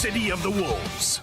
City of the Wolves.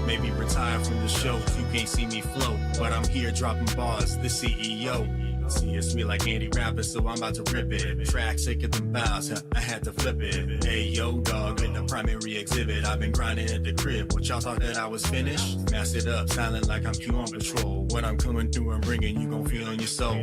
Maybe retire from the show, you can't see me flow, but I'm here dropping bars, the CEO. See, it's me like Andy Rapper, so I'm about to rip it. Track sicker than bows, I had to flip it. Hey, yo, dog, in the primary exhibit. I've been grinding at the crib. What y'all thought that I was finished? Mask it up, silent like I'm Q on patrol. What I'm coming through and bringing, you gon' feel in your soul.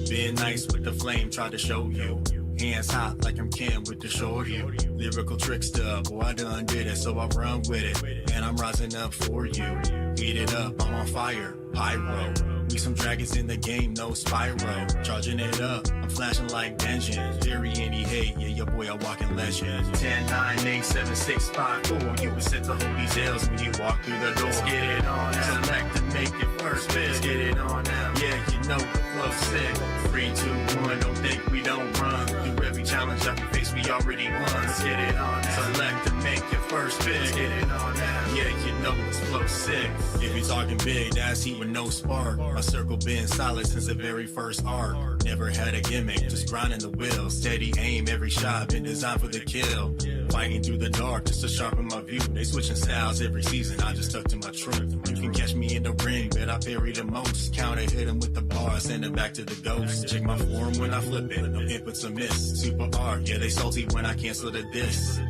Being nice with the flame, try to show you. Hands hot like I'm Kim with the shorty. Lyrical trickster, boy, I done did it, so I run with it. And I'm rising up for you. Heat it up, I'm on fire, pyro. We some dragons in the game, no Spyro. Charging it up, I'm flashing like Benjamin. Fury any hate, yeah, your boy a walking legend. 10, 9, 8, 7, 6, 5, 4. You was set to hold these L's when you walk through the door. Let's get it on now. Select to make it first bit. Let's get it on now. Yeah, you know the flow's sick. 3, 2, 1, don't think we don't run. Through every challenge I can face, we already won. Let's get it on now. Select to make it first bit. Let's get it on now. Yeah, you know this flow's sick. If you're talking big, that's heat with no spark. My circle been solid since the very first arc. Never had a gimmick, just grinding the wheel. Steady aim, every shot been designed for the kill. Fighting through the dark just to sharpen my view. They switching styles every season, I just stuck to my truth. You can catch me in the ring, but I parry the most. Counter hit him with the bar, send it back to the ghost. Check my form when I flip it, no inputs a miss. Super R, yeah they salty when I cancel the diss.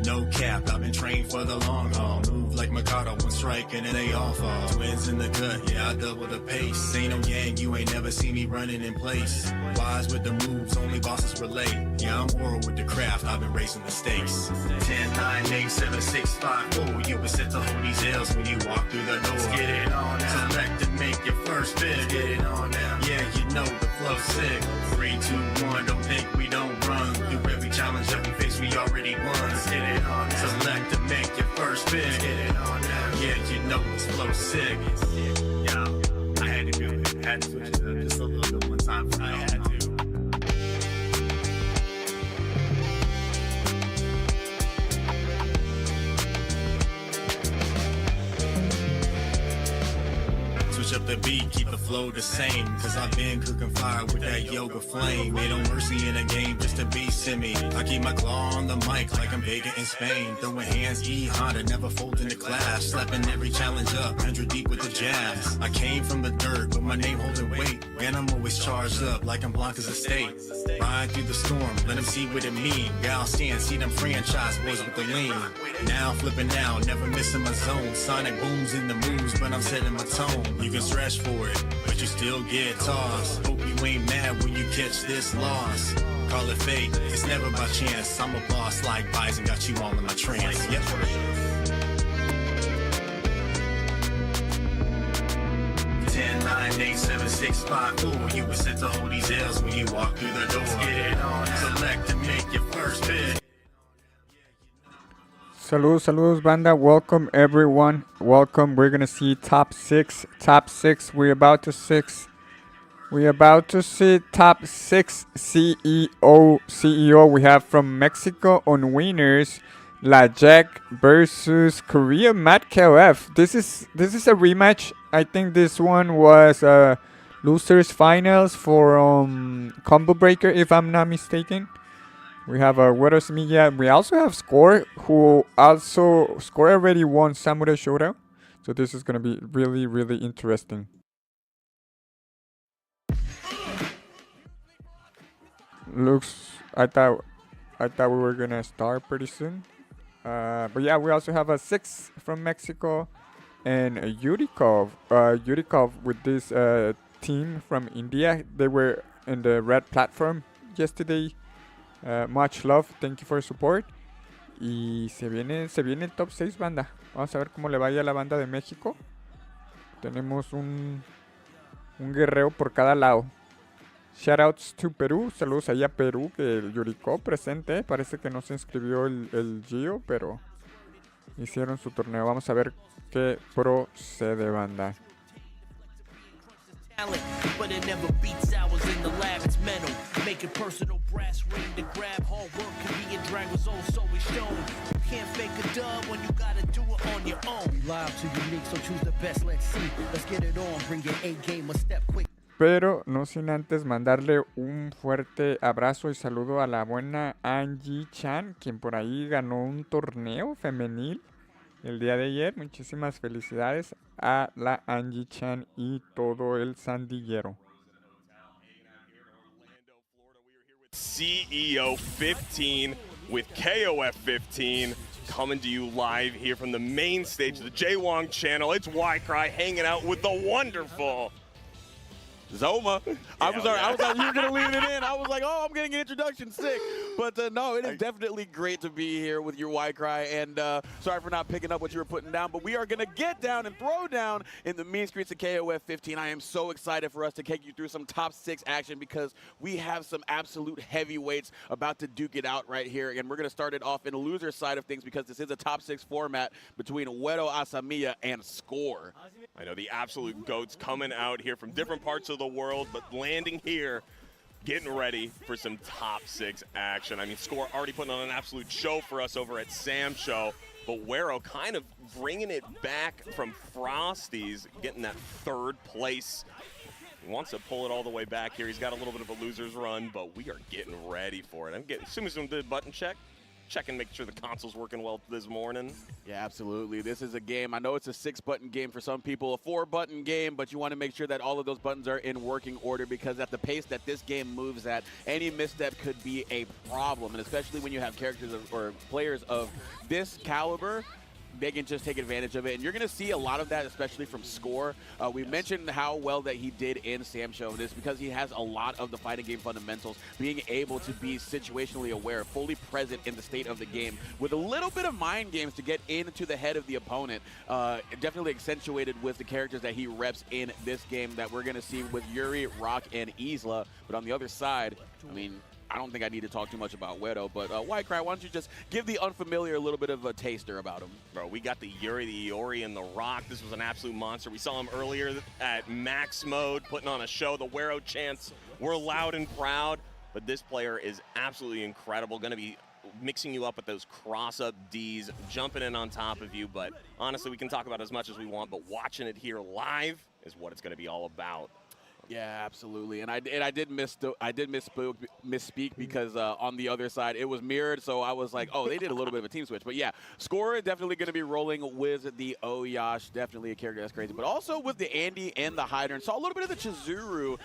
No cap, I've been trained for the long haul. Move like Mikado, one strike and then they all fall. Twins in the cut, yeah, I double the pace. Ain't no gang, you ain't never seen me running in place. Wise with the moves, only bosses relate. Yeah, I'm oral with the craft, I've been raising the stakes. 10, 9, 8, 7, 6, 5, 4. You were set to hold these L's when you walk through the door. Let's get it on now. Select and make your first bid. Let's get it on now. Yeah, you know the flow's sick. 3, 2, 1, don't think we don't run. Through every challenge that we face, we already won. Let's get it on now. Select and make your first bid. Let's get it on now. Yeah, you know this flow's sick. Yeah, I had to do it. I had to switch it up just a little bit one time. I had to. Switch up the beat, keep the flow the same. Cause I've been cooking fire with that yoga flame. Ain't no mercy in the game just to be semi. I keep my claw on the mic like I'm bigger in Spain. Throwing hands, Honda, never folding the class. Slapping every challenge up, 100 deep with the jabs. I came from the dirt, but my name holding weight. And I'm always charged up like I'm Blanca's estate. Ride through the storm, let them see what it mean. Gal stand, see them franchise boys with the lean. Now flipping out, never missing my zone. Sonic booms in the moves, but I'm setting my tone. You can stretch for it, but you still get tossed. Hope you ain't mad when you catch this loss. Call it fate, it's never by chance. I'm a boss like Bison, got you all in my trance. Yep. 10, 9, 8, 7, 6, 5, 4. You were set to hold these L's when you walk through the door. Let's get it on. Select and make your first bid. Saludos, saludos, banda. Welcome, everyone. Welcome. We're gonna see top six. Top six. We're about to see top six CEO. We have from Mexico on winners, La Jack versus Korea Matt KOF. This is a rematch. I think this one was losers finals for Combo Breaker, if I'm not mistaken. We have Güero Semilla. We also have Score, who also Score already won Samurai Showdown. So this is gonna be really, really interesting. Looks, I thought we were gonna start pretty soon. But yeah, we also have a 6 from Mexico and Yurikov. Yurikov with this team from India. They were in the red platform yesterday. Much love, thank you for your support. Y se viene el top 6, banda. Vamos a ver cómo le vaya a la banda de México. Tenemos un guerrero por cada lado. Shoutouts to Perú. Saludos allá a Perú, que el Yuriko presente. Parece que no se inscribió el Gio, pero hicieron su torneo. Vamos a ver qué procede, banda. But it never beats hours in the lab, it's mental. Make it personal, brass ring to grab. Hard work can be a drag, results always shown. You can't fake a dub when you gotta do it on your own. Live to unique, so choose the best, let's see. Let's get it on, bring your A game a step quick. Pero no sin antes mandarle un fuerte abrazo y saludo a la buena Angie Chan, quien por ahí ganó un torneo femenil el día de ayer. Muchísimas felicidades a la Angie Chan y todo el sandillero. CEO 15 with KOF15 coming to you live here from the main stage of the Jaywong channel. It's Y-Cry hanging out with the wonderful Zoma. I was like, you were going to leave it in. I was like, oh, I'm getting an introduction, sick. But no, it is definitely great to be here with your Y-Cry. And sorry for not picking up what you were putting down. But we are going to get down and throw down in the mean streets of KOF 15. I am so excited for us to take you through some top 6 action because we have some absolute heavyweights about to duke it out right here. And we're going to start it off in the loser side of things because this is a top 6 format between Güero Semilla and Score. I know the absolute GOATs coming out here from different parts of the world, but landing here, getting ready for some top 6 action. I mean, Score already putting on an absolute show for us over at Sam's show, but Güero kind of bringing it back from Frosty's, getting that 3rd place. He wants to pull it all the way back here. He's got a little bit of a loser's run, but we are getting ready for it. As soon as we do the button check, check and make sure the console's working well this morning. Yeah, absolutely. This is a game. I know it's a 6-button game for some people, a 4-button game, but you want to make sure that all of those buttons are in working order, because at the pace that this game moves at, any misstep could be a problem. And especially when you have characters or players of this caliber, they can just take advantage of it. And you're going to see a lot of that, especially from Score. We mentioned how well that he did in Sam Show. And it's because he has a lot of the fighting game fundamentals, being able to be situationally aware, fully present in the state of the game, with a little bit of mind games to get into the head of the opponent. Definitely accentuated with the characters that he reps in this game that we're going to see with Yuri, Rock, and Isla. But on the other side, I mean, I don't think I need to talk too much about Wedo, but White Cry, why don't you just give the unfamiliar a little bit of a taster about him? Bro, we got the Yuri, the Iori, and the Rock. This was an absolute monster. We saw him earlier at max mode, putting on a show. The Wero chants were loud and proud, but this player is absolutely incredible. Going to be mixing you up with those cross-up Ds, jumping in on top of you. But honestly, we can talk about it as much as we want, but watching it here live is what it's going to be all about. Yeah, absolutely, and I did misspeak because on the other side it was mirrored, so I was like, oh, they did a little bit of a team switch. But yeah, Score definitely going to be rolling with the Oyash, definitely a character that's crazy, but also with the Andy and the Hyder. And saw a little bit of the Chizuru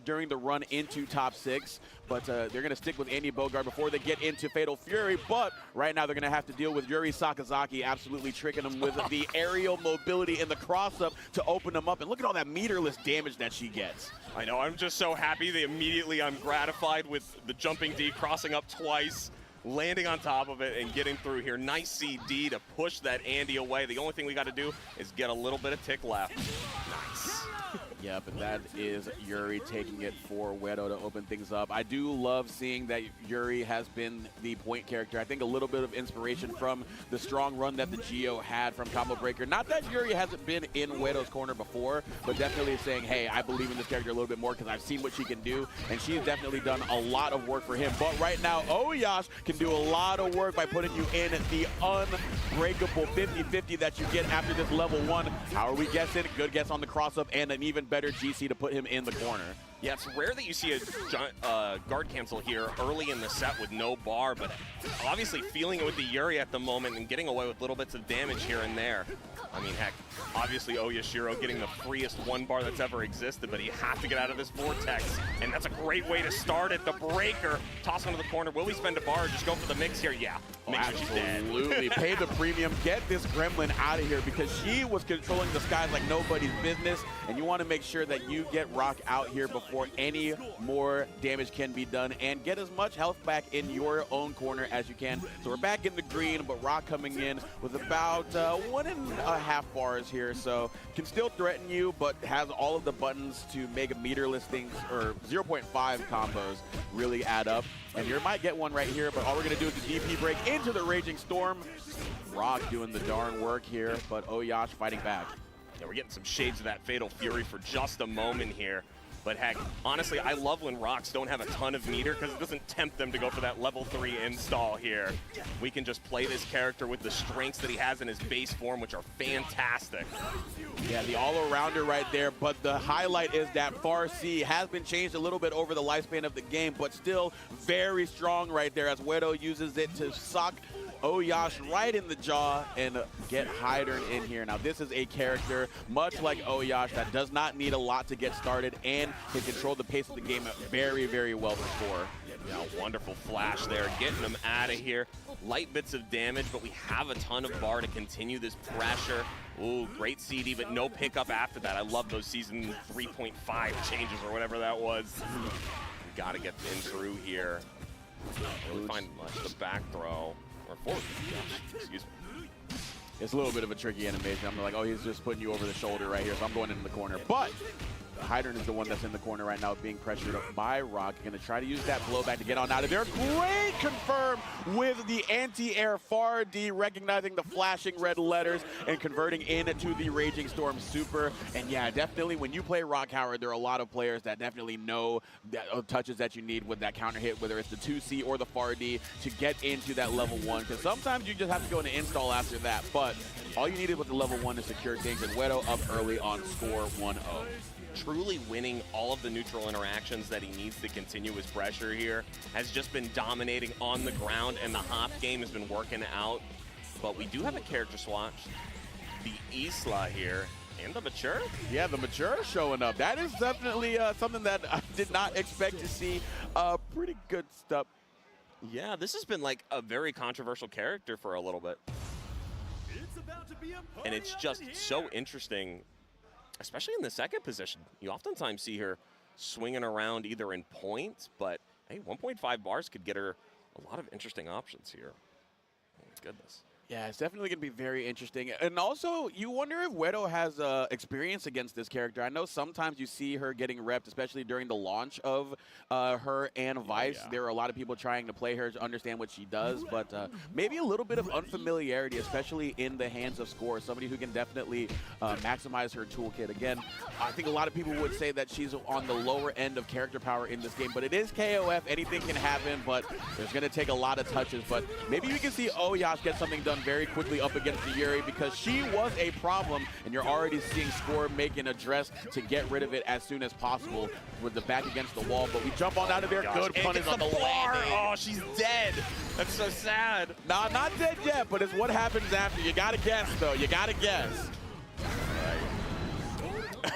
during the run into top 6, but they're going to stick with Andy Bogard before they get into Fatal Fury. But right now they're going to have to deal with Yuri Sakazaki, absolutely tricking them with the aerial mobility and the cross-up to open them up. And look at all that meterless damage that she gets. I know, I'm just so happy that immediately I'm gratified with the jumping D, crossing up twice, landing on top of it, and getting through here. Nice CD to push that Andy away. The only thing we got to do is get a little bit of tick left. Nice. Yep, and that is Yuri taking it for Wedo to open things up. I do love seeing that Yuri has been the point character. I think a little bit of inspiration from the strong run that the Geo had from Combo Breaker. Not that Yuri hasn't been in Wedo's corner before, but definitely saying, hey, I believe in this character a little bit more because I've seen what she can do, and she's definitely done a lot of work for him. But right now, Oyash can do a lot of work by putting you in the unbreakable 50-50 that you get after this level 1. How are we guessing? Good guess on the cross-up and an even better GC to put him in the corner. Yeah, it's rare that you see a guard cancel here early in the set with no bar, but obviously feeling it with the Yuri at the moment and getting away with little bits of damage here and there. I mean, heck, obviously Oyashiro getting the freest 1 bar that's ever existed, but you have to get out of this vortex, and that's a great way to start it. The breaker, toss into the corner. Will we spend a bar or just go for the mix here? Yeah, make sure she's dead. Absolutely. Pay the premium. Get this gremlin out of here because she was controlling the skies like nobody's business, and you want to make sure that you get Rock out here before any more damage can be done and get as much health back in your own corner as you can. So we're back in the green, but Rock coming in with about 1.5 bars here, so can still threaten you, but has all of the buttons to make meterless things, or 0.5 combos really add up. And you might get one right here, but all we're going to do is the DP break into the Raging Storm. Rock doing the darn work here, but Oyash fighting back. Yeah, we're getting some shades of that Fatal Fury for just a moment here. But heck, honestly, I love when Rocks don't have a ton of meter because it doesn't tempt them to go for that level 3 install here. We can just play this character with the strengths that he has in his base form, which are fantastic. Yeah, the all-arounder right there, but the highlight is that Far C has been changed a little bit over the lifespan of the game, but still very strong right there as Wedo uses it to sock Oyash right in the jaw and get Hyder in here. Now this is a character much like Oyash that does not need a lot to get started and can control the pace of the game very, very well before. Yeah, wonderful flash there, getting them out of here. Light bits of damage, but we have a ton of bar to continue this pressure. Ooh, great CD, but no pickup after that. I love those season 3.5 changes or whatever that was. We gotta get in through here. Really find the back throw. Or forward, excuse me. It's a little bit of a tricky animation. I'm like, oh, he's just putting you over the shoulder right here, so I'm going into the corner. But Hyder is the one that's in the corner right now being pressured by Rock. Going to try to use that blowback to get on out of there. Great confirm with the anti-air Far D, recognizing the flashing red letters and converting into the Raging Storm Super. And yeah, definitely when you play Rock Howard, there are a lot of players that definitely know that touches that you need with that counter hit, whether it's the 2C or the Far D, to get into that level 1. Because sometimes you just have to go into install after that. But all you needed with the level 1 to secure things, and Wedo up early on score 1-0. truly winning all of the neutral interactions that he needs to continue his pressure here. Has just been dominating on the ground, and the hop game has been working out. But we do have a character swatch. The Isla here. And the Mature? Yeah, the Mature showing up. That is definitely something that I did not expect to see. Pretty good stuff. Yeah, this has been like a very controversial character for a little bit. And it's just so interesting, especially in the second position. You oftentimes see her swinging around either in points, but hey, 1.5 bars could get her a lot of interesting options here. Oh my goodness. Yeah, it's definitely going to be very interesting. And also, you wonder if Wedo has experience against this character. I know sometimes you see her getting repped, especially during the launch of her and Vice. There are a lot of people trying to play her to understand what she does, but maybe a little bit of unfamiliarity, especially in the hands of Score, somebody who can definitely maximize her toolkit. Again, I think a lot of people would say that she's on the lower end of character power in this game, but it is KOF. Anything can happen, but there's going to take a lot of touches. But maybe we can see Oyash get something done very quickly up against the Yuri, because she was a problem, and you're already seeing Score make an address to get rid of it as soon as possible with the back against the wall. But we jump on out of there. Good punish on the landing. Oh, she's dead. That's so sad. Nah, not dead yet, but it's what happens after. You gotta guess, though. You gotta guess.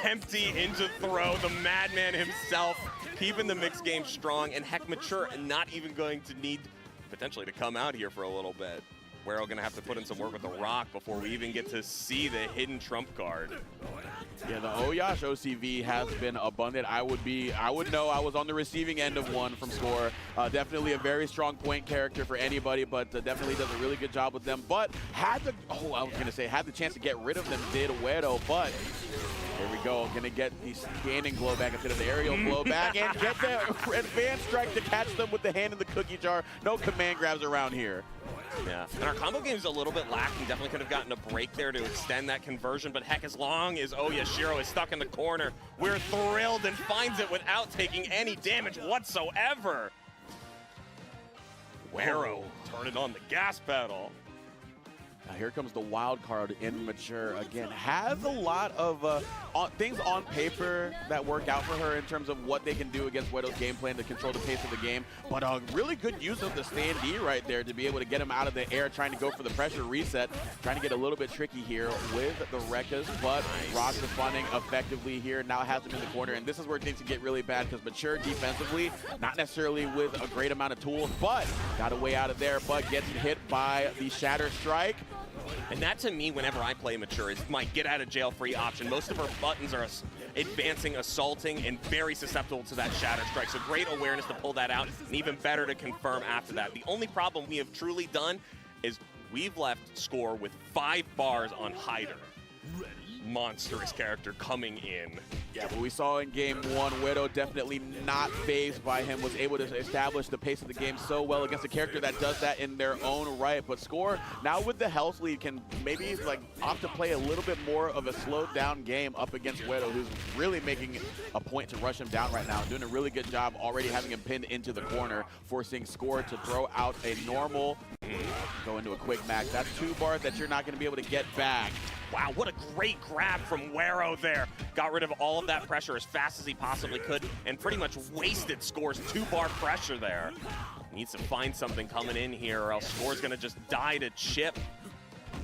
Empty into throw. The madman himself keeping the mixed game strong, and heck, Mature not even going to need potentially to come out here for a little bit. We're all going to have to put in some work with the rock before we even get to see the hidden trump card. Yeah, the Oyash OCV has been abundant. I would know I was on the receiving end of one from Score. Definitely a very strong point character for anybody, but definitely does a really good job with them. But had the chance to get rid of them, did Wedo, but here we go, gonna get the standing blow back instead of the aerial blow back and get the advanced strike to catch them with the hand in the cookie jar. No command grabs around here. Yeah, and our combo game is a little bit lacking. Definitely could have gotten a break there to extend that conversion, but heck, as long as Oyashiro is stuck in the corner, we're thrilled and finds it without taking any damage whatsoever. Wero turning on the gas pedal. Now here comes the wild card in Mature again. Has a lot of things on paper that work out for her in terms of what they can do against Wedo's game plan to control the pace of the game. But a really good use of the standee right there to be able to get him out of the air, trying to go for the pressure reset. Trying to get a little bit tricky here with the Rekkas, but Rock's responding effectively here. Now has him in the corner, and this is where things can get really bad because Mature defensively, not necessarily with a great amount of tools, but got a way out of there, but gets hit by the Shatter Strike. And that, to me, whenever I play Mature, is my get-out-of-jail-free option. Most of her buttons are advancing, assaulting, and very susceptible to that Shatter Strike. So great awareness to pull that out, and even better to confirm after that. The only problem we have truly done is we've left Score with 5 bars on Hyder. Monstrous character coming in. Yeah, but we saw in game 1, Wedo definitely not fazed by him, was able to establish the pace of the game so well against a character that does that in their own right. But Score, now with the health lead, can maybe opt to play a little bit more of a slowed down game up against Wedo, who's really making a point to rush him down right now. Doing a really good job already having him pinned into the corner, forcing Score to throw out a normal, go into a quick max. That's 2 bars that you're not going to be able to get back. Wow, what a great grab from Wero there. Got rid of all of that pressure as fast as he possibly could and pretty much wasted Score's 2-bar pressure there. Needs to find something coming in here or else Score's gonna just die to chip.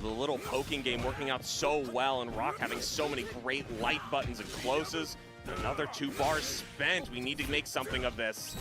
The little poking game working out so well, and Rock having so many great light buttons and closes. Another 2 bars spent. We need to make something of this.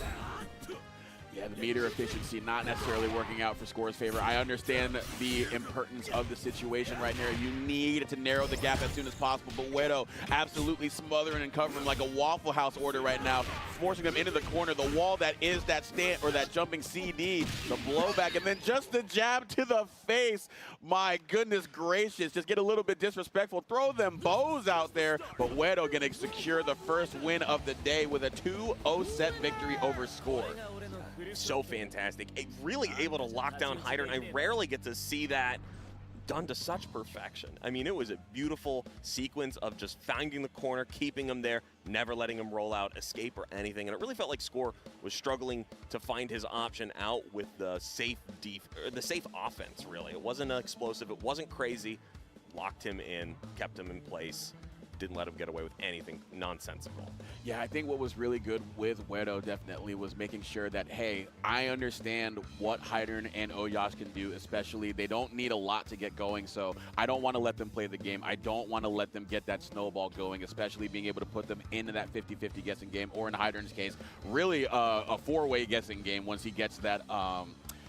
Yeah, the meter efficiency not necessarily working out for Score's favor. I understand the impertinence of the situation right now. You need to narrow the gap as soon as possible, but Wedo absolutely smothering and covering like a Waffle House order right now, forcing him into the corner. The wall that is that stand or that jumping CD, the blowback, and then just the jab to the face. My goodness gracious, just get a little bit disrespectful. Throw them bows out there, but Wedo gonna secure the first win of the day with a 2-0 set victory over Score. So fantastic. Really able to lock down Hyder, and I rarely get to see that done to such perfection. I mean, it was a beautiful sequence of just finding the corner, keeping him there, never letting him roll out, escape, or anything. And it really felt like Score was struggling to find his option out with the safe offense, really. It wasn't explosive. It wasn't crazy. Locked him in, kept him in place. didn't let him get away with anything nonsensical. Yeah, I think what was really good with Wedo definitely was making sure that, hey, I understand what Hydern and Oyas can do, especially they don't need a lot to get going, so I don't want to let them play the game. I don't want to let them get that snowball going, especially being able to put them into that 50-50 guessing game, or in Hydern's case, really a four-way guessing game once he gets that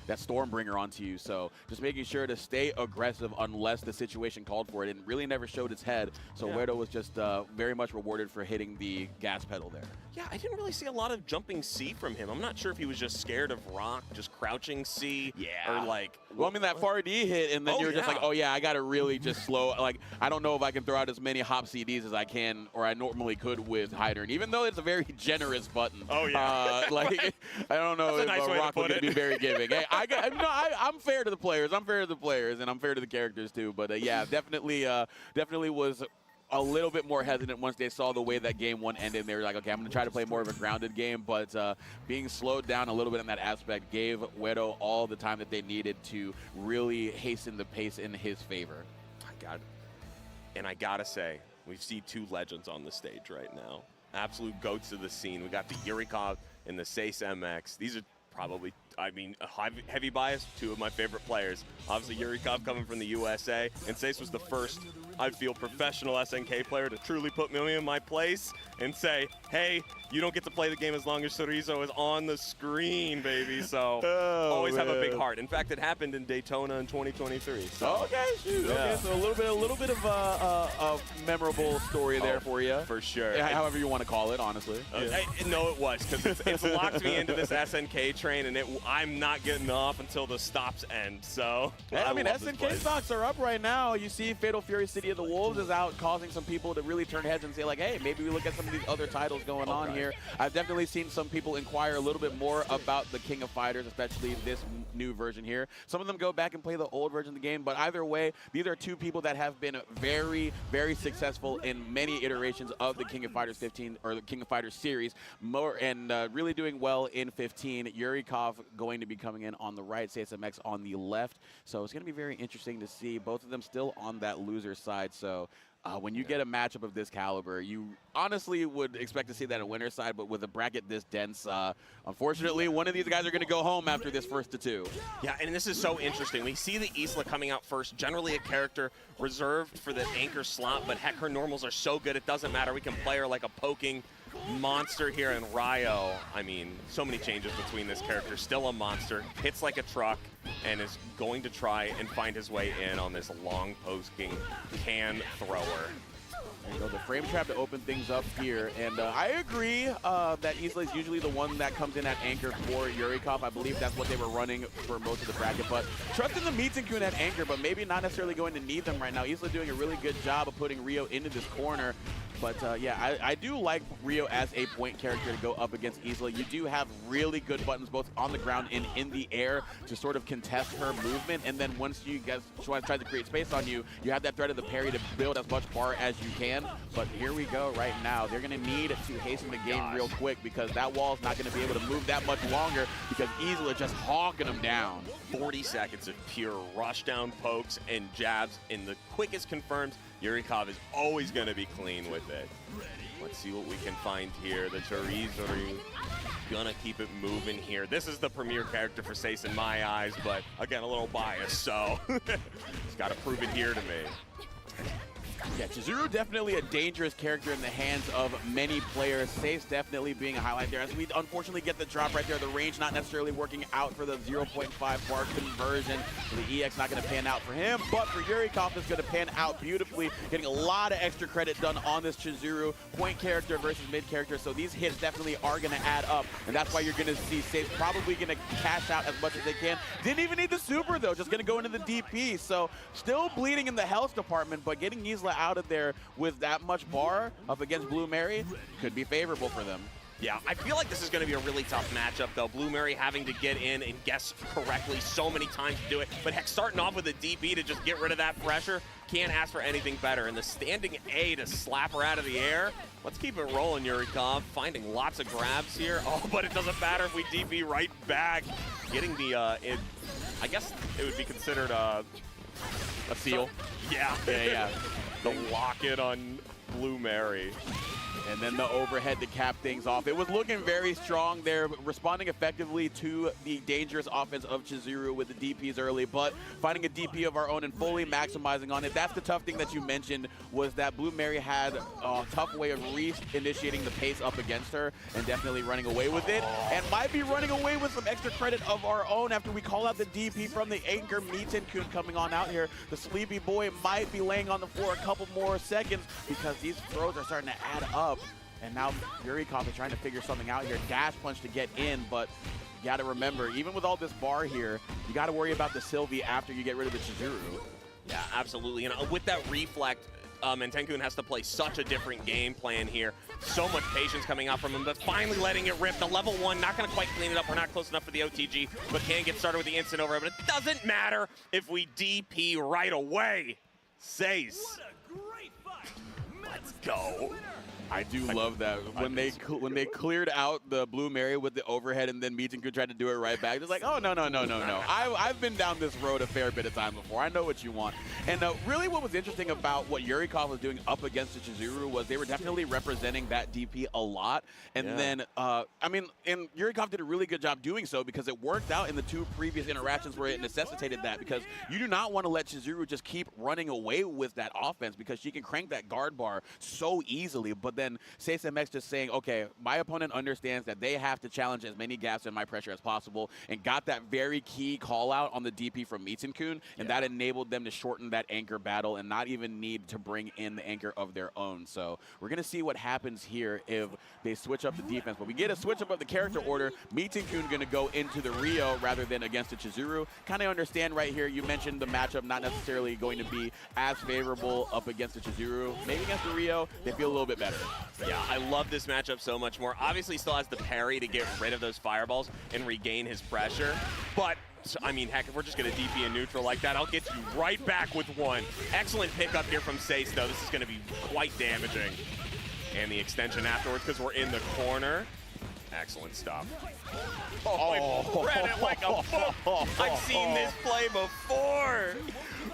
that Stormbringer onto you. So just making sure to stay aggressive unless the situation called for it, and really never showed its head. So Wedo was just very much rewarded for hitting the gas pedal there. Yeah, I didn't really see a lot of jumping C from him. I'm not sure if he was just scared of rock, just crouching C, or like... Well, I mean, that far D hit, and then you're just like, oh yeah, I got to really just slow. Like, I don't know if I can throw out as many hop CDs as I can, or I normally could with Hydern, even though it's a very generous button. Oh yeah. Like, I don't know if nice rock will be very giving. Hey, I'm fair to the players. I'm fair to the players, and I'm fair to the characters too. But yeah, definitely was a little bit more hesitant once they saw the way that game one ended. They were like, okay, I'm going to try to play more of a grounded game, but being slowed down a little bit in that aspect gave Wedo all the time that they needed to really hasten the pace in his favor. I gotta say, we see two legends on the stage right now. Absolute goats of the scene. We got the Yurikov and the Sace MX. These are probably, I mean, a heavy bias, two of my favorite players. Obviously, Yurikov coming from the USA, and Sace was the first, I feel, professional SNK player to truly put me in my place and say, hey, you don't get to play the game as long as Chorizo is on the screen, baby. So always have a big heart. In fact, it happened in Daytona in 2023. So. Okay, shoot. Yeah. Okay, so a little bit of a memorable story there for you. For sure. Yeah, however you want to call it, honestly. No, it was, because it's locked me into this SNK train, and I'm not getting off until the stops end. So I mean, SNK stocks are up right now. You see Fatal Fury City of the Wolves is out, causing some people to really turn heads and say, like, hey, maybe we look at some of these other titles going on here. I've definitely seen some people inquire a little bit more about the King of Fighters, especially this new version here. Some of them go back and play the old version of the game, but either way, these are two people that have been very, very successful in many iterations of the King of Fighters 15, or the King of Fighters series, and really doing well in 15. Yurikov going to be coming in on the right, CSMX on the left. So it's going to be very interesting to see both of them still on that loser side. So when you get a matchup of this caliber, you honestly would expect to see that on winner's side, but with a bracket this dense, unfortunately, one of these guys are going to go home after this first to two. Yeah, and this is so interesting. We see the Isla coming out first, generally a character reserved for the anchor slot, but heck, her normals are so good, it doesn't matter. We can play her like a poking monster here in Ryo. I mean, so many changes between this character. Still a monster, hits like a truck, and is going to try and find his way in on this long posting can thrower. There you go, the frame trap to open things up here. And I agree that Isla is usually the one that comes in at anchor for Yurikov. I believe that's what they were running for most of the bracket. But trusting the Meetsinkun at anchor, but maybe not necessarily going to need them right now. Isla doing a really good job of putting Rio into this corner. But yeah, I do like Rio as a point character to go up against Isla. You do have really good buttons both on the ground and in the air to sort of contest her movement. And then once you guys try to create space on you, you have that threat of the parry to build as much bar as you can. But here we go right now. They're going to need to hasten the game real quick because that wall's not going to be able to move that much longer because Isla just hawking them down. 40 seconds of pure rush down pokes and jabs, and the quickest confirms Yurikov is always going to be clean with it. Let's see what we can find here. The Chorizo gonna keep it moving here. This is the premier character for Sace in my eyes, but again, a little biased, so he's got to prove it here to me. Yeah, Chizuru definitely a dangerous character in the hands of many players. Sace definitely being a highlight there. As we unfortunately get the drop right there, the range not necessarily working out for the 0.5 bar conversion. The EX not going to pan out for him, but for Yurikov it's going to pan out beautifully, getting a lot of extra credit done on this Chizuru. Point character versus mid character, so these hits definitely are going to add up, and that's why you're going to see Sace probably going to cash out as much as they can. Didn't even need the super though, just going to go into the DP. So still bleeding in the health department, but getting Isla out of there with that much bar up against Blue Mary could be favorable for them. Yeah, I feel like this is going to be a really tough matchup, though. Blue Mary having to get in and guess correctly so many times to do it. But heck, starting off with a DP to just get rid of that pressure, can't ask for anything better. And the standing A to slap her out of the air. Let's keep it rolling, Yurikov. Finding lots of grabs here. Oh, but it doesn't matter if we DP right back. Getting the, I guess it would be considered a seal. Yeah. Yeah. The lock-it on Blue Mary. And then the overhead to cap things off. It was looking very strong there, responding effectively to the dangerous offense of Chizuru with the DPs early, but finding a DP of our own and fully maximizing on it. That's the tough thing that you mentioned, was that Blue Mary had a tough way of re-initiating the pace up against her and definitely running away with it, and might be running away with some extra credit of our own after we call out the DP from the anchor. Meetin-kun coming on out here. The sleepy boy might be laying on the floor a couple more seconds because these throws are starting to add up. And now Yurikov is trying to figure something out here. Dash punch to get in, but you got to remember, even with all this bar here, you got to worry about the Sylvie after you get rid of the Chizuru. Yeah, absolutely. And with that reflect, Meetin-kun has to play such a different game plan here. So much patience coming out from him, but finally letting it rip. The level 1, not going to quite clean it up. We're not close enough for the OTG, but can get started with the instant over. But it doesn't matter if we DP right away. Says. Let's go. I do love that when they cleared out the Blue Mary with the overhead and then Meetin-kun tried to do it right back. It's like, oh, no. I've been down this road a fair bit of time before. I know what you want. And really what was interesting about what Yurikov was doing up against the Chizuru was they were definitely representing that DP a lot. And then, I mean, and Yurikov did a really good job doing so because it worked out in the 2 previous interactions where it necessitated that, because you do not want to let Chizuru just keep running away with that offense because she can crank that guard bar so easily. But then SaceMX just saying, okay, my opponent understands that they have to challenge as many gaps in my pressure as possible, and got that very key call out on the DP from Meetin-kun, and that enabled them to shorten that anchor battle and not even need to bring in the anchor of their own. So we're going to see what happens here if they switch up the defense. But we get a switch up of the character order. Meetin-kun going to go into the Rio rather than against the Chizuru. Kind of understand right here, you mentioned the matchup not necessarily going to be as favorable up against the Chizuru. Maybe against the Rio, they feel a little bit better. Yeah, I love this matchup so much more. Obviously, he still has the parry to get rid of those fireballs and regain his pressure. But, I mean, heck, if we're just going to DP in neutral like that, I'll get you right back with one. Excellent pickup here from Sace, though. This is going to be quite damaging. And the extension afterwards because we're in the corner. Excellent stuff. Oh, he read it like a book. I've seen this play before.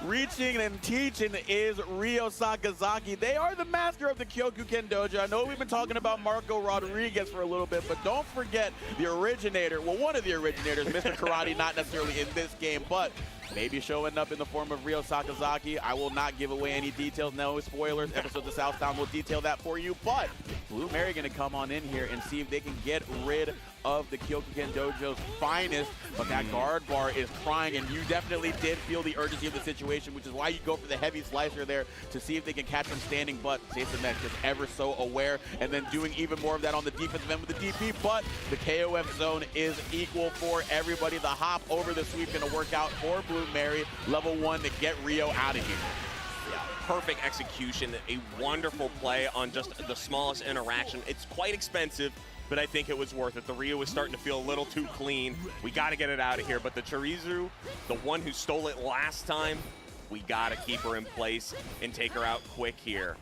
Reaching and teaching is Ryo Sakazaki. They are the master of the Kyokuken Dojo. I know we've been talking about Marco Rodriguez for a little bit, but don't forget the originator, well, one of the originators, Mr. Karate, not necessarily in this game, but maybe showing up in the form of Ryo Sakazaki. I will not give away any details, no spoilers. Episodes of Southtown will detail that for you, but Blue Mary going to come on in here and see if they can get rid of the Kyokuken Dojo's finest, but that guard bar is crying, and you definitely did feel the urgency of the situation, which is why you go for the heavy slicer there to see if they can catch them standing, but SaceMX just ever so aware, and then doing even more of that on the defensive end with the DP, but the KOF zone is equal for everybody. The hop over the sweep going to work out for Blue Mary, level 1 to get Rio out of here. Yeah, perfect execution, a wonderful play on just the smallest interaction. It's quite expensive, but I think it was worth it. The Rio was starting to feel a little too clean. We got to get it out of here. But the Chirizu, the one who stole it last time, we got to keep her in place and take her out quick here.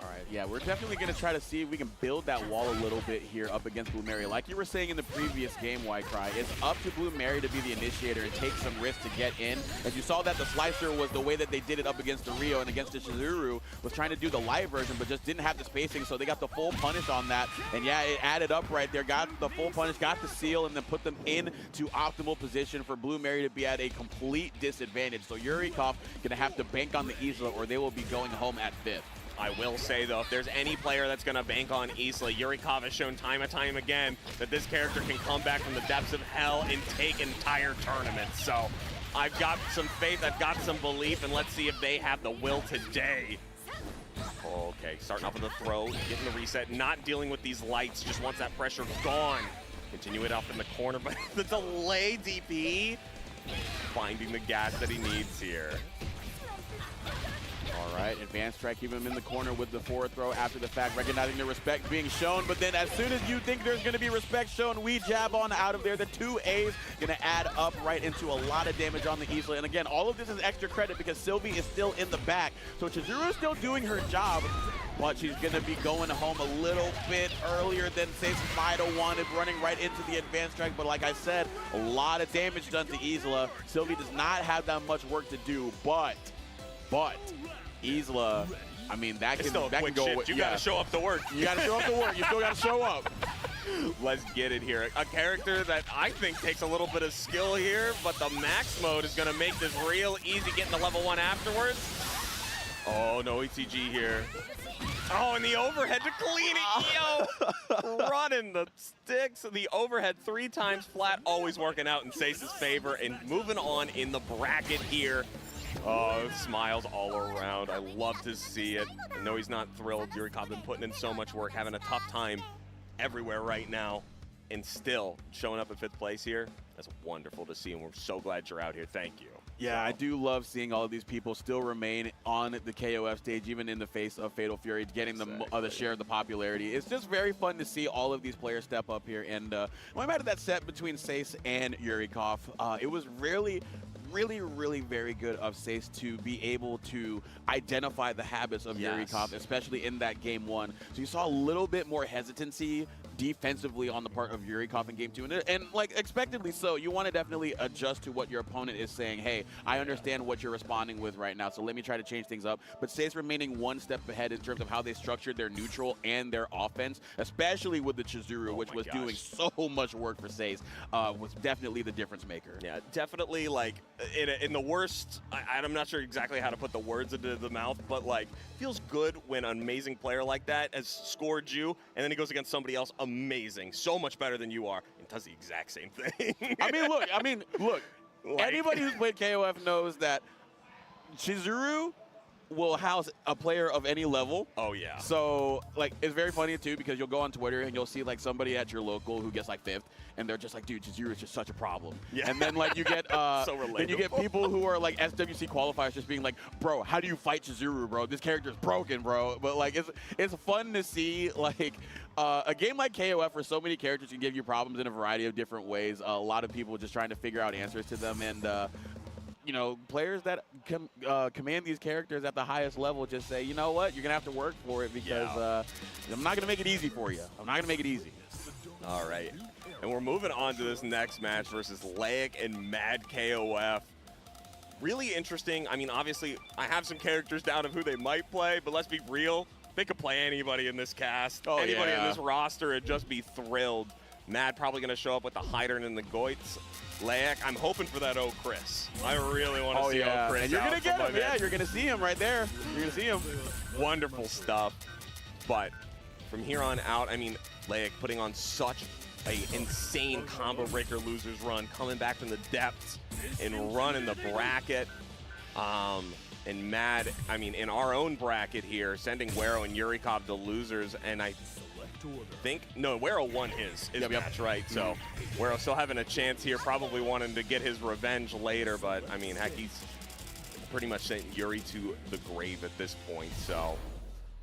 All right, yeah, we're definitely going to try to see if we can build that wall a little bit here up against Blue Mary. Like you were saying in the previous game, Cry, it's up to Blue Mary to be the initiator and take some risks to get in. As you saw that the slicer was the way that they did it up against the Rio, and against the Chizuru was trying to do the light version, but just didn't have the spacing, so they got the full punish on that. And yeah, it added up right there, got the full punish, got the seal, and then put them into optimal position for Blue Mary to be at a complete disadvantage. So Yurikov going to have to bank on the Isla, or they will be going home at 5th. I will say, though, if there's any player that's going to bank on Isla, Yurikov has shown time and time again that this character can come back from the depths of hell and take entire tournaments. So I've got some faith, I've got some belief, and let's see if they have the will today. Okay, starting off with a throw, getting the reset, not dealing with these lights, just wants that pressure gone. Continue it up in the corner, but the delay DP, finding the gas that he needs here. All right, advanced strike, keep him in the corner with the forward throw after the fact, recognizing the respect being shown, but then as soon as you think there's going to be respect shown, we jab on out of there. The 2 A's going to add up right into a lot of damage on the Isla. And again, all of this is extra credit because Sylvie is still in the back. So Chizuru is still doing her job, but she's going to be going home a little bit earlier than Sace might have wanted, running right into the advanced strike. But like I said, a lot of damage done to Isla. Sylvie does not have that much work to do, but Isla I mean, that It's can, still a that can quick go. shift. You got to show up to work. You got to show up to work. You still got to show up. Let's get it here. A character that I think takes a little bit of skill here, but the max mode is going to make this real easy getting to level 1 afterwards. Oh, no ETG here. Oh, and the overhead to clean it, yo! Running the sticks. The overhead 3 times flat, always working out in Sace's favor. And moving on in the bracket here. Oh, smiles all around. I love to see it. I know he's not thrilled. Yurikov been putting in so much work, having a tough time everywhere right now, and still showing up in 5th place here. That's wonderful to see, and we're so glad you're out here. Thank you. Yeah, I do love seeing all of these people still remain on the KOF stage, even in the face of Fatal Fury, getting the share of the popularity. It's just very fun to see all of these players step up here. And when I'm at that set between Sace and Yurikov, it was really very good of Sace to be able to identify the habits of Yurikov, especially in that game 1. So you saw a little bit more hesitancy defensively on the part of Yurikov in game 2, and like expectedly so. You want to definitely adjust to what your opponent is saying. Hey, I understand what you're responding with right now, so let me try to change things up. But Sace remaining 1 step ahead in terms of how they structured their neutral and their offense, especially with the Chizuru, which was doing so much work for Sace, was definitely the difference maker. Yeah, definitely, like, in the worst, I'm not sure exactly how to put the words into the mouth, but, like, feels good when an amazing player like that has scored you, and then he goes against somebody else amazing, so much better than you are, and does the exact same thing. I mean, look, like, anybody who's played KOF knows that Chizuru will house a player of any level. Oh, yeah. So, like, it's very funny, too, because you'll go on Twitter and you'll see, like, somebody at your local who gets, like, 5th, and they're just like, dude, Chizuru is just such a problem. Yeah. And then, like, you get so then you get people who are, like, SWC qualifiers just being like, bro, how do you fight Chizuru, bro? This character is broken, bro. But, like, it's fun to see, like, a game like KOF where so many characters can give you problems in a variety of different ways. A lot of people just trying to figure out answers to them, and you know, players that command these characters at the highest level just say, you know what, you're going to have to work for it because I'm not going to make it easy for you. I'm not going to make it easy. All right. And we're moving on to this next match versus Laik and Mad KOF. Really interesting. I mean, obviously, I have some characters down of who they might play, but let's be real. They could play anybody in this cast. Oh, anybody in this roster would just be thrilled. Mad probably going to show up with the Hydern and the Goits. Laik, I'm hoping for that Chris. I really want to see Chris. And you're going to get him. Yeah, you're going to see him right there. You're going to see him. Wonderful stuff. But from here on out, I mean, Laik putting on such an insane combo breaker losers run, coming back from the depths and running the bracket. And Mad, I mean, in our own bracket here, sending Wero and Yurikov to losers, and I think, no, Wero won his match, right? So Wero still having a chance here, probably wanting to get his revenge later, but I mean, heck, he's pretty much sent Yuri to the grave at this point, so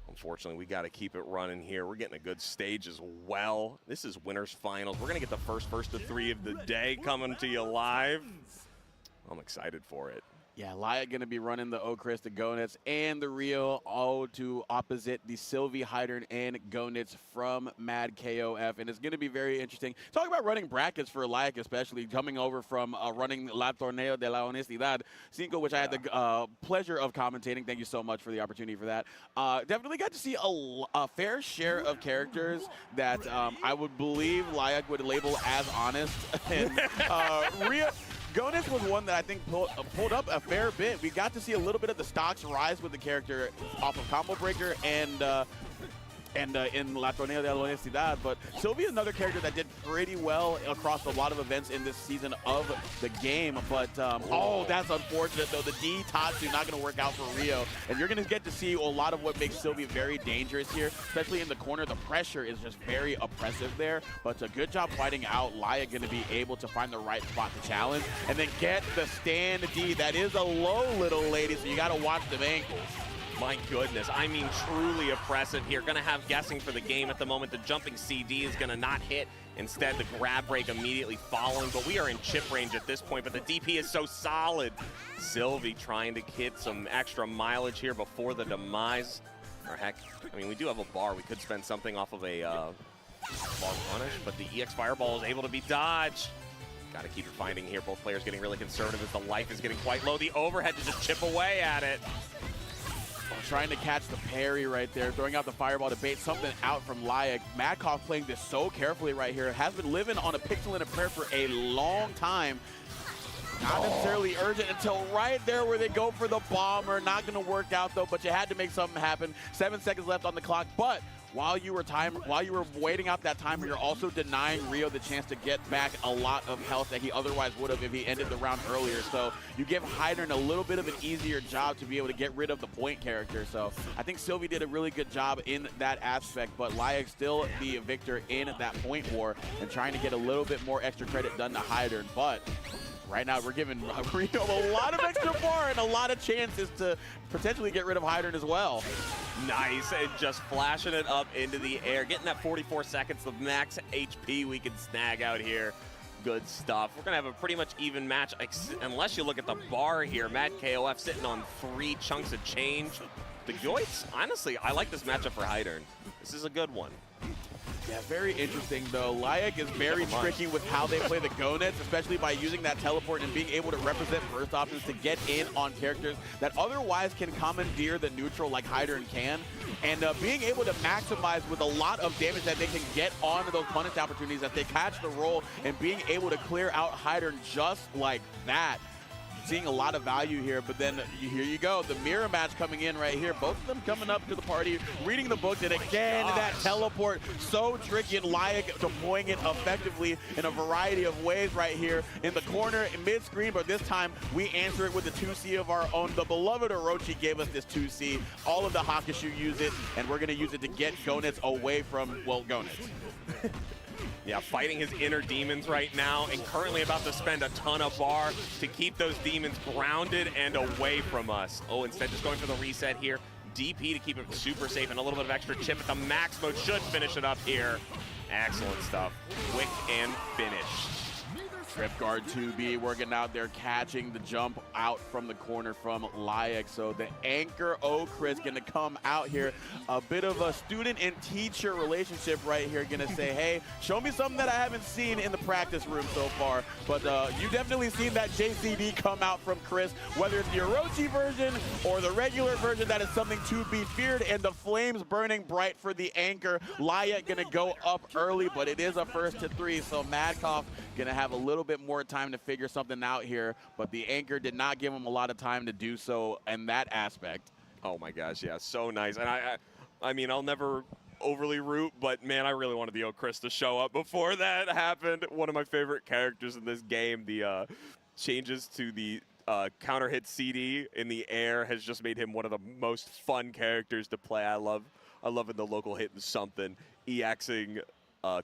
unfortunately, we got to keep it running here. We're getting a good stage as well. This is winners finals. We're going to get the first of 3 of the day coming to you live. I'm excited for it. Yeah, Laik going to be running the Chris, the Gonitz, and the Rio, all to opposite the Sylvie, Hydern, and Gonitz from Mad KOF. And it's going to be very interesting. Talk about running brackets for Laik, especially coming over from running La Torneo de la Honestidad, Cinco, which I had the pleasure of commentating. Thank you so much for the opportunity for that. Definitely got to see a fair share of characters that I would believe Laik would label as honest. And Rio... Gonitz was one that I think pulled up a fair bit. We got to see a little bit of the stocks rise with the character off of Combo Breaker and in La Torneo de la Honestidad, but Sylvie is another character that did pretty well across a lot of events in this season of the game, but oh, that's unfortunate though. The D Tatsu not going to work out for Rio, and you're going to get to see a lot of what makes Sylvie very dangerous here, especially in the corner. The pressure is just very oppressive there, but a good job fighting out. Laik going to be able to find the right spot to challenge, and then get the stand D. That is a low little lady, so you got to watch the ankles. My goodness, I mean, truly oppressive here. Going to have guessing for the game at the moment. The jumping CD is going to not hit. Instead, the grab break immediately following. But we are in chip range at this point. But the DP is so solid. Sylvie trying to hit some extra mileage here before the demise. Or heck, I mean, we do have a bar. We could spend something off of a bar punish. But the EX Fireball is able to be dodged. Got to keep it finding here. Both players getting really conservative as the life is getting quite low. The overhead to just chip away at it. trying to catch the parry right there, throwing out the fireball to bait something out from Layak. Madkoff playing this so carefully right here. Has been living on a pixel and a prayer for a long time. Not necessarily urgent until right there where they go for the bomber. Not going to work out though, but you had to make something happen. 7 seconds left on the clock, but while you were waiting out that timer, you're also denying Rio the chance to get back a lot of health that he otherwise would have if he ended the round earlier. So you give Hydern a little bit of an easier job to be able to get rid of the point character. So I think Sylvie did a really good job in that aspect, but Layak still the victor in that point war and trying to get a little bit more extra credit done to Hydern. But right now, we're giving Rio a lot of extra bar and a lot of chances to potentially get rid of Hydern as well. Nice, and just flashing it up into the air, getting that 44 seconds, the max HP we can snag out here. Good stuff. We're going to have a pretty much even match, unless you look at the bar here. Mad KOF sitting on 3 chunks of change. The Yoits, honestly, I like this matchup for Hydern. This is a good one. Yeah, very interesting though. Layak is very tricky with how they play the go-nets, especially by using that teleport and being able to represent burst options to get in on characters that otherwise can commandeer the neutral like Hydern can. And being able to maximize with a lot of damage that they can get on those punish opportunities as they catch the roll and being able to clear out Hydern just like that. Seeing a lot of value here, but then here you go, the mirror match coming in right here. Both of them coming up to the party, reading the book, and again, that teleport, so tricky, and Layak deploying it effectively in a variety of ways right here in the corner, mid-screen, but this time we answer it with the 2C of our own. The beloved Orochi gave us this 2C. All of the Hakushu use it, and we're gonna use it to get Gonets away from, well, Gonets. Yeah, fighting his inner demons right now and currently about to spend a ton of bar to keep those demons grounded and away from us. Oh, instead just going for the reset here. DP to keep it super safe and a little bit of extra chip at the max mode should finish it up here. Excellent stuff. Quick and finish. Trip guard 2B working out there, catching the jump out from the corner from Layak. So the anchor Chris gonna come out here. A bit of a student and teacher relationship right here. Gonna say, hey, show me something that I haven't seen in the practice room so far. But you definitely seen that JCD come out from Chris, whether it's the Orochi version or the regular version. That is something to be feared. And the flames burning bright for the anchor. Layak gonna go up early, but it is a first to 3. So Madkoff gonna have a little bit more time to figure something out here, but the anchor did not give him a lot of time to do so in that aspect. Oh my gosh, yeah, so nice. And I mean, I'll never overly root, but man, I really wanted the Chris to show up before that happened. One of my favorite characters in this game, the changes to the counter hit CD in the air has just made him one of the most fun characters to play. I love in the local hitting something, EXing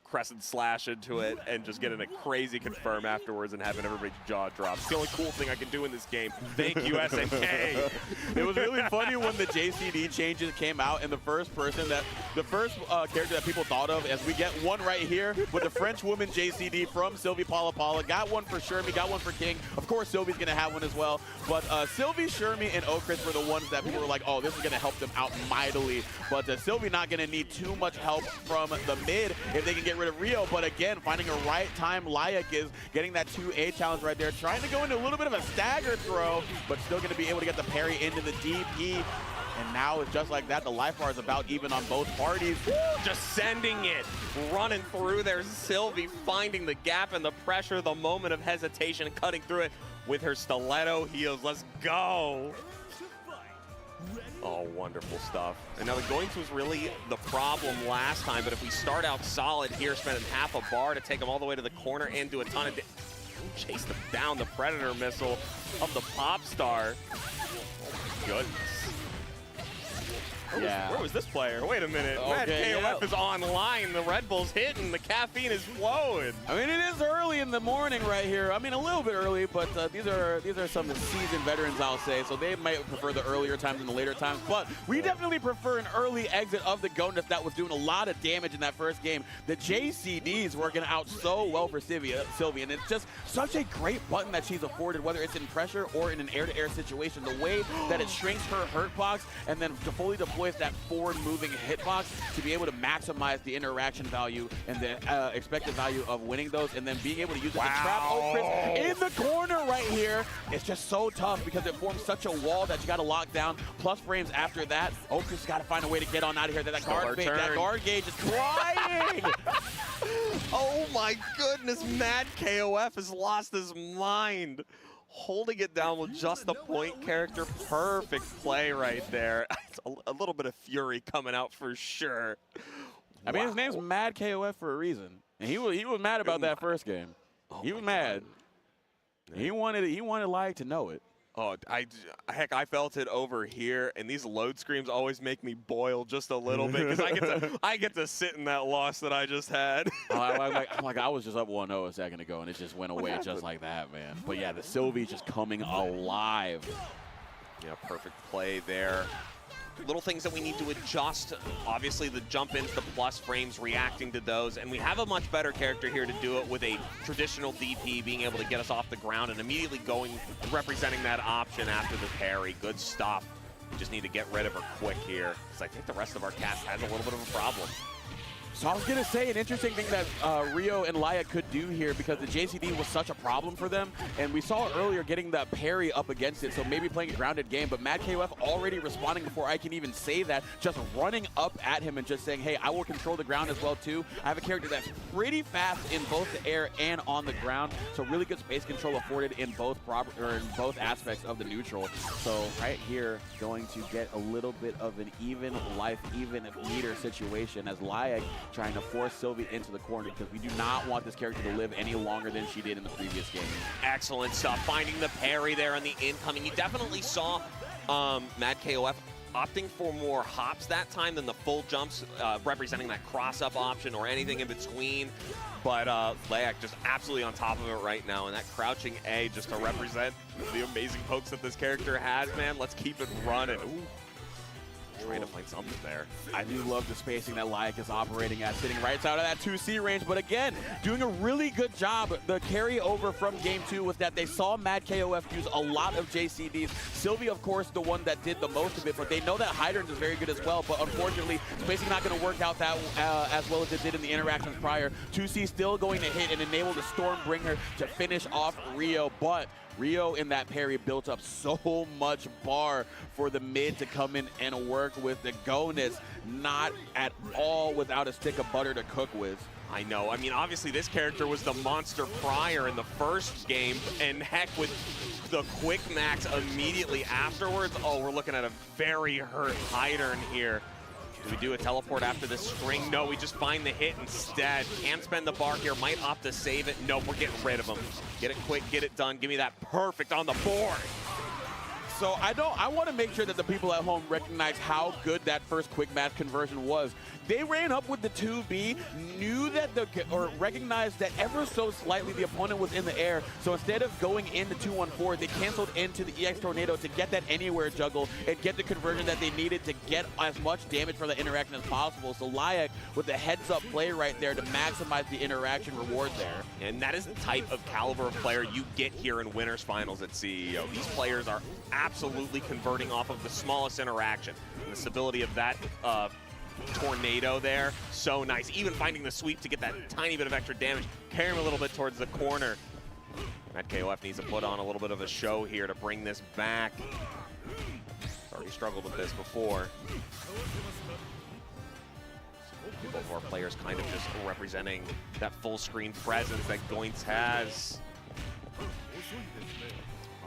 crescent slash into it and just getting a crazy confirm afterwards and having everybody's jaw drop. It's the only cool thing I can do in this game. Thank you, SNK. It was really funny when the JCD changes came out and the first character that people thought of, as we get one right here with the French woman JCD from Sylvie Palapala. Got one for Shermie, got one for King. Of course, Sylvie's going to have one as well. But Sylvie, Shermie, and Chris were the ones that people were like, oh, this is going to help them out mightily. But Sylvie not going to need too much help from the mid if they can get rid of Rio. But again, finding a right time, Layak is getting that 2A challenge right there, trying to go into a little bit of a stagger throw, but still going to be able to get the parry into the DP. And now it's just like that. The life bar is about even on both parties. Just sending it, running through there. Sylvie finding the gap and the pressure, the moment of hesitation, cutting through it with her stiletto heels. Let's go. Oh, wonderful stuff. And now the going to was really the problem last time, but if we start out solid here, spending half a bar to take them all the way to the corner and do a ton of chase them down, the Predator missile of the Pop Star. Goodness. Where was this player? Wait a minute. Mad KOF is online. The Red Bull's hitting. The caffeine is flowing. I mean, it is early in the morning right here. I mean, a little bit early, but these are some seasoned veterans, I'll say. So they might prefer the earlier times than the later times. But we definitely prefer an early exit of the Gonus that was doing a lot of damage in that first game. The JCD's working out so well for Sylvie, and it's just such a great button that she's afforded, whether it's in pressure or in an air-to-air situation. The way that it shrinks her hurt box and then to fully deploy exploits that forward-moving hitbox to be able to maximize the interaction value and the expected value of winning those, and then being able to use it to trap Okris in the corner right here. It's just so tough because it forms such a wall that you got to lock down. Plus frames after that, Okris got to find a way to get on out of here. That guard gauge is flying. Oh my goodness, Mad KOF has lost his mind. Holding it down with just the point character. Perfect play right there. It's a little bit of fury coming out for sure. I mean, his name's Mad KOF for a reason. And he was mad about that first game. He was mad. He wanted Liag to know it. Oh, heck, I felt it over here, and these load screens always make me boil just a little bit because I get to sit in that loss that I just had. I'm like, I was just up 1-0 a second ago, and it just went away just like that, man. But yeah, the Sylvie just coming alive. Yeah, perfect play there. Little things that we need to adjust. Obviously, the jump into the plus frames, reacting to those, and we have a much better character here to do it with a traditional DP, being able to get us off the ground and immediately representing that option after the parry. Good stuff. We just need to get rid of her quick here, because I think the rest of our cast has a little bit of a problem. So I was going to say an interesting thing that Rio and Liag could do here, because the JCD was such a problem for them, and we saw earlier getting that parry up against it, so maybe playing a grounded game, but Mad KOF already responding before I can even say that, just running up at him and just saying, hey, I will control the ground as well too. I have a character that's pretty fast in both the air and on the ground, so really good space control afforded in both aspects of the neutral. So right here, going to get a little bit of an even life, even meter situation as Liag trying to force Sylvie into the corner, because we do not want this character to live any longer than she did in the previous game. Excellent stuff. Finding the parry there on the incoming. You definitely saw Mad KOF opting for more hops that time than the full jumps, representing that cross-up option or anything in between. But Liag just absolutely on top of it right now, and that crouching A just to represent the amazing pokes that this character has, man. Let's keep it running. Ooh. Trying to find something there. I do love the spacing that Liag is operating at, sitting right out of that 2C range, but again, doing a really good job. The carryover from game 2 was that they saw Mad KOF use a lot of JCDs. Sylvie, of course, the one that did the most of it, but they know that Hydrant is very good as well, but unfortunately, spacing not going to work out that as well as it did in the interactions prior. 2C still going to hit and enable the Stormbringer to finish off Rio, but Rio in that parry built up so much bar for the mid to come in and work with. The Gonus not at all without a stick of butter to cook with. I know. I mean, obviously this character was the monster prior in the first game, and heck, with the quick max immediately afterwards, oh, we're looking at a very hurt Hydern here. Do we do a teleport after this string? No, we just find the hit instead. Can spend the bar here, might opt to save it. Nope, we're getting rid of him. Get it quick, get it done. Give me that perfect on the board. So I want to make sure that the people at home recognize how good that first quick match conversion was. They ran up with the 2B, knew that recognized that ever so slightly the opponent was in the air. So instead of going into 2-1-4, they canceled into the EX Tornado to get that anywhere juggle and get the conversion that they needed to get as much damage for the interaction as possible. So Liag with the heads-up play right there to maximize the interaction reward there. And that is the type of caliber of player you get here in Winners Finals at CEO. These players are absolutely converting off of the smallest interaction. And the stability of that tornado there, so nice. Even finding the sweep to get that tiny bit of extra damage, carry him a little bit towards the corner. Mad KOF needs to put on a little bit of a show here to bring this back. Already struggled with this before. Both of our players kind of just representing that full screen presence that Goinks has.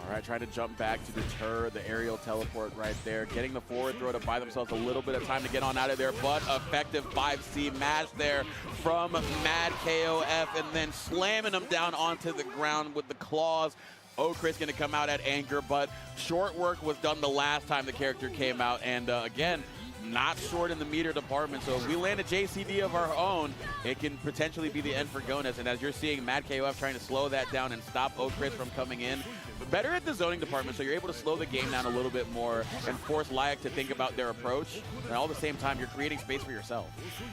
All right, trying to jump back to deter the aerial teleport right there. Getting the forward throw to buy themselves a little bit of time to get on out of there, but effective 5C match there from Mad KOF, and then slamming them down onto the ground with the claws. Okris going to come out at anchor, but short work was done the last time the character came out, and again, not short in the meter department. So if we land a JCD of our own, it can potentially be the end for Gonus. And as you're seeing, Mad KOF trying to slow that down and stop Okris from coming in. Better at the zoning department, so you're able to slow the game down a little bit more and force Liag to think about their approach. And all at the same time, you're creating space for yourself.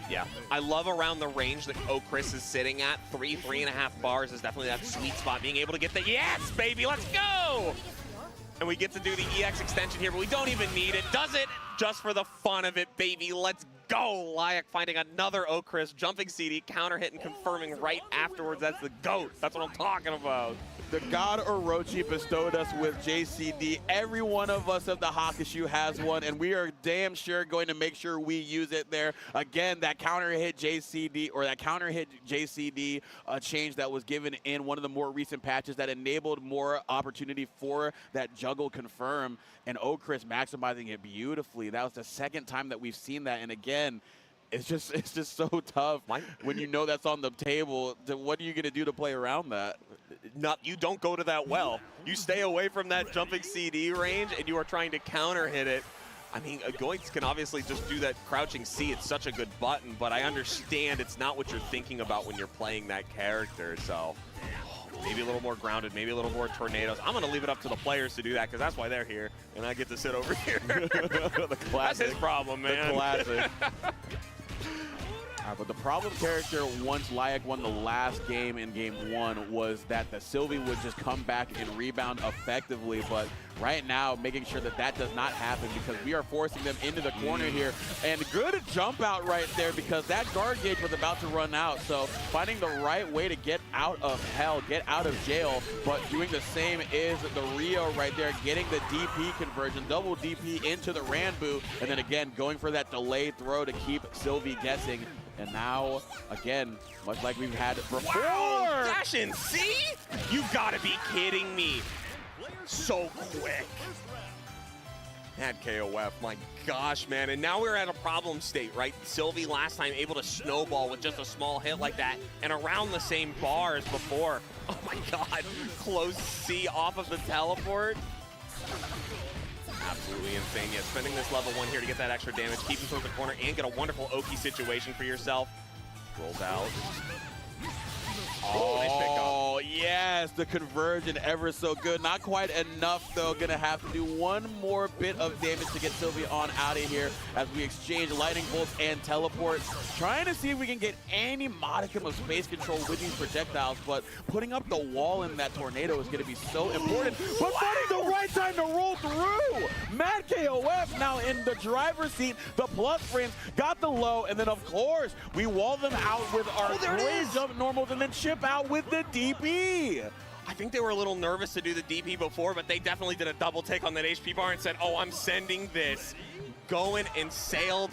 Yeah, I love around the range that Okris is sitting at. 3.5 bars is definitely that sweet spot. Being able to get the, yes, baby, let's go! and we get to do the EX extension here, but we don't even need it. Does it just for the fun of it, baby. Let's go. Lyak finding another Okris, jumping CD, counter hit, and confirming right afterwards. That's the GOAT. That's what I'm talking about. The god Orochi bestowed us with JCD. Every one of us of the Hakushu has one, and we are damn sure going to make sure we use it there. Again, that counter hit JCD, or that counter hit JCD change that was given in one of the more recent patches that enabled more opportunity for that juggle confirm, and Okris maximizing it beautifully. That was the second time that we've seen that, and again, it's just so tough when you know that's on the table. What are you going to do to play around that? You don't go to that well. You stay away from that jumping CD range, and you are trying to counter hit it. I mean, Goitz can obviously just do that crouching C. It's such a good button, but I understand it's not what you're thinking about when you're playing that character. So maybe a little more grounded, maybe a little more tornadoes. I'm going to leave it up to the players to do that because that's why they're here, and I get to sit over here. The classic. That's his problem, man. The classic. But the problem character, once Lyak won the last game in game 1, was that the Sylvie would just come back and rebound effectively. But right now, making sure that that does not happen because we are forcing them into the corner here. And good jump out right there because that guard gauge was about to run out. So finding the right way to get out of hell, get out of jail, but doing the same is the Rio right there, getting the DP conversion, double DP into the Ranbu, and then again, going for that delayed throw to keep Sylvie guessing. And now, again, much like we've had before. Wow, dash in C? You gotta be kidding me. So quick. That KOF, my gosh, man. And now we're at a problem state, right? Sylvie last time able to snowball with just a small hit like that and around the same bar as before. Oh my God, close C off of the teleport. Absolutely insane. Yeah, spending this level 1 here to get that extra damage, keep him towards the corner, and get a wonderful Oki situation for yourself. Rolls out. Oh, nice pick up. Oh, yes, the conversion ever so good. Not quite enough, though. Gonna have to do one more bit of damage to get Sylvie on out of here as we exchange lightning bolts and teleports. Trying to see if we can get any modicum of space control with these projectiles, but putting up the wall in that tornado is gonna be so important. But finding the right time to roll through! Mad KOF now in the driver's seat. The plus frames got the low, and then of course, we wall them out with our great jump normals and then chip out with the DP. I think they were a little nervous to do the DP before, but they definitely did a double take on that HP bar and said, oh, I'm sending this. Going and sailed.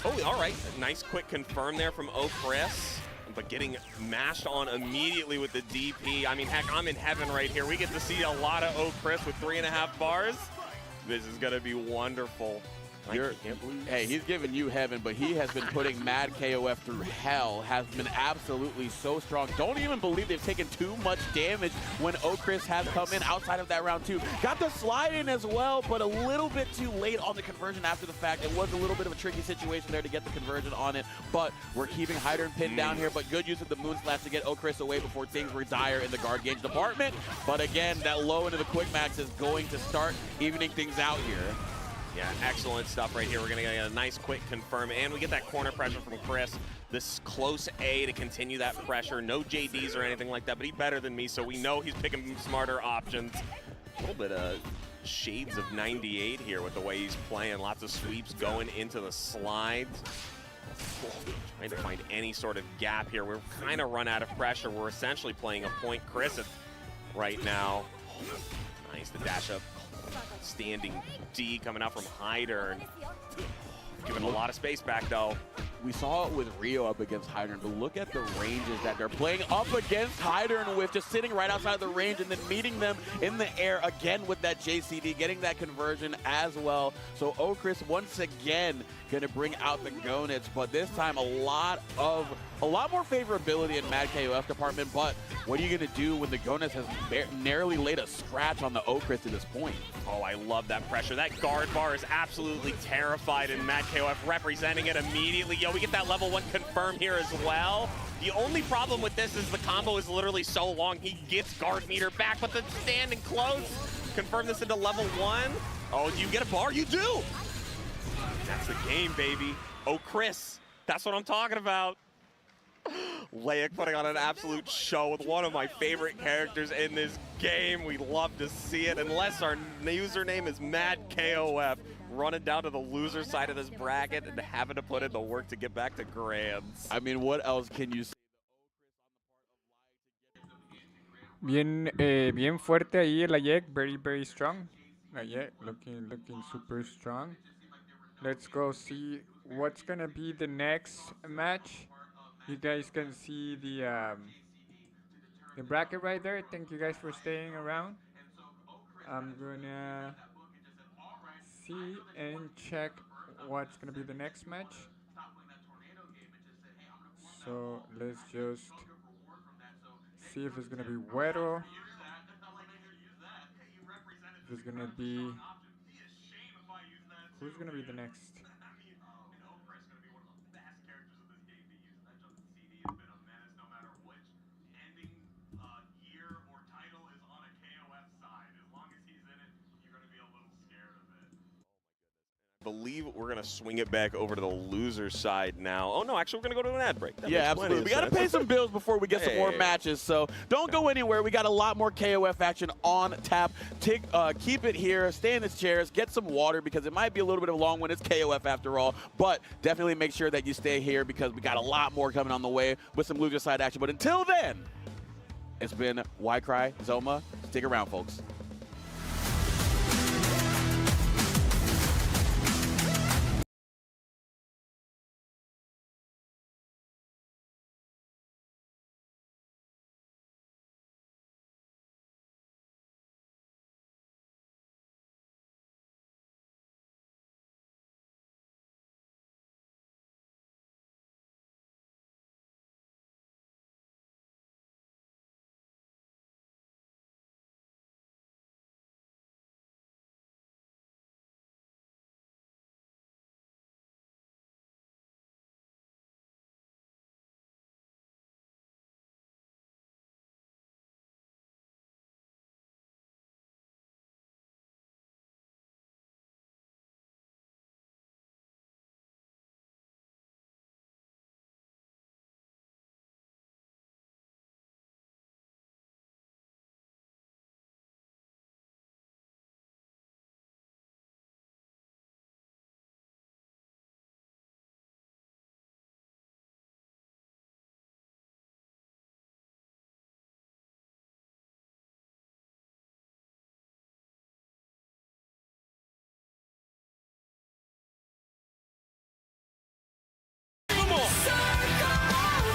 Oh, all right. Nice quick confirm there from Okris, but getting mashed on immediately with the DP. I mean, heck, I'm in heaven right here. We get to see a lot of Okris with 3.5 bars. This is going to be wonderful. Hey, he's giving you heaven, but he has been putting Mad KOF through hell, has been absolutely so strong. Don't even believe they've taken too much damage when Okris has come in outside of that round 2. Got the slide in as well, but a little bit too late on the conversion after the fact. It was a little bit of a tricky situation there to get the conversion on it, but we're keeping Hydern pinned down here, but good use of the Moon Slash to get Okris away before things were dire in the guard gauge department. But again, that low into the quick max is going to start evening things out here. Yeah, excellent stuff right here. We're going to get a nice quick confirm, and we get that corner pressure from Chris. This close A to continue that pressure. No JDs or anything like that, but he's better than me, so we know he's picking smarter options. A little bit of shades of 98 here with the way he's playing. Lots of sweeps going into the slides. Trying to find any sort of gap here. We're kind of run out of pressure. We're essentially playing a point Chris right now. Nice, the dash up. Standing D coming out from Hydern. Giving a lot of space back, though. We saw it with Rio up against Hydern, but look at the ranges that they're playing up against Hydern with, just sitting right outside the range and then meeting them in the air again with that JCD, getting that conversion as well. So Okris once again gonna bring out the Gonits, but this time a lot more favorability in Mad KOF department. But what are you gonna do when the Gonits has narrowly laid a scratch on the Okris to this point? Oh, I love that pressure. That guard bar is absolutely terrified, and Mad KOF representing it immediately. Yo, we get that level 1 confirm here as well. The only problem with this is the combo is literally so long. He gets guard meter back, but the standing close. Confirm this into level 1. Oh, do you get a bar? You do! That's the game, baby. Oh, Chris. That's what I'm talking about. Leic putting on an absolute show with one of my favorite characters in this game. We love to see it, unless our username is Mad KOF, running down to the loser side of this bracket and having to put in the work to get back to Grands. I mean, what else can you say? Bien fuerte ahí el Layek, very strong. Layek looking super strong. Let's go see what's gonna be the next match. You guys can see the bracket right there. Thank you guys for staying around. I'm gonna see and check what's gonna be the next match. So let's just see if it's gonna be Güero. If it's gonna be, who's gonna be the next? Believe we're gonna swing it back over to the loser side now. Oh no, actually we're gonna go to an ad break. That Yeah, makes plenty absolutely. of We got to sense. pay some bills before we get some more Hey. matches, so don't go anywhere. We got a lot more KOF action on tap. Keep it here, stay in the chairs, get some water because it might be a little bit of a long one. It's KOF after all, but definitely make sure that you stay here because we got a lot more coming on the way with some loser side action. But until then, it's been Ycry, Zoma. Stick around, folks.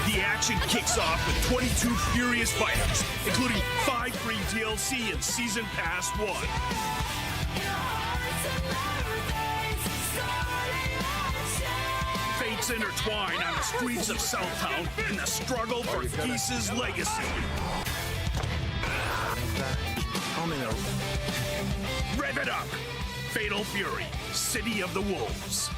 The action kicks off with 22 furious fighters, including 5 free DLC and Season Pass 1. Fates intertwine on the streets of Southtown in the struggle for Geese's legacy. Rev it up! Fatal Fury, City of the Wolves.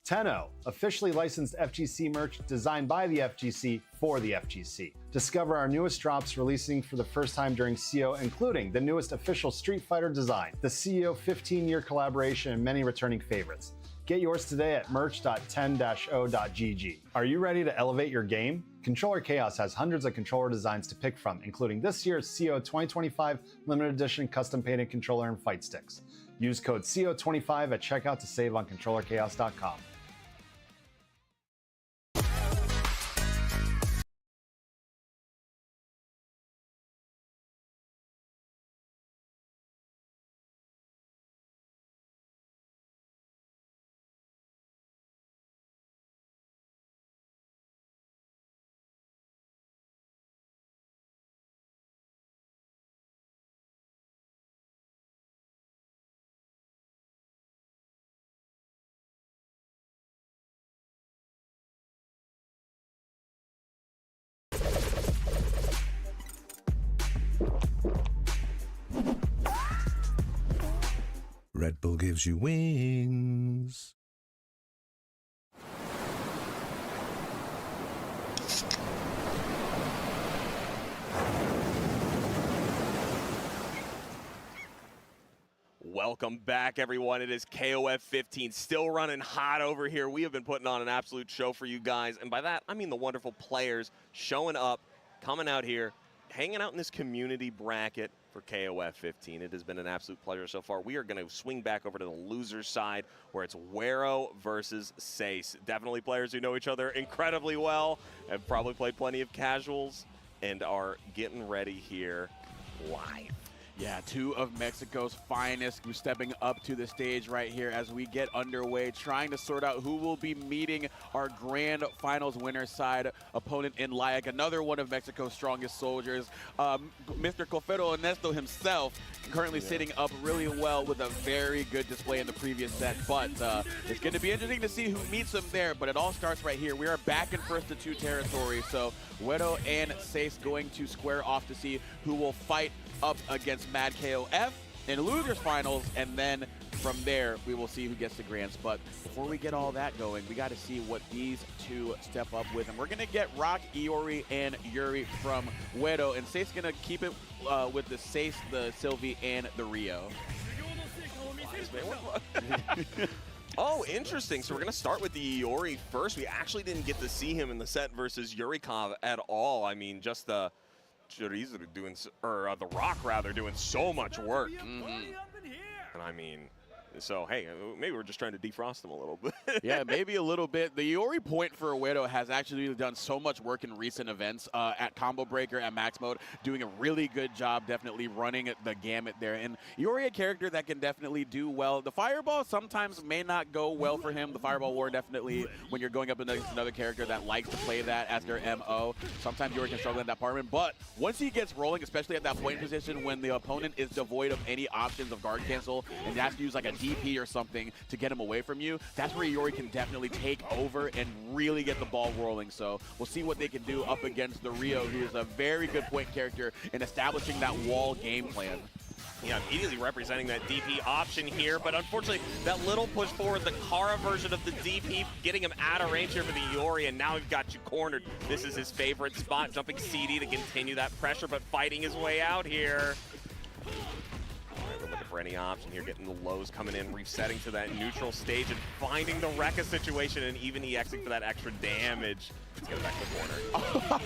Tenno, officially licensed FGC merch designed by the FGC for the FGC. Discover our newest drops releasing for the first time during CO, including the newest official Street Fighter design, the CO 15-year collaboration, and many returning favorites. Get yours today at merch.10-o.gg. Are you ready to elevate your game? Controller Chaos has hundreds of controller designs to pick from, including this year's CO 2025 limited edition custom painted controller and fight sticks. Use code CO25 at checkout to save on controllerchaos.com. Red Bull gives you wings. Welcome back, everyone. It is KOF15, still running hot over here. We have been putting on an absolute show for you guys, and by that, I mean the wonderful players showing up, coming out here, hanging out in this community bracket for KOF15. It has been an absolute pleasure so far. We are going to swing back over to the loser's side, where it's Wero versus Sace. Definitely players who know each other incredibly well, have probably played plenty of casuals, and are getting ready here live. Yeah, two of Mexico's finest stepping up to the stage right here as we get underway, trying to sort out who will be meeting our grand finals winner side opponent in Layak, another one of Mexico's strongest soldiers. Mr. Cofero Ernesto himself currently sitting up really well with a very good display in the previous set, but it's going to be interesting to see who meets him there, but it all starts right here. We are back in first to two territory, so Wero and Sace going to square off to see who will fight up against Mad KOF in losers finals, and then from there we will see who gets the grands. But before we get all that going, we got to see what these two step up with, and we're gonna get Rock, Iori, and Yuri from Wero, and Sace gonna keep it with the Sace, the Sylvie, and the Rio. Oh, interesting. So we're going to start with the Iori first. We actually didn't get to see him in the set versus Yurikov at all. I mean, just the Chorizo doing, or the Rock rather, doing so much work. And I mean, so hey, maybe we're just trying to defrost them a little bit. Yeah, maybe a little bit. The Iori point for Wero has actually done so much work in recent events at Combo Breaker, at Max Mode, doing a really good job definitely running the gamut there. And Iori, a character that can definitely do well. The Fireball sometimes may not go well for him. The Fireball War definitely, when you're going up against another character that likes to play that as their MO, sometimes Iori can struggle in that department. But once he gets rolling, especially at that point position when the opponent is devoid of any options of guard cancel and you have to use like a DP or something to get him away from you, that's where Iori can definitely take over and really get the ball rolling. So we'll see what they can do up against the Rio, who is a very good point character in establishing that wall game plan. Yeah, immediately representing that DP option here, but unfortunately, that little push forward, the Kara version of the DP, getting him out of range here for the Iori, and now we've got you cornered. This is his favorite spot, jumping CD to continue that pressure, but fighting his way out here. We're looking for any option here, getting the lows coming in, resetting to that neutral stage, and finding the Rekka situation, and even EXing for that extra damage. Let's get it back to the corner.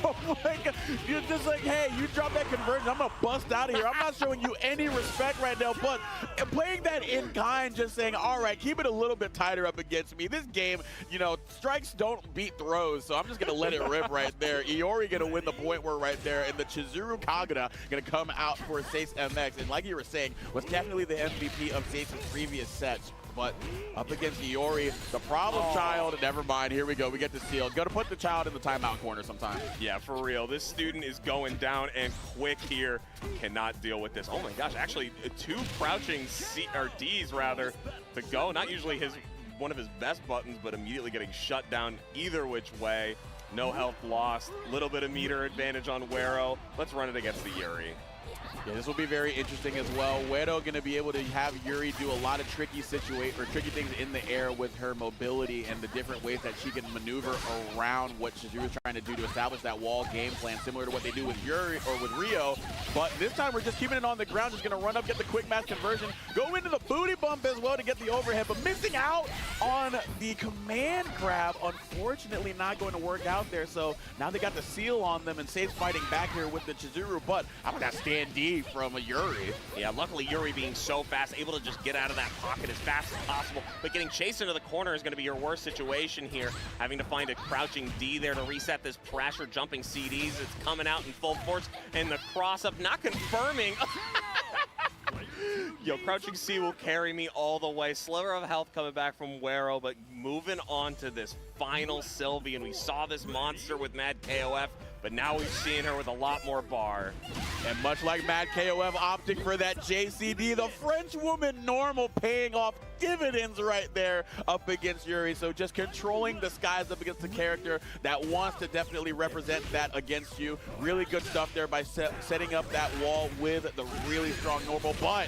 Oh my god, you're just like, hey, you drop that conversion, I'm gonna bust out of here. I'm not showing you any respect right now, but playing that in kind, just saying, all right, keep it a little bit tighter up against me. This game, you know, strikes don't beat throws, so I'm just gonna let it rip right there. Iori gonna win the point war right there, and the Chizuru Kagura gonna come out for Sace MX, and like you were saying, was definitely the MVP of Sace's previous sets. But up against Iori, the problem child, never mind, here we go, we get the seal. Gonna put the child in the timeout corner sometime. Yeah, for real, this student is going down and quick here, cannot deal with this. Oh my gosh, actually two crouching Ds rather to go, not usually one of his best buttons, but immediately getting shut down either which way. No health lost, little bit of meter advantage on Wero. Let's run it against the Yuri. Yeah, this will be very interesting as well. Wero going to be able to have Yuri do a lot of tricky things in the air with her mobility and the different ways that she can maneuver around what Chizuru is trying to do to establish that wall game plan, similar to what they do with Yuri or with Rio. But this time we're just keeping it on the ground, just going to run up, get the quick match conversion, go into the booty bump as well to get the overhead, but missing out on the command grab. Unfortunately, not going to work out there. So now they got the seal on them, and Sace fighting back here with the Chizuru. But how about that stand D from a Yuri? Yeah, luckily Yuri being so fast, able to just get out of that pocket as fast as possible, but getting chased into the corner is going to be your worst situation here. Having to find a crouching D there to reset this pressure, jumping CDs, it's coming out in full force, and the cross up not confirming. Yo, crouching C will carry me all the way. Sliver of health coming back from Wero, but moving on to this final Sylvie, and we saw this monster with Mad KOF, but now we've seen her with a lot more bar. And much like Mad KOF opting for that JCD, the French woman normal paying off dividends right there up against Yuri. So just controlling the skies up against the character that wants to definitely represent that against you. Really good stuff there by setting up that wall with the really strong normal. But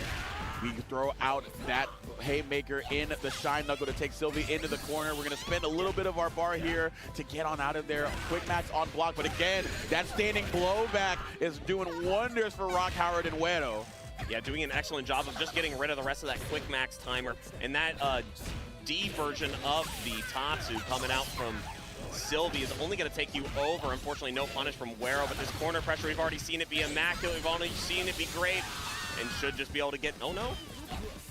We throw out that haymaker in the Shine Knuckle to take Sylvie into the corner. We're going to spend a little bit of our bar here to get on out of there. Quick Max on block, but again, that standing blowback is doing wonders for Rock, Howard, and Wedo. Yeah, doing an excellent job of just getting rid of the rest of that quick max timer. And that D version of the Tatsu coming out from Sylvie is only going to take you over. Unfortunately, no punish from Wero, but this corner pressure, we've already seen it be immaculate. We've already seen it be great and should just be able to get, oh no.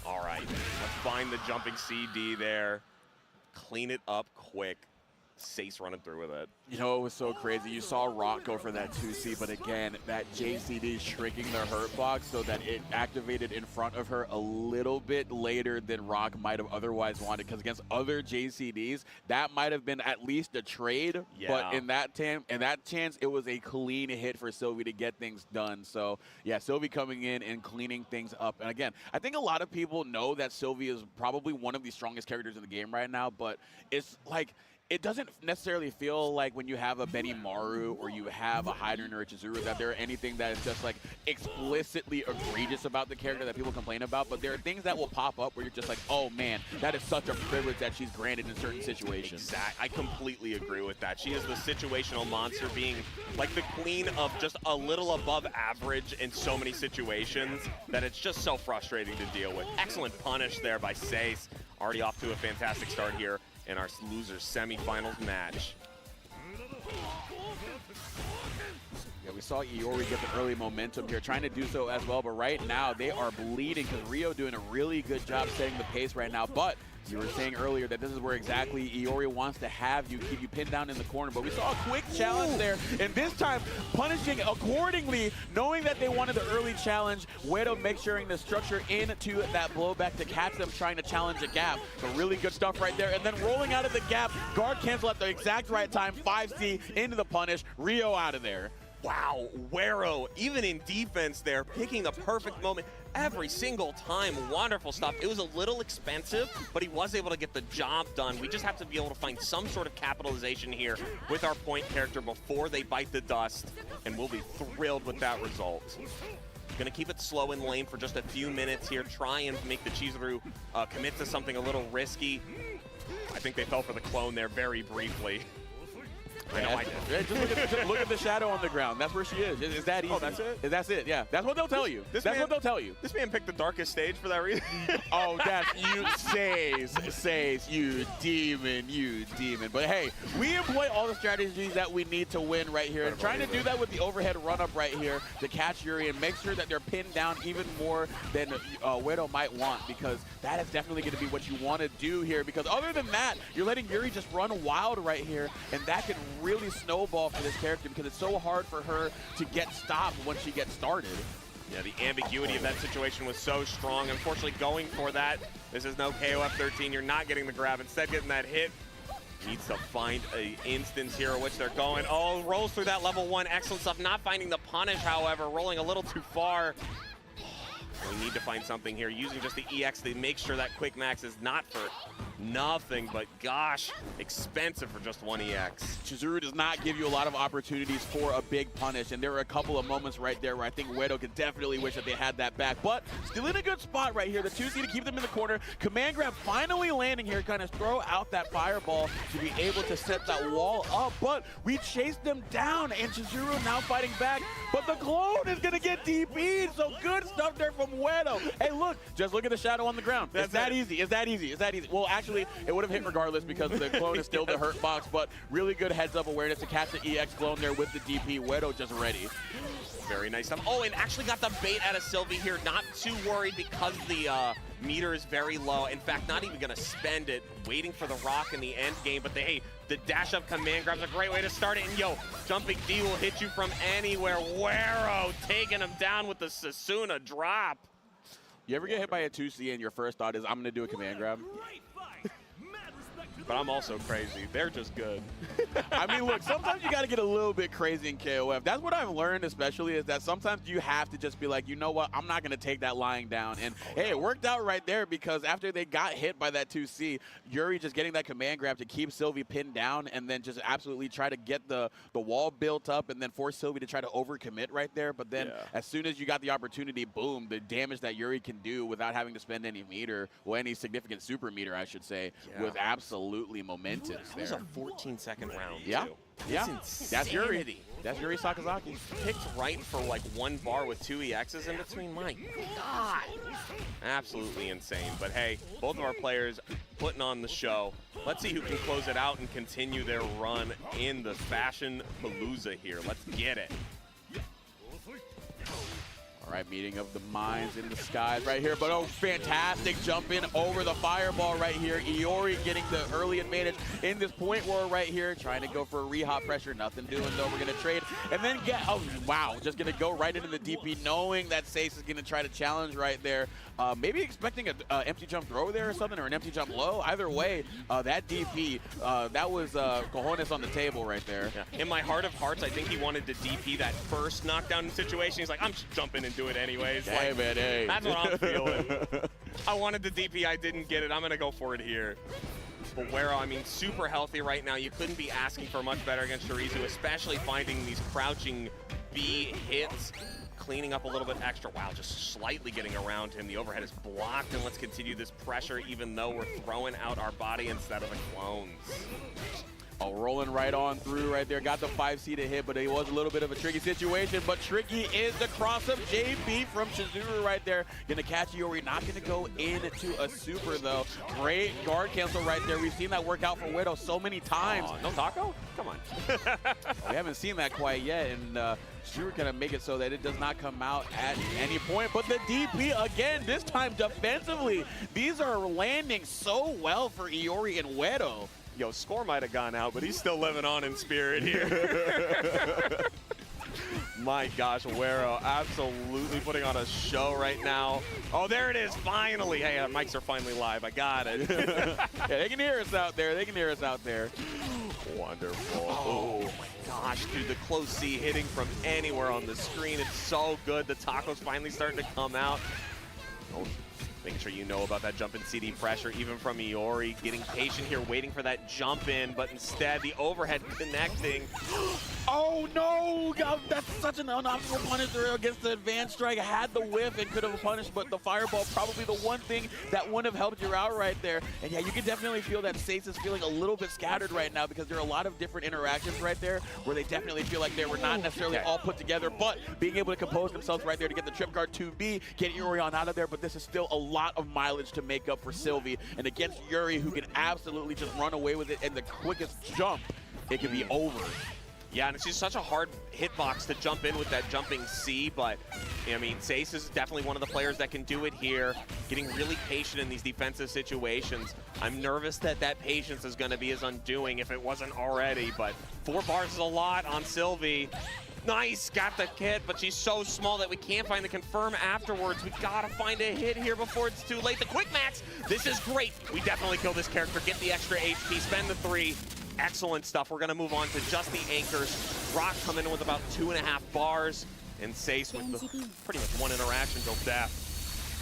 All right, let's find the jumping CD there. Clean it up quick. Sace running through with it. You know, it was so crazy. You saw Rock go for that 2C, but again, that JCD shrinking the hurt box so that it activated in front of her a little bit later than Rock might have otherwise wanted. Because against other JCDs, that might have been at least a trade. Yeah. But in that chance, it was a clean hit for Sylvie to get things done. So yeah, Sylvie coming in and cleaning things up. And again, I think a lot of people know that Sylvie is probably one of the strongest characters in the game right now, but it's like, it doesn't necessarily feel like when you have a Benny Maru or you have a Hydran or a Chizuru that there are anything that is just like explicitly egregious about the character that people complain about, but there are things that will pop up where you're just like, oh man, that is such a privilege that she's granted in certain situations. Exactly. I completely agree with that. She is the situational monster, being like the queen of just a little above average in so many situations that it's just so frustrating to deal with. Excellent punish there by Sace. Already off to a fantastic start here in our losers semifinals match. Yeah, we saw Iori get the early momentum here, trying to do so as well, but right now they are bleeding because Rio doing a really good job setting the pace right now, but you were saying earlier that this is where exactly Iori wants to have you, keep you pinned down in the corner, but we saw a quick challenge there, and this time punishing accordingly, knowing that they wanted the early challenge. Wedo makes sure the structure into that blowback to catch them trying to challenge a gap. So really good stuff right there, and then rolling out of the gap, guard cancel at the exact right time, 5C into the punish, Rio out of there. Wow, Wero, even in defense there, picking the perfect moment every single time. Wonderful stuff. It was a little expensive, but he was able to get the job done. We just have to be able to find some sort of capitalization here with our point character before they bite the dust, and we'll be thrilled with that result. Gonna keep it slow in lane for just a few minutes here, try and make the Chizuru commit to something a little risky. I think they fell for the clone there very briefly. I know I did. Just look at the shadow on the ground. That's where she is. Is that easy? Oh, that's it? That's it, yeah. That's what they'll tell you. That's what they'll tell you. This man picked the darkest stage for that reason. Oh, that's you, Sace, you demon. But hey, we employ all the strategies that we need to win right here. And trying to do that with the overhead run-up right here to catch Yuri and make sure that they're pinned down even more than Wedo might want, because that is definitely going to be what you want to do here. Because other than that, you're letting Yuri just run wild right here, and that can really snowball for this character because it's so hard for her to get stopped once she gets started. Yeah, the ambiguity of that situation was so strong. Unfortunately, going for that, this is no KOF13. You're not getting the grab. Instead, getting that hit. Needs to find an instance here in which they're going. Oh, rolls through that level 1. Excellent stuff. Not finding the punish, however. Rolling a little too far. We need to find something here. Using just the EX to make sure that quick max is not for nothing, but gosh, expensive for just one EX. Chizuru does not give you a lot of opportunities for a big punish, and there were a couple of moments right there where I think Wedo could definitely wish that they had that back, but still in a good spot right here. The 2C to keep them in the corner. Command grab finally landing here, kind of throw out that fireball to be able to set that wall up, but we chased them down, and Chizuru now fighting back, but the clone is going to get DP'd, so good stuff there from Wedo. Hey, look, just look at the shadow on the ground. It's that easy. It's that easy. It's that easy. Well, actually, it would have hit regardless because the clone is still the hurt box, but really good heads-up awareness to catch the EX clone there with the DP. Wedo just ready. Very nice stuff. Oh, and actually got the bait out of Sylvie here. Not too worried because the meter is very low. In fact, not even going to spend it, waiting for the rock in the end game. But hey, the dash-up command grab's a great way to start it. And yo, jumping D will hit you from anywhere. Wero taking him down with the Sasuna drop. You ever get hit by a 2C and your first thought is, I'm going to do a command grab? but I'm also crazy. They're just good. I mean, look, sometimes you got to get a little bit crazy in KOF. That's what I've learned, especially, is that sometimes you have to just be like, you know what, I'm not going to take that lying down. And, hey, it worked out right there, because after they got hit by that 2C, Yuri just getting that command grab to keep Sylvie pinned down and then just absolutely try to get the wall built up and then force Sylvie to try to overcommit right there. But then as soon as you got the opportunity, boom, the damage that Yuri can do without having to spend any meter, or any significant super meter, I should say, was absolutely momentous there. It was a 14-second round, Yeah. too. Yeah, that's Yuri. Insanity. That's Yuri Sakazaki. Picked right for like 1 bar with 2 EXs in between. My God. Absolutely insane. But hey, both of our players putting on the show. Let's see who can close it out and continue their run in the Fashion Palooza here. Let's get it. All right, meeting of the minds in the skies right here. But oh, fantastic jump in over the fireball right here. Iori getting the early advantage in this point war right here. Trying to go for a re-hop pressure. Nothing doing though. We're going to trade. And then get, oh, wow. Just going to go right into the DP, knowing that Sace is going to try to challenge right there. Maybe expecting an empty jump throw there or something, or an empty jump low. Either way, that DP, that was cojones on the table right there. Yeah. In my heart of hearts, I think he wanted to DP that first knockdown situation. He's like, I'm just jumping and do it anyways. Hey, like, man, hey. That's what I'm feeling. I wanted the DP, I didn't get it. I'm going to go for it here. But Wero, I mean, super healthy right now. You couldn't be asking for much better against Shirizu, especially finding these crouching B hits. Cleaning up a little bit extra. Wow, just slightly getting around him. The overhead is blocked, and let's continue this pressure even though we're throwing out our body instead of the clones. Oh, rolling right on through right there. Got the 5C to hit, but it was a little bit of a tricky situation. But tricky is the cross-up JB from Chizuru right there. Gonna catch Iori. Not gonna go into a super, though. Great guard cancel right there. We've seen that work out for Widow so many times. No taco? Come on. We haven't seen that quite yet, and Chizuru gonna make it so that it does not come out at any point. But the DP, again, this time defensively. These are landing so well for Iori and Widow. Yo, score might have gone out, but he's still living on in spirit here. My gosh, Wero absolutely putting on a show right now. Oh, there it is, finally. Hey, mics are finally live. I got it. Yeah, they can hear us out there. They can hear us out there. Wonderful. Oh, my gosh, dude, the close C hitting from anywhere on the screen. It's so good. The taco's finally starting to come out. Oh, making sure you know about that jump in CD pressure, even from Iori. Getting patient here, waiting for that jump in, but instead the overhead connecting. Oh no! God, that's such an unoptimal punish there against the advanced strike. Had the whiff and could have punished, but the fireball probably the one thing that wouldn't have helped you out right there. And yeah, you can definitely feel that Sace is feeling a little bit scattered right now, because there are a lot of different interactions right there where they definitely feel like they were not necessarily all put together, but being able to compose themselves right there to get the trip guard 2B, get Yuri on out of there. But this is still a lot of mileage to make up for Sylvie, and against Yuri, who can absolutely just run away with it, and the quickest jump, it can be over. Yeah, and it's just such a hard hitbox to jump in with that jumping C, but I mean, Sace is definitely one of the players that can do it here, getting really patient in these defensive situations. I'm nervous that that patience is going to be his undoing if it wasn't already, but 4 bars is a lot on Sylvie. Nice, got the hit, but she's so small that we can't find the confirm afterwards. We gotta find a hit here before it's too late. The quick max, this is great. We definitely kill this character, get the extra HP, spend the 3. Excellent stuff. We're gonna move on to just the anchors. Rock coming in with about 2.5 bars, and Sace with the, pretty much 1 interaction till death.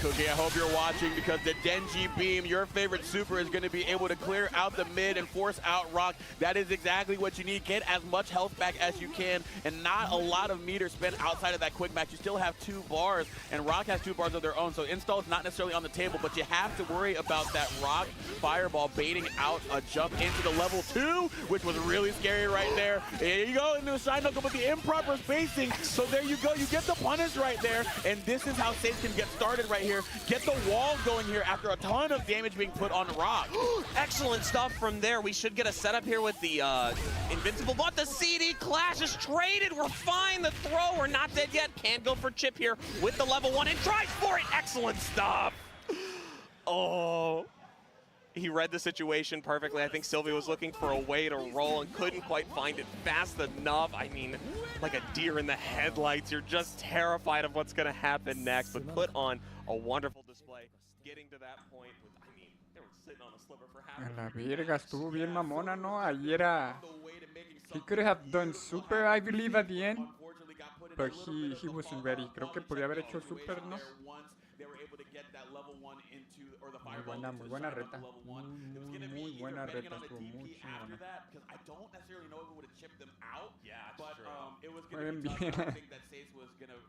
Cookie, I hope you're watching, because the Denji Beam, your favorite super, is going to be able to clear out the mid and force out Rock. That is exactly what you need. Get as much health back as you can, and not a lot of meters spent outside of that quick match. You still have 2 bars, and Rock has 2 bars of their own, so install is not necessarily on the table, but you have to worry about that Rock fireball baiting out a jump into the level 2, which was really scary right there. There you go, into a side knuckle, but the improper spacing, so there you go. You get the punish right there, and this is how Sace can get started right here. Get the wall going here after a ton of damage being put on Rock. Excellent stuff from there. We should get a setup here with the Invincible, but the CD Clash is traded. We're fine. The throw, we're not dead yet. Can go for Chip here with the level 1 and tries for it. Excellent stuff. Oh. He read the situation perfectly. I think Sylvie was looking for a way to roll and couldn't quite find it fast enough. I mean, like a deer in the headlights. You're just terrified of what's going to happen next, but put on a wonderful display. Getting to that point with, I mean, there were sitting on a slipper for half. A la verga, estuvo bien mamona, ¿no? Ahí era... He could have done super, I believe, at the end. But he wasn't ready. Creo que podía haber hecho super, ¿no? Muy buena reta. Muy buena reta. Estuvo muy chingona. Jueguen bien.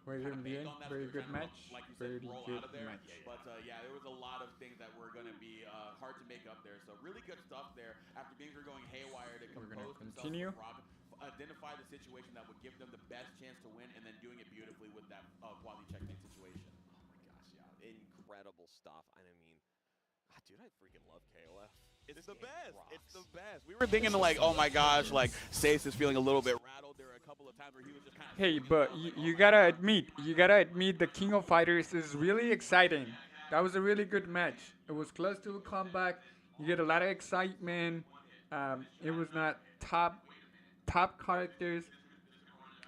Jueguen bien. Very good match. Very good match. But yeah, there was a lot of things that were going to be hard to make up there. So really good stuff there. After things were going haywire, to compose continue. Rock, identify the situation that would give them the best chance to win, and then doing it beautifully with that quality checkmate situation. Oh my gosh, yeah, incredible stuff. I mean, dude, I freaking love KOF. It's the best. Rocks. It's the best. We were thinking like, oh my gosh, like Sace is feeling a little bit rattled. There were a couple of times where he was just kind of. Hey, but you gotta admit, the King of Fighters is really exciting. That was a really good match. It was close to a comeback. You get a lot of excitement. It was not top characters.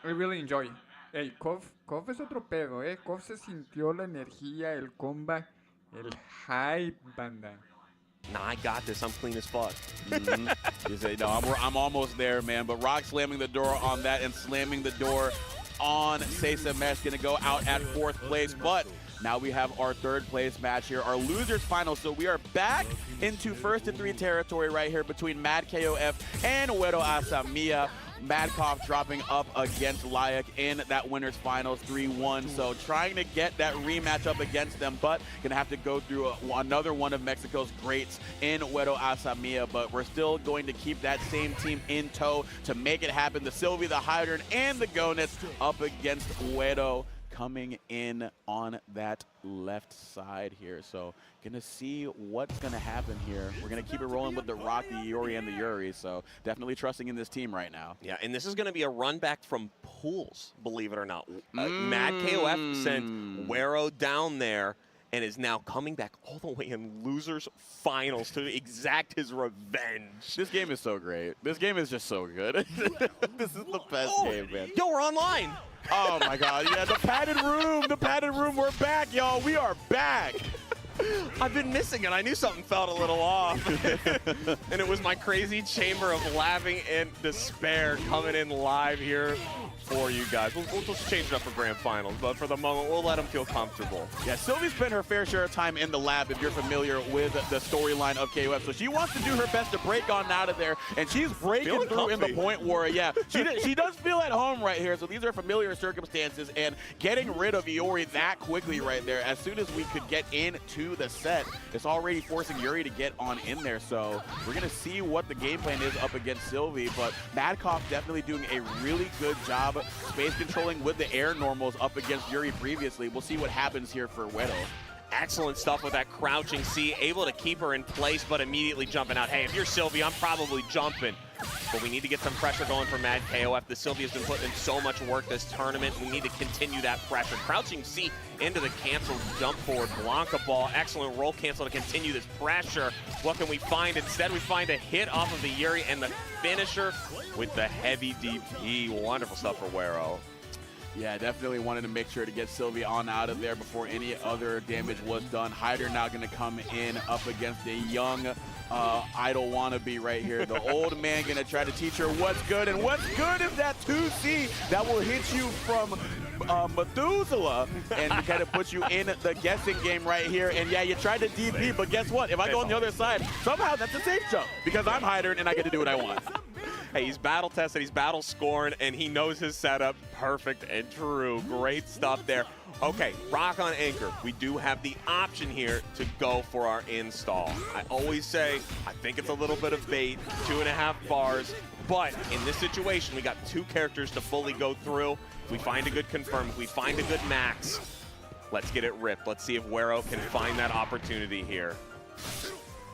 I really enjoy. Hey, KOF es otro pedo, KOF se sintió la energía, el comeback, el hype, banda. Nah, I got this. I'm clean as fuck. You say, no, I'm almost there, man. But Rock slamming the door on that and slamming the door on Sesa Mesh. Going to go out at 4th place. But now we have our 3rd place match here, our losers final. So we are back into 1st to 3 territory right here between Mad KOF and Uero Asamiya. Madcoff dropping up against Layak in that winner's finals 3-1. So trying to get that rematch up against them, but gonna have to go through another one of Mexico's greats in Uero Asamiya. But we're still going to keep that same team in tow to make it happen. The Sylvie, the Hydran, and the Gonus up against Uero coming in on that left side here. So gonna see what's gonna happen here. We're gonna keep it rolling with the Rock, the Iori, and the Yuri. So definitely trusting in this team right now. Yeah, and this is gonna be a run back from pools, believe it or not. Mad KOF sent Uero down there and is now coming back all the way in losers finals to exact his revenge. This game is so great. This game is just so good. This is the best game, man. Yo, we're online. Oh my God, yeah, the padded room, we're back, y'all, we are back. I've been missing it. I knew something felt a little off. And it was my crazy chamber of laughing and despair coming in live here for you guys. We'll just change it up for grand finals, but for the moment, we'll let them feel comfortable. Yeah, Sylvie spent her fair share of time in the lab, if you're familiar with the storyline of KOF. So she wants to do her best to break on out of there, and she's breaking through in the point war. Yeah, she does feel at home right here. So these are familiar circumstances, and getting rid of Iori that quickly right there, as soon as we could get into the set, it's already forcing Yuri to get on in there. So we're going to see what the game plan is up against Sylvie, but Madcoff definitely doing a really good job space controlling with the air normals up against Yuri previously. We'll see what happens here for Uero. Excellent stuff with that crouching C, able to keep her in place, but immediately jumping out. Hey, if you're Sylvie, I'm probably jumping. But we need to get some pressure going for Mad KOF. The Sylvie has been putting in so much work this tournament. We need to continue that pressure. Crouching C into the cancel jump forward. Blanca ball, excellent roll cancel to continue this pressure. What can we find? Instead, we find a hit off of the Yuri and the finisher with the heavy DP. Wonderful stuff for Uero. Yeah, definitely wanted to make sure to get Sylvie on out of there before any other damage was done. Hyder now going to come in up against a young idol wannabe right here. The old man going to try to teach her what's good, and what's good is that 2C that will hit you from Methuselah and kind of put you in the guessing game right here. And yeah, you tried to DP, but guess what? If I go on the other side, somehow that's a safe jump because I'm Hyder and I get to do what I want. Hey, he's battle tested, he's battle scorned, and he knows his setup perfect and true. Great stuff there. Okay, Rock on Anchor. We do have the option here to go for our install. I always say, I think it's a little bit of bait, 2.5 bars, but in this situation, we got 2 characters to fully go through. If we find a good confirm, if we find a good max, let's get it ripped. Let's see if Uero can find that opportunity here.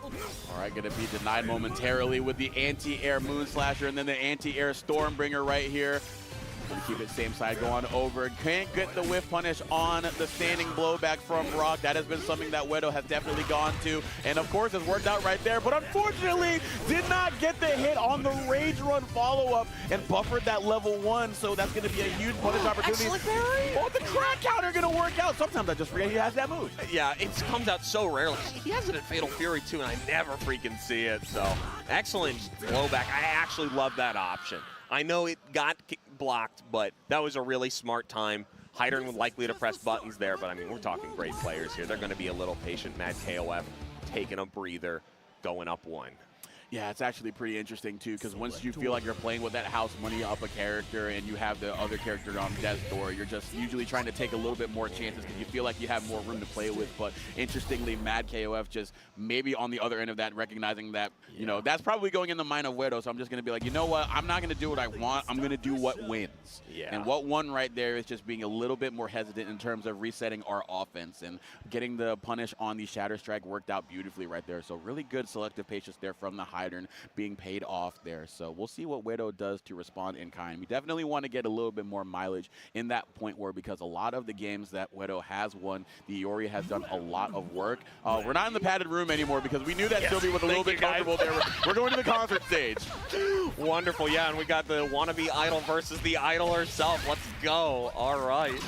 All right, going to be denied momentarily with the anti-air Moon Slasher and then the anti-air Stormbringer right here. Gonna keep it same side going over. Can't get the whiff punish on the standing blowback from Rock. That has been something that Wedo has definitely gone to. And of course, it's worked out right there. But unfortunately, did not get the hit on the Rage Run follow-up and buffered that level 1. So that's going to be a huge punish opportunity. Excellent parry. Oh, the crack counter going to work out. Sometimes I just forget he has that move. Yeah, it comes out so rarely. He has it at Fatal Fury too, and I never freaking see it. So excellent blowback. I actually love that option. I know it got blocked, but that was a really smart time. Hydern was likely to press buttons there, but I mean, we're talking great players here. They're going to be a little patient. Mad KOF taking a breather, going up 1. Yeah, it's actually pretty interesting, too, because once you feel like you're playing with that house money up a character and you have the other character on death's door, you're just usually trying to take a little bit more chances because you feel like you have more room to play with. But interestingly, Mad KOF just maybe on the other end of that, recognizing that, you know, that's probably going in the mind of Wedo. So I'm just going to be like, you know what? I'm not going to do what I want. I'm going to do what wins. Yeah. And what won right there is just being a little bit more hesitant in terms of resetting our offense. And getting the punish on the Shatter Strike worked out beautifully right there. So really good selective patience there from the Hydern being paid off there. So we'll see what Wedo does to respond in kind. We definitely want to get a little bit more mileage in that point war because a lot of the games that Wedo has won, the Iori has done a lot of work. We're not in the padded room anymore because we knew that Sylvie was a little bit comfortable there. We're going to the concert stage. Wonderful, yeah, and we got the wannabe idol versus the idol herself. Let's go. All right.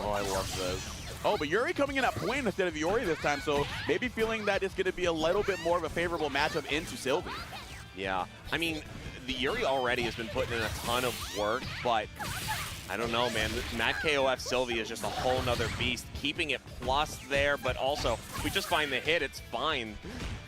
Oh, I love this. Oh, but Yuri coming in at point instead of Iori this time, so maybe feeling that it's going to be a little bit more of a favorable matchup into Sylvie. Yeah, I mean, the Yuri already has been putting in a ton of work, but I don't know, man. Mad KOF Sylvie is just a whole nother beast. Keeping it plus there, but also, if we just find the hit, it's fine.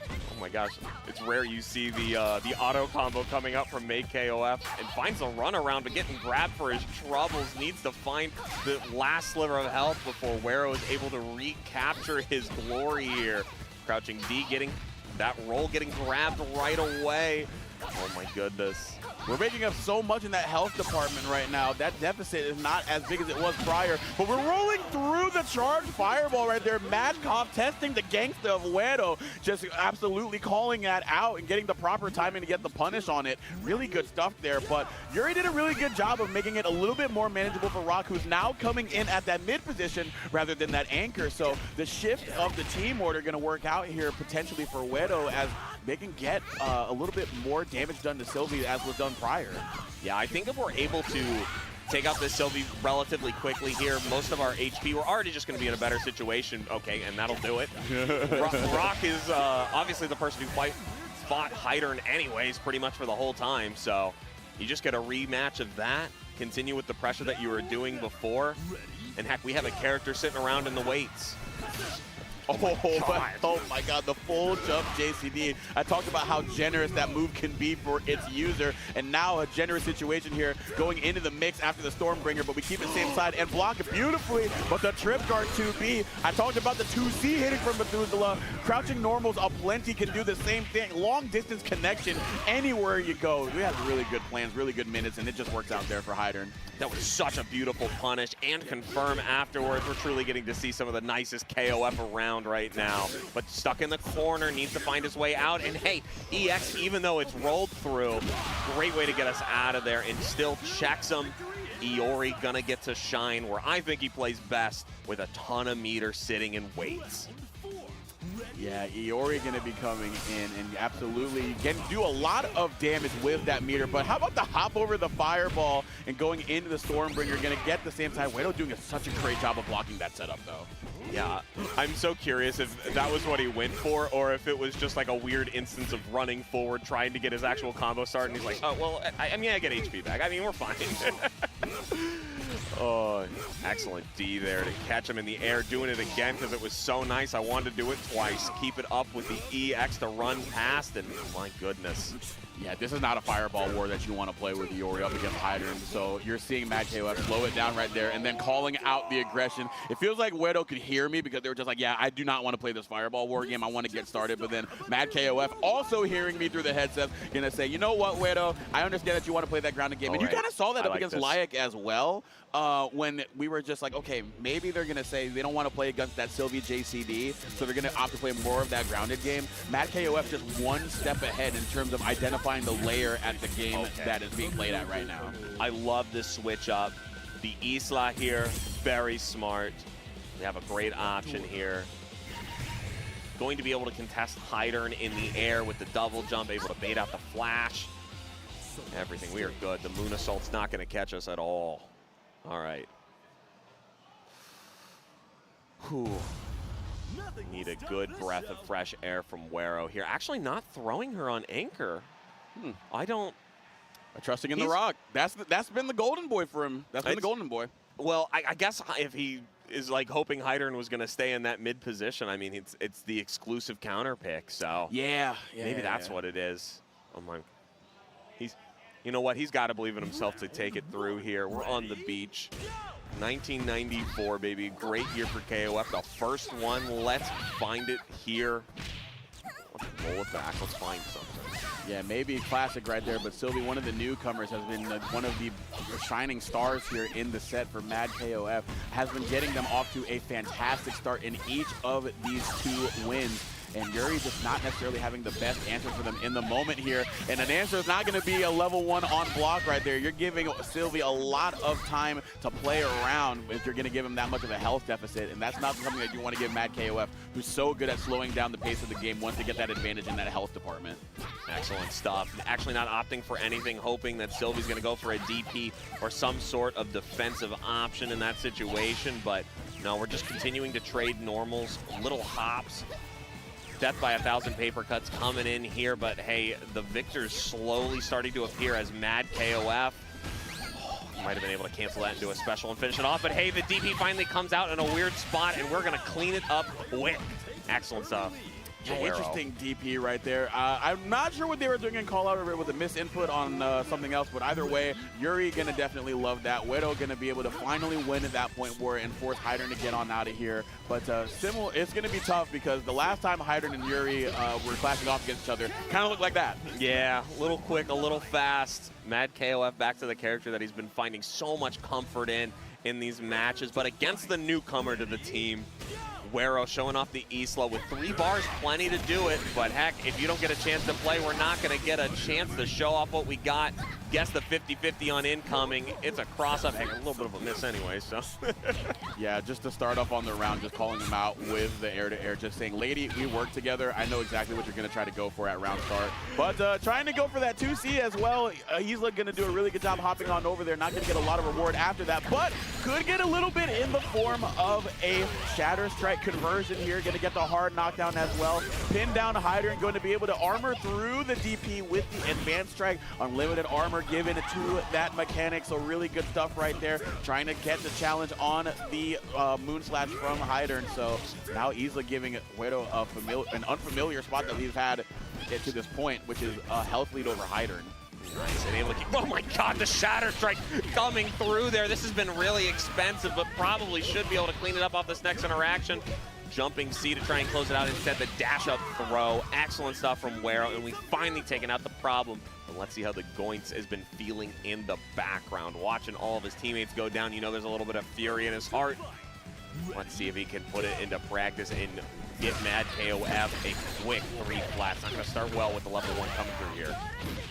Oh my gosh, it's rare you see the auto combo coming up from Made KOF and finds a runaround, but getting grabbed for his troubles, needs to find the last sliver of health before Wero is able to recapture his glory here. Crouching D getting that roll, getting grabbed right away. Oh my goodness. We're making up so much in that health department right now. That deficit is not as big as it was prior, but we're rolling through the charged fireball right there. Mad Cop testing the gangsta of Wedo, just absolutely calling that out and getting the proper timing to get the punish on it. Really good stuff there, but Yuri did a really good job of making it a little bit more manageable for Rock, who's now coming in at that mid position rather than that anchor. So the shift of the team order going to work out here potentially for Wedo as they can get a little bit more damage done to Sylvie as was done prior. Yeah, I think if we're able to take out this Sylvie relatively quickly here, most of our HP, we're already just going to be in a better situation. Okay, and that'll do it. Rock is obviously the person who fought Hydern anyways pretty much for the whole time, so you just get a rematch of that, continue with the pressure that you were doing before, and heck, we have a character sitting around in the weights. Oh my God, the full jump JCD. I talked about how generous that move can be for its user, and now a generous situation here going into the mix after the Stormbringer, but we keep it same side and block it beautifully, but the trip guard 2B. I talked about the 2C hitting from Methuselah. Crouching normals aplenty can do the same thing. Long distance connection anywhere you go. We have really good plans, really good minutes, and it just works out there for Hydern. That was such a beautiful punish and confirm afterwards. We're truly getting to see some of the nicest KOF around right now. But stuck in the corner, needs to find his way out. And hey, EX, even though it's rolled through, great way to get us out of there and still checks him. Iori gonna get to shine where I think he plays best with a ton of meter sitting in weights. Yeah, Iori going to be coming in and absolutely can do a lot of damage with that meter. But how about the hop over the fireball and going into the Stormbringer? Going to get the same time. Wedo doing such a great job of blocking that setup, though. Yeah, I'm so curious if that was what he went for or if it was just like a weird instance of running forward, trying to get his actual combo started. And he's like, oh, well, I mean, I get HP back. I mean, we're fine. Oh, excellent D there to catch him in the air, doing it again because it was so nice. I wanted to do it twice. Keep it up with the EX to run past, and my goodness. Yeah, this is not a fireball war that you want to play with Iori up against Hydern. So you're seeing Mad KOF slow it down right there and then calling out the aggression. It feels like Wedo could hear me because they were just like, yeah, I do not want to play this fireball war game. I want to get started. But then Mad KOF also hearing me through the headset, going to say, you know what, Wedo, I understand that you want to play that grounded game. And you kind of saw that up against Layak as well. when we were just like, okay, maybe they're going to say they don't want to play against that Sylvie JCD, so they're going to opt to play more of that grounded game. Mad KOF just one step ahead in terms of identifying the layer at the game that is being played at right now. I love this switch up. The Isla here, very smart. We have a great option here. Going to be able to contest Hydern in the air with the double jump, able to bait out the flash. Everything, we are good. The Moon Assault's not going to catch us at all. All right. Whew. Need a good breath of fresh air from Wero here. Actually not throwing her on anchor. I don't... Trusting in the rock. That's been the golden boy for him. That's been the golden boy. Well, I guess if he is like hoping Hydern was going to stay in that mid position, I mean, it's the exclusive counter pick, so maybe that's what it is. Oh my, you know what? He's got to believe in himself to take it through here. We're on the beach. 1994, baby. Great year for KOF. The first one. Let's find it here. Let's roll it back. Let's find something. Yeah, maybe classic right there, but Sylvie, one of the newcomers, has been one of the shining stars here in the set for Mad KOF, has been getting them off to a fantastic start in each of these 2 wins. And Yuri just not necessarily having the best answer for them in the moment here. And an answer is not going to be a level 1 on block right there. You're giving Sylvie a lot of time to play around if you're going to give him that much of a health deficit. And that's not something that you want to give Mad KOF, who's so good at slowing down the pace of the game once they get that advantage in that health department. Excellent stuff. Actually not opting for anything, hoping that Sylvie's going to go for a DP or some sort of defensive option in that situation. But no, we're just continuing to trade normals, little hops. Death by 1,000 paper cuts coming in here, but hey, the victor's slowly starting to appear as Mad KOF. Might have been able to cancel that and do a special and finish it off, but hey, the DP finally comes out in a weird spot, and we're gonna clean it up quick. Excellent stuff. Yeah, interesting DP right there. I'm not sure what they were doing in call out or with a misinput on something else, but either way, Yuri gonna definitely love that. Widow gonna be able to finally win at that point war and force Hydern to get on out of here. But it's gonna be tough because the last time Hydern and Yuri were clashing off against each other, kind of looked like that. Yeah, a little quick, a little fast. Mad KOF back to the character that he's been finding so much comfort in these matches, but against the newcomer to the team, Wero showing off the Isla with 3 bars, plenty to do it, but heck, if you don't get a chance to play, we're not going to get a chance to show off what we got. Guess the 50-50 on incoming. It's a cross-up, heck, a little bit of a miss anyway, so. Yeah, just to start off on the round, just calling him out with the air-to-air, just saying, lady, we work together. I know exactly what you're going to try to go for at round start. But trying to go for that 2C as well. He's going to do a really good job hopping on over there. Not going to get a lot of reward after that, but could get a little bit in the form of a Shatter Strike conversion here. Going to get the hard knockdown as well. Pin down Hydern, going to be able to armor through the DP with the Advanced Strike. Unlimited armor given to that mechanic, so really good stuff right there. Trying to get the challenge on the Moon Slash from Hydern. So now Isla giving Widow an unfamiliar spot that we've had to this point, which is a health lead over Hydern. Nice, and able to keep, oh my god, the Shatter Strike coming through there. This has been really expensive, but probably should be able to clean it up off this next interaction. Jumping C to try and close it out, instead the dash up throw. Excellent stuff from Wero, and we've finally taken out the problem. And let's see how the Goinks has been feeling in the background. Watching all of his teammates go down, you know there's a little bit of fury in his heart. Let's see if he can put it into practice and get Mad KOF a quick 3 flats. Not going to start well with the level 1 coming through here.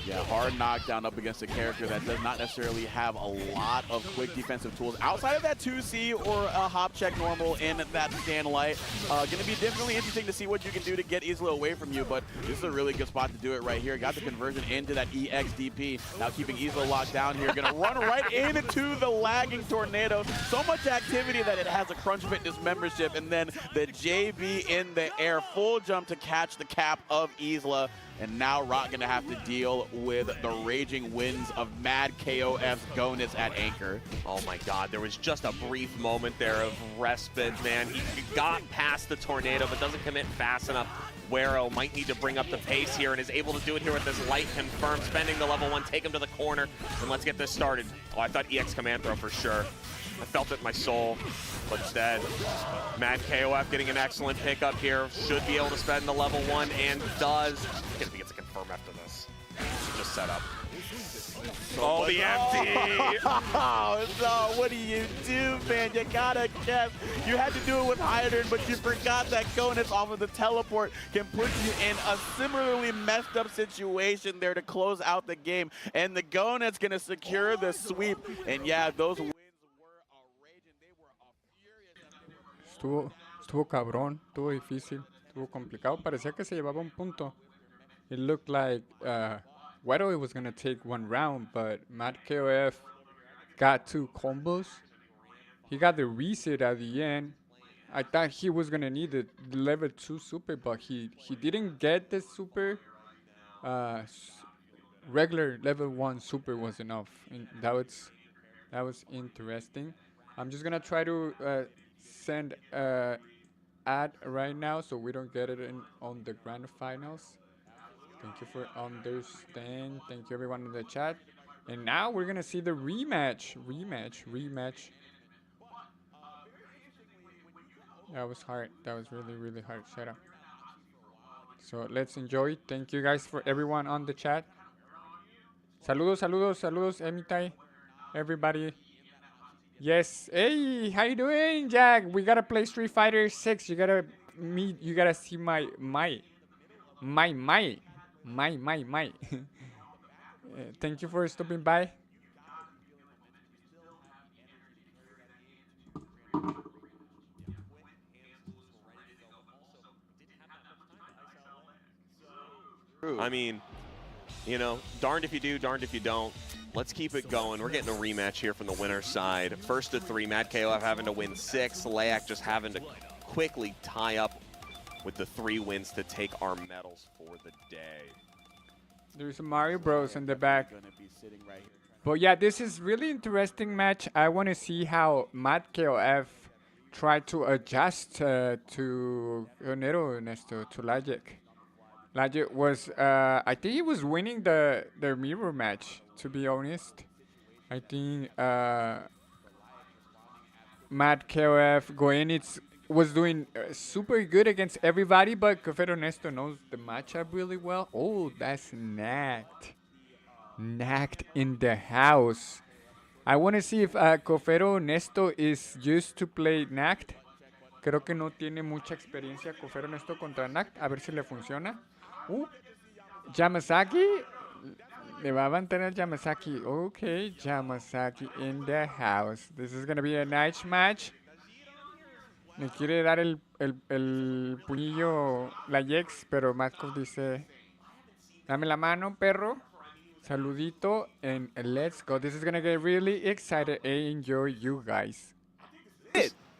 Yeah, hard knockdown up against a character that does not necessarily have a lot of quick defensive tools outside of that 2C or a hop check normal in that stand light. Going to be definitely interesting to see what you can do to get Isla away from you, but this is a really good spot to do it right here. Got the conversion into that EXDP. Now keeping Isla locked down here. Going to run right into the lagging tornado. So much activity that it has a Crunch Fitness membership, and then the JB in the air. Full jump to catch the cap of Isla. And now Rock gonna have to deal with the raging winds of Mad KOF's Gonus at anchor. Oh my god, there was just a brief moment there of respite, man. He got past the tornado, but doesn't commit fast enough. Wero might need to bring up the pace here and is able to do it here with this light confirm, spending the level 1, take him to the corner, and let's get this started. Oh, I thought EX command throw for sure. I felt it in my soul, but instead, Mad KOF getting an excellent pickup here. Should be able to spend the level 1 and does. If he gets a confirm after this. Just set up. Oh, the empty. Oh, no, what do you do, man? You gotta guess. You had to do it with Hydern, but you forgot that Gonus off of the teleport can put you in a similarly messed up situation there to close out the game. And the Gonus gonna secure the sweep. And yeah, those wins were a raging. They were a furious. Estuvo cabrón, estuvo difícil, estuvo complicado. Parecía que se llevaba un punto. It looked like Weddle was going to take one round, but Matt KOF got 2 combos. He got the reset at the end. I thought he was going to need the level 2 super, but he didn't get the super. Regular level 1 super was enough. And that was interesting. I'm just going to try to send ad right now so we don't get it on the grand finals. Thank you for understanding. Thank you everyone in the chat. And now we're gonna see the rematch. That was hard. That was really, really hard. Shut up. So let's enjoy. Thank you guys for everyone on the chat. Saludos, Emitai. Everybody. Yes. Hey, how you doing, Jack? We gotta play Street Fighter 6. You gotta see my. Thank you for stopping by. I mean, you know, darned if you do, darned if you don't. Let's keep it going. We're getting a rematch here from the winner's side. First of 3, Mad KOF having to win 6. Layak just having to quickly tie up with the 3 wins to take our medals for the day. There's a Mario Bros in the back. But yeah, this is really interesting match. I want to see how Mad KOF tried to adjust to Lagic. Lagic was, I think he was winning the mirror match, to be honest. I think Mad KOF Goenitz was doing super good against everybody, but Cofero Nesto knows the matchup really well. Oh, that's Nact. Nact in the house. I want to see if Cofero Nesto is used to play Nact. Creo que no tiene mucha experiencia Cofero Nesto contra Nact. A ver si le funciona. Yamazaki. Le va a mantener Yamazaki. Okay, Yamazaki in the house. This is going to be a nice match. Le quiere dar el puñillo la Jex, pero Matkov dice, dame la mano, perro. Saludito, and let's go. This is going to get really excited. Enjoy you guys.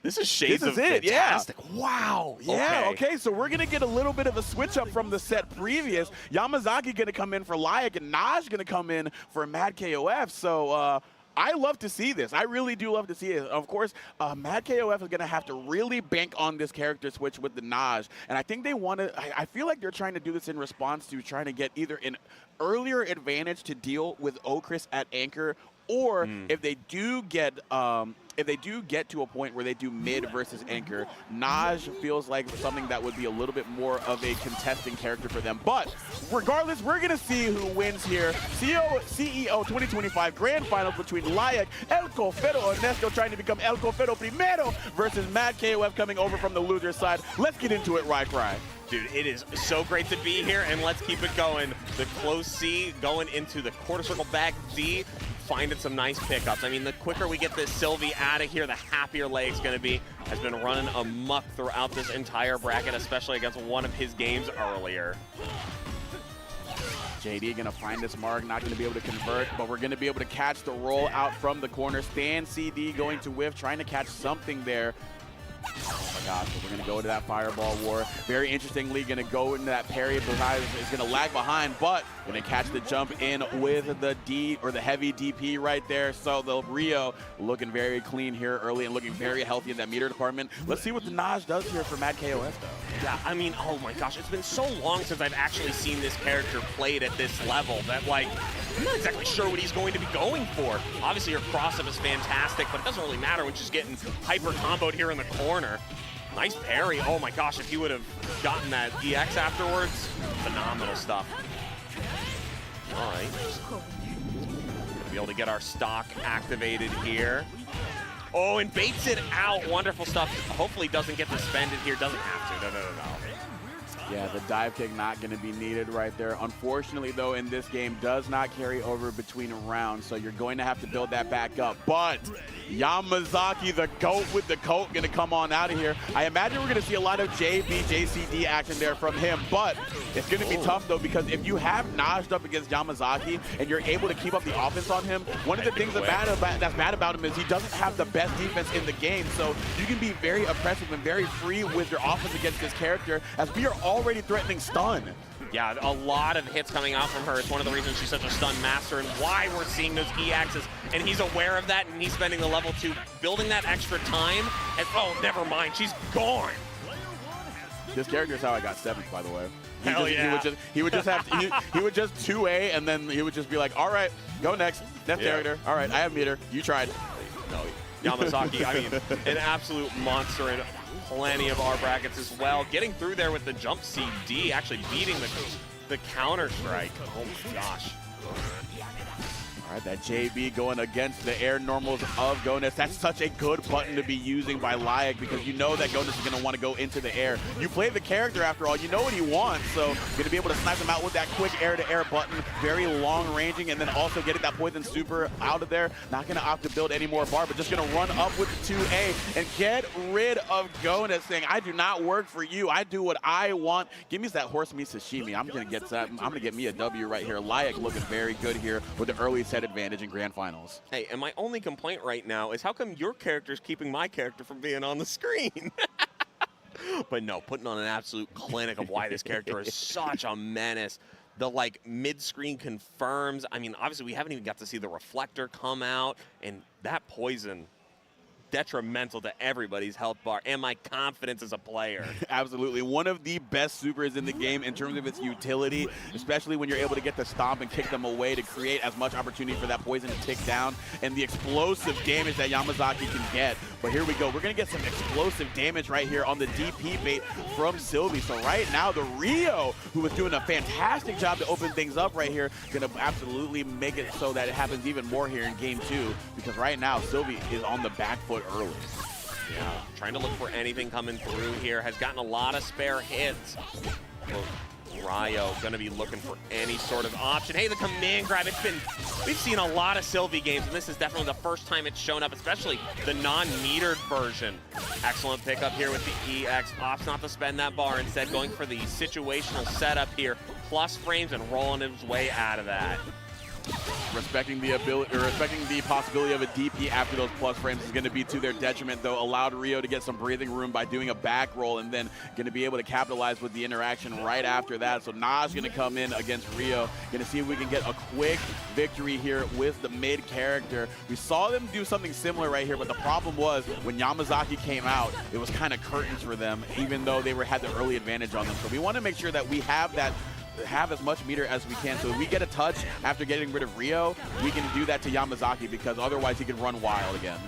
This is shades of it, fantastic. Yeah. Wow. Yeah, okay, so we're going to get a little bit of a switch up from the set previous. Yamazaki going to come in for Layak, and Naj going to come in for Mad KOF. So, I love to see this. I really do love to see it. Of course, Mad KOF is going to have to really bank on this character switch with the Naj. And I think they want to, I feel like they're trying to do this in response to trying to get either an earlier advantage to deal with Okris at anchor, or if they do get to a point where they do mid versus anchor, Naj feels like something that would be a little bit more of a contesting character for them. But regardless, we're going to see who wins here. CEO 2025 Grand Finals between Layak, El Cofero Ernesto trying to become El Cofero Primero versus Mad KOF coming over from the loser side. Let's get into it, Cry. Dude, it is so great to be here, and let's keep it going. The close C going into the quarter circle back D, finding some nice pickups. I mean, the quicker we get this Sylvie out of here, the happier Layak's going to be. Has been running amok throughout this entire bracket, especially against one of his games earlier. JD going to find this mark, not going to be able to convert, but we're going to be able to catch the roll out from the corner. Stan CD going to whiff, trying to catch something there. Oh my gosh, so we're going to go to that fireball war. Very interestingly, going to go into that parry. Is going to lag behind, but going to catch the jump in with the D, or the heavy DP right there. So the Rio looking very clean here early and looking very healthy in that meter department. Let's see what the Naj does here for Mad KOF though. Yeah, I mean, oh my gosh, it's been so long since I've actually seen this character played at this level that, like, I'm not exactly sure what he's going to be going for. Obviously, your cross-up is fantastic, but it doesn't really matter when she's getting hyper-comboed here in the corner. Nice parry. Oh my gosh, if he would have gotten that EX afterwards, phenomenal stuff. All right. Be able to get our stock activated here. Oh, and baits it out. Wonderful stuff. Hopefully doesn't get suspended here. Doesn't have to. No. Yeah, the dive kick not going to be needed right there. Unfortunately, though, in this game, does not carry over between rounds, so you're going to have to build that back up. But Yamazaki, the GOAT with the coat, going to come on out of here. I imagine we're going to see a lot of JCD action there from him, but it's going to be tough, though, because if you have Naj'd up against Yamazaki and you're able to keep up the offense on him, one of the things that's bad about him is he doesn't have the best defense in the game, so you can be very oppressive and very free with your offense against this character, as we are already threatening stun. Yeah, a lot of hits coming out from her. It's one of the reasons she's such a stun master and why we're seeing those E-axes. And he's aware of that, and he's spending the level 2 building that extra time. And oh, never mind, she's gone. This character is how I got 7th, by the way. Hell yeah. He would just 2A, and then he would just be like, all right, go next character. All right, I have meter. You tried. No, Yamazaki, I mean, an absolute monster in plenty of our brackets as well. Getting through there with the jump CD, actually beating the counter strike. Oh my gosh. All right, that JB going against the air normals of Gonus. That's such a good button to be using by Layak, because you know that Gonus is going to want to go into the air. You play the character after all, you know what he wants, so you're going to be able to snipe him out with that quick air-to-air button, very long ranging, and then also getting that poison super out of there. Not going to opt to build any more bar, but just going to run up with the 2A and get rid of Gonus, saying, I do not work for you. I do what I want. Give me that horse meat sashimi. I'm going to get me a W right here. Layak looking very good here with the early set advantage in grand finals. Hey, and my only complaint right now is how come your character's keeping my character from being on the screen? But no, putting on an absolute clinic of why this character is such a menace. The mid-screen confirms. I mean, obviously we haven't even got to see the reflector come out, and that poison detrimental to everybody's health bar and my confidence as a player. Absolutely. One of the best supers in the game in terms of its utility, especially when you're able to get the stomp and kick them away to create as much opportunity for that poison to tick down and the explosive damage that Yamazaki can get. But here we go. We're going to get some explosive damage right here on the DP bait from Sylvie. So right now, the Rio, who was doing a fantastic job to open things up right here, going to absolutely make it so that it happens even more here in game 2, because right now, Sylvie is on the back foot early. Yeah, trying to look for anything coming through here. Has gotten a lot of spare hits. Well, Ryo going to be looking for any sort of option. Hey, the command grab. We've seen a lot of Sylvie games, and this is definitely the first time it's shown up, especially the non-metered version. Excellent pickup here with the EX. Opts not to spend that bar, instead going for the situational setup here. Plus frames and rolling his way out of that. Respecting the possibility of a DP after those plus frames is going to be to their detriment, though. Allowed Rio to get some breathing room by doing a back roll, and then going to be able to capitalize with the interaction right after that. So Naj going to come in against Rio. Going to see if we can get a quick victory here with the mid character. We saw them do something similar right here, but the problem was when Yamazaki came out, it was kind of curtains for them, even though they had the early advantage on them. So we want to make sure that we have as much meter as we can. So if we get a touch after getting rid of Rio, we can do that to Yamazaki, because otherwise he can run wild again.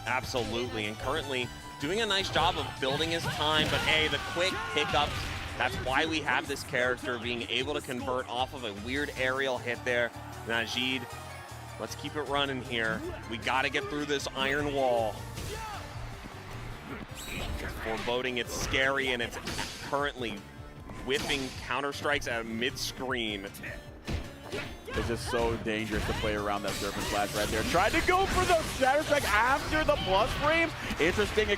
Absolutely, and currently doing a nice job of building his time, but hey, the quick pickups, that's why we have this character being able to convert off of a weird aerial hit there. Naj'd, let's keep it running here. We gotta get through this iron wall. Foreboding, it's scary, and it's currently whipping counter strikes at mid-screen. It's just so dangerous to play around that Serpent Slash right there. Tried to go for the Shatter Strike after the plus frames. Interesting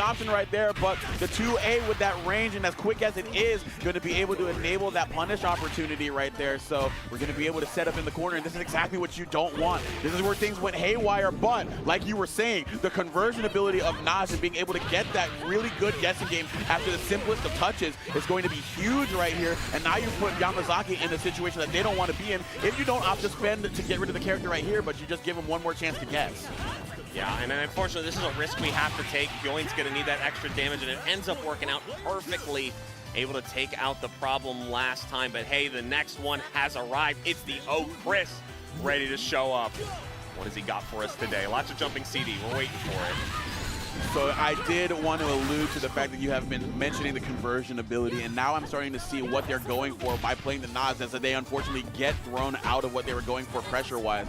option right there, but the 2A with that range and as quick as it is, going to be able to enable that punish opportunity right there. So we're going to be able to set up in the corner, and this is exactly what you don't want. This is where things went haywire, but like you were saying, the conversion ability of Naj and being able to get that really good guessing game after the simplest of touches is going to be huge right here. And now you put Yamazaki in a situation that they don't want to be in if you don't opt to spend to get rid of the character right here, but you just give him one more chance to guess. Yeah, and unfortunately, this is a risk we have to take. Yoin's going to need that extra damage, and it ends up working out perfectly. Able to take out the problem last time, but hey, the next one has arrived. It's the Chris ready to show up. What has he got for us today? Lots of jumping CD. We're waiting for it. So I did want to allude to the fact that you have been mentioning the conversion ability, and now I'm starting to see what they're going for by playing the Nas, as they unfortunately get thrown out of what they were going for pressure-wise.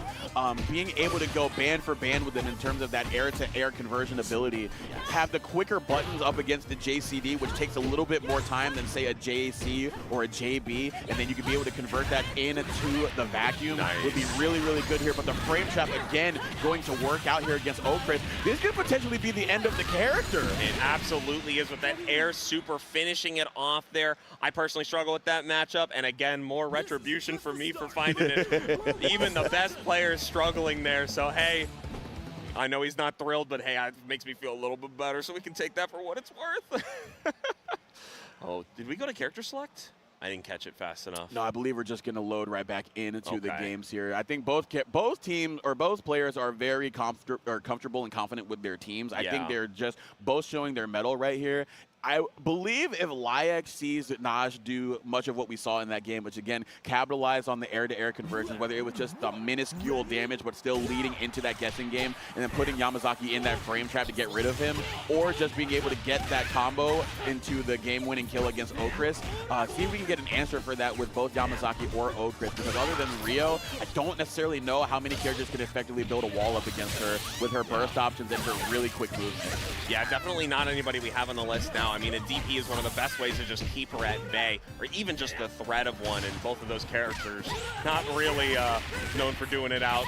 Being able to go band for band with them in terms of that air-to-air conversion ability, have the quicker buttons up against the JCD, which takes a little bit more time than, say, a JC or a JB, and then you could be able to convert that into the vacuum. Nice. Would be really, really good here. But the frame trap, again, going to work out here against Okris. This could potentially be the end of the character. It absolutely is, with that air super finishing it off there. I personally struggle with that matchup, and again, more retribution for me for finding it. Even the best players struggling there, so hey, I know he's not thrilled, but hey, it makes me feel a little bit better, so we can take that for what it's worth. Oh, did we go to character select? I didn't catch it fast enough. No, I believe we're just going to load right back into the Okay. games here. I think both teams or both players are very comfortable and confident with their teams. I think they're just both showing their mettle right here. I believe if Lyax sees Naj do much of what we saw in that game, which again capitalized on the air-to-air conversions, whether it was just the minuscule damage but still leading into that guessing game, and then putting Yamazaki in that frame trap to get rid of him, or just being able to get that combo into the game-winning kill against Okris, see if we can get an answer for that with both Yamazaki or Okris, because other than Rio, I don't necessarily know how many characters can effectively build a wall up against her with her burst options and her really quick movement. Yeah, definitely not anybody we have on the list now. I mean, a DP is one of the best ways to just keep her at bay, or even just the threat of one, and both of those characters not really known for doing it out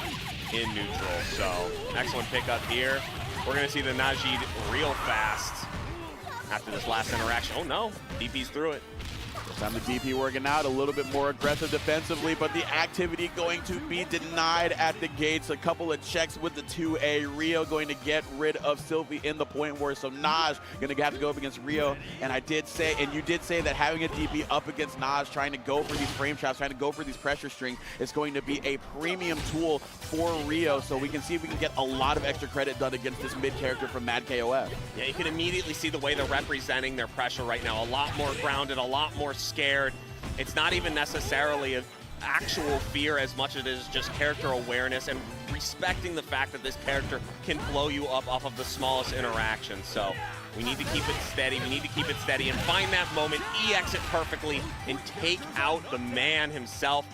in neutral. So, excellent pickup here. We're going to see the Najid real fast after this last interaction. Oh no, DP's through it. Time the DP working out a little bit more aggressive defensively, but the activity going to be denied at the gates. A couple of checks with the 2A. Rio going to get rid of Sylvie in the point war, so Naj going to have to go up against Rio. And I did say, and you did say that having a DP up against Naj, trying to go for these frame traps, trying to go for these pressure strings, is going to be a premium tool for Rio. So we can see if we can get a lot of extra credit done against this mid character from Mad KOF. Yeah, you can immediately see the way they're representing their pressure right now. A lot more grounded, a lot more scared. It's not even necessarily an actual fear as much as it is just character awareness and respecting the fact that this character can blow you up off of the smallest interaction. So we need to keep it steady. We need to keep it steady and find that moment, EX it perfectly, and take out the man himself.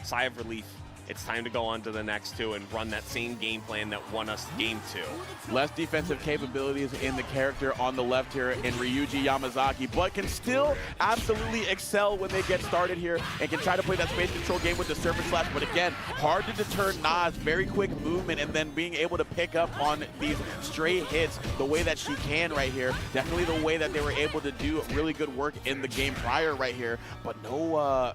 Sigh of relief. It's time to go on to the next two and run that same game plan that won us game 2. Less defensive capabilities in the character on the left here in Ryuji Yamazaki, but can still absolutely excel when they get started here and can try to play that space control game with the Serpent Slash. But again, hard to deter Nas, very quick movement, and then being able to pick up on these stray hits the way that she can right here. Definitely the way that they were able to do really good work in the game prior right here, but no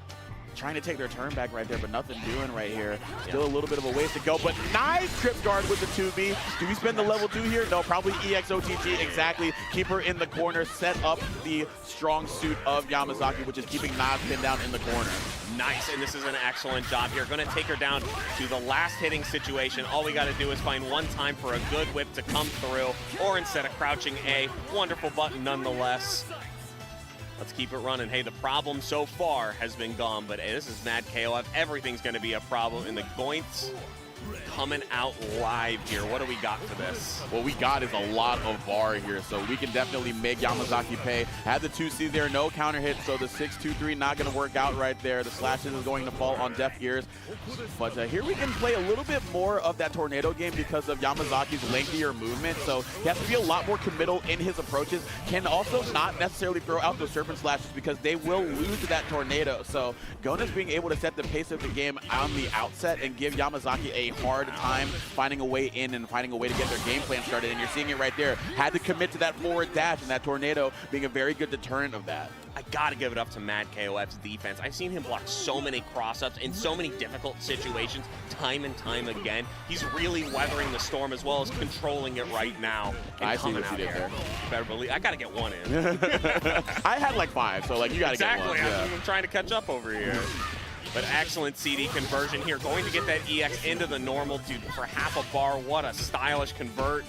trying to take their turn back right there, but nothing doing right here. Still a little bit of a ways to go, but nice trip guard with the 2B. Do we spend the level 2 here? No, probably EXOTG, exactly. Keep her in the corner, set up the strong suit of Yamazaki, which is keeping Nas pinned down in the corner. Nice, and this is an excellent job here. Going to take her down to the last hitting situation. All we got to do is find one time for a good whip to come through, or instead of crouching A, wonderful button nonetheless. Let's keep it running. Hey, the problem so far has been gone, but hey, this is Mad KOF. Everything's going to be a problem, and the Goints coming out live here. What do we got for this? What we got is a lot of bar here, so we can definitely make Yamazaki pay. Had the 2C there, no counter hit, so the 6-2-3 not going to work out right there. The slashes is going to fall on deaf ears. But here we can play a little bit more of that tornado game because of Yamazaki's lengthier movement, so he has to be a lot more committal in his approaches. Can also not necessarily throw out those serpent slashes because they will lose to that tornado. So Gona's being able to set the pace of the game on the outset and give Yamazaki a hard time finding a way in and finding a way to get their game plan started, and you're seeing it right there. Had to commit to that forward dash, and that tornado being a very good deterrent of that. I gotta give it up to Mad KOF's defense. I've seen him block so many cross-ups in so many difficult situations time and time again. He's really weathering the storm as well as controlling it right now. And I see what you did here. there. Better believe I gotta get one in. I had like 5, so like you gotta get one. Exactly, I'm trying to catch up over here. But excellent CD conversion here. Going to get that EX into the normal to for half a bar. What a stylish convert.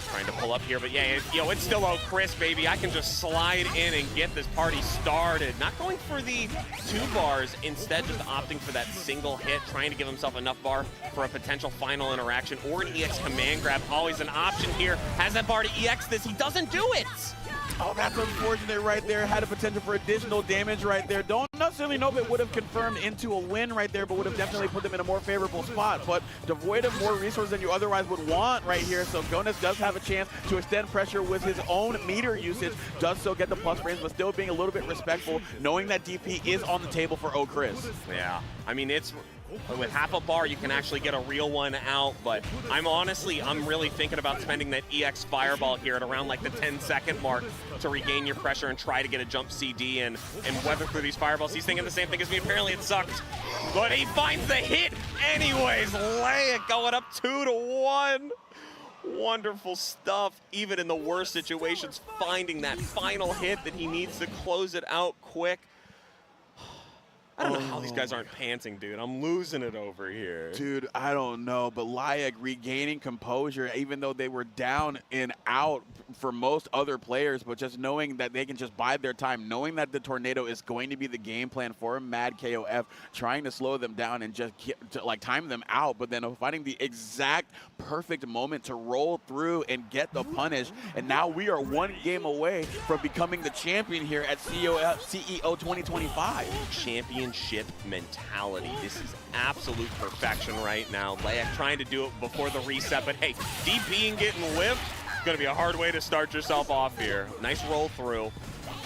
Trying to pull up here, but yeah, it's still Chris, baby. I can just slide in and get this party started. Not going for the 2 bars, instead just opting for that single hit, trying to give himself enough bar for a potential final interaction or an EX command grab. Always an option here. Has that bar to EX this. He doesn't do it. Oh, that's unfortunate right there. Had a potential for additional damage right there. Don't necessarily know if it would have confirmed into a win right there, but would have definitely put them in a more favorable spot. But devoid of more resources than you otherwise would want right here. So Gones does have a chance to extend pressure with his own meter usage. Does so get the plus frames, but still being a little bit respectful, knowing that DP is on the table for Chris. Yeah, I mean, it's with half a bar, you can actually get a real one out, but I'm really thinking about spending that EX Fireball here at around like the 10-second mark to regain your pressure and try to get a jump CD and weather through these fireballs. He's thinking the same thing as me. Apparently it sucked, but he finds the hit anyways. Leia going up 2-1. Wonderful stuff. Even in the worst situations, finding that final hit that he needs to close it out quick. I don't know how these guys aren't panting, dude. I'm losing it over here. Dude, I don't know, but Layak regaining composure, even though they were down and out for most other players, but just knowing that they can just bide their time, knowing that the tornado is going to be the game plan for Mad KOF, trying to slow them down and just time them out, but then finding the exact perfect moment to roll through and get the punish. And now we are 1 game away from becoming the champion here at CEO 2025. Championship mentality. This is absolute perfection right now. Layak trying to do it before the reset, but hey, DP and getting whiffed, gonna be a hard way to start yourself off here. Nice roll through.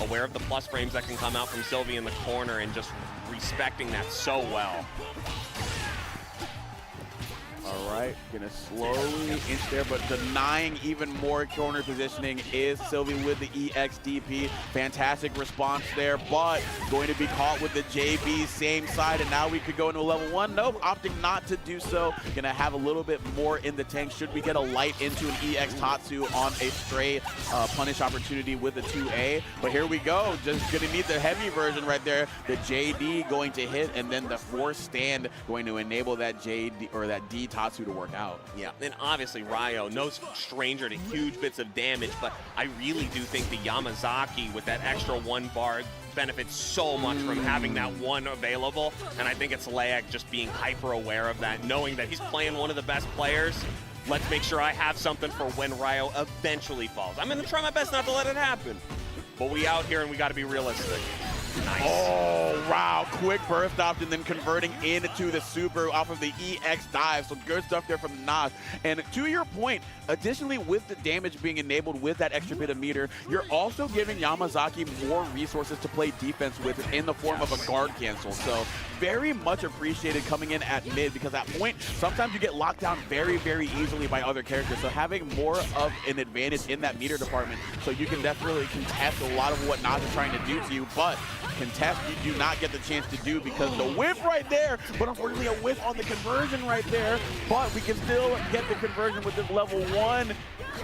Aware of the plus frames that can come out from Sylvie in the corner and just respecting that so well. All right, gonna slowly inch there, but denying even more corner positioning is Sylvie with the EXDP. Fantastic response there, but going to be caught with the JB same side, and now we could go into a level 1. Nope, opting not to do so. Gonna have a little bit more in the tank. Should we get a light into an EX Tatsu on a stray punish opportunity with the 2A? But here we go, just gonna need the heavy version right there. The JD going to hit, and then the force stand going to enable that JD or that D Tatsu to work out. Yeah, and obviously Ryo, no stranger to huge bits of damage, but I really do think the Yamazaki with that extra 1 bar benefits so much from having that 1 available, and I think it's Layak just being hyper aware of that, knowing that he's playing one of the best players. Let's make sure I have something for when Ryo eventually falls. I'm gonna try my best not to let it happen, but we out here and we gotta be realistic. Nice. Oh, wow. Quick burst off and then converting into the super off of the EX dive. So good stuff there from Nas. And to your point, additionally with the damage being enabled with that extra bit of meter, you're also giving Yamazaki more resources to play defense with in the form of a guard cancel. So very much appreciated coming in at mid, because at point, sometimes you get locked down very, very easily by other characters. So having more of an advantage in that meter department, so you can definitely contest a lot of what Nas is trying to do to you, but contest you do not get the chance to do because the whiff right there, but unfortunately a whiff on the conversion right there, but we can still get the conversion with this level 1.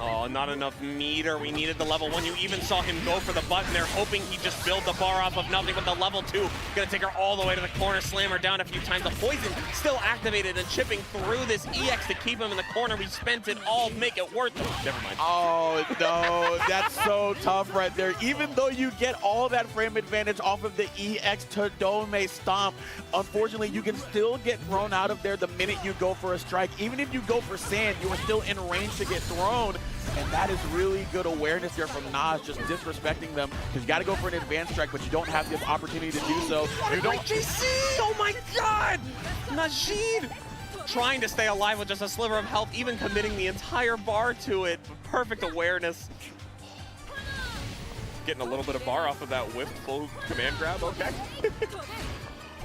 Oh, not enough meter. We needed the level 1. You even saw him go for the button there, hoping he'd just build the bar off of nothing, but the level 2 gonna take her all the way to the corner, slam her down a few times. The poison still activated and chipping through this EX to keep him in the corner. We spent it all, make it worth it. Never mind. Oh, no, that's so tough right there. Even though you get all that frame advantage off of the EX Todome stomp, unfortunately, you can still get thrown out of there the minute you go for a strike. Even if you go for sand, you are still in range to get thrown. And that is really good awareness here from Nas, just disrespecting them. Because you got to go for an advanced strike, but you don't have the opportunity to do so. You don't. JC! Oh my God! Najid! Trying to stay alive with just a sliver of health, even committing the entire bar to it. Perfect awareness. Getting a little bit of bar off of that whiffed full command grab, okay.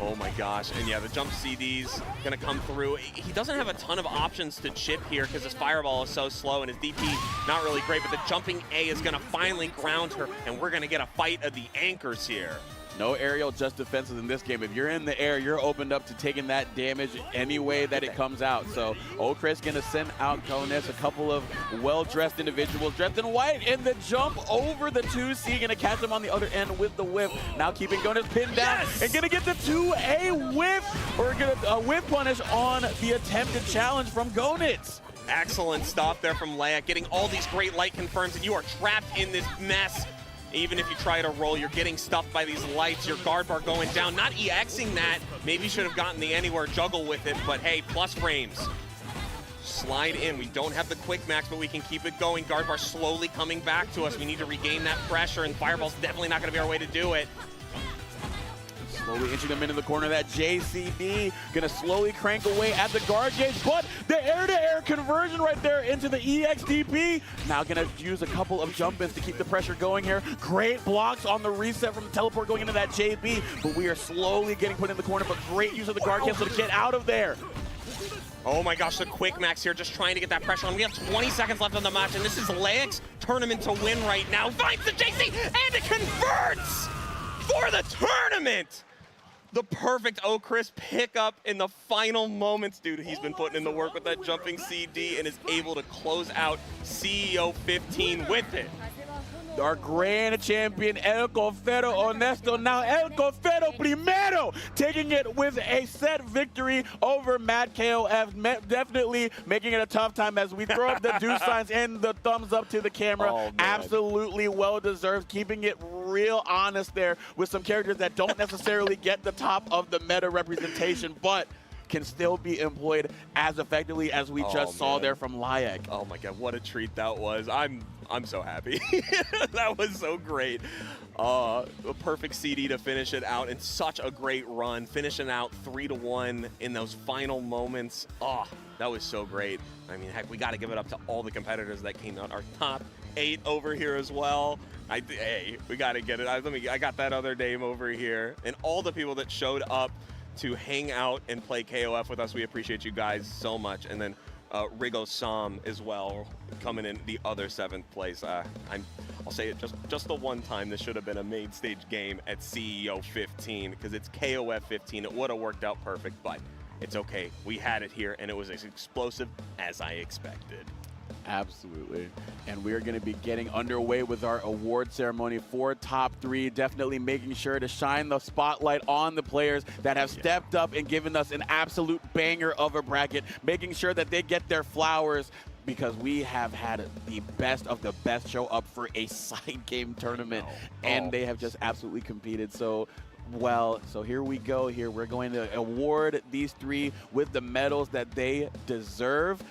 Oh my gosh, and yeah, the jump CD's gonna come through. He doesn't have a ton of options to chip here because his fireball is so slow and his DP not really great, but the jumping A is gonna finally ground her, and we're gonna get a fight of the anchors here. No aerial, just defenses in this game. If you're in the air, you're opened up to taking that damage any way that it comes out. So Chris gonna send out Gones, a couple of well-dressed individuals dressed in white, and the jump over the 2C, gonna catch him on the other end with the whip. Now keeping Gones pinned down, and gonna get the 2A whip, or gonna whip punish on the attempted challenge from Gones. Excellent stuff there from Leia, getting all these great light confirms, and you are trapped in this mess. Even if you try to roll, you're getting stuffed by these lights. Your guard bar going down, not EXing that. Maybe you should have gotten the anywhere juggle with it, but hey, plus frames. Slide in. We don't have the quick max, but we can keep it going. Guard bar slowly coming back to us. We need to regain that pressure, and Fireball's definitely not going to be our way to do it. Slowly inching them into the corner. That JCD gonna slowly crank away at the guard gauge, but the air-to-air conversion right there into the EXDP. Now gonna use a couple of jump ins to keep the pressure going here. Great blocks on the reset from the teleport going into that JB, but we are slowly getting put in the corner, but great use of the guard cancel to get out of there. Oh my gosh, the quick max here, just trying to get that pressure on. We have 20 seconds left on the match, and this is Leic's tournament to win right now. Finds the JC, and it converts for the tournament! The perfect Chris pickup in the final moments. Dude, he's been putting in the work with that jumping CD and is able to close out CEO 15 with it. Our grand champion, El Cofero Honesto, now El Cofero Primero, taking it with a set victory over Mad KOF. Definitely making it a tough time as we throw up the do signs and the thumbs up to the camera. Oh, absolutely well-deserved, keeping it real honest there with some characters that don't necessarily get the top of the meta representation, but can still be employed as effectively as we just saw there from Layak. Oh my god, what a treat that was. I'm so happy. That was so great. A perfect CD to finish it out, and such a great run, finishing out 3-1 in those final moments. Oh, that was so great. I mean, heck, we got to give it up to all the competitors that came out. Our top 8 over here as well. Hey, we got to get it. I got that other name over here, and all the people that showed up to hang out and play KOF with us. We appreciate you guys so much. And then Rigo Sam as well, coming in the other 7th place. I'll say it just the one time this should have been a main stage game at CEO 15, because it's KOF 15. It would have worked out perfect, but it's okay. We had it here, and it was as explosive as I expected. Absolutely. And we're going to be getting underway with our award ceremony for top 3, definitely making sure to shine the spotlight on the players that have stepped up and given us an absolute banger of a bracket, making sure that they get their flowers, because we have had the best of the best show up for a side game tournament, and they have just absolutely competed. So here we go here. We're going to award these 3 with the medals that they deserve.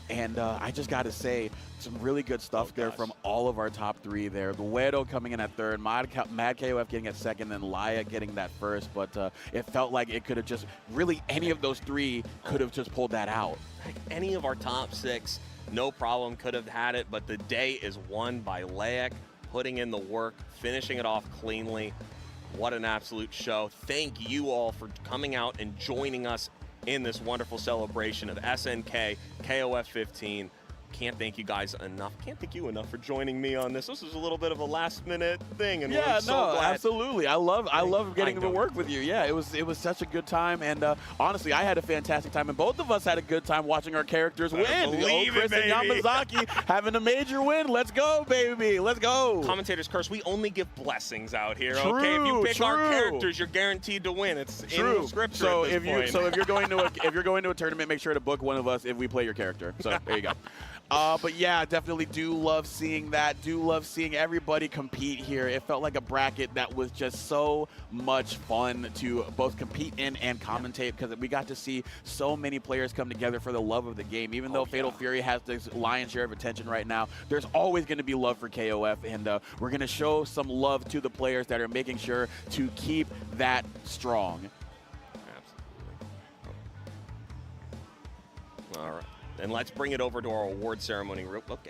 And I just got to say, some really good stuff there from all of our top 3 there. The Wedo coming in at 3rd, Mad KOF getting at 2nd, then Laia getting that 1st. But it felt like it could have just, really any of those 3 could have just pulled that out. Like any of our top 6, no problem, could have had it. But the day is won by Layak, putting in the work, finishing it off cleanly. What an absolute show. Thank you all for coming out and joining us in this wonderful celebration of SNK KOF 15. Can't thank you guys enough. Can't thank you enough for joining me on this. This was a little bit of a last-minute thing, and we're so glad. Absolutely. I love getting to work with you. Yeah, it was such a good time, and honestly, I had a fantastic time, and both of us had a good time watching our characters win. Chris and Yamazaki having a major win. Let's go, baby. Let's go. Commentators curse. We only give blessings out here. Okay, if you pick our characters, you're guaranteed to win. It's in scripture. So if you're going to a tournament, make sure to book one of us if we play your character. So there you go. But yeah, definitely do love seeing that. Do love seeing everybody compete here. It felt like a bracket that was just so much fun to both compete in and commentate, because we got to see so many players come together for the love of the game. Even though Fatal Fury has this lion's share of attention right now, there's always going to be love for KOF, and we're going to show some love to the players that are making sure to keep that strong. Absolutely. All right. And let's bring it over to our award ceremony. Okay.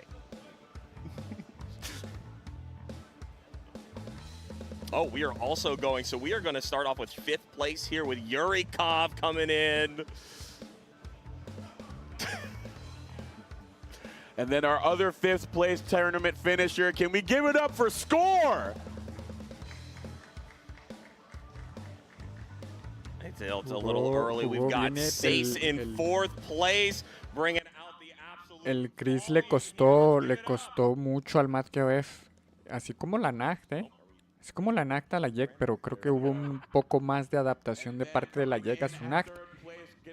Oh, we are also going. So we are going to start off with 5th place here with Yurikov coming in. And then our other 5th place tournament finisher. Can we give it up for Score? It's a little early. We've got Sace in 4th place, bringing out the absolute. El Chris le costó mucho al Mad KOF, así como la Nacht, Es como la Nacht a la Yek, pero creo que hubo un poco más de adaptación de parte de la Yek a su Nacht.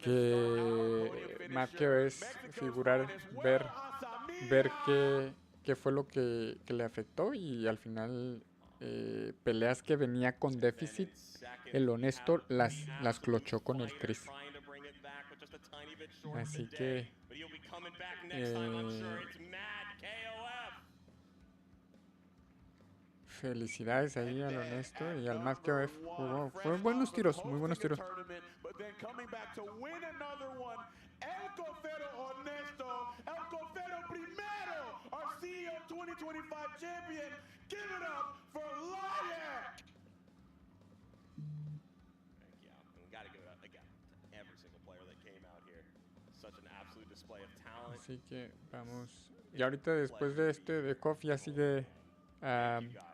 que más que es figurar, ver qué fue lo que le afectó y al final peleas que venía con déficit, el honesto las clochó con el Chris. Así que felicidades ahí al honesto y al más que jugó. Fueron buenos tiros, muy buenos tiros. El Cofero Honesto, El Cofero Primero, our CEO 2025 champion. Give it up for Lion. Yeah, we got to give it up again to every single player that came out here. Such an absolute display of talent. Así que vamos. Y ahorita después de este de KOF ya sigue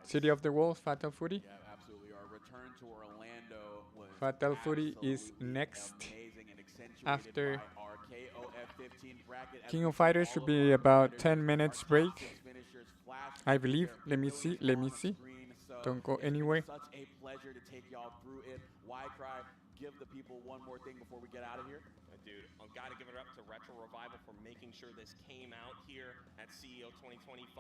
City of the Wolves, Fatal Fury. Yeah, absolutely. Our return to Orlando was Fatal Fury is next after King of Fighters. Should be about 10 minutes break, I believe. Let me see. Don't go anywhere. Such a pleasure to take y'all through it. Why Cry, give the people one more thing before we get out of here. Dude, I've got to give it up to Retro Revival for making sure this came out here at CEO 2025.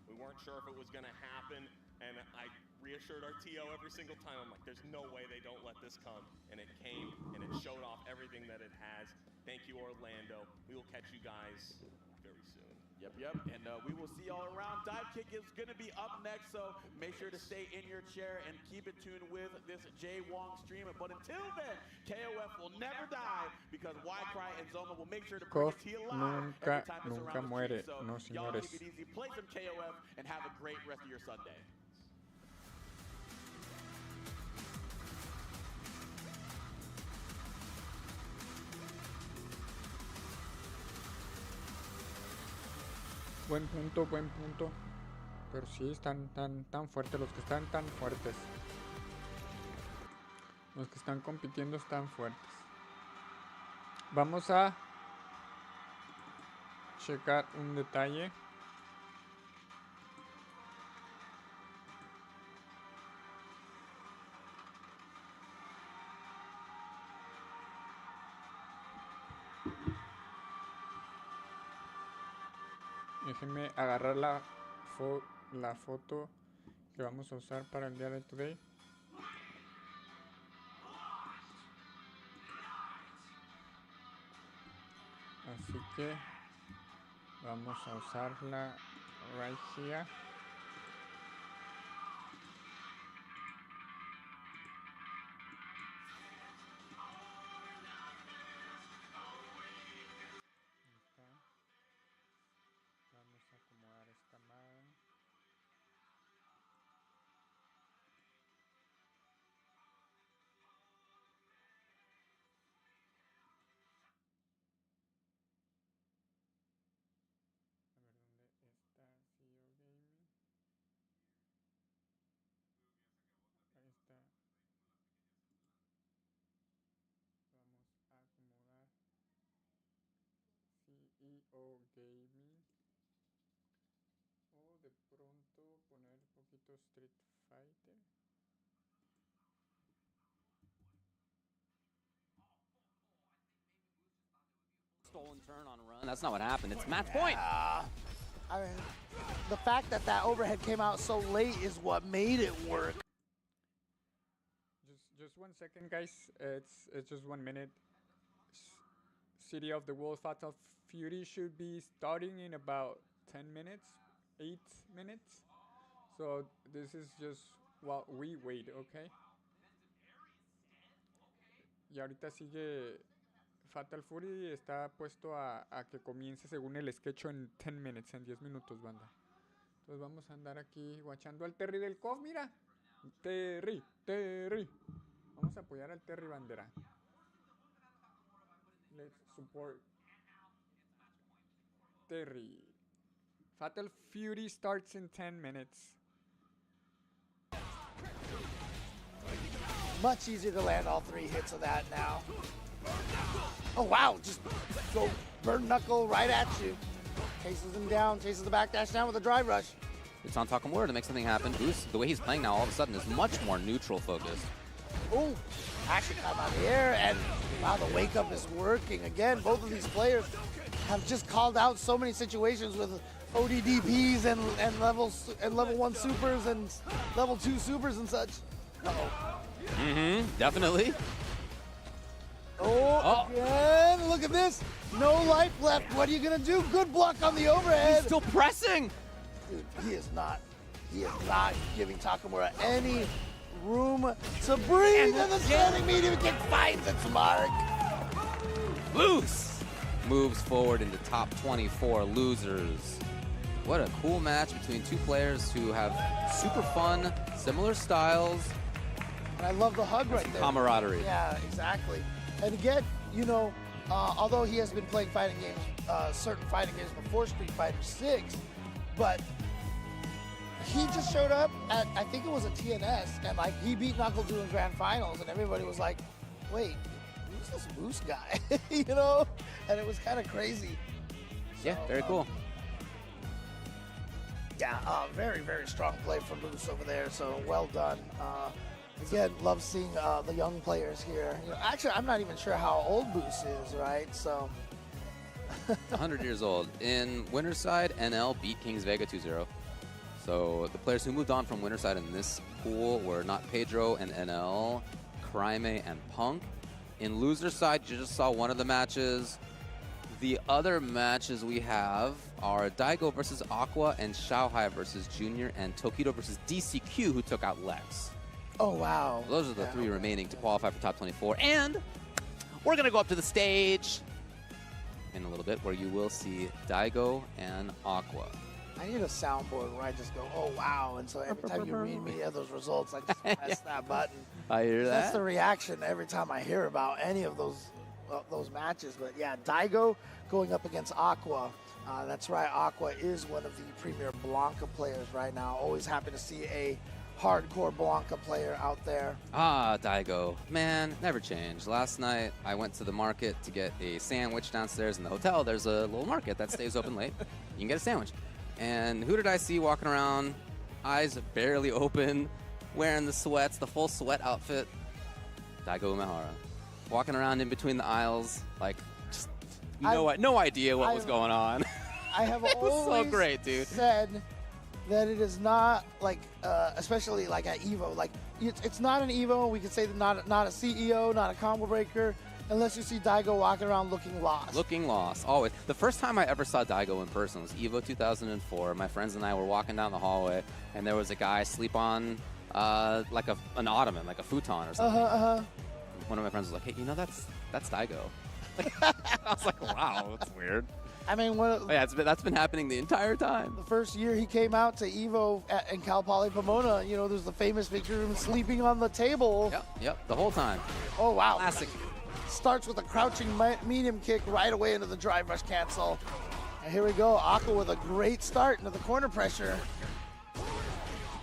We weren't sure if it was going to happen, and I reassured our TO every single time. I'm like, there's no way they don't let this come. And it came, and it showed off everything that it has. Thank you, Orlando. We will catch you guys very soon. Yep. And we will see y'all around. Dive Kick is going to be up next, so make sure to stay in your chair and keep it tuned with this Jay Wong stream. But until then, KOF will never die because Y-Cry and Zoma will make sure to bring it to you live every time it's nunca around muere, the stream. So no y'all señores. keep it easy, play some KOF, and have a great rest of your Sunday. Buen punto. Pero sí, están tan fuertes. Los que están tan fuertes. Los que están compitiendo están fuertes. Vamos a checar un detalle. Déjenme agarrar la foto que vamos a usar para el día de today. Así que vamos a usarla right here. Vamos a acomodar esta madre. A ver dónde está CEO Gaming. Ahí está. Vamos a acomodar CEO Gaming. O de pronto poner un poquito Street Fighter. Stolen turn on run. That's not what happened. It's match point. I mean, the fact that that overhead came out so late is what made it work. Just 1 second, guys. It's just 1 minute. City of the Wolves Fatal Fury should be starting in about 10 minutes, 8 minutes. So this is just while we wait, okay? Y ahorita sigue Fatal Fury, está puesto a que comience según el sketch en 10 minutes, en 10 minutos, banda. Entonces vamos a andar aquí guachando al Terry del KOF, mira. Terry. Vamos a apoyar al Terry bandera. Let's support Terry. Fatal Fury starts in 10 minutes. Much easier to land all 3 hits of that now. Oh wow, just go burn knuckle right at you. Chases him down, chases the backdash down with a drive rush. It's on Takamura to make something happen. Boost, the way he's playing now, all of a sudden, is much more neutral focused. Oh, actually caught him out of the air, and wow, the wake up is working again. Both of these players have just called out so many situations with ODDPs and level 1 supers and level 2 supers and such. Uh-oh. Definitely. Oh, again, look at this. No life left. What are you gonna do? Good block on the overhead. He's still pressing. Dude, he is not giving Takamura any room to breathe, and the standing medium kick finds its mark. Loose. Moves forward into top 24 losers. What a cool match between two players who have super fun, similar styles. And I love the hug right there. Camaraderie. Yeah, exactly. And again, you know, although he has been playing fighting games, certain fighting games before Street Fighter 6, but he just showed up at, I think it was a TNS, and like he beat Knuckle 2 in Grand Finals, and everybody was like, wait, who's this Moose guy? You know? And it was kind of crazy. Yeah, very cool. Yeah, very, very strong play from Moose over there, so well done. Again, love seeing the young players here. You know, actually, I'm not even sure how old Moose is, right? So 100 years old. In Winterside, NL beat Kings Vega 2-0. So the players who moved on from Winterside in this pool were not Pedro and NL, Crime and Punk. In loser side, you just saw one of the matches. The other matches we have are Daigo versus Aqua and Xiaohai versus Junior and Tokido versus DCQ, who took out Lex. oh, wow. Those are the three remaining to qualify for top 24. And we're going to go up to the stage in a little bit where you will see Daigo and Aqua. I need a soundboard where I just go, oh, wow. And so every time you read me those results, I just press that button. I hear that. That's the reaction every time I hear about any of those matches. But yeah, Daigo going up against Aqua. That's right, Aqua is one of the premier Blanca players right now. Always happy to see a hardcore Blanca player out there. Ah, Daigo. Man, never change. Last night, I went to the market to get a sandwich downstairs in the hotel. There's a little market that stays open late. You can get a sandwich. And who did I see walking around, eyes barely open, wearing the sweats, the full sweat outfit? Daigo Umehara. Walking around in between the aisles, like, just no idea what was going on. I have It was so always great, dude. said that it is not like, especially like at Evo, like it's not an Evo. We could say that not a CEO, not a combo breaker, unless you see Daigo walking around looking lost. Looking lost, always. The first time I ever saw Daigo in person was Evo 2004. My friends and I were walking down the hallway, and there was a guy asleep on like an ottoman, like a futon or something. One of my friends was like, "Hey, you know that's Daigo." Like, I was like, "Wow, that's weird." I mean, that's been happening the entire time. The first year he came out to Evo in Cal Poly Pomona, you know, there's the famous picture of him sleeping on the table. Yep, the whole time. Oh, wow. Classic. Starts with a crouching medium kick right away into the drive rush cancel. And here we go, Aqua with a great start into the corner pressure.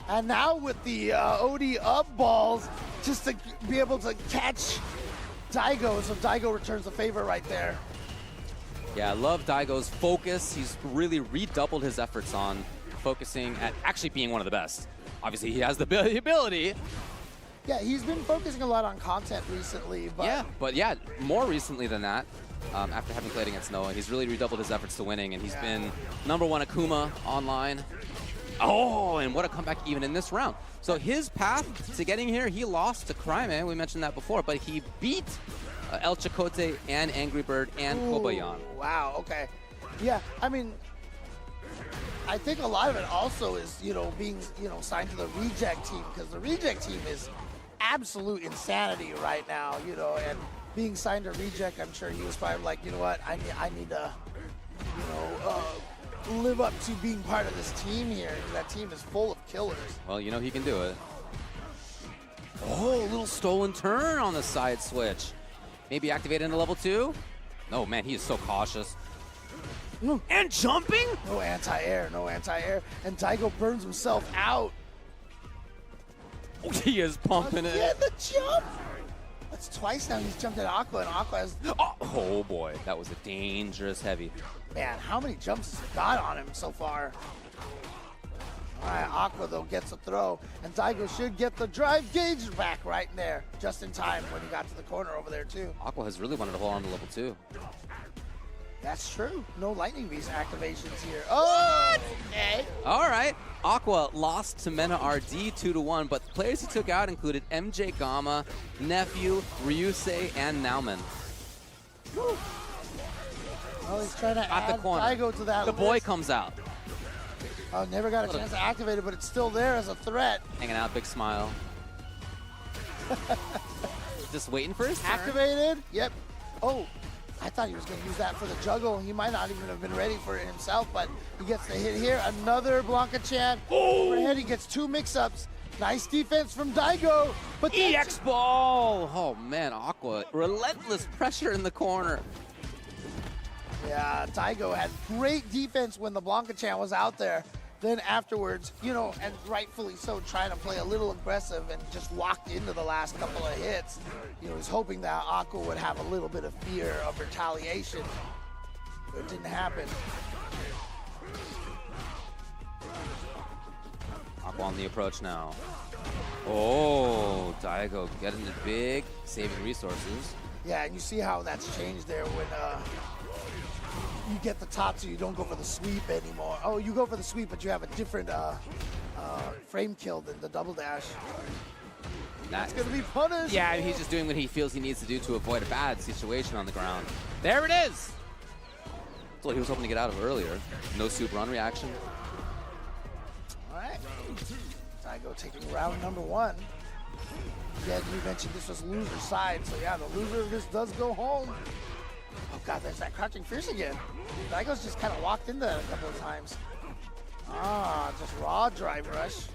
And now with the OD up balls, just to be able to catch Daigo. So Daigo returns the favor right there. Yeah, I love Daigo's focus. He's really redoubled his efforts on focusing at actually being one of the best. Obviously, he has the ability. Yeah, he's been focusing a lot on content recently. But yeah, more recently than that, after having played against Noah, he's really redoubled his efforts to winning, and he's been #1 Akuma online. Oh, and what a comeback even in this round. So his path to getting here, he lost to Crime, we mentioned that before, but he beat El Chicote and Angry Bird and Kobayan. Wow, okay. Yeah, I mean, I think a lot of it also is, you know, being, you know, signed to the Reject team, because the Reject team is absolute insanity right now, you know, and being signed to Reject, I'm sure he was probably like, you know what, I need to, you know, live up to being part of this team here. That team is full of killers. Well, you know he can do it. Oh, a little stolen turn on the side switch. Maybe activate into level 2? No, man, he is so cautious. And jumping? No anti-air, no anti-air. And Daigo burns himself out. Oh, he is pumping it. Yeah, the jump. That's twice now he's jumped at Aqua, and Aqua has... Oh, boy, that was a dangerous heavy. Man, how many jumps has he got on him so far? All right, Aqua, though, gets a throw, and Daigo should get the drive gauge back right there, just in time when he got to the corner over there, too. Aqua has really wanted to hold on to level 2. That's true. No Lightning Beast activations here. Oh, okay. All right. Aqua lost to Mena RD 2-1, but the players he took out included MJ Gamma, Nephew, Ryusei, and Nauman. Woo. Oh, he's trying to At the add corner. Daigo to that The boy list. comes out. Oh, never got a chance to activate it, but it's still there as a threat. Hanging out, big smile. Just waiting for his turn. Activated. Yep. Oh, I thought he was going to use that for the juggle. He might not even have been ready for it himself, but he gets the hit here. Another Blanca-chan. Overhead, he gets 2 mix-ups. Nice defense from Daigo. But EX ball! Oh man, Aqua, relentless pressure in the corner. yeah, Daigo had great defense when the Blanca-chan was out there. Then afterwards, you know, and rightfully so, trying to play a little aggressive and just walked into the last couple of hits. You know, he was hoping that Aqua would have a little bit of fear of retaliation. But it didn't happen. Aqua on the approach now. Oh, Daigo getting it big, saving resources. Yeah, and you see how that's changed there when you get the top two, you don't go for the sweep anymore. Oh, you go for the sweep, but you have a different frame kill than the double dash. That's gonna be punished. Yeah, he's just doing what he feels he needs to do to avoid a bad situation on the ground. There it is! That's what he was hoping to get out of earlier. No super run reaction. All right. Daigo taking round number 1. Yeah, you mentioned this was loser side, so yeah, the loser of this does go home. Oh god, there's that crouching fierce again. Daigo's just kind of walked into that a couple of times. Ah, just raw drive rush.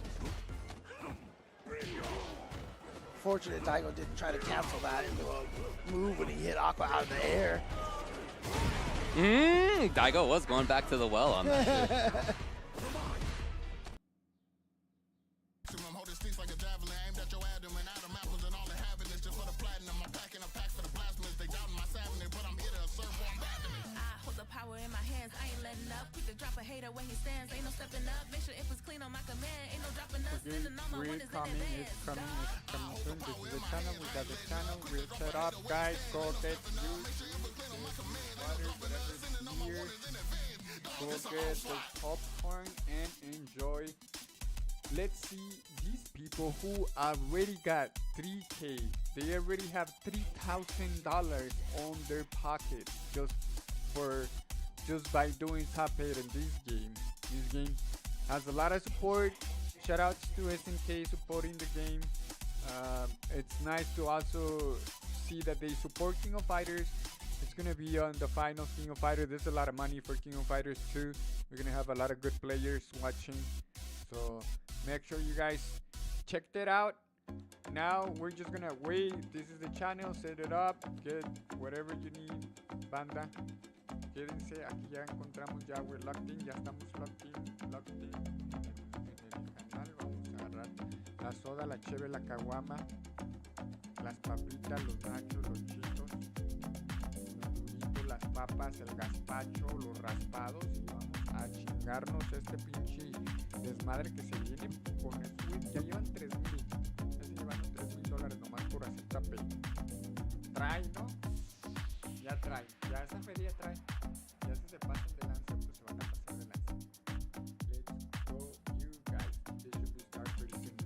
Fortunate Daigo didn't try to cancel that into a move when he hit Aqua out of the air. Daigo was going back to the well on that shit. It's coming soon. This is the channel. We got the channel. We're set up, guys. Go get water, whatever beer. Go get the popcorn and enjoy. Let's see these people who already got 3K. They already have $3,000 on their pocket just by doing top 8 in this game. This game has a lot of support. Shoutouts to SNK supporting the game. It's nice to also see that they support King of Fighters. It's gonna be on the finals King of Fighters. There's a lot of money for King of Fighters too. We're gonna have a lot of good players watching. So make sure you guys check that out. Now we're just gonna wait. This is the channel. Set it up. Get whatever you need. Banda. Quédense. Aquí ya encontramos ya. We're locked in. Ya estamos locked in. Locked in. Vamos a agarrar la soda, la cheve, la caguama, las papitas, los nachos, los chitos, los duritos, las papas, el gazpacho, los raspados y vamos a chingarnos este pinche desmadre que se viene con el tweet. Ya llevan 3,000, ya se llevan $3,000 nomás por hacer tape. Trae, ¿no? Ya trae, ya esa feria trae. Ya si se pasan de lanza, pues se van a pasar de lanza. Let's go, you guys. This should be start pretty soon.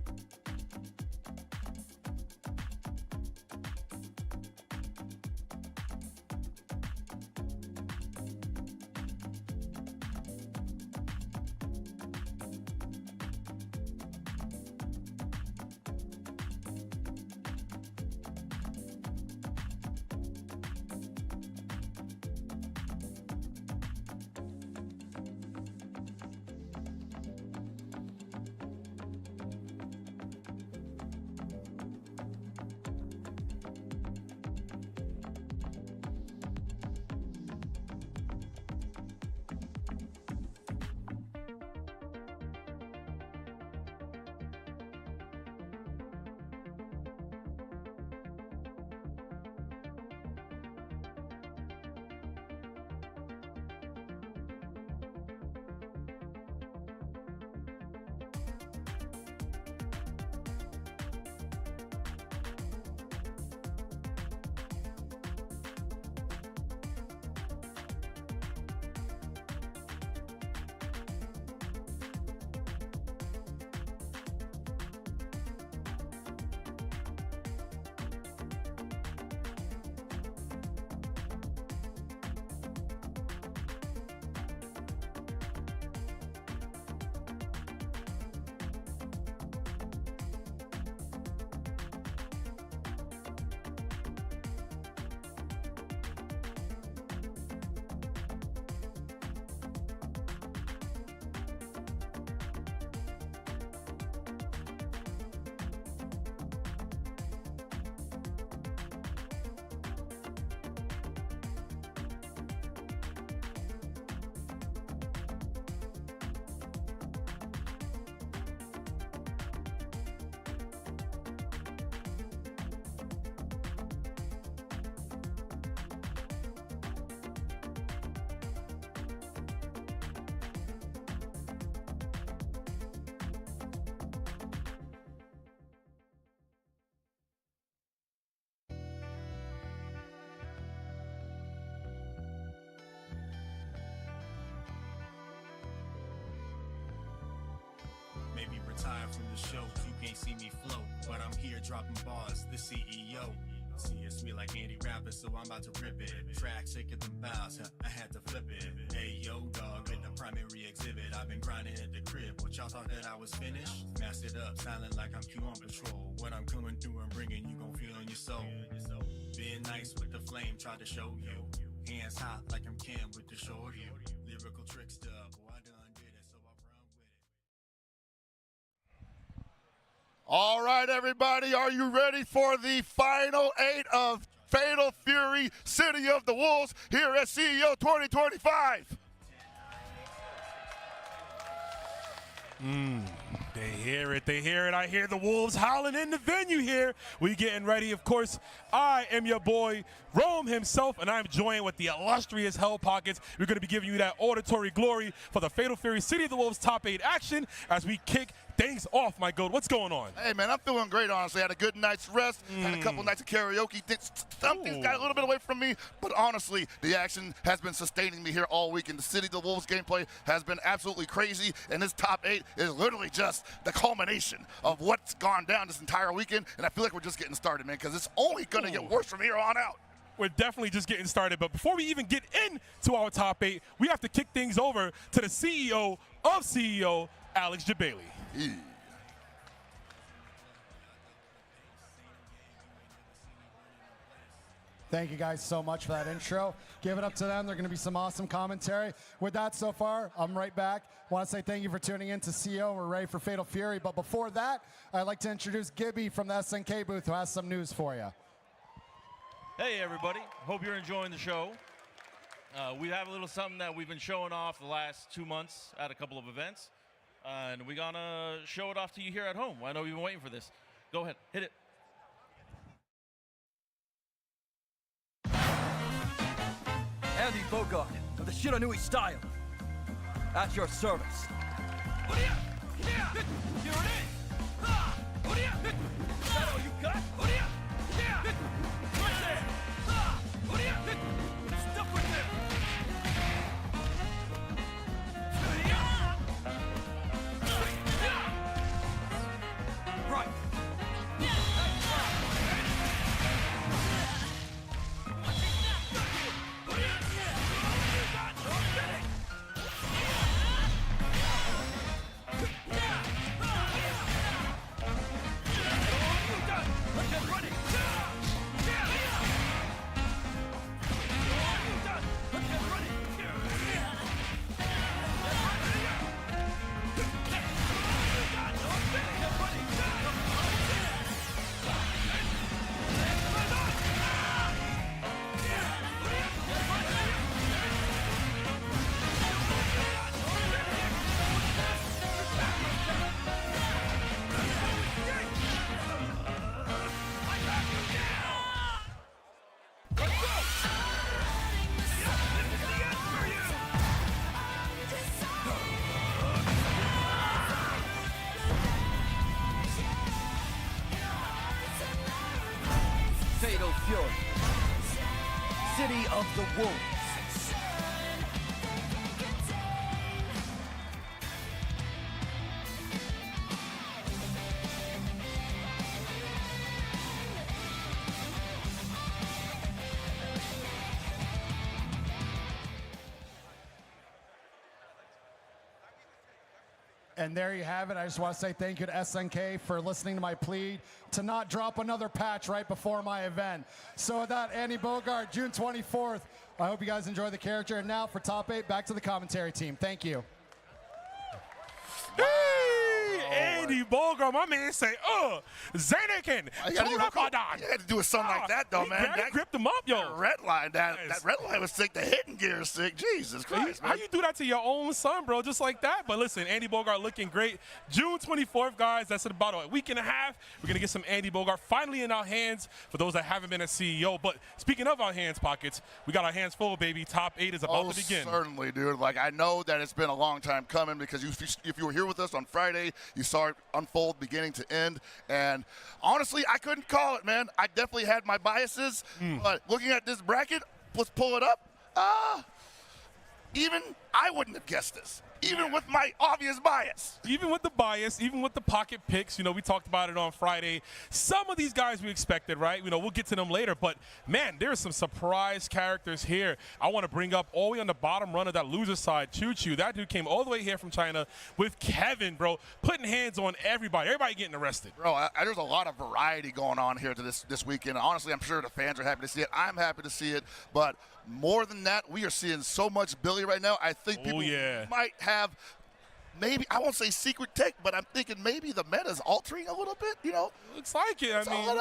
retired from the show. You can't see me flow, but I'm here dropping bars. The CEO. See, it's me like Andy Rapper, so I'm about to rip it. Track sicker than bounce, I had to flip it. Hey, yo, dog, in the primary exhibit. I've been grinding at the crib. What y'all thought that I was finished? Masked it up, silent like I'm Q on patrol. What I'm coming through and bringing, you gon' feel on your soul. Being nice with the flame, try to show you. Hands hot like I'm Kim with the shorty. Lyrical trickster, boy, I done did it, so I run with it. All right, everybody, are you ready for the final 8 of Fatal Fury City of the Wolves here at CEO 2025? They hear it. I hear the Wolves howling in the venue here. We getting ready. Of course, I am your boy, Rome himself, and I'm joined with the illustrious Hell Pockets. We're going to be giving you that auditory glory for the Fatal Fury City of the Wolves top 8 action as we kick things off, my goat. What's going on? Hey, man, I'm feeling great, honestly. Had a good night's rest, had a couple nights of karaoke. Something's got a little bit away from me, but honestly, the action has been sustaining me here all week, and the City of the Wolves gameplay has been absolutely crazy, and this top 8 is literally just the culmination of what's gone down this entire weekend, and I feel like we're just getting started, man, because it's only going to get worse from here on out. We're definitely just getting started, but before we even get into our top 8, we have to kick things over to the CEO of CEO, Alex Jabali. Thank you guys so much for that intro. Give it up to them. They're going to be some awesome commentary. With that so far, I'm right back. Want to say thank you for tuning in to CEO. We're ready for Fatal Fury. But before that, I'd like to introduce Gibby from the SNK booth who has some news for you. Hey, everybody. Hope you're enjoying the show. We have a little something that we've been showing off the last 2 months at a couple of events. And we're going to show it off to you here at home. I know you've been waiting for this. Go ahead. Hit it. Andy Bogart of the Shiranui style. At your service. That all you got? Right there! Stuff with him! Right. Fatal Fury. City of the Wolves. And there you have it. I just want to say thank you to SNK for listening to my plea to not drop another patch right before my event. So with that, Andy Bogart, June 24th. I hope you guys enjoy the character. And now for top 8, back to the commentary team. Thank you. Andy Bogart, my man say, Zanakin, You had to do a something like that, though, man. That gripped him up, yo. That red line was sick. The hitting gear is sick. Jesus Christ, man. How you do that to your own son, bro, just like that? But listen, Andy Bogart looking great. June 24th, guys, that's in about a week and a half. We're going to get some Andy Bogart finally in our hands for those that haven't been a CEO. But speaking of our hands, Pockets, we got our hands full, baby. Top 8 is about to begin. Certainly, dude. Like, I know that it's been a long time coming because if you were here with us on Friday, you saw it unfold beginning to end. And honestly, I couldn't call it, man. I definitely had my biases. But looking at this bracket, let's pull it up. Even I wouldn't have guessed this. even with my obvious bias. Even with the bias, even with the pocket picks, we talked about it on Friday. Some of these guys we expected, right? We'll get to them later. But, man, there's some surprise characters here. I want to bring up all the way on the bottom run of that loser side, Choo Choo. That dude came all the way here from China with Kevin, bro, putting hands on everybody. Everybody getting arrested. Bro, there's a lot of variety going on here this weekend. Honestly, I'm sure the fans are happy to see it. I'm happy to see it. But more than that, we are seeing so much Billy right now. I think people might have maybe, I won't say secret tech, but I'm thinking maybe the meta's altering a little bit, Looks like it. I mean,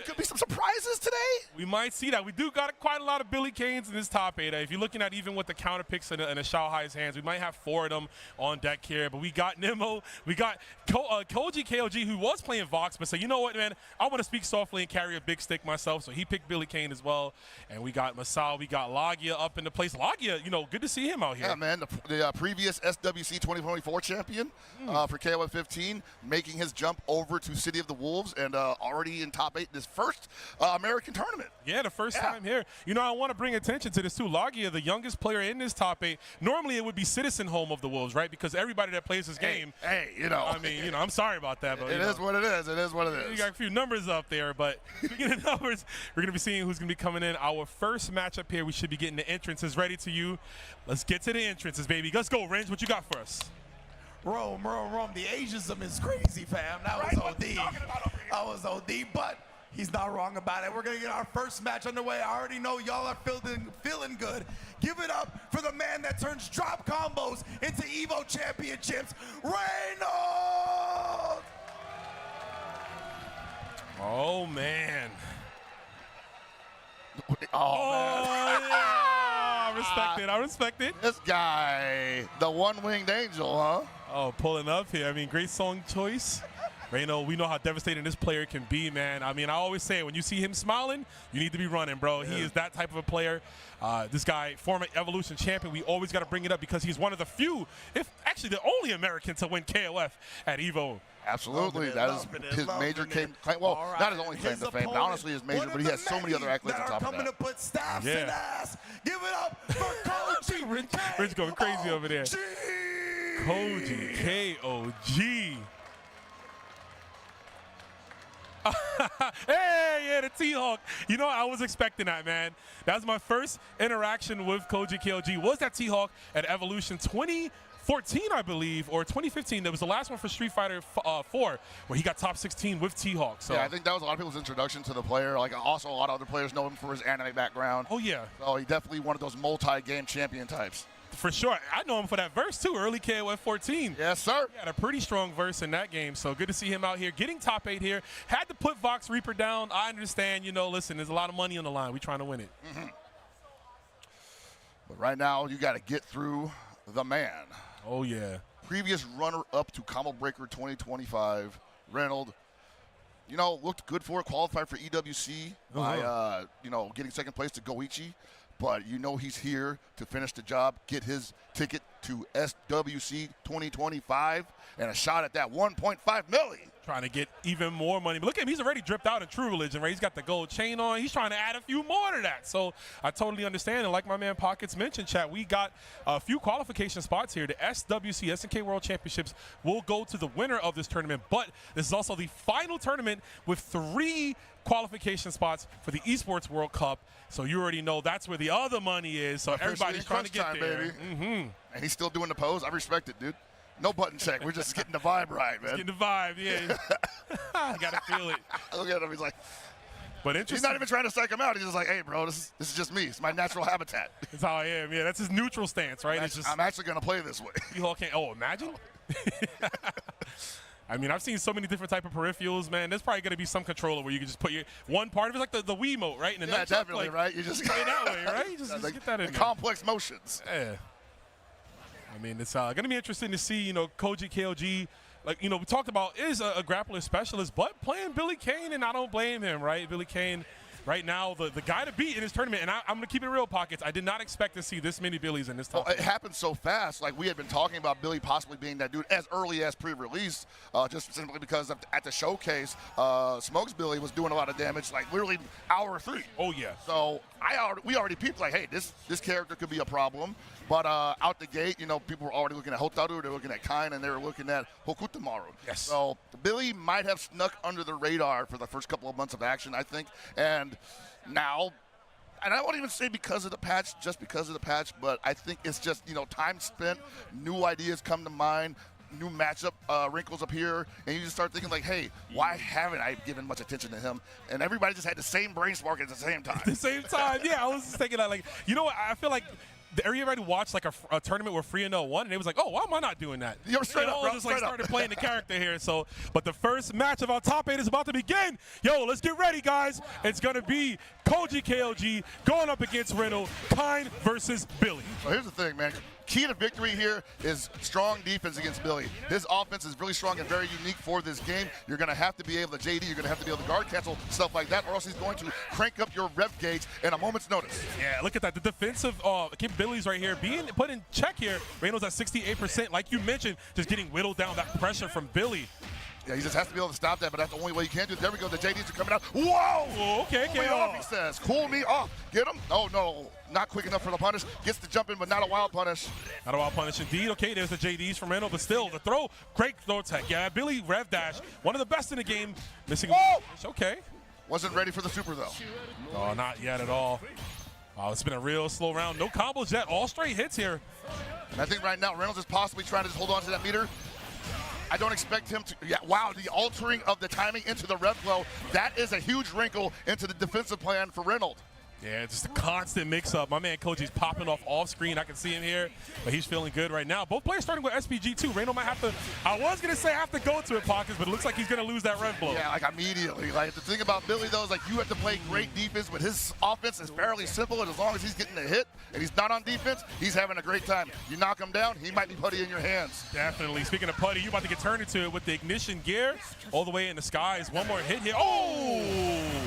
could be some surprises today. We might see that. We do got quite a lot of Billy Canes in this top 8. If you're looking at even with the counter picks in a Shanghai's hands, we might have 4 of them on deck here. But we got Nemo, we got Koji KOG, who was playing Vox, but said, you know what, man, I want to speak softly and carry a big stick myself. So he picked Billy Kane as well. And we got Masao, we got Lagia up in the place. Lagia, good to see him out here. Yeah, man, the previous SWC 2024 champion for KOFXV, making his jump over to City of the Wolves and already in top 8 in his first American tournament. Yeah, the first time here. I want to bring attention to this too. Lagia, the youngest player in this top 8. Normally it would be Citizen home of the Wolves, right? Because everybody that plays this game. Hey, I mean, I'm sorry about that, but it is what it is. It is what it is. You got a few numbers up there, but speaking of numbers, we're going to be seeing who's going to be coming in. Our first matchup here, we should be getting the entrances ready to you. Let's get to the entrances, baby. Let's go, Renz. What you got for us? Rome. The Asianism is crazy, fam. That was OD. That was OD, but he's not wrong about it. We're going to get our first match underway. I already know y'all are feeling good. Give it up for the man that turns drop combos into EVO championships, Reynolds! Oh, man. Man. I respect it. This guy, the one-winged angel, huh? Oh, pulling up here. I mean, great song choice. Reyno, we know how devastating this player can be, man. I mean, I always say when you see him smiling, you need to be running, bro. Yeah. He is that type of a player. This guy, former Evolution champion, we always got to bring it up because he's one of the few, if actually the only American to win KOF at EVO. Absolutely. That is his major claim. Well, right. Not his only claim to fame, but honestly his major, but he has so many other accolades on top of that. Coming to put staffs in ass. Give it up for Koji. Rich going crazy over there. Koji, K-O-G. Hey, yeah, the T-Hawk. I was expecting that, man. That was my first interaction with Koji KOG. Was that T-Hawk at Evolution 2014, I believe, or 2015. That was the last one for Street Fighter 4, where he got top 16 with T-Hawk. So yeah, I think that was a lot of people's introduction to the player. Like, also a lot of other players know him for his anime background. Oh, yeah. So he definitely one of those multi-game champion types. For sure. I know him for that verse, too, early KOF 14. Yes, sir. He had a pretty strong verse in that game, so good to see him out here getting top 8 here. Had to put Vox Reaper down. I understand, listen, there's a lot of money on the line. We're trying to win it. But right now, you got to get through the man. Oh, yeah. Previous runner-up to Combo Breaker 2025, Reynolds. Looked good for it, qualified for EWC by, getting second place to Goichi. But he's here to finish the job, get his ticket to SWC 2025, and a shot at that 1.5 million. Trying to get even more money. But look at him, he's already dripped out in True Religion, right? He's got the gold chain on. He's trying to add a few more to that. So I totally understand. And like my man Pockets mentioned, chat, we got a few qualification spots here. The SWC, SNK World Championships, will go to the winner of this tournament. But this is also the final tournament with 3 qualification spots for the Esports World Cup. So you already know that's where the other money is. So everybody's trying to get time, there. Baby. And he's still doing the pose. I respect it, dude. No button check. We're just getting the vibe right, man. Getting the vibe, yeah. You got to feel it. Look at him. He's like, but interesting. He's not even trying to psych him out. He's just like, hey, bro, this is just me. It's my natural habitat. That's how I am. Yeah, that's his neutral stance, right? I'm actually going to play this way. You all can't. Oh, imagine. I mean, I've seen so many different type of peripherals, man. There's probably going to be some controller where you can just put your one part of it, like the Wiimote, right? And yeah, definitely, right? You just play that way, right? You just get that in there. Complex motions. Yeah. I mean, it's going to be interesting to see, Koji KOG. Like, we talked about is a grappler specialist, but playing Billy Kane, and I don't blame him, right? Billy Kane, right now, the guy to beat in this tournament, and I'm going to keep it real, Pockets. I did not expect to see this many Billies in this top. Well, it happened so fast. Like, we had been talking about Billy possibly being that dude as early as pre-release, just simply because at the showcase, Smokes Billy was doing a lot of damage, like literally hour 3. Oh, yeah. So we already peeped like, hey, this character could be a problem. But out the gate, you know, people were already looking at Hotaru, they were looking at Kain, and they were looking at Hokutamaru. Yes. So Billy might have snuck under the radar for the first couple of months of action, I think. And now, and I won't even say because of the patch, just because of the patch, but I think it's just, you know, time spent, new ideas come to mind, new matchup wrinkles appear, and you just start thinking like, hey, why haven't I given much attention to him? And everybody just had the same brain spark at the same time. At the same time, yeah, I was just thinking that, like, you know what, I feel like everybody watched like a tournament where Free-0 won, and it was like, oh, why am I not doing that? You're straight up, bro. Just like started playing the character here. So, but the first match of our top 8 is about to begin. Yo, let's get ready, guys. It's gonna be Koji KOG going up against Reno, Kain versus Billy. So here's the thing, man. Key to victory here is strong defense against Billy. His offense is really strong and very unique for this game. You're going to have to be able to JD, you're going to have to be able to guard cancel, stuff like that, or else he's going to crank up your rev gauge in a moment's notice. Yeah, look at that. The defensive capabilities right here being put in check here. Reno's at 68%. Like you mentioned, just getting whittled down, that pressure from Billy. Yeah, he just has to be able to stop that, but that's the only way you can do it. There we go. The JDs are coming out. Whoa! Okay, cool me off, he says. Cool me off. Get him. Oh, no. Not quick enough for the punish. Gets the jump in, but not a wild punish. Not a wild punish indeed. Okay, there's the JDs from Reno, but still, the throw. Great throw attack. Yeah, Billy rev dash. One of the best in the game. Missing a punish. Okay. Wasn't ready for the super, though. Oh, not yet at all. Oh, it's been a real slow round. No combos yet. All straight hits here. And I think right now, Reynolds is possibly trying to just hold on to that meter. I don't expect him to, yeah, wow, the altering of the timing into the rev flow, that is a huge wrinkle into the defensive plan for Reynolds. Yeah, just a constant mix-up. My man Koji's popping off screen. I can see him here, but he's feeling good right now. Both players starting with SPG too. Reno might have to, I was going to say have to go to it, Pockets, but it looks like he's going to lose that rev blow. Yeah, like immediately. Like the thing about Billy, though, is like you have to play great defense, but his offense is fairly simple, and as long as he's getting a hit and he's not on defense, he's having a great time. You knock him down, he might be putty in your hands. Definitely. Speaking of putty, you're about to get turned into it with the ignition gear all the way in the skies. One more hit here. Oh!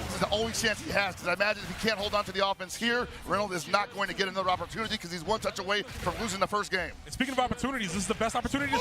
This is the only chance he has, because I imagine if he can't hold on to the offense here, Reynolds is not going to get another opportunity because he's one touch away from losing the first game. And speaking of opportunities, this is the best opportunity.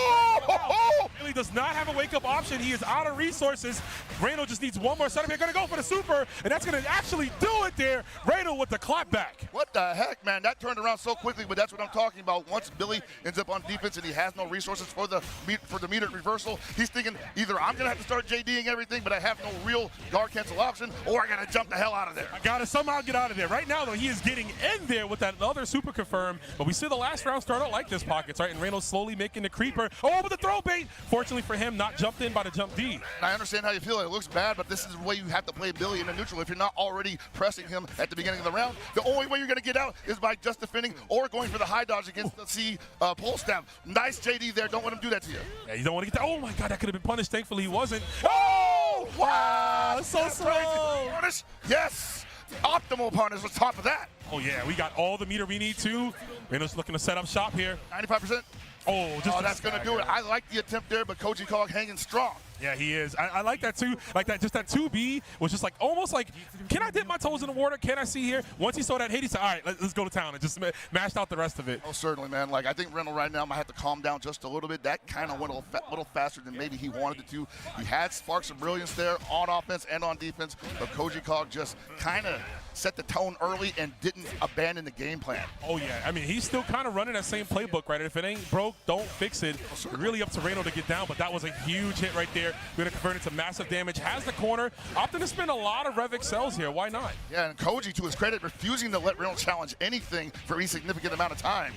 Billy does not have a wake-up option. He is out of resources. Reno just needs one more setup. They're going to go for the super, and that's going to actually do it there. Reno with the clap back. What the heck, man? That turned around so quickly, but that's what I'm talking about. Once Billy ends up on defense and he has no resources for the metered reversal, he's thinking either I'm going to have to start JDing everything, but I have no real guard cancel option, or I got to jump the hell out of there. I got to somehow get out of there. Right now, though, he is getting in there with that other super confirm, but we see the last round start out like this, Pockets, right? And Reno slowly making the creeper. Oh, but the throw bait! Fortunately for him, not jumped in by the jump D. And I understand how you feel. It looks bad, but this is the way you have to play Billy in the neutral. If you're not already pressing him at the beginning of the round, the only way you're going to get out is by just defending or going for the high dodge against the C pull stab. Nice JD there. Don't let him do that to you. Yeah, you don't want to get that. Oh my God, that could have been punished. Thankfully, he wasn't. Oh! Wow! So slow. Punish? Yes! Optimal punish on top of that. Oh yeah, we got all the meter we need to. Reno's looking to set up shop here. 95%. Oh, that's going to do it. I like the attempt there, but Koji Kog hanging strong. Yeah, he is. I like that too. Like that, just that 2B was just like almost like, can I dip my toes in the water? Can I see here? Once he saw that hit, he said, all right, let's go to town, and just mashed out the rest of it. Oh, certainly, man. Like I think Reynolds right now might have to calm down just a little bit. That kind of went a little faster than maybe he wanted it to. He had sparks of brilliance there on offense and on defense, but Koji Kog just kind of set the tone early and didn't abandon the game plan. Oh yeah, I mean he's still kind of running that same playbook, right? If it ain't broke, don't fix it. Really up to Reno to get down, but that was a huge hit right there. We're gonna convert it to massive damage. Has the corner. Opting to spend a lot of Rev excels here. Why not? Yeah, and Koji, to his credit, refusing to let Reynolds challenge anything for any significant amount of time.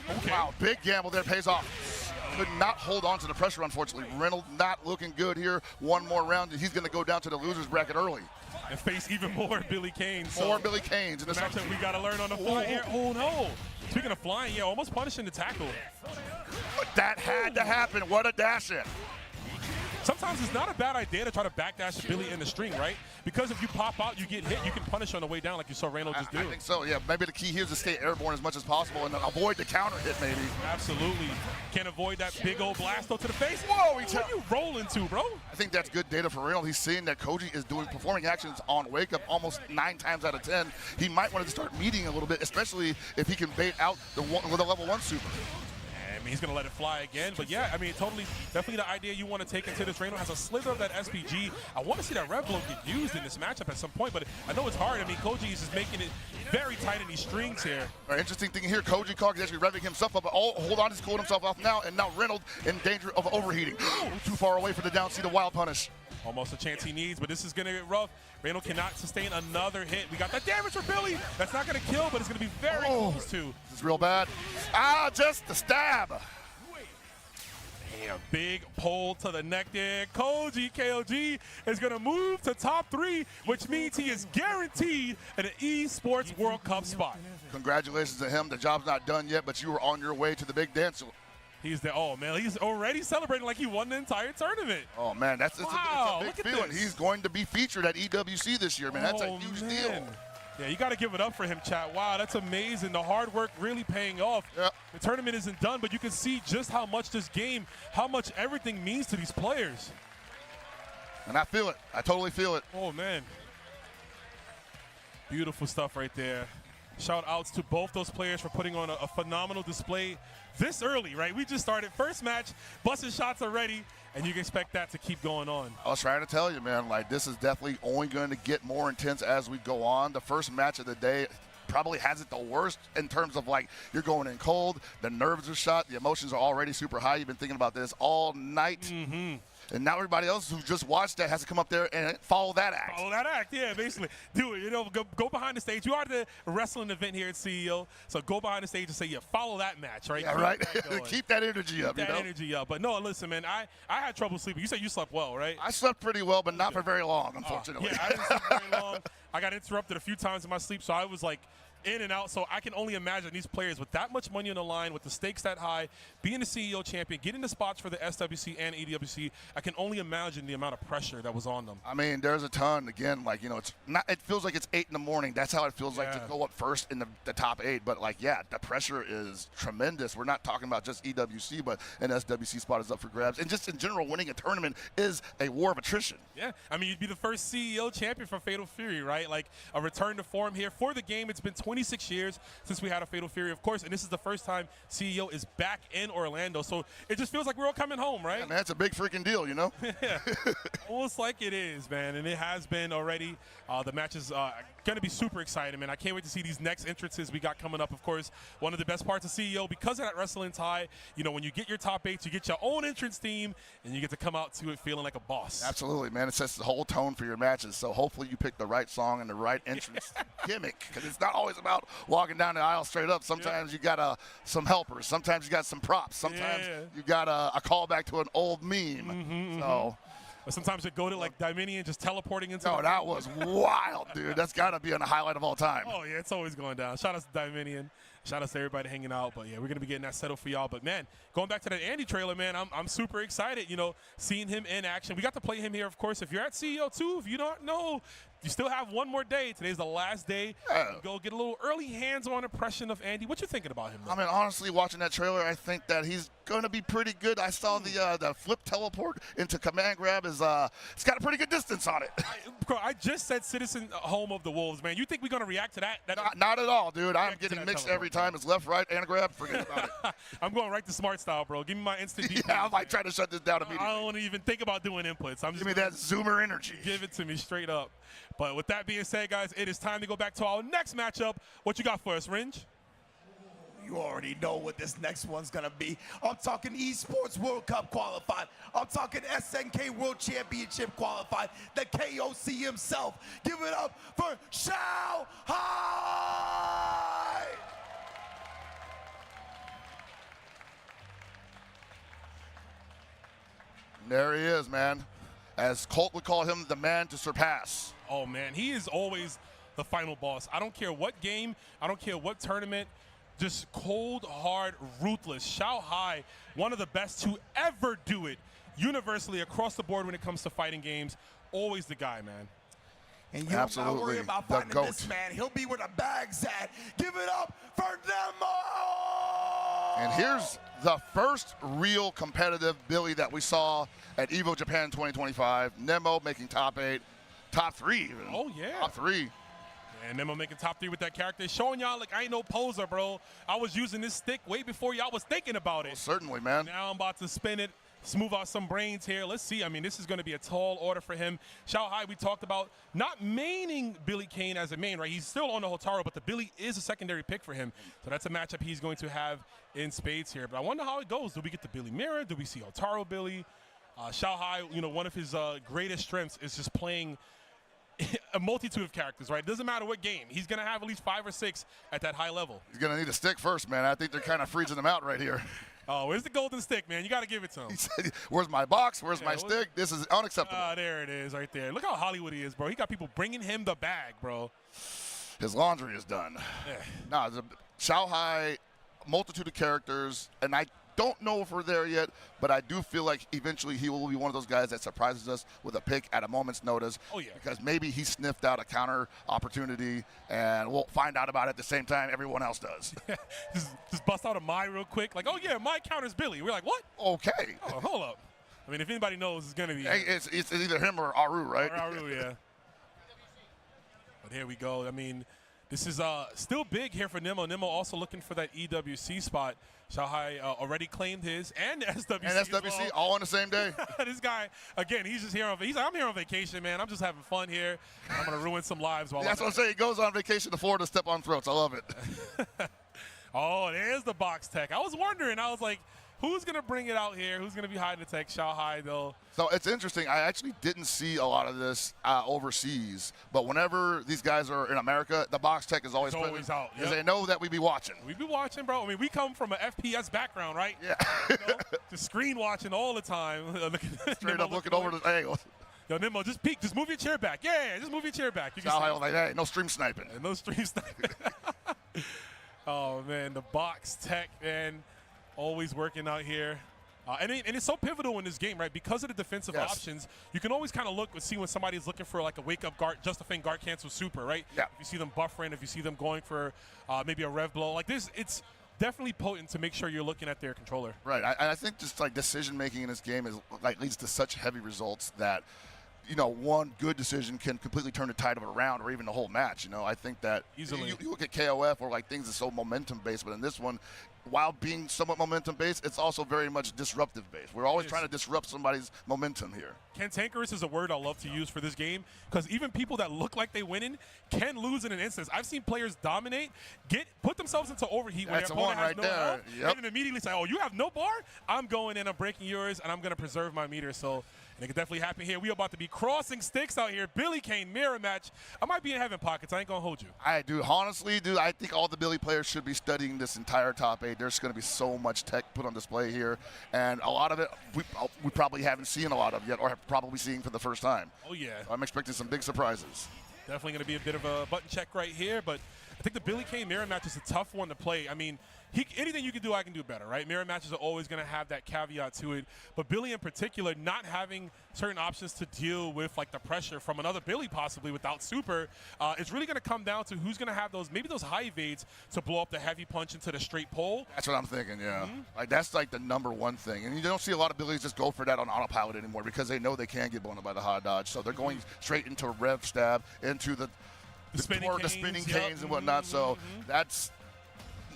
Okay. Wow, big gamble there, pays off. Could not hold on to the pressure, unfortunately. Reynolds not looking good here. One more round, and he's going to go down to the loser's bracket early. And face even more Billy Canes. More Billy Canes. In the matchup we got to learn on the fly here. Oh, no. Speaking of flying, yeah, almost punishing the tackle. But that had to happen. What a dash in. Sometimes it's not a bad idea to try to backdash Billy in the string, right? Because if you pop out, you get hit, you can punish on the way down like you saw Reno just do. I think so, yeah. Maybe the key here is to stay airborne as much as possible and avoid the counter hit, maybe. Absolutely. Can't avoid that big old blasto to the face. Whoa! What are you rolling to, bro? I think that's good data for Reno. He's seeing that Koji is doing performing actions on wake up almost 9 times out of 10. He might want to start meeting a little bit, especially if he can bait out the level 1 super. mean, he's going to let it fly again. But yeah, I mean, definitely the idea you want to take into this. Reno has a slither of that SPG. I want to see that Rev Blow get used in this matchup at some point, but I know it's hard. I mean, Koji is just making it very tight in these strings here. Interesting thing here, Koji Kog is actually revving himself up, but hold on, he's cooling himself off now, and now Reynolds in danger of overheating. Too far away for the down C, the wild punish. Almost a chance he needs, but this is going to get rough. Reno cannot sustain another hit. We got that damage for Billy. That's not going to kill, but it's going to be very close to. This is real bad. Just the stab. Damn, big pull to the neck there. KOG is going to move to top 3, which means he is guaranteed an eSports World Cup spot. Congratulations to him. The job's not done yet, but you were on your way to the big dance. He's there. Oh, man, he's already celebrating like he won the entire tournament. Oh, man, it's a big feeling. He's going to be featured at EWC this year, man. That's a huge deal. Yeah, you got to give it up for him, chat. Wow, that's amazing. The hard work really paying off. Yep. The tournament isn't done, but you can see just how much this game, how much everything means to these players. And I feel it. I totally feel it. Oh, man. Beautiful stuff right there. Shout outs to both those players for putting on a phenomenal display this early, right? We just started first match, busting shots already, and you can expect that to keep going on. I was trying to tell you, man, like this is definitely only going to get more intense as we go on. The first match of the day probably has it the worst in terms of like you're going in cold, the nerves are shot, the emotions are already super high. You've been thinking about this all night. Mm-hmm. And now everybody else who just watched that has to come up there and follow that act. Follow that act, yeah, basically. Do it, you know, go behind the stage. You are the wrestling event here at CEO, so go behind the stage and say, yeah, follow that match, right? Yeah, right. Keep that energy up, Keep that energy up. But no, listen, man, I had trouble sleeping. You said you slept well, right? I slept pretty well, but not for very long, unfortunately. Yeah, I didn't sleep very long. I got interrupted a few times in my sleep, so I was like, in and out, so I can only imagine these players with that much money on the line, with the stakes that high, being the CEO champion, getting the spots for the SWC and EWC, I can only imagine the amount of pressure that was on them. I mean, there's a ton. Again, like, you know, it's not. It feels like it's 8 in the morning. That's how it feels like to go up first in the top 8. But, like, yeah, the pressure is tremendous. We're not talking about just EWC, but an SWC spot is up for grabs. And just in general, winning a tournament is a war of attrition. Yeah, I mean, you'd be the first CEO champion for Fatal Fury, right? Like, a return to form here for the game. It's been 26 years since we had a Fatal Fury, of course, and this is the first time CEO is back in Orlando. So it just feels like we're all coming home, right? Yeah, man, it's a big freaking deal, you know? Yeah, almost like it is, man, and it has been already. The match is going to be super exciting, man. I can't wait to see these next entrances we got coming up, of course. One of the best parts of CEO, because of that wrestling tie, you know, when you get your top 8s, you get your own entrance theme, and you get to come out to it feeling like a boss. Absolutely, man. It sets the whole tone for your matches, so hopefully you pick the right song and the right entrance gimmick, because it's not always about walking down the aisle straight up. Sometimes you got some helpers. Sometimes you got some props. Sometimes you got a callback to an old meme. But sometimes it go to like Dominion just teleporting into. Oh, that was wild, dude. That's got to be on the highlight of all time. Oh yeah, it's always going down. Shout out to Dominion. Shout out to everybody hanging out. But yeah, we're gonna be getting that settled for y'all. But man, going back to that Andy trailer, man, I'm super excited. You know, seeing him in action. We got to play him here, of course. If you're at CEO too, if you don't know, you still have one more day. Today's the last day. Go get a little early hands-on impression of Andy. What you thinking about him, though? I mean, honestly, watching that trailer, I think that he's going to be pretty good. I saw the flip teleport into command grab. It's got a pretty good distance on it. I just said Citizen Home of the Wolves, man. You think we're going to react to that? Not at all, dude. I'm getting mixed every time. It's left, right, and grab. Forget about it. I'm going right to smart style, bro. Give me my instant DP. Yeah, I might try to shut this down immediately. I don't want to even think about doing inputs. Give me that zoomer energy. Give it to me straight up. But with that being said, guys, it is time to go back to our next matchup. What you got for us, Ringe? You already know what this next one's gonna be. I'm talking Esports World Cup qualified. I'm talking SNK World Championship qualified. The KOC himself. Give it up for Shao Hai! There he is, man. As Colt would call him, the man to surpass. Oh, man, he is always the final boss. I don't care what game, I don't care what tournament, just cold, hard, ruthless. Shao Hai, one of the best to ever do it universally across the board when it comes to fighting games. Always the guy, man. And you don't gotta worry about finding this man. He'll be where the bag's at. Give it up for Nemo! And here's the first real competitive Billy that we saw at EVO Japan 2025. Nemo making top 8, top 3 even. Oh, yeah. Top 3. And Nemo making top 3 with that character, showing y'all like I ain't no poser, bro. I was using this stick way before y'all was thinking about it. Well, certainly, man. Now I'm about to spin it, smooth out some brains here. Let's see. I mean, this is going to be a tall order for him. Xiao Hai, we talked about not maining Billy Kane as a main, right? He's still on the Hotaru, but the Billy is a secondary pick for him. So that's a matchup he's going to have in spades here. But I wonder how it goes. Do we get the Billy mirror? Do we see Hotaru Billy? Xiao Hai, you know, one of his greatest strengths is just playing a multitude of characters, right? It doesn't matter what game. He's going to have at least 5 or 6 at that high level. He's going to need a stick first, man. I think they're kind of freezing him out right here. Oh, where's the golden stick, man? You got to give it to him. He said, where's my box? Where's my stick? This is unacceptable. There it is right there. Look how Hollywood he is, bro. He got people bringing him the bag, bro. His laundry is done. Yeah. No, the Xiao Hai, multitude of characters, and I don't know if we're there yet, but I do feel like eventually he will be one of those guys that surprises us with a pick at a moment's notice. Oh, yeah. Because maybe he sniffed out a counter opportunity, and we'll find out about it at the same time everyone else does. just bust out a Mai real quick. Like, oh, yeah, Mai counters Billy. We're like, what? Okay. Oh, hold up. I mean, if anybody knows, it's going to be. Hey, it's either him or Aru, right? Or Aru, yeah. But here we go. I mean, this is still big here for Nemo. Nemo also looking for that EWC spot. Xiao Hai already claimed his and SWC. And SWC all on the same day. This guy, again, he's just here on. He's like, I'm here on vacation, man. I'm just having fun here. I'm gonna ruin some lives while. That's what I'm saying. He goes on vacation to Florida to step on throats. I love it. Oh, there's the box tech. I was wondering. I was like, who's going to bring it out here? Who's going to be hiding the tech? Xiao Hai, though. So it's interesting. I actually didn't see a lot of this overseas, but whenever these guys are in America, the box tech is always out. Because they know that we be watching. We be watching, bro. I mean, we come from an FPS background, right? Yeah. You know, just screen watching all the time. Straight up looking over the angle. Yo, Nemo, just peek. Just move your chair back. Yeah, just move your chair back. Xiao Hai was like, hey, no stream sniping. No stream sniping. Oh, man, the box tech, man, always working out here. And it's so pivotal in this game, right? Because of the defensive options, you can always kind of look and see when somebody's looking for like a wake-up guard, justifying guard cancel super, right? Yeah. If you see them buffering, if you see them going for maybe a rev blow, like this, it's definitely potent to make sure you're looking at their controller. Right. I think just like decision-making in this game is like leads to such heavy results that, you know, one good decision can completely turn the tide of a round or even the whole match. You know, I think that easily. You look at KOF or like things are so momentum-based, but in this one, while being somewhat momentum-based, it's also very much disruptive-based. We're always trying to disrupt somebody's momentum here. Cantankerous is a word I love to use for this game because even people that look like they winning can lose in an instance. I've seen players dominate, put themselves into overheat when their opponent has no health, and then immediately say, oh, you have no bar? I'm going in, I'm breaking yours, and I'm going to preserve my meter. So it could definitely happen here. We're about to be crossing sticks out here. Billy Kane mirror match. I might be in heaven pockets. I ain't going to hold you. Honestly, I think all the Billy players should be studying this entire top 8. There's going to be so much tech put on display here, and a lot of it we probably haven't seen a lot of yet or have probably seen for the first time. Oh, yeah. I'm expecting some big surprises. Definitely going to be a bit of a button check right here, but I think the Billy Kane mirror match is a tough one to play. I mean, anything you can do, I can do better, right? Mirror matches are always going to have that caveat to it. But Billy in particular, not having certain options to deal with, like the pressure from another Billy possibly without super, it's really going to come down to who's going to have maybe those high evades to blow up the heavy punch into the straight pole. That's what I'm thinking, yeah. Like that's like the #1 thing. And you don't see a lot of Billies just go for that on autopilot anymore because they know they can get blown up by the hot dodge. So they're going straight into rev stab, into the spinning canes and whatnot. So that's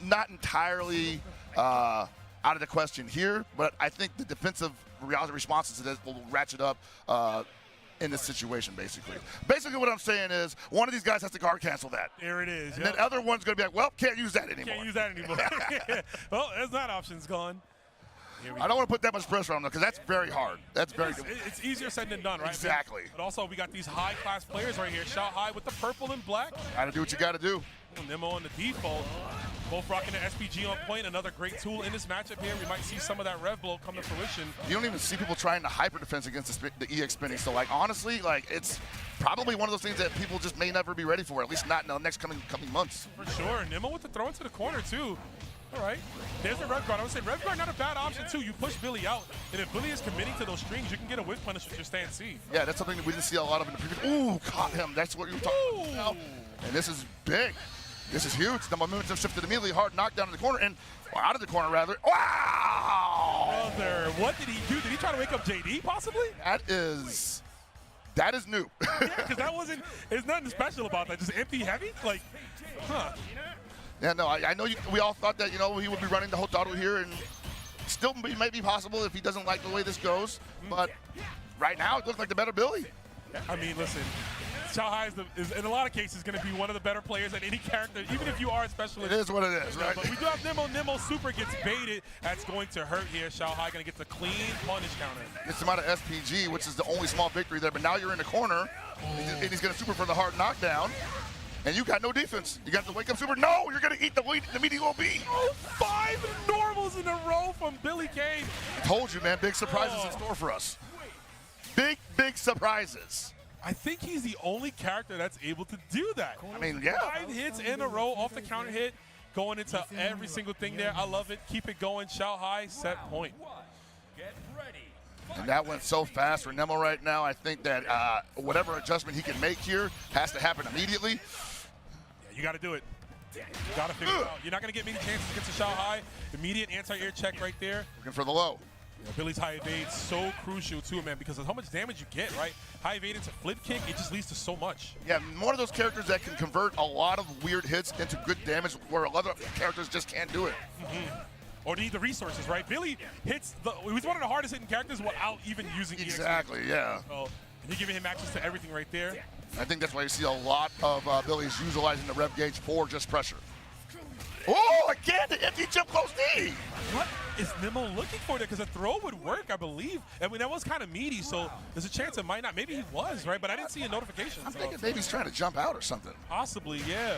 not entirely out of the question here, but I think the defensive responses to this will ratchet up in this situation, basically. Basically what I'm saying is one of these guys has to guard cancel that. There it is. And then the other one's going to be like, well, can't use that anymore. Can't use that anymore. Well, there's that option's gone. I don't want to put that much pressure on them because that's very hard. That's very good. It's easier said than done, right? Exactly. But also, we got these high-class players right here. Xiao Hai with the purple and black. Got to do what you got to do. Nemo on the default. Both rocking the SPG on point. Another great tool in this matchup here. We might see some of that rev blow come to fruition. You don't even see people trying to hyper defense against the EX spinning. So, like, honestly, like, it's probably one of those things that people just may never be ready for, at least not in the next coming months. For sure. Nemo with the throw into the corner, too. All right. There's the rev guard. I would say rev guard not a bad option, too. You push Billy out, and if Billy is committing to those strings, you can get a whip punish with your stand C. Yeah, that's something that we didn't see a lot of in the previous. Ooh, caught him. That's what you were talking about. And this is big. This is huge. The momentum shifted immediately. Hard knockdown in the corner, or out of the corner, rather. Wow! Brother, what did he do? Did he try to wake up JD, possibly? That is That is new. Yeah, because that wasn't, there's nothing special about that. Just empty heavy? Like, huh. Yeah, no, I know we all thought that, he would be running the Hotaru here, and still might be possible if he doesn't like the way this goes. But right now, it looks like the better Billy. I mean, listen, Xiaohai is in a lot of cases going to be one of the better players at any character, even if you are a specialist. It is what it is, right? But we do have Nimmo. Nimmo super gets baited. That's going to hurt here. Xiaohai going to get the clean punish counter. Gets him out of SPG, which is the only small victory there. But now you're in the corner, and he's going to super for the hard knockdown. And you got no defense. You got the wake up super. No, you're going to eat the meaty OB. Oh, 5 normals in a row from Billy Kane. I told you, man, big surprises in store for us. Big surprises. I think he's the only character that's able to do that. I mean, yeah. 5 hits in a row off the counter hit, going into every single thing there. I love it. Keep it going. Xiaohai, set point. And that went so fast for Nemo right now. I think that whatever adjustment he can make here has to happen immediately. Yeah, you got to do it. You got to figure it out. You're not going to get many chances against the Xiaohai. Immediate anti-air check right there. Looking for the low. Yeah, Billy's high evade so crucial too, man, because of how much damage you get, right? High evade into flip kick, it just leads to so much. Yeah, one of those characters that can convert a lot of weird hits into good damage where other characters just can't do it. Or need the resources, right? Billy hits he's one of the hardest hitting characters without even using Exactly, yeah. So you're giving him access to everything right there. I think that's why you see a lot of Billy's utilizing the rev gauge for just pressure. Oh, again, the empty jump close D. What is Nimmo looking for there? Because a throw would work, I believe. I mean, that was kind of meaty, so there's a chance it might not. Maybe he was, right? But I didn't see a notification. I'm thinking maybe he's trying to jump out or something. Possibly, yeah.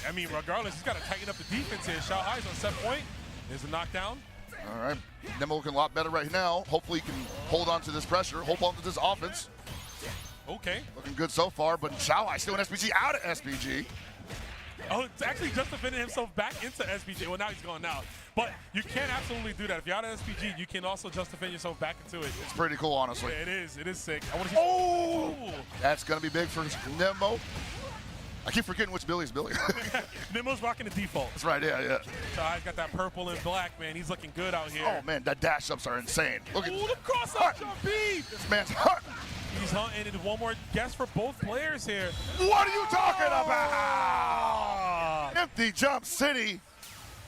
I mean, regardless, he's got to tighten up the defense here. Xiaohai's on set point. There's a knockdown. All right. Nimmo looking a lot better right now. Hopefully he can hold on to this pressure, hold on to this offense. Okay. Looking good so far, but Xiaohai still in SPG, out of SPG. Oh, it's actually just defending himself back into SPG. Well, now he's gone now. But you can absolutely do that. If you're out of SPG, you can also just defend yourself back into it. It's pretty cool, honestly. Yeah, it is. It is sick. I want to see. Oh! That's going to be big for Nimmo. I keep forgetting which Billy's Billy. Nimmo's rocking the default. That's right, yeah. Xiaohai's got that purple and black, man. He's looking good out here. Oh, man, the dash ups are insane. Look at the cross-up jump B. This man's hunting. He's hunting, and one more guess for both players here. What are you talking about? Empty jump city.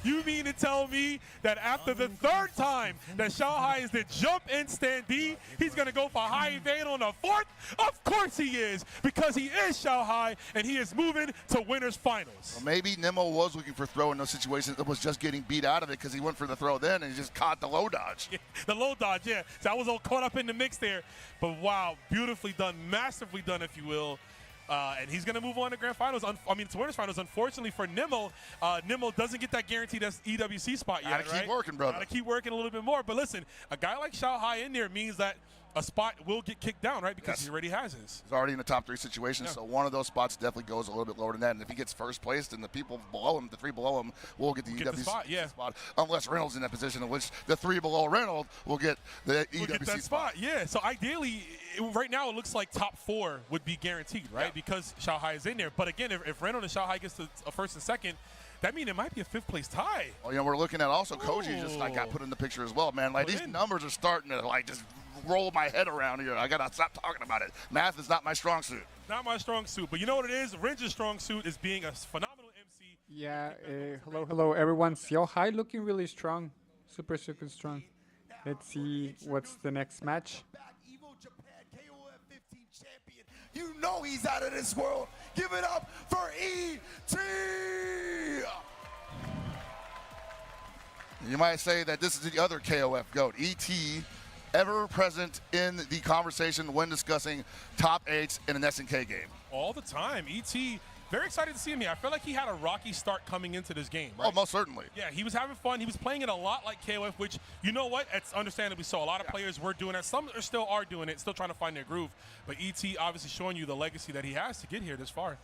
You mean to tell me that after the 3rd time that Xiaohai is the jump in standee, he's going to go for high evade on the 4th? Of course he is, because he is Xiaohai, and he is moving to winners finals. Well, maybe Nimmo was looking for throw in those situations. It was just getting beat out of it because he went for the throw then and he just caught the low dodge. Yeah, the low dodge, yeah. So I was all caught up in the mix there. But wow, beautifully done, massively done, if you will. And he's going to move on to grand finals. To winners finals. Unfortunately for Nimmo, Nimmo doesn't get that guaranteed EWC spot yet. Gotta keep working, brother. Gotta keep working a little bit more. But listen, a guy like Xiaohai in there means that a spot will get kicked down, right? Because he already has his. He's already in the top 3 situations, so one of those spots definitely goes a little bit lower than that. And if he gets first place, then the people below him, the 3 below him, will get the EWC spot. Unless Reynolds in that position, in which the 3 below Reynolds will get the EWC spot. Yeah. So ideally, right now it looks like top 4 would be guaranteed, right? Yeah. Because Xiaohai is in there. But again, if Reynolds and Xiaohai gets to a 1st and 2nd, that means it might be a 5th place tie. Well, we're looking at also Koji just got put in the picture as well, man. Like these numbers are starting to just roll my head around here. I gotta stop talking about it. Math is not my strong suit. Not my strong suit, but you know what it is? Ringe's strong suit is being a phenomenal MC. Yeah, hello everyone. Xiaohai looking really strong. Super strong. Let's see what's the next match. You know he's out of this world. Give it up for E.T. You might say that this is the other KOF GOAT, E.T., ever present in the conversation when discussing top 8s in an SNK game. All the time. E.T., very excited to see him here. I feel like he had a rocky start coming into this game. Right? Oh, most certainly. Yeah, he was having fun. He was playing it a lot like KOF, which, you know what? It's understandably so. A lot of players were doing that. Some still are doing it, still trying to find their groove. But E.T. obviously showing you the legacy that he has to get here this far.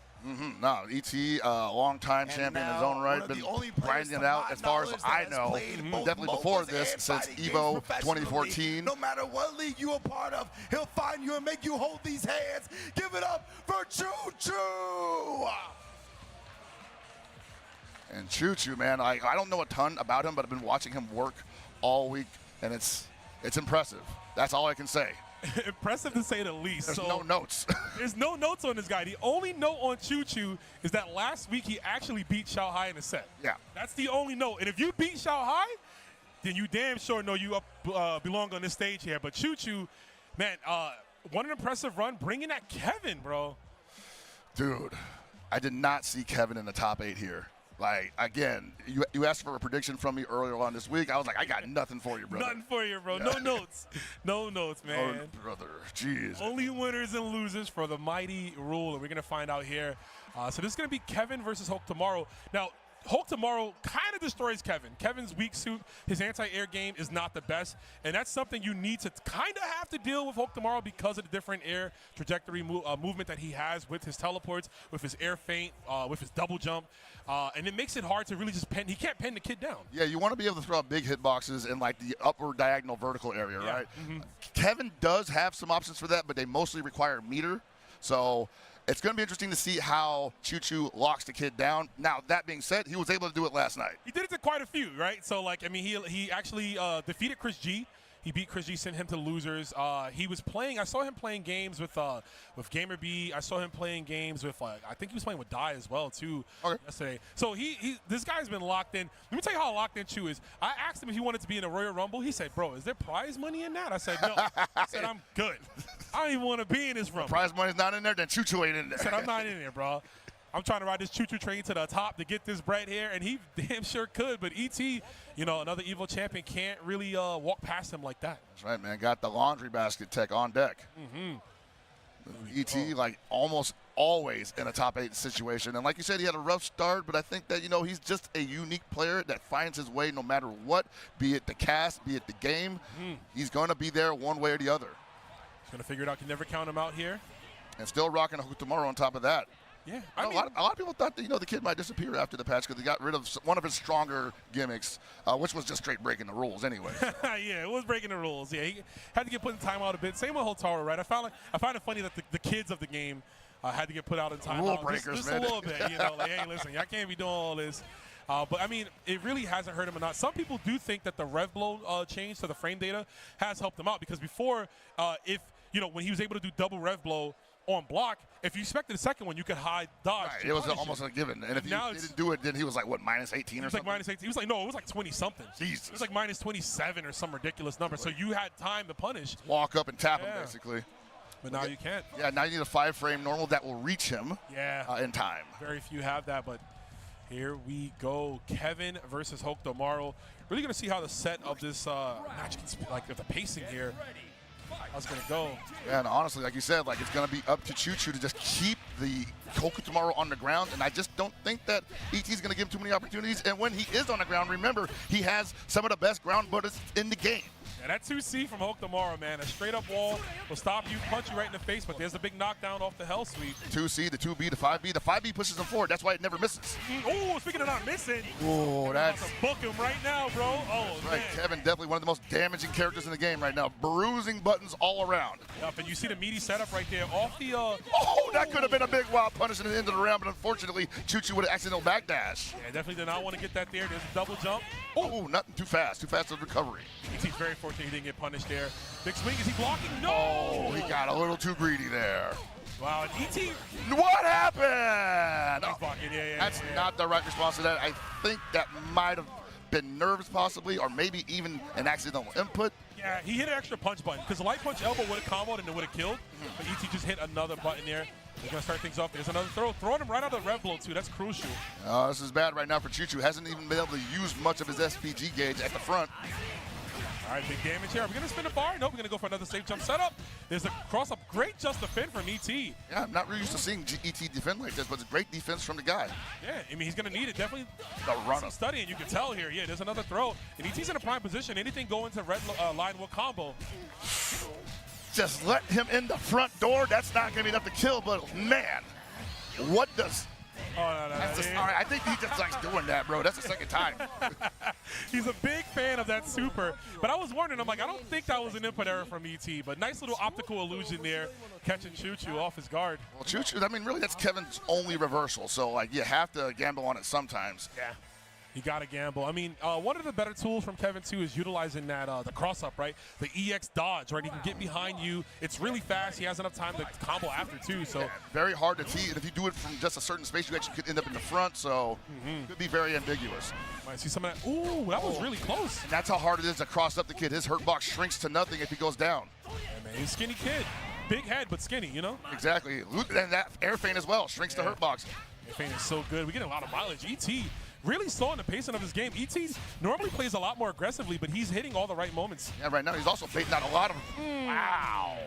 No, E.T., long-time champion in his own right, been grinding it out as far as I know. Definitely before this, since EVO 2014. No matter what league you a part of, he'll find you and make you hold these hands. Give it up for Choo Choo! And Choo Choo, man, I don't know a ton about him, but I've been watching him work all week, and it's impressive. That's all I can say. Impressive to say the least. There's so no notes. There's no notes on this guy. The only note on Choo Choo is that last week he actually beat Xiao Hai in a set. Yeah. That's the only note. And if you beat Xiao Hai, then you damn sure know you belong on this stage here. But Choo Choo, man, what an impressive run bringing that Kevin, bro. Dude, I did not see Kevin in the top 8 here. Like, again, you asked for a prediction from me earlier on this week. I was like, I got nothing for you, brother. Nothing for you, bro. Yeah. No notes. No notes, man. Oh, brother. Jeez. Only winners and losers for the mighty rule, and we're going to find out here. So this is going to be Kevin versus Hulk tomorrow. Now, Hulk tomorrow kind of destroys Kevin. Kevin's weak suit, his anti-air game is not the best, and that's something you need to kind of have to deal with Hulk tomorrow because of the different air trajectory movement that he has with his teleports, with his air feint, with his double jump, and it makes it hard to really just pen. He can't pen the kid down. Yeah, you want to be able to throw out big hitboxes in like the upper diagonal vertical area, right? Kevin does have some options for that, but they mostly require meter. So it's going to be interesting to see how Choo Choo locks the kid down. Now, that being said, he was able to do it last night. He did it to quite a few, right? So, like, I mean, he actually defeated Chris G. He beat Chris G, sent him to losers. He was playing. I saw him playing games with Gamer B. I saw him playing games with I think he was playing with Dai as well too yesterday. So this guy's been locked in. Let me tell you how locked in Choo is. I asked him if he wanted to be in a Royal Rumble. He said, "Bro, is there prize money in that?" I said, "No." I said, "I'm good. I don't even want to be in this Rumble." Prize money's not in there, then Choo Choo ain't in there. I said, "I'm not in there, bro. I'm trying to ride this choo-choo train to the top to get this bread here," and he damn sure could. But ET, another Evo champion, can't really walk past him like that. That's right, man. Got the laundry basket tech on deck. ET, like, almost always in a top 8 situation. And like you said, he had a rough start, but I think that, he's just a unique player that finds his way no matter what, be it the cast, be it the game. He's going to be there one way or the other. He's going to figure it out. Can never count him out here. And still rocking a hook tomorrow on top of that. Yeah, a lot of people thought that the kid might disappear after the patch because they got rid of one of his stronger gimmicks, which was just straight breaking the rules anyway. Yeah, it was breaking the rules. Yeah, he had to get put in timeout a bit. Same with Hotaru, right? I find it funny that the kids of the game had to get put out in timeout. Rule breakers, just man. a little bit. Like, hey, listen, y'all can't be doing all this. But I mean, it really hasn't hurt him or not. Some people do think that the rev blow change to the frame data has helped him out because before, when he was able to do double rev blow on block, if you expected the second one, you could hide dodge. Right, it was almost a given. And if you didn't do it, then he was like, what, -18 or something? Like -18. He was like, no, it was like 20-something. Jesus. It was like -27 or some ridiculous number. So you had time to punish. Walk up and tap him, basically. But now you can't. Yeah, now you need a 5-frame normal that will reach him in time. Very few have that, but here we go. Kevin versus Hulk tomorrow. Really going to see how the set of this match can, like, the pacing here. How's it going to go? Yeah, and honestly, like you said, like, it's going to be up to Choo Choo to just keep the Hulk tomorrow on the ground, and I just don't think that ET's going to give him too many opportunities. And when he is on the ground, remember, he has some of the best ground butters in the game. Yeah, that 2C from Hulk tomorrow, man. A straight-up wall will stop you, punch you right in the face, but there's a big knockdown off the Hell Sweep. 2C, the 2B, the 5B. The 5B pushes him forward. That's why it never misses. Oh, speaking of not missing. Oh, that's... book him right now, bro. Oh, right. Man. Kevin, definitely one of the most damaging characters in the game right now. Bruising buttons all around. Yep, and you see the meaty setup right there off the... Oh, that could have been a big wild punish at the end of the round, but unfortunately, Choo Choo with an accidental backdash. Yeah, definitely did not want to get that there. There's a double jump. Oh, nothing too fast. Too fast of recovery. ET's very fortunate he didn't get punished there. Big swing, is he blocking? No! Oh, he got a little too greedy there. Wow, and ET... What happened? Nice blocking, That's not the right response to that. I think that might have been nerves possibly, or maybe even an accidental input. Yeah, he hit an extra punch button, because the light punch elbow would have comboed and it would have killed, but ET just hit another button there. He's going to start things off. There's another throw. Throwing him right out of the rev blow, too. That's crucial. Oh, this is bad right now for Choo Choo. Hasn't even been able to use much of his SPG gauge at the front. All right, big damage here. Are we going to spin a bar? No, we're going to go for another safe jump setup. There's a cross-up. Great just defend from ET. Yeah, I'm not really used to seeing ET defend like this, but it's great defense from the guy. Yeah, I mean, he's going to need it. Definitely the run up. Studying, you can tell here. Yeah, there's another throw. And ET's in a prime position. Anything going to red line will combo. Just let him in the front door. That's not going to be enough to kill, but man, what does... Oh, no. All right, I think he just likes doing that, bro. That's the second time. He's a big fan of that super. But I was wondering, I'm like, I don't think that was an input error from ET, but nice little optical illusion there, catching Choo Choo off his guard. Well, Choo Choo, I mean, really, that's Kevin's only reversal, so, like, you have to gamble on it sometimes. Yeah. You got to gamble. I mean, one of the better tools from Kevin, too, is utilizing that the cross-up, right? The EX dodge, right? He can get behind you. It's really fast. He has enough time to combo after, too. So very hard to tee. And if you do it from just a certain space, you actually could end up in the front. So it could be very ambiguous. Might see some of that. Ooh, that was really close. And that's how hard it is to cross up the kid. His hurt box shrinks to nothing if he goes down. Yeah, man. He's a skinny kid. Big head, but skinny, you know? Exactly. And that air feint as well shrinks the hurt box. Air feint is so good. We get a lot of mileage. ET really slowing the pacing of his game. ET normally plays a lot more aggressively, but he's hitting all the right moments. Yeah, right now he's also baiting out a lot of wow,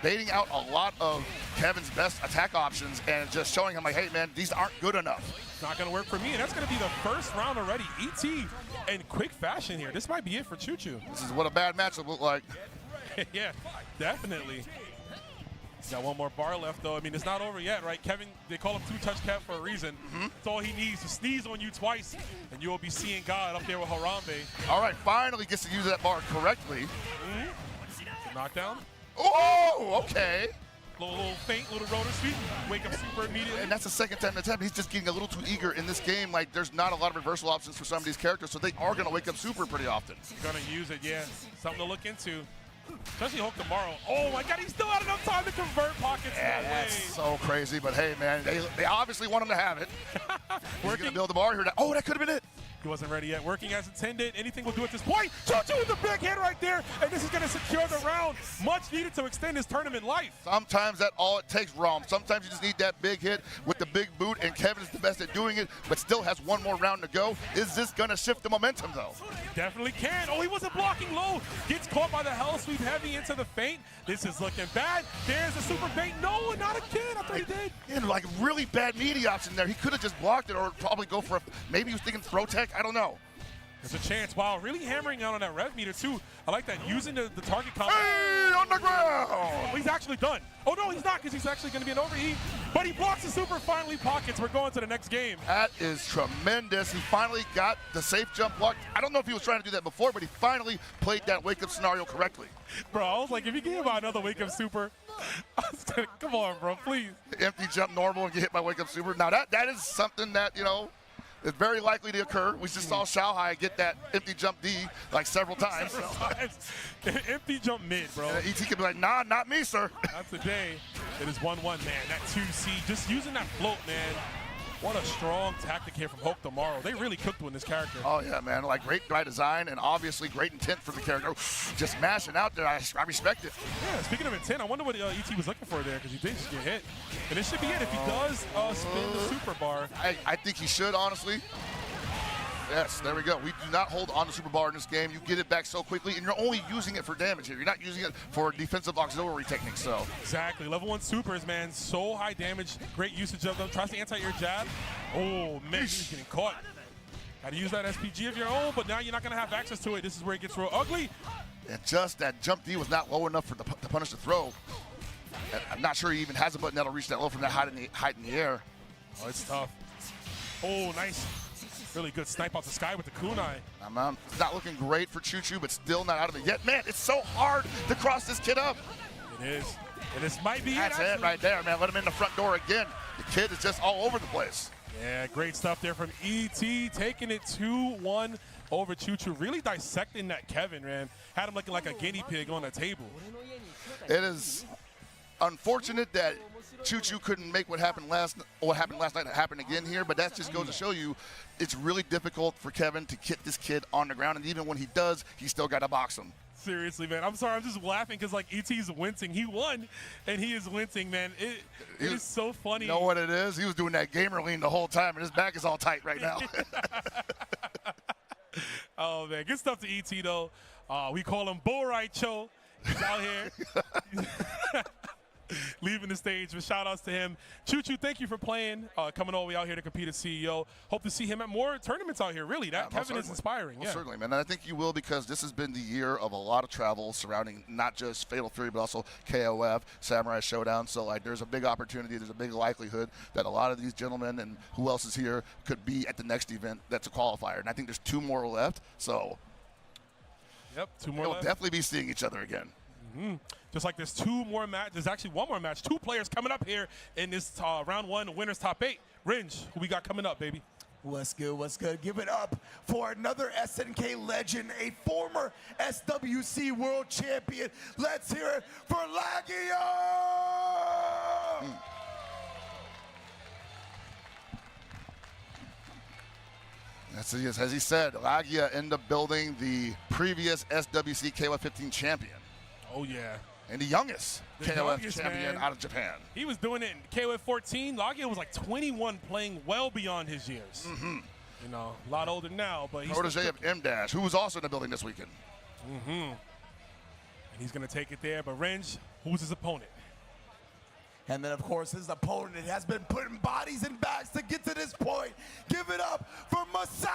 baiting out a lot of Kevin's best attack options and just showing him like, hey man, these aren't good enough. It's not gonna work for me, and that's gonna be the first round already. ET in quick fashion here. This might be it for Choo-Choo. This is what a bad match would look like. Yeah, definitely. Got one more bar left, though. I mean, it's not over yet, right? Kevin, they call him two-touch Kev for a reason. That's all he needs. To sneeze on you twice, and you will be seeing God up there with Harambe. All right, finally gets to use that bar correctly. Knockdown. Oh, okay. Little feint, little rotor sweep. Wake up super immediately. And that's the second time that's happened. He's just getting a little too eager in this game. Like, there's not a lot of reversal options for some of these characters, so they are going to wake up super pretty often. Gonna use it, yeah. Something to look into. Especially Hope tomorrow. Oh my God, he still had enough time to convert pockets. Yeah, no that's way. so crazy. But hey, man, they obviously want him to have it. We're going to build the bar here. Oh, that could have been it. He wasn't ready yet. Working as intended. Anything will do at this point. Choo-Choo with the big hit right there. And this is going to secure the round. Much needed to extend his tournament life. Sometimes that's all it takes, Rom. Sometimes you just need that big hit with the big boot, and Kevin is the best at doing it, but still has one more round to go. Is this going to shift the momentum, though? Definitely can. Oh, he wasn't blocking low. Gets caught by the hell sweep heavy into the feint. This is looking bad. There's a super feint. No, not again. I thought he did. And like really bad media option there. He could have just blocked it or probably go for maybe he was thinking throw tech. I don't know. There's a chance. Wow, really hammering out on that rev meter, too. I like that. Using the target combo. Hey, on the ground! Oh, he's actually done. Oh, no, he's not, because he's actually going to be an overheat. But he blocks the super finally pockets. We're going to the next game. That is tremendous. He finally got the safe jump block. I don't know if he was trying to do that before, but he finally played that wake-up scenario correctly. Bro, I was like, if he gave out another wake-up super, I was gonna, come on, bro, please. Empty jump normal and get hit by wake-up super. Now, that is something that, you know, it's very likely to occur. We just saw Xiaohai get that empty jump D like several times. Empty jump mid, bro. ET could be like, nah, not me, sir. Not today. It is 1-1, man. That 2C, just using that float, man. What a strong tactic here from Hulk tomorrow. They really cooked with this character. Oh, yeah, man. Like, great by design and obviously great intent for the character. Just mashing out there. I respect it. Yeah, speaking of intent, I wonder what ET was looking for there because he did just get hit. And this should be it if he does spin the super bar. I think he should, honestly. Yes, there we go. We do not hold on to super bar in this game. You get it back so quickly, and you're only using it for damage here. You're not using it for defensive auxiliary techniques, so. Exactly. Level 1 supers, man. So high damage. Great usage of them. Tries to anti-air jab. Oh, man, he's getting caught. Got to use that SPG of your own, but now you're not going to have access to it. This is where it gets real ugly. And just that jump D was not low enough for to punish the throw. I'm not sure he even has a button that'll reach that low from that height in the air. Oh, it's tough. Oh, nice. Really good snipe out the sky with the kunai. It's not looking great for Choo-Choo, but still not out of it yet. Man, it's so hard to cross this kid up. It is. And this might be That's it right there, man. Let him in the front door again. The kid is just all over the place. Yeah, great stuff there from ET, taking it 2-1 over Choo-Choo. Really dissecting that Kevin, man. Had him looking like a guinea pig on the table. It is unfortunate that Choo-Choo couldn't make what happened last night happen again here, but that just goes to show you it's really difficult for Kevin to get this kid on the ground, and even when he does, he's still got to box him. Seriously, man. I'm sorry. I'm just laughing because, like, ET's wincing. He won, and he is wincing, man. It is so funny. You know what it is? He was doing that gamer lean the whole time, and his back is all tight right now. Oh, man. Good stuff to ET, though. We call him Bull Right Cho. He's out here. Leaving the stage, but shout outs to him. Choo-Choo, thank you for playing, coming all the way out here to compete as CEO. Hope to see him at more tournaments out here, really. That Kevin is inspiring. Well, certainly, man. And I think you will, because this has been the year of a lot of travel surrounding not just Fatal Fury, but also KOF, Samurai Showdown. So, like, there's a big opportunity, there's a big likelihood that a lot of these gentlemen and who else is here could be at the next event that's a qualifier. And I think there's 2 more left, so. Yep, 2 more we'll left. definitely be seeing each other again. Mm-hmm. Just like there's 2 more matches. There's actually 1 more match. 2 players coming up here in this round 1 winners top 8. Ringe, who we got coming up, baby? What's good, what's good? Give it up for another SNK legend, a former SWC world champion. Let's hear it for Lagia! As he said, Lagia ended up building the previous SWC KOF15 champion. Oh, yeah. And the youngest KOF champion man. out of Japan. He was doing it in KOF 14. Lagia was like 21, playing well beyond his years. You know, a lot older now, but he's protege of M-Dash, who was also in the building this weekend. And he's going to take it there. But Renge, who's his opponent? And then, of course, his opponent has been putting bodies in backs to get to this point. Give it up for Masao!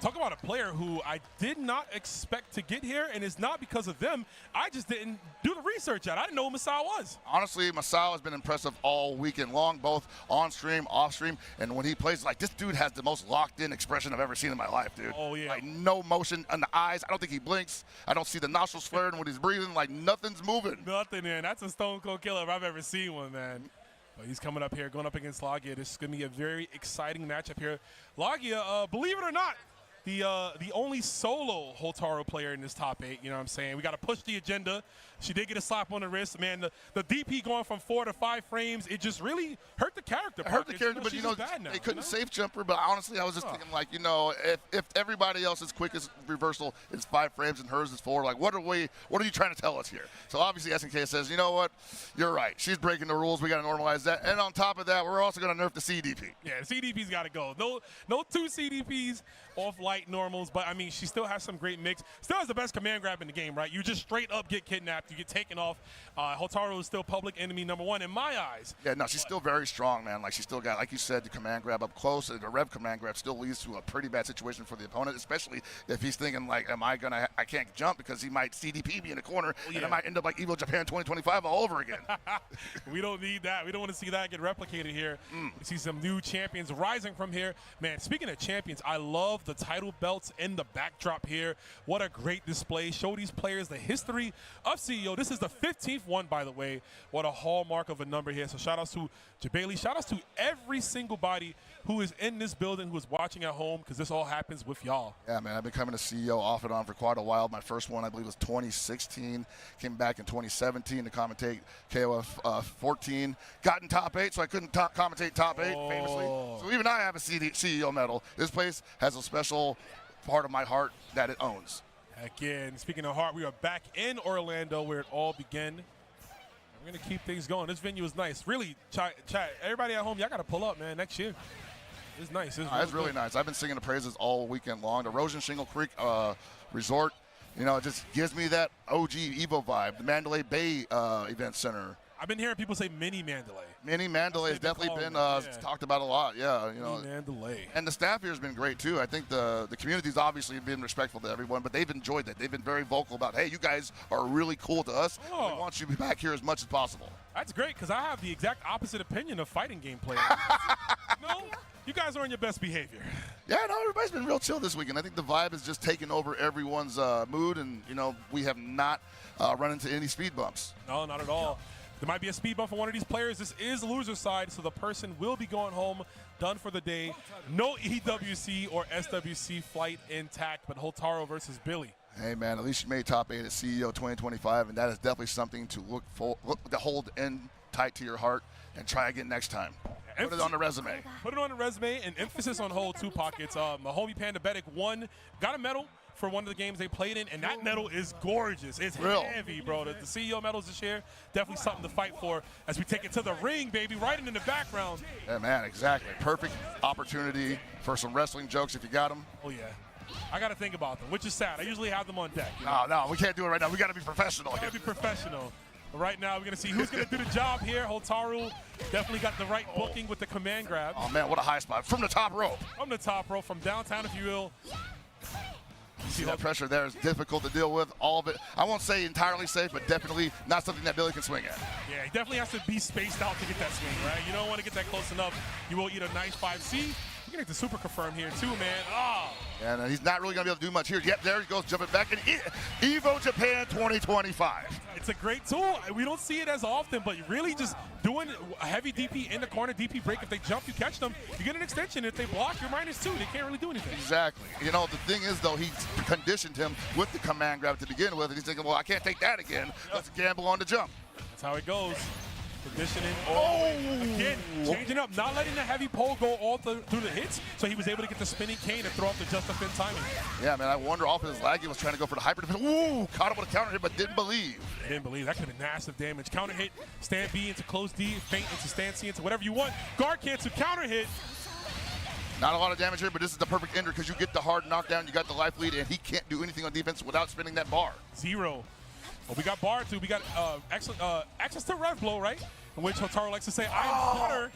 Talk about a player who I did not expect to get here, and it's not because of them. I just didn't do the research yet. I didn't know who Masao was. Honestly, Masao has been impressive all weekend long, both on stream, off stream, and when he plays, like, this dude has the most locked-in expression I've ever seen in my life, dude. Oh, yeah. Like, no motion in the eyes. I don't think he blinks. I don't see the nostrils flaring when he's breathing. Like, nothing's moving. Nothing, man. That's a Stone Cold Killer if I've ever seen one, man. But he's coming up here, going up against Lagia. This is going to be a very exciting matchup here. Lagia, believe it or not, the only solo Hotaru player in this top 8, you know what I'm saying? We got to push the agenda. She did get a slap on the wrist. Man, the DP going from 4 to 5 frames, it just really hurt the character. It hurt the character, but, you know, they couldn't safe jump her. But honestly, I was just thinking, like, you know, if everybody else's quickest reversal is 5 frames and hers is 4, like, what are you trying to tell us here? So obviously SNK says, you know what? You're right. She's breaking the rules. We got to normalize that. And on top of that, we're also going to nerf the CDP. Yeah, the CDP's got to go. No 2 CDPs off light normals, but I mean, she still has some great mix. Still has the best command grab in the game, right? You just straight up get kidnapped. You get taken off. Hotaru is still public enemy #1 in my eyes. Yeah, no, she's still very strong, man. Like, she still got, like you said, the command grab up close. And the rev command grab still leads to a pretty bad situation for the opponent, especially if he's thinking, like, I can't jump because he might CDP me in the corner, and I might end up like Evo Japan 2025 all over again. We don't need that. We don't want to see that get replicated here. We see some new champions rising from here. Man, speaking of champions, I love the title belts in the backdrop here. What a great display. Show these players the history of CEO. This is the 15th one, by the way. What a hallmark of a number here. So shout outs to Jabali. Shout outs to every single body who is in this building, who is watching at home, because this all happens with y'all. Yeah, man, I've been coming to CEO off and on for quite a while. My first one, I believe, was 2016. Came back in 2017 to commentate KOF 14. Got in top 8, so I couldn't commentate top 8, famously. So even I have a CEO medal. This place has a special part of my heart that it owns. Heck yeah, and speaking of heart, we are back in Orlando where it all began. We're going to keep things going. This venue is nice. Really, chat, everybody at home, y'all got to pull up, man, next year. It's nice. It's really nice. I've been singing the praises all weekend long. The Erosion Shingle Creek Resort, you know, it just gives me that OG Evo vibe. The Mandalay Bay Event Center. I've been hearing people say Mini Mandalay. Mini Mandalay has definitely been talked about a lot. Yeah, you know. Mini Mandalay. And the staff here has been great too. I think the community's obviously been respectful to everyone, but they've enjoyed that. They've been very vocal about, hey, you guys are really cool to us. We want you to be back here as much as possible. That's great, because I have the exact opposite opinion of fighting game players. No, you guys are on your best behavior. Yeah, no, everybody's been real chill this weekend. I think the vibe has just taken over everyone's mood, and, you know, we have not run into any speed bumps. No, not at all. There might be a speed bump for one of these players. This is loser side, so the person will be going home, done for the day. No EWC or SWC flight intact, but Hotaru versus Billy. Hey, man, at least you made top 8 at CEO 2025, and that is definitely something to to hold in tight to your heart and try again next time. Put it on the resume. Put it on the resume, and emphasis on hold 2 pockets. My homie Panda Bedic got a medal for one of the games they played in, and that medal is gorgeous. It's heavy, bro. The CEO medals this year, definitely something to fight for as we take it to the ring, baby, right in the background. Yeah, man, exactly. Perfect opportunity for some wrestling jokes if you got them. Oh, yeah. I got to think about them, which is sad. I usually have them on deck. You know? No, we can't do it right now. We got to be professional. We got to be professional. But right now, we're going to see who's going to do the job here. Hotaru definitely got the right booking with the command grab. Oh, man, what a high spot. From the top rope. From the top rope, from downtown, if you will. You see that pressure there is difficult to deal with. All of it, I won't say entirely safe, but definitely not something that Billy can swing at. Yeah, he definitely has to be spaced out to get that swing, right? You don't want to get that close enough. You will eat a nice 5C. You can get the super confirm here, too, man. Oh. And he's not really going to be able to do much here. Yep, there he goes, jumping back in Evo Japan 2025. It's a great tool. We don't see it as often, but really just doing a heavy DP in the corner, DP break. If they jump, you catch them, you get an extension. If they block, you're -2. They can't really do anything. Exactly. You know, the thing is, though, he conditioned him with the command grab to begin with, and he's thinking, well, I can't take that again. Let's gamble on the jump. That's how it goes. Conditioning. Again, changing up, not letting the heavy pole go all through the hits, so he was able to get the spinning cane and throw off the just defend timing. Yeah, man, I wonder off of his lag, he was trying to go for the hyper defense. Ooh, caught him with a counter hit, but didn't believe. Didn't believe. That could have been massive damage. Counter hit, stand B into close D, feint into stand C into whatever you want. Guard cancel, counter hit. Not a lot of damage here, but this is the perfect ender because you get the hard knockdown, you got the life lead, and he can't do anything on defense without spinning that bar. 0. Well, we got bar too. We got access to rev blow, right? In which Hotaru likes to say, I'm better.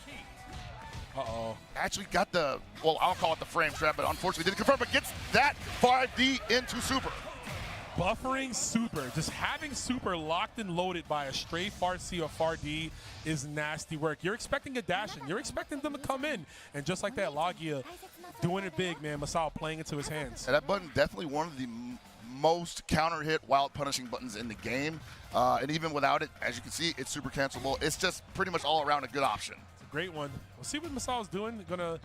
Actually got the, well, I'll call it the frame trap, but unfortunately didn't confirm, but gets that 5D into super. Buffering super, just having super locked and loaded by a stray far C or far D is nasty work. You're expecting a dash in. You're expecting them to come in. And just like that, Lagia doing it big, man. Masao playing into his hands. And that button definitely one of the most counter hit wild punishing buttons in the game. And even without it, as you can see, it's super cancelable. It's just pretty much all around a good option. It's a great one. We'll see what Masao's doing. Gonna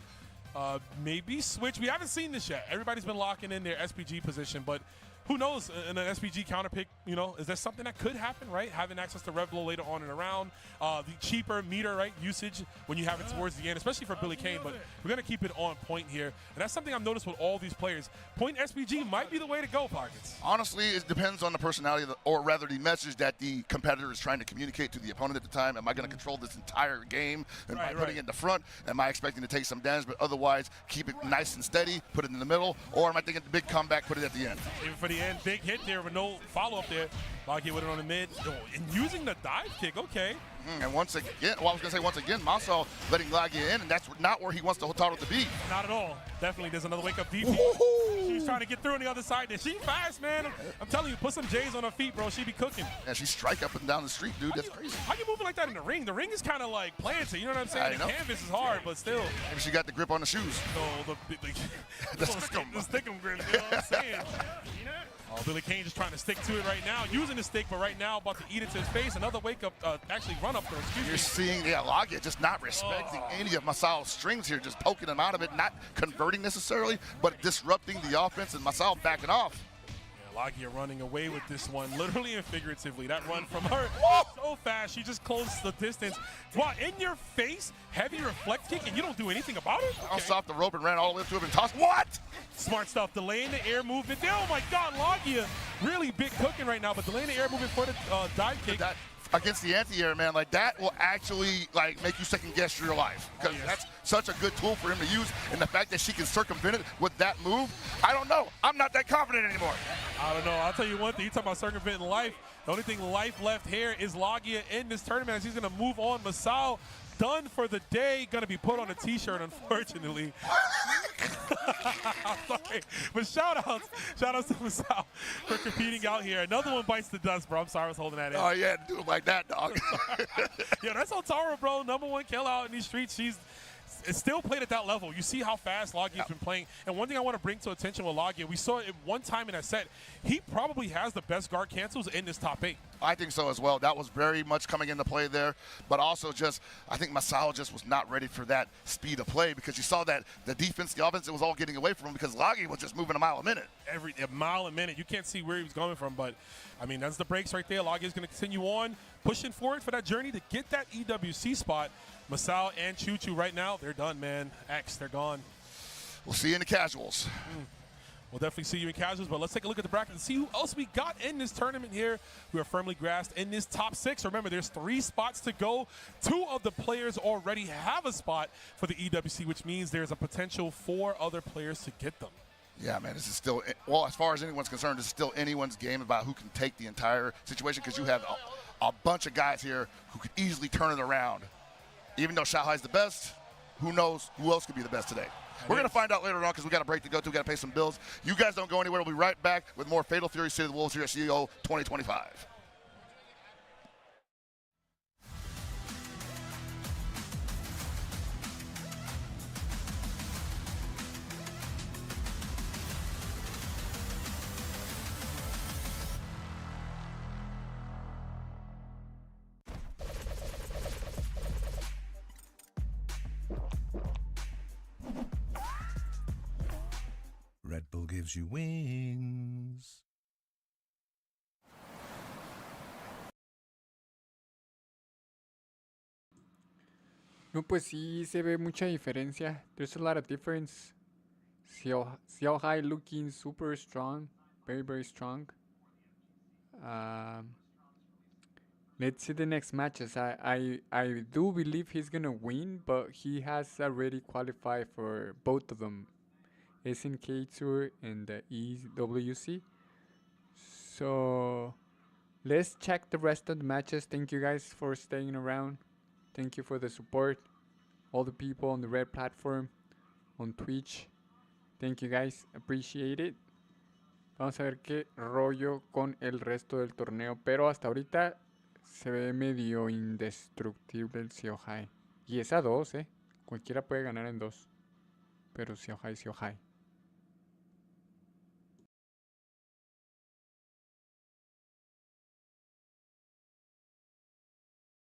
maybe switch. We haven't seen this yet. Everybody's been locking in their SPG position, but who knows, in an SPG counter pick, you know, is there something that could happen, right? Having access to rev blow later on in the round, the cheaper meter, right, usage when you have it towards the end, especially for Billy Kane, but we're going to keep it on point here. And that's something I've noticed with all these players. Point SPG might be the way to go, Pockets. Honestly, it depends on the personality, or rather the message that the competitor is trying to communicate to the opponent at the time. Am I going to control this entire game? And by putting it in the front, am I expecting to take some damage, but otherwise keep it nice and steady, put it in the middle, or am I thinking the big comeback, put it at the end? Even for the end, big hit there with no follow-up there. Lagia with it on the mid. Oh, and using the dive kick, okay. And once again, well, I was going to say once again, Masao letting Lagia in, and that's not where he wants the Hotaru to be. Not at all. Definitely, there's another wake-up DP. She's trying to get through on the other side there. She fast, man. I'm telling you, put some J's on her feet, bro. She be cooking. And she strike up and down the street, dude. That's crazy. How you moving like that in the ring? The ring is kind of like planted, you know what I'm saying? The canvas is hard, but still. Maybe she got the grip on the shoes. No, the stick-em grip, you know what I'm saying? Oh, Billy Kane just trying to stick to it right now, using the stick, but right now about to eat it to his face. Another wake-up, actually run-up there, excuse me. You're seeing, yeah, Lagia just not respecting any of Masao's strings here, just poking him out of it, not converting necessarily, but disrupting the offense, and Masao backing off. Lagia running away with this one, literally and figuratively. That run from her, so fast, she just closed the distance. Wow, in your face, heavy reflect kick, and you don't do anything about it? Bounced off the rope and ran all the way up to him and tossed. What? Smart stuff, delaying the air movement there. Oh my God, Lagia really big cooking right now, but delaying the air movement for the dive kick. Against the anti-air, man, like that will actually like make you second guess your life, because that's such a good tool for him to use, and the fact that she can circumvent it with that move, I don't know. I'm not that confident anymore. I don't know. I'll tell you one thing. You talk about circumventing life. The only thing life left here is Lagia in this tournament as he's going to move on. Masao done for the day. Going to be put on a T-shirt, unfortunately. I'm sorry. But shout-outs to Masao for competing out here. Another one bites the dust, bro. I'm sorry I was holding that in. Oh, yeah, do it like that, dog. Yeah, that's Hotaru, bro. #1 kill out in these streets. It's still played at that level. You see how fast Lagia's been playing. And one thing I want to bring to attention with Lagia, we saw it one time in that set, he probably has the best guard cancels in this top 8. I think so as well. That was very much coming into play there. But also just, I think Masao just was not ready for that speed of play, because you saw that the defense, the offense, it was all getting away from him because Lagia was just moving a mile a minute. A mile a minute. You can't see where he was coming from, but I mean, that's the breaks right there. Lagia's going to continue on, pushing forward for that journey to get that EWC spot. Masao and Choo Choo right now, they're done, man. X, they're gone. We'll see you in the casuals. We'll definitely see you in casuals, but let's take a look at the bracket and see who else we got in this tournament here. We are firmly grasped in this top 6. Remember, there's 3 spots to go. 2 of the players already have a spot for the EWC, which means there's a potential 4 other players to get them. Yeah, man, this is still, well, as far as anyone's concerned, this is still anyone's game about who can take the entire situation, because you have a bunch of guys here who could easily turn it around. Even though Shanghai's the best, who knows who else could be the best today. We're going to find out later on, because we got a break to go to. We got to pay some bills. You guys don't go anywhere. We'll be right back with more Fatal Fury City of the Wolves here at CEO 2025. People gives you wings. No, pues sí se ve mucha diferencia. There's a lot of difference. Xiao Hai looking super strong, very very strong. Um, let's see the next matches. I do believe he's gonna win, but he has already qualified for both of them, SNK Tour and the EWC. So let's check the rest of the matches. Thank you guys for staying around. Thank you for the support. All the people on the red platform, on Twitch. Thank you guys. Appreciate it. Vamos a ver qué rollo con el resto del torneo. Pero hasta ahorita se ve medio indestructible el Xiaohai. Y es a 2, Cualquiera puede ganar en 2. Pero Xiaohai, Xiaohai.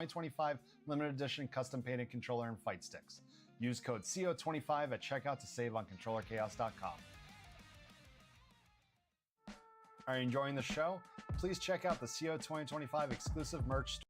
2025 limited edition custom painted controller and fight sticks. Use code CO25 at checkout to save on controllerchaos.com. Are you enjoying the show? Please check out the CO 2025 exclusive merch store.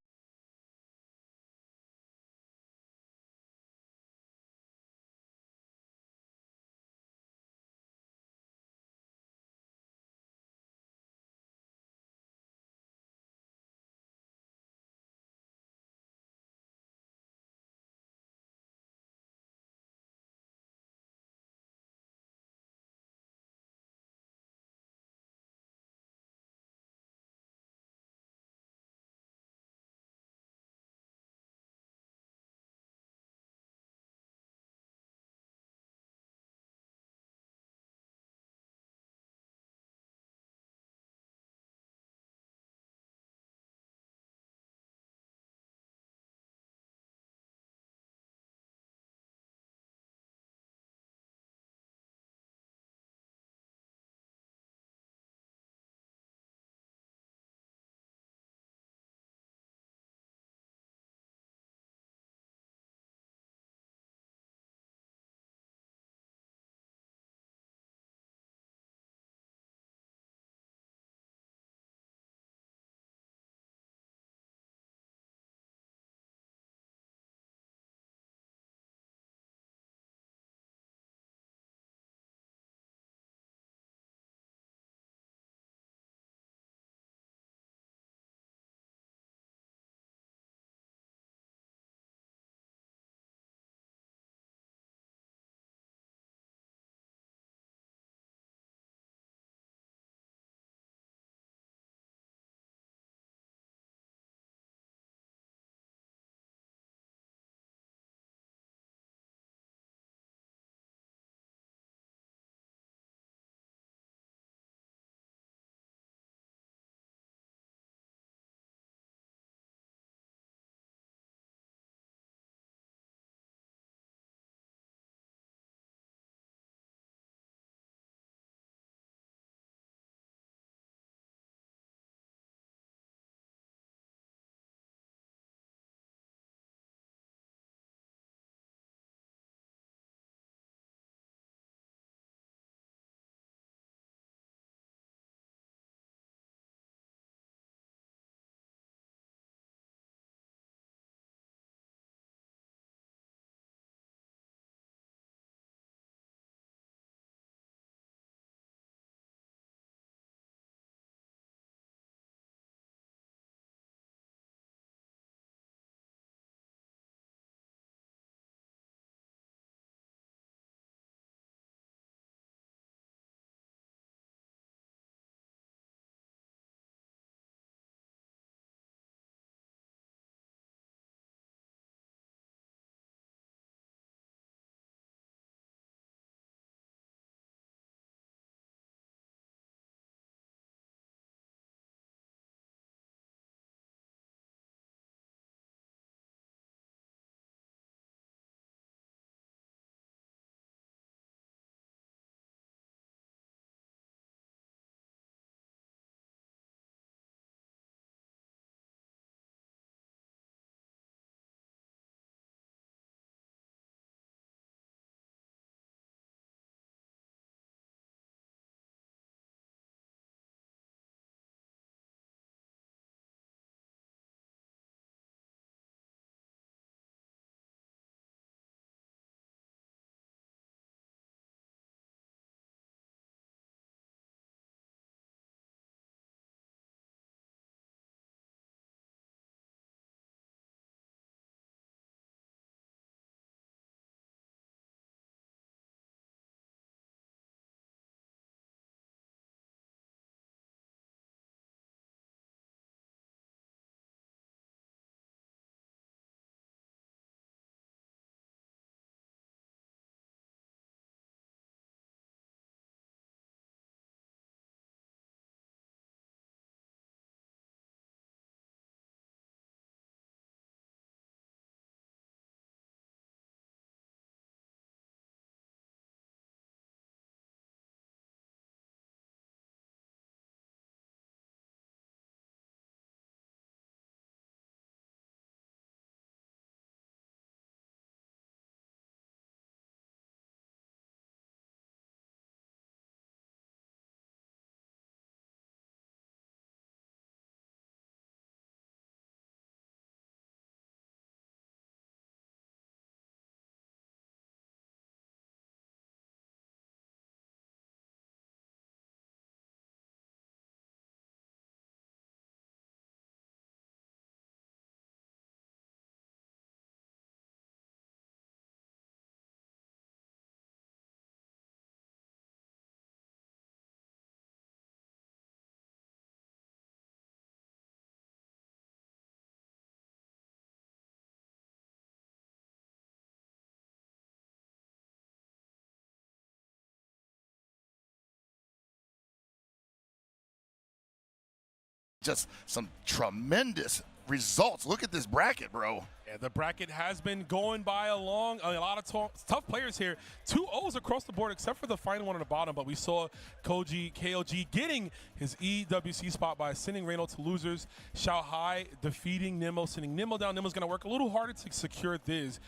just some tremendous results. Look at this bracket, bro. Yeah, the bracket has been going by along. A lot of tough players here. 2 O's across the board, except for the final one on the bottom. But we saw KOG getting his EWC spot by sending Reynold to losers. Xiao Hai defeating Nimmo, sending Nimmo down. Nimmo's going to work a little harder to secure theirs.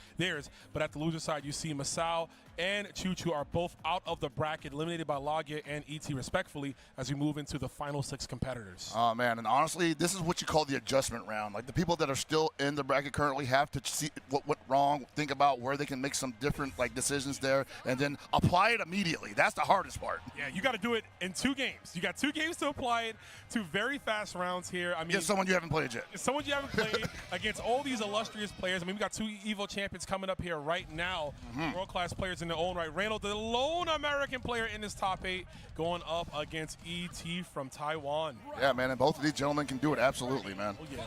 But at the loser side, you see Masao and Choo Choo are both out of the bracket, eliminated by Lagia and ET respectfully, as we move into the final 6 competitors. Oh, man, and honestly, this is what you call the adjustment round. Like, the people that are still in the bracket currently have to see what went wrong, think about where they can make some different, like, decisions there, and then apply it immediately. That's the hardest part. Yeah, you got to do it in 2 games. You got 2 games to apply it, 2 very fast rounds here. I mean, against someone you haven't played yet. Someone you haven't played against all these illustrious players. I mean, we got 2 EVO champions coming up here right now, world-class players in their own right. Reynold, the lone American player in this top 8, going up against ET from Taiwan. Yeah, man, and both of these gentlemen can do it absolutely, man. Oh, yeah.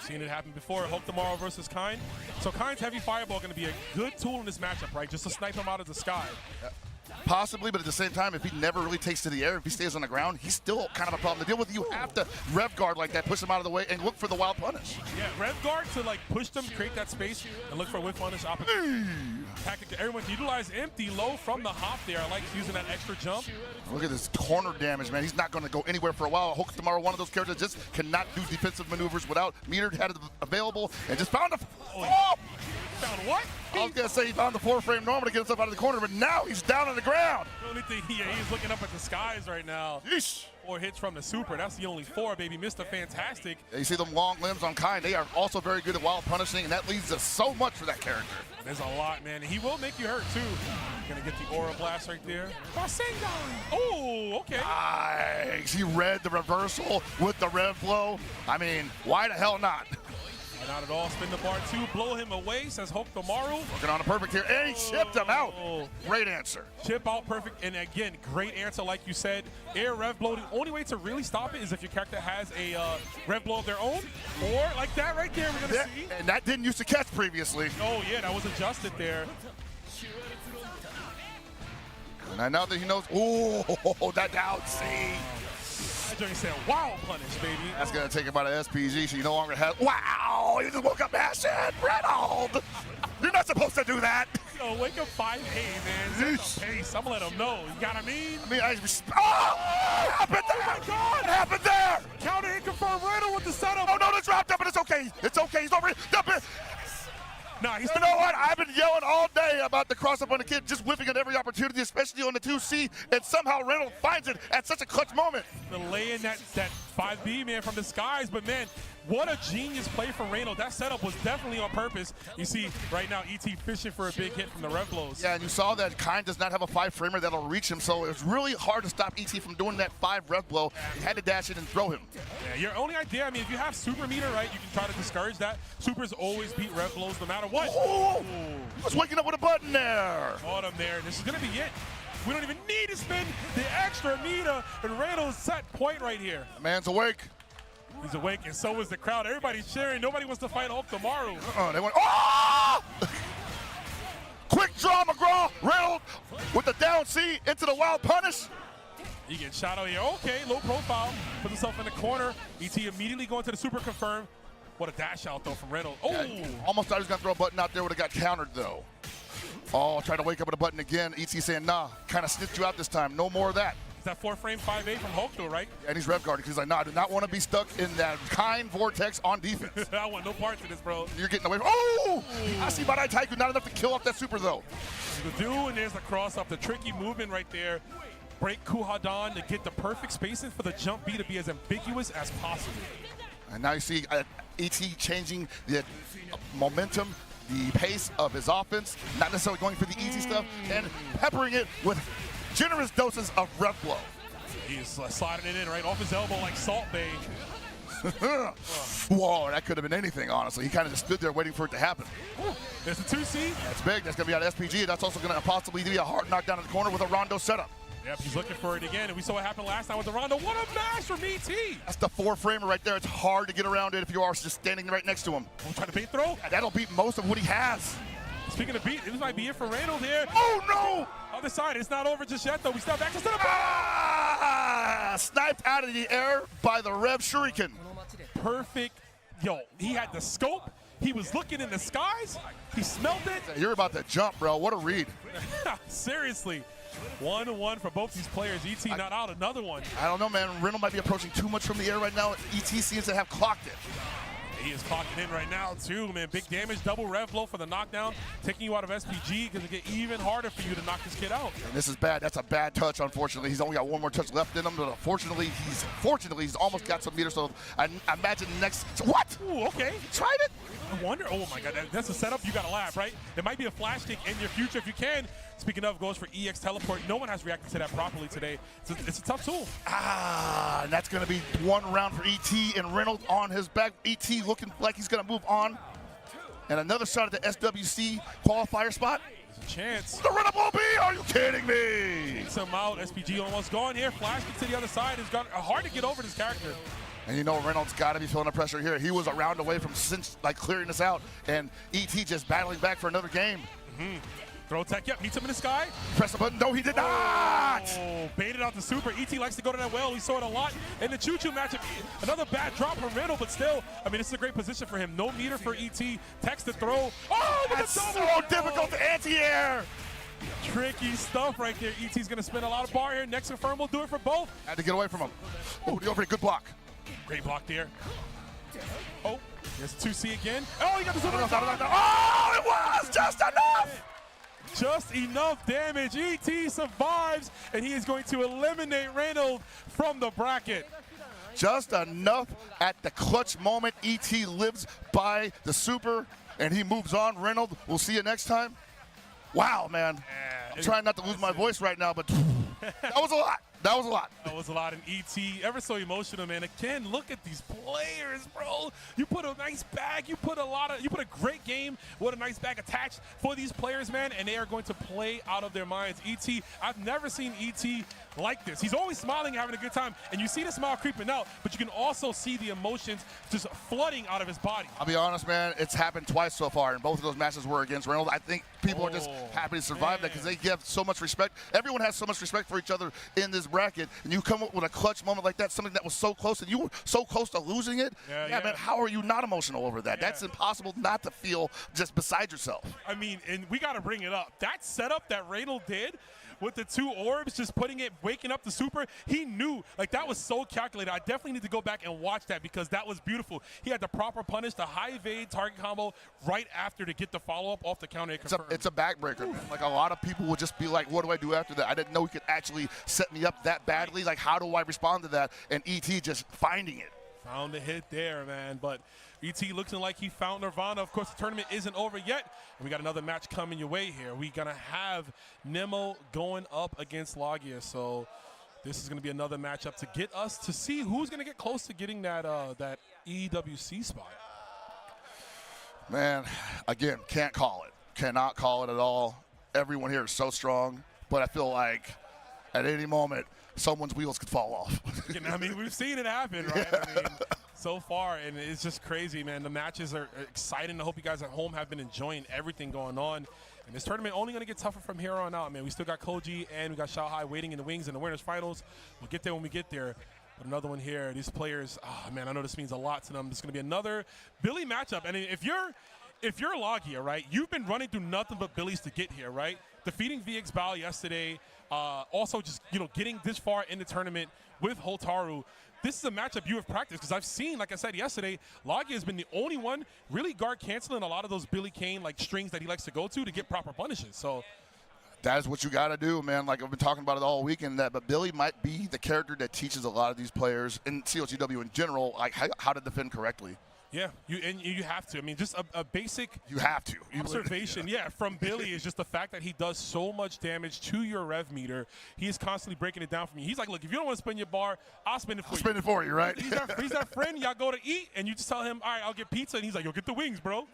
Seen it happen before. Hope tomorrow versus Kind. So Kind's heavy fireball going to be a good tool in this matchup, right? Just to snipe him out of the sky. Possibly, but at the same time, if he never really takes to the air, if he stays on the ground, he's still kind of a problem to deal with. You have to rev guard like that, push him out of the way, and look for the wild punish. Yeah, rev guard to like push them, create that space, and look for a whiff punish opportunity. Tactic to everyone to utilize empty low from the hop there. I like using that extra jump. Look at this corner damage, man. He's not going to go anywhere for a while. Hook tomorrow, one of those characters just cannot do defensive maneuvers without meter, had it available, and just found a... Oh! Found what? I was going to say he found the 4-frame normal to get himself out of the corner, but now he's down on the ground. The only thing, he's looking up at the skies right now. Yeesh. 4 hits from the super. That's the only 4, baby. Mr. Fantastic. Yeah, you see them long limbs on Kind. They are also very good at wild punishing, and that leads to so much for that character. There's a lot, man. He will make you hurt, too. Gonna get the Aura Blast right there. Oh, okay. Nice. He read the reversal with the rev blow. I mean, why the hell not? Not at all. Spin the bar 2, blow him away, says Hope Tomaru. Working on a perfect here, and he chipped him out. Great answer. Chip out perfect, and again, great answer like you said. Air rev blow, the only way to really stop it is if your character has a rev blow of their own, or like that right there, we're gonna see. And that didn't used to catch previously. Oh yeah, that was adjusted there. And now that he knows, oh, that down C. That said, wow, punish, baby. That's going to take him out of SPG, so you no longer have, wow, you just woke up mashing, Reynold. You're not supposed to do that. Yo, wake up 5A, man. Set the pace. I'm going to let him know. You got what I mean? What happened there? Oh, my God. What happened there? Counter hit confirmed. Reynold with the setup. Oh, no, that's wrapped up, but it's okay. It's okay. He's over here. Nah, you know what? I've been yelling all day about the cross-up on the kid, just whiffing at every opportunity, especially on the 2C, and somehow Reynold finds it at such a clutch moment. Laying that 5B, man, from the skies, but, man, what a genius play from Reynold. That setup was definitely on purpose. You see right now ET fishing for a big hit from the rev blows. Yeah, and you saw that Kind does not have a 5-framer that'll reach him, so it was really hard to stop ET from doing that 5 rev blow. You had to dash it and throw him. Yeah, your only idea, I mean, if you have super meter, right, you can try to discourage that. Supers always beat rev blows no matter what. Oh, he was waking up with a button there. Caught him there. This is going to be it. We don't even need to spend the extra meter, and Reynold's set point right here. The man's awake. He's awake, and so is the crowd. Everybody's cheering. Nobody wants to fight Hulk tomorrow. They went, oh! Quick draw, McGraw. Reynold with the down C into the wild punish. He gets shot out here. Okay, low profile. Puts himself in the corner. ET immediately going to the super confirm. What a dash out, though, from Reynold. Oh! Yeah, almost thought he was going to throw a button out there. Would have got countered, though. Oh, tried to wake up with a button again. ET saying, nah, kind of snipped you out this time. No more of that. Is that 4-frame 5A from Hulk, though, right? And he's rev guarding because he's like, nah, I do not want to be stuck in that Kind vortex on defense. I want no parts of this, bro. You're getting away from, oh! I see Badai Taiku, not enough to kill off that super, though. The do, and there's the cross up, the tricky movement right there. Break Kuhadan to get the perfect spacing for the jump B to be as ambiguous as possible. And now you see ET changing the momentum, the pace of his offense, not necessarily going for the easy stuff, and peppering it with generous doses of rev blow. He's sliding it in right off his elbow like Salt Bay. Whoa, that could have been anything, honestly. He kind of just stood there waiting for it to happen. There's the 2C. That's big. That's going to be out of SPG. That's also going to possibly be a hard knockdown in the corner with a Rondo setup. Yep, he's looking for it again, and we saw what happened last time with the Rondo. What a mash from ET! That's the 4-framer right there. It's hard to get around it if you are just standing right next to him. I'm trying to bait throw? Yeah, that'll beat most of what he has. Speaking of beat, this might be it for Reynold here. Oh, no! Other side, it's not over just yet, though. We step back to the Snipe Sniped out of the air by the Rev Shuriken. Perfect. Yo, he had the scope. He was looking in the skies. He smelled it. You're about to jump, bro. What a read. Seriously. 1-1 for both these players. ET not out, another one. I don't know, man. Reynolds might be approaching too much from the air right now. ET seems to have clocked it. He is clocking in right now, too, man. Big damage, double rev blow for the knockdown, taking you out of SPG because it get even harder for you to knock this kid out. And this is bad. That's a bad touch, unfortunately. He's only got one more touch left in him, but fortunately, he's almost got some meters. So I imagine next. What? Ooh, okay. Tried it? I wonder. Oh, my God. That's a setup. You got to laugh, right? There might be a flash kick in your future if you can. Speaking of, goes for EX Teleport. No one has reacted to that properly today. It's a tough tool. And that's going to be one round for ET, and Reynolds on his back. ET looking like he's going to move on. And another shot at the SWC qualifier spot. There's a chance. The run-up B! Are you kidding me? Takes him out. SPG almost gone here. Flash kick to the other side. It's got hard to get over this character. And you know Reynolds got to be feeling the pressure here. He was a round away from clearing this out, and ET just battling back for another game. Throw tech, yep, meets him in the sky. Press the button, no, he did not! Oh, baited out the super. ET likes to go to that well. We saw it a lot in the choo-choo matchup. Another bad drop from Riddle, but still, I mean, this is a great position for him. No meter for ET. Text to throw. Oh, that's so difficult to anti-air! Tricky stuff right there. ET's going to spend a lot of bar here. Next confirm will do it for both. Had to get away from him. Oh, the overhead, good block. Great block there. Oh, there's 2C again. Oh, he got the super. Oh, it was just enough! Just enough damage. ET survives, and he is going to eliminate Reynolds from the bracket. Just enough at the clutch moment. ET lives by the super, and he moves on. Reynolds, we'll see you next time. Wow, man. Yeah, I'm trying not to lose my voice right now, but that was a lot. That was a lot. That was a lot. And ET, ever so emotional, man. Again, look at these players, bro. You put a nice bag. You put a great game with a nice bag attached for these players, man, and they are going to play out of their minds. ET, I've never seen ET like this. He's always smiling, having a good time, and you see the smile creeping out, but you can also see the emotions just flooding out of his body. I'll be honest, man, it's happened twice so far, and both of those matches were against Reynolds. I think people are just happy to survive that because they give so much respect. Everyone has so much respect for each other in this bracket, and you come up with a clutch moment like that, something that was so close, and you were so close to losing it. Yeah, man, how are you not emotional over that? That's impossible not to feel just beside yourself. I mean, and we got to bring it up. That setup that Reynolds did with the two orbs, just putting it, waking up the super, he knew, like, that was so calculated. I definitely need to go back and watch that because that was beautiful. He had the proper punish, the high evade target combo right after to get the follow-up off the counter. It's a backbreaker, man. Like, a lot of people would just be like, what do I do after that? I didn't know he could actually set me up that badly. Like, how do I respond to that? And ET just finding it. Found the hit there, man. But ET looking like he found Nirvana. Of course, the tournament isn't over yet. And we got another match coming your way here. We're going to have Nemo going up against Logia. So this is going to be another matchup to get us to see who's going to get close to getting that that EWC spot. Man, again, can't call it. Cannot call it at all. Everyone here is so strong. But I feel like at any moment, someone's wheels could fall off. I mean, we've seen it happen, right? I mean, so far, and it's just crazy, man. The matches are exciting. I hope you guys at home have been enjoying everything going on. And this tournament only going to get tougher from here on out, man. We still got Koji and we got Shanghai waiting in the wings in the winners finals. We'll get there when we get there. But another one here. These players, oh, man, I know this means a lot to them. This is going to be another Billy matchup. And if you're Logia, right, you've been running through nothing but Billies to get here, right? Defeating VX Bao yesterday. Also just, getting this far in the tournament with Hotaru. This is a matchup you have practiced because I've seen, like I said yesterday, Logia has been the only one really guard canceling a lot of those Billy Kane strings that he likes to go to get proper punishes. So that is what you got to do, man. Like I've been talking about it all weekend, but Billy might be the character that teaches a lot of these players in COTW in general, like how to defend correctly. Yeah, you have to. I mean, just a basic observation, from Billy is just the fact that he does so much damage to your rev meter. He is constantly breaking it down for me. He's like, look, if you don't want to spend your bar, I'll spend it for you. Spend it for you, right? He's that friend. Y'all go to eat, and you just tell him, all right, I'll get pizza. And he's like, yo, get the wings, bro.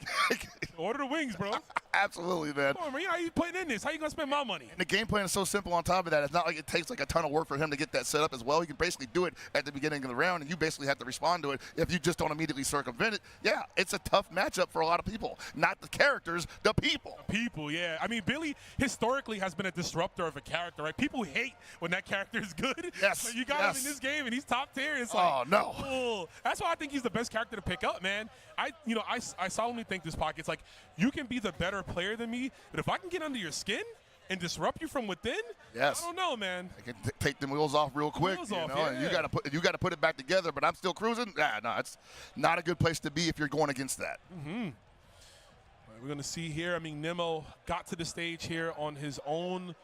Order the wings, bro. Absolutely, man. Come on, man. How you putting in this? How you going to spend my money? And the game plan is so simple on top of that. It's not like it takes like a ton of work for him to get that set up as well. He can basically do it at the beginning of the round, and you basically have to respond to it if you just don't immediately circumvent granted, yeah, it's a tough matchup for a lot of people. Not the characters, the people. People, yeah. I mean, Billy historically has been a disruptor of a character, right? People hate when that character is good. Yes. So you got him in this game, and he's top tier. It's like, Oh, no. oh. That's why I think he's the best character to pick up, man. I solemnly think this pocket's like, you can be the better player than me, but if I can get under your skin and disrupt you from within, yes. I don't know, man. I can take them wheels off real quick, Wheels you off, know, yeah. and you got to put it back together. But I'm still cruising. No, it's not a good place to be if you're going against that. Mm-hmm. We're gonna see here. I mean, Nemo got to the stage here on his own.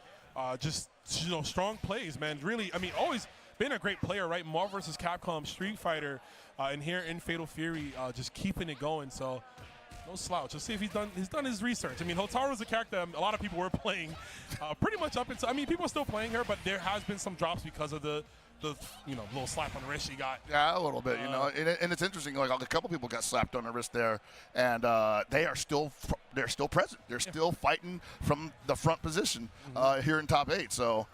Just strong plays, man. Really, I mean, always been a great player, right? Marvel vs. Capcom, Street Fighter, and here in Fatal Fury, just keeping it going. So no slouch. Let's see if he's done his research. I mean, Hotaru's a character a lot of people were playing pretty much up until. I mean, people are still playing her, but there has been some drops because of the little slap on the wrist she got. Yeah, a little bit, and it's interesting. Like a couple people got slapped on the wrist there, and they're still present. They're still fighting from the front position here in top 8. So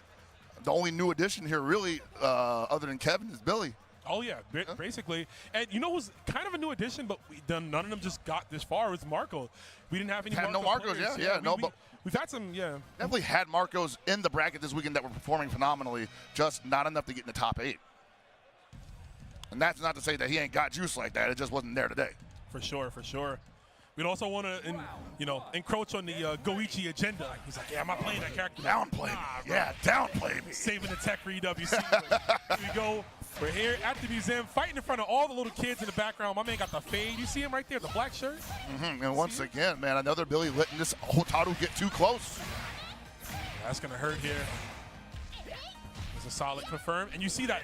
the only new addition here, really, other than Kevin, is Billy. Oh yeah, basically. And you know who's kind of a new addition, but none of them just got this far, was Marco. We didn't have any no Marcos, but we've had some, Definitely had Marcos in the bracket this weekend that were performing phenomenally, just not enough to get in the top 8. And that's not to say that he ain't got juice like that. It just wasn't there today. For sure, for sure. We'd also want to, encroach on the Goichi agenda. He's like, yeah, I'm not playing that character. Downplay me. Yeah, downplay me. Saving the tech for EWC. Here we go. We're here at the museum, fighting in front of all the little kids in the background. My man got the fade. You see him right there, the black shirt? Mm-hmm. And once again, man, another Billy letting this Hotaru get too close. That's going to hurt here. There's a solid confirm. And you see that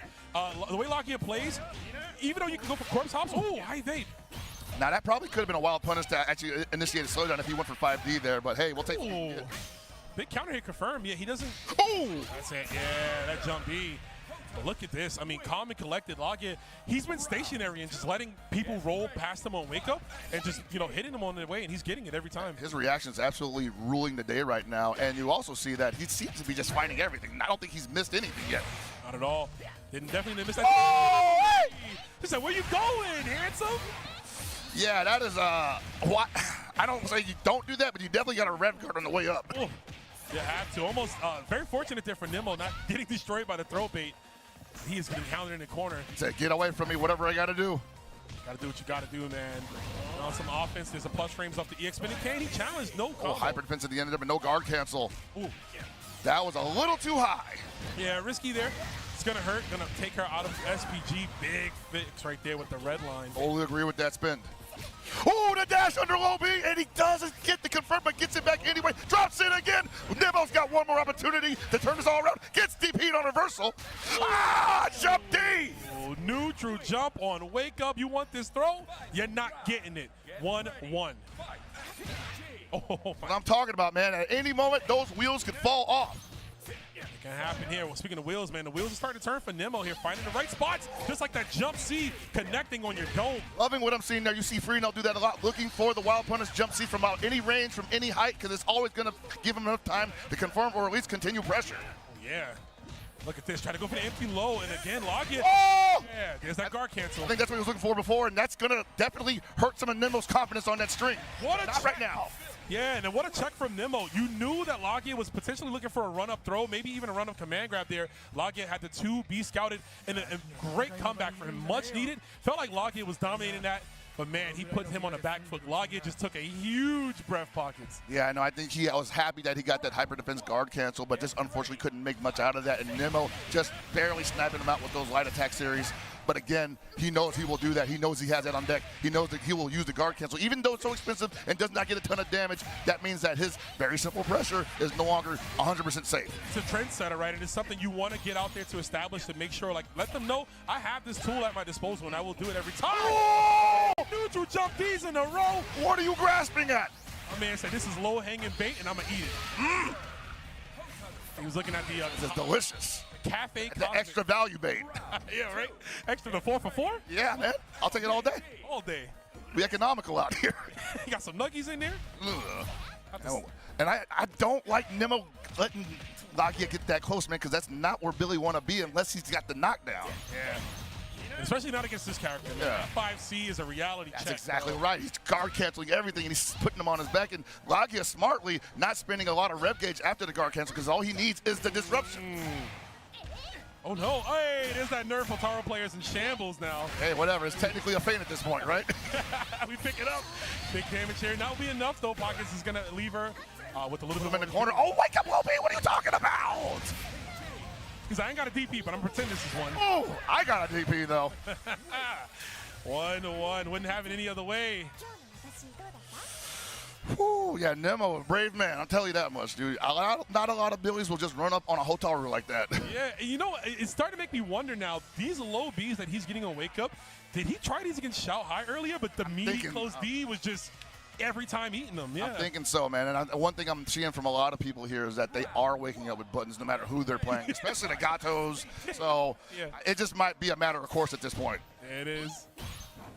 the way Lakia plays, even though you can go for corpse hops, high evade. Now, that probably could have been a wild punish to actually initiate a slowdown if he went for 5D there, but hey, we'll take it. Big counter hit confirmed. Yeah, he doesn't. Oh! That's it. Yeah, that jump B. But look at this. I mean, calm and collected. Lakia, he's been stationary and just letting people roll past him on wake up and just, hitting them on the way, and he's getting it every time. His reaction is absolutely ruling the day right now, and you also see that he seems to be just finding everything. I don't think he's missed anything yet. Not at all. Definitely didn't miss that. Oh! Hey! He said, where you going, handsome? Yeah, that is, what? I don't say you don't do that, but you definitely got a red card on the way up. Oh, you have to. Almost very fortunate there for Nemo, not getting destroyed by the throw bait. He is getting hounded in the corner. Say, get away from me, whatever I got to do. Got to do what you got to do, man. On some offense, there's a plus frames off the EX spin. Can he challenge? No combo. Hyper defense at the end of it, but no guard cancel. Ooh. That was a little too high. Yeah, risky there. It's going to hurt. Going to take her out of SPG. Big fix right there with the red line. Totally agree with that spin. Oh, the dash under low B, and he doesn't get the confirm, but gets it back anyway. Drops it again. Nemo's got one more opportunity to turn this all around. Gets DP'd on reversal. Jump D. Oh, neutral jump on wake up. You want this throw? You're not getting it. 1-1. Oh, what I'm talking about, man. At any moment, those wheels could fall off. It can happen here. Well, speaking of wheels, man, the wheels are starting to turn for Nemo here, finding the right spots, just like that jump C connecting on your dome. Loving what I'm seeing there. You see Freenel do that a lot, looking for the wild punish jump C from out any range, from any height, because it's always going to give him enough time to confirm or at least continue pressure. Oh, yeah. Look at this. Try to go for the empty low, and again, Lakia. Oh! Yeah, there's that guard cancel. I think that's what he was looking for before, and that's going to definitely hurt some of Nemo's confidence on that string. Not right now. Yeah, and then what a check from Nemo. You knew that Lakia was potentially looking for a run-up throw, maybe even a run-up command grab there. Lakia had the 2B scouted, and a great comeback for him. Much needed. Felt like Lakia was dominating that. But, man, he put him on a back foot. Lakia just took a huge breath pockets. Yeah, I know. I think I was happy that he got that hyper defense guard cancel, but just unfortunately couldn't make much out of that. And Nemo just barely sniping him out with those light attack series. But again, he knows he will do that. He knows he has that on deck. He knows that he will use the guard cancel. Even though it's so expensive and does not get a ton of damage, that means that his very simple pressure is no longer 100% safe. It's a trendsetter, right? And it's something you want to get out there to establish, to make sure, like, let them know I have this tool at my disposal and I will do it every time. Oh! Neutral jump D's in a row. What are you grasping at? My man said this is low-hanging bait and I'm going to eat it. He was looking at the this is delicious. Cafe the extra value bait. Yeah, right? Extra the 4 for 4? Yeah, man. I'll take it all day. All day. We economical out here. You got some nuggies in there? And I don't like Nemo letting Lakia get that close, man, because that's not where Billy want to be unless he's got the knockdown. Yeah. Especially not against this character. Yeah. 5C is a reality check. That's exactly bro. right. He's guard canceling everything, and he's putting them on his back. And Lagia smartly not spending a lot of rev gauge after the guard cancel because all he needs is the disruption. Oh no! Hey, there's that nerf. Otaro players in shambles now. Hey, whatever. It's technically a feint at this point, right? We pick it up. Big damage here. Not be enough though. Pockets is gonna leave her with a little bit in the corner. Oh, wake up, Lopey! What are you talking about? Because I ain't got a DP, but I'm pretending this is one. Oh, I got a DP though. 1-1. Wouldn't have it any other way. Whew, yeah, Nemo, a brave man. I'll tell you that much, dude. Not a lot of Billies will just run up on a Hotaru like that. Yeah, you know, it's starting to make me wonder now. These low Bs that he's getting on Wake Up, did he try these against Shao Hai earlier? But the meaty close D was just every time eating them. Yeah, I'm thinking so, man. And one thing I'm seeing from a lot of people here is that they are waking up with buttons no matter who they're playing, especially the Gatos. So it just might be a matter of course at this point. It is.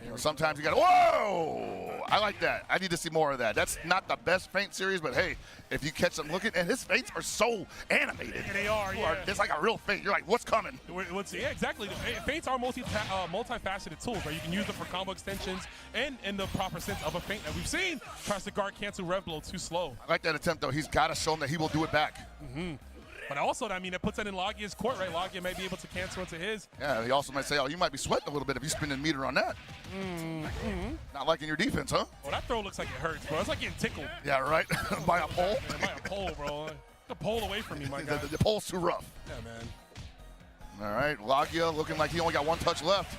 You know, sometimes you got to, whoa! I like that. I need to see more of that. That's not the best feint series, but hey, if you catch them looking, and his feints are so animated. Yeah, they are, It's like a real feint. You're like, what's coming? Yeah, exactly. Feints are multifaceted tools, right? You can use them for combo extensions and in the proper sense of a feint that we've seen. Tries to guard cancel rev blow too slow. I like that attempt, though. He's got to show him that he will do it back. But also, I mean, it puts that in Lagia's court, right? Lagia may be able to cancel into his. Yeah, he also might say, oh, you might be sweating a little bit if you spin a meter on that. Not liking your defense, huh? Well, that throw looks like it hurts, bro. It's like getting tickled. Yeah, right? By a pole? Yeah, by a pole, bro. The pole away from me, my guy. The pole's too rough. Yeah, man. All right, Lagia looking like he only got one touch left.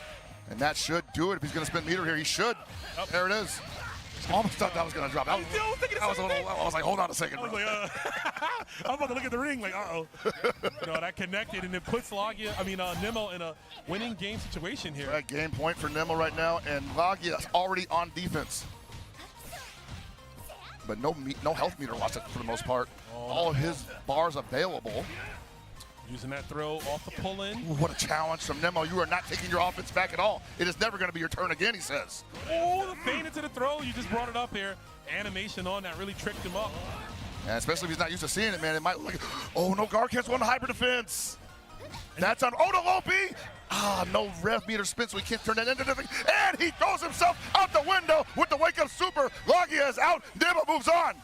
And that should do it. If he's going to spin meter here, he should. There it is. Almost thought that was going to drop. I was like, hold on a second, bro. I was like, I'm about to look at the ring like, uh-oh. No, that connected, and it puts Nemo in a winning game situation here. Right, game point for Nemo right now, and Lagia is already on defense. But no health meter loss for the most part. All of his bars available. Using that throw off the pull-in. What a challenge from Nemo. You are not taking your offense back at all. It is never going to be your turn again, he says. Oh, the feint into the throw. You just brought it up here. Animation on that really tricked him up. And especially if he's not used to seeing it, man. It might look like, oh, no, guard cancel on the hyper defense. That's on, oh, no, Lopi. No rev meter spin, so he can't turn that into anything. And he throws himself out the window with the wake-up super. Lagia is out. Nemo moves on.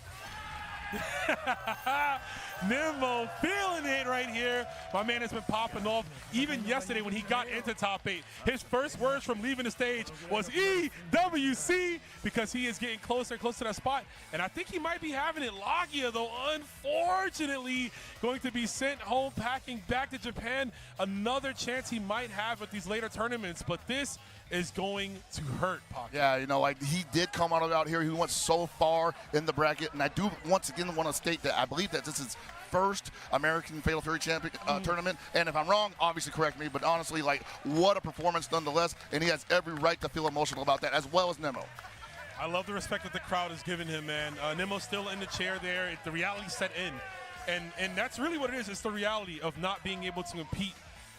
Nemo feeling it right here. My man has been popping off. Even yesterday when he got into top 8, his first words from leaving the stage was EWC because he is getting closer and closer to that spot. And I think he might be having it. Lagia, though, unfortunately, going to be sent home packing back to Japan. Another chance he might have at these later tournaments, but this is going to hurt, Pocket. Yeah, you know, like he did come out here. He went so far in the bracket, and I do once again want to state that I believe that this is first American Fatal Fury Champion tournament, and if I'm wrong, obviously correct me, but honestly, like, what a performance nonetheless, and he has every right to feel emotional about that, as well as Nemo. I love the respect that the crowd is giving him, man. Nemo's still in the chair there. The reality set in, and that's really what it is. It's the reality of not being able to compete.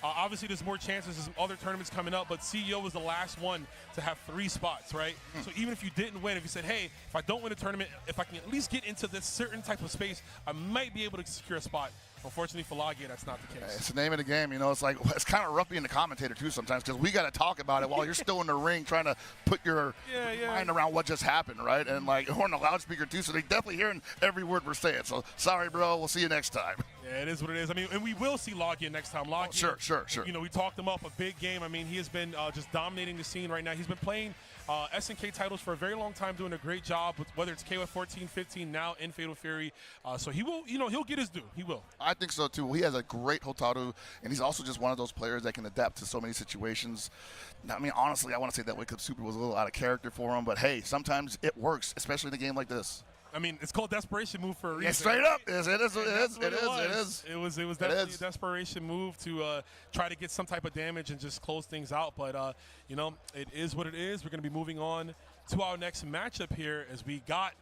Obviously, there's more chances. There's some other tournaments coming up, but CEO was the last one to have 3 spots, right? So even if you didn't win, if you said, hey, if I don't win a tournament, if I can at least get into this certain type of space, I might be able to secure a spot. Unfortunately for Lagia, that's not the case. It's the name of the game. You know, it's like, it's kind of rough being the commentator, too, sometimes, because we got to talk about it while you're still in the ring trying to put your mind around what just happened, right? And, like, we're on the loudspeaker, too, so they're definitely hearing every word we're saying. So, sorry, bro. We'll see you next time. Yeah, it is what it is. I mean, and we will see Lagia next time. Lagia, Sure. You know, we talked him up, a big game. I mean, he has been just dominating the scene right now. He's been playing SNK titles for a very long time, doing a great job, with whether it's KOF 14, 15, now in Fatal Fury. So he will, you know, he'll get his due. He will. I think so, too. He has a great Hotaru, and he's also just one of those players that can adapt to so many situations. I mean, honestly, I want to say that Wake Up Super was a little out of character for him, but hey, sometimes it works, especially in a game like this. I mean, it's called desperation move for a reason. Yeah, straight up. It is. It was definitely a desperation move to try to get some type of damage and just close things out. But, you know, it is what it is. We're going to be moving on to our next matchup here as we got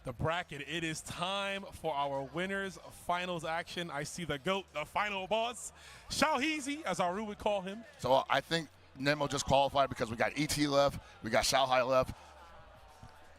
the bracket. It is time for our winners finals action. I see the GOAT, the final boss, Xiaoheezy, as Aru would call him. So I think Nemo just qualified because we got ET left, we got Xiaohai left.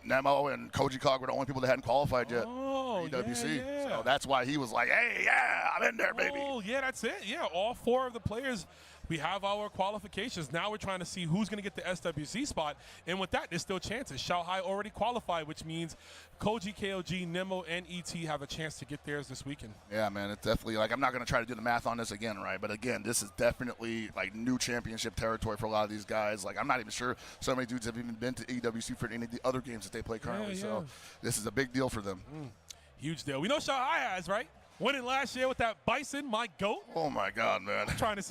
Nemo and Koji Cog were the only people that hadn't qualified yet. Oh, EWC. yeah. So that's why he was like, hey, yeah, I'm in there, baby. Oh, yeah, that's it. Yeah, all 4 of the players we have our qualifications. Now we're trying to see who's going to get the SWC spot. And with that, there's still chances. Shanghai already qualified, which means Koji, KOG, Nemo, and ET have a chance to get theirs this weekend. Yeah, man, it's definitely, like, I'm not going to try to do the math on this again, right? But again, this is definitely, like, new championship territory for a lot of these guys. Like, I'm not even sure so many dudes have even been to EWC for any of the other games that they play currently. Yeah. So this is a big deal for them. Huge deal. We know Shanghai has, right? Winning last year with that Bison, my GOAT. Oh, my God, man. I'm trying to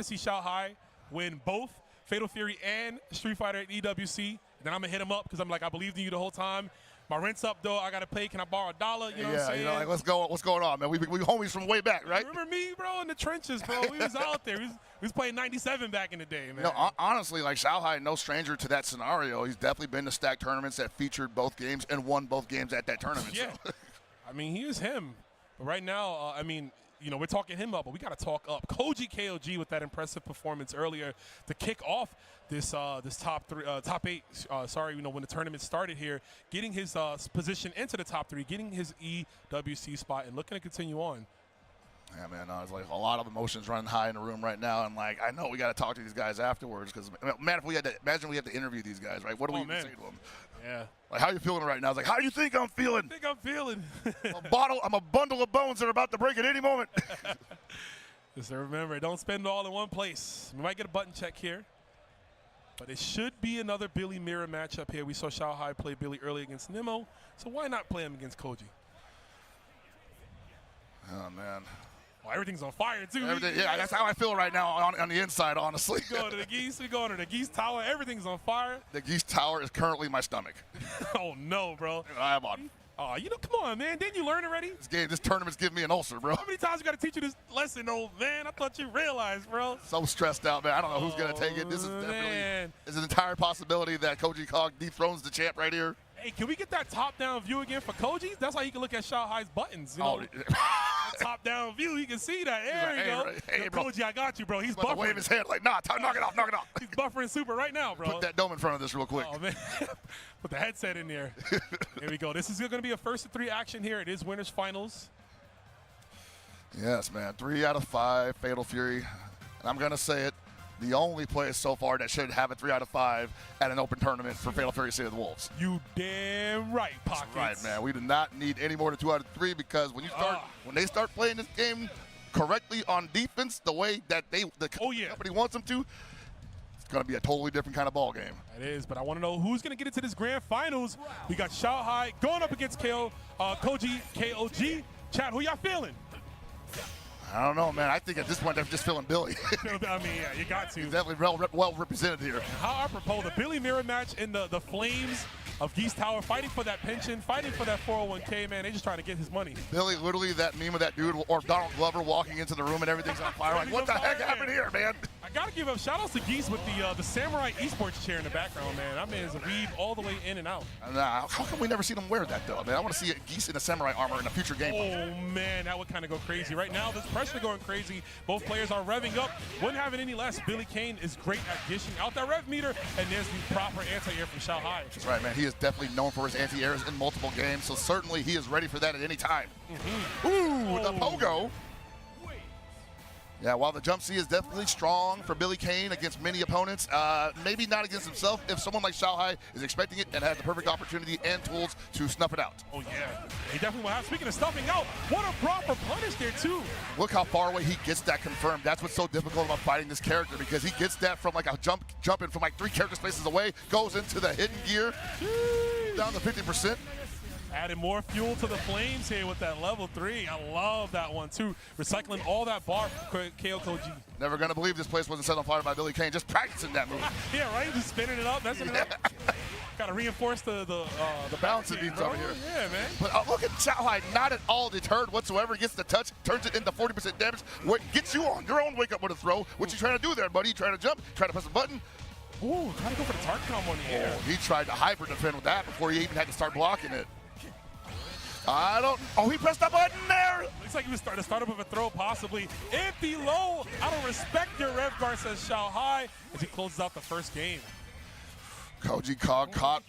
see Shanghai win both Fatal Fury and Street Fighter at EWC. Then I'm going to hit him up because I'm like, I believed in you the whole time. My rent's up, though. I got to pay. Can I borrow $1? You know what I'm saying? Yeah, like, let's go. What's going on, man? We homies from way back, right? Remember me, bro, in the trenches, bro? We was out there. We was playing 97 back in the day, man. You know, honestly, like, Shanghai, no stranger to that scenario. He's definitely been to stacked tournaments that featured both games and won both games at that tournament. Yeah. So. I mean, he is him. But right now, I mean, you know, we're talking him up, but we got to talk up Koji KOG with that impressive performance earlier to kick off this top eight. You know, when the tournament started here, getting his position into the top 3, getting his EWC spot, and looking to continue on. Yeah, man, it's like a lot of emotions running high in the room right now, and like I know we got to talk to these guys afterwards because man, if we had to imagine we had to interview these guys, right? What do we even say to them? Yeah. Like, how you feeling right now? It's like, how do you think I'm feeling? I think I'm feeling. I'm a bundle of bones that are about to break at any moment. Just remember, don't spend it all in one place. We might get a button check here, but it should be another Billy Mirror matchup here. We saw Shanghai play Billy early against Nemo, so why not play him against Koji? Oh, man. Oh, everything's on fire, too. Yeah, that's how I feel right now on the inside, honestly. We go to the Geese. We go to the Geese Tower. Everything's on fire. The Geese Tower is currently my stomach. Oh, no, bro. I'm on. Oh, you know, come on, man. Didn't you learn already? This tournament's giving me an ulcer, bro. How many times we got to teach you this lesson, old man? I thought you realized, bro. So stressed out, man. I don't know who's going to take it. This is definitely an entire possibility that Koji Cog dethrones the champ right here. Hey, can we get that top-down view again for Koji? That's how you can look at Shanghai's buttons. You know, top-down view, you can see that. There you go. Hey, bro. Koji, I got you, bro. He's buffering. Wave his hand like, nah, knock it off, knock it off. He's buffering super right now, bro. Put that dome in front of this real quick. Oh, man. Put the headset in there. Here we go. This is going to be a 1-3 action here. It is winners finals. Yes, man. 3 out of 5, Fatal Fury. And I'm going to say it. The only place so far that should have a 3 out of 5 at an open tournament for Fatal Fury City of the Wolves. You damn right, Pockets. That's right, man. We do not need any more than 2 out of 3 because when they start playing this game correctly on defense, the way that the company wants them to, it's going to be a totally different kind of ball game. It is, but I want to know who's going to get into this grand finals. We got Shanghai going up against Koji, KOG. Chad, who y'all feeling? I don't know, man. I think at this point, they're just feeling Billy. I mean, yeah, you got to. He's definitely well represented here. How apropos, the Billy Mirror match in the Flames of Geese Tower, fighting for that pension, fighting for that 401k, man. They just trying to get his money. Billy, literally that meme of that dude or Donald Glover walking into the room and everything's on fire. Like, what the heck happened here, man? I got to give up shout outs to Geese with the Samurai Esports chair in the background, man. That man is a weave all the way in and out. How come we never seen him wear that, though, man? I want to see Geese in a Samurai armor in a future game. Oh, man, that would kind of go crazy. Right now, this pressure going crazy. Both players are revving up. Wouldn't have it any less. Billy Kane is great at dishing out that rev meter, and there's the proper anti-air from Shanghai. That's right, man. He is definitely known for his anti-airs in multiple games, so certainly he is ready for that at any time. Ooh, the pogo. Yeah, while the jump C is definitely strong for Billy Kane against many opponents, maybe not against himself if someone like Shanghai is expecting it and has the perfect opportunity and tools to snuff it out. Oh, yeah. He definitely will have. Speaking of stuffing out, what a proper punish there, too. Look how far away he gets that confirmed. That's what's so difficult about fighting this character because he gets that from like a jumping from like 3 character spaces away, goes into the hidden gear, down to 50%. Adding more fuel to the flames here with that level 3. I love that one, too. Recycling all that bar from KOG. Never going to believe this place wasn't set on fire by Billy Kane. Just practicing that move. Yeah, right? Just spinning it up, messing it up. Got to reinforce the bounce it needs over here. Yeah, man. But look at Shanghai, not at all deterred whatsoever. Gets the touch, turns it into 40% damage. Gets you on your own wake up with a throw. What you trying to do there, buddy? You trying to jump? Trying to press a button? Ooh, trying to go for the target combo in the air. He tried to hyper defend with that before he even had to start blocking it. He pressed the button there. Looks like he was the startup of a throw, possibly. Empty low. I don't respect your rev guard, says Shanghai, as he closes out the first game. Koji Kog caught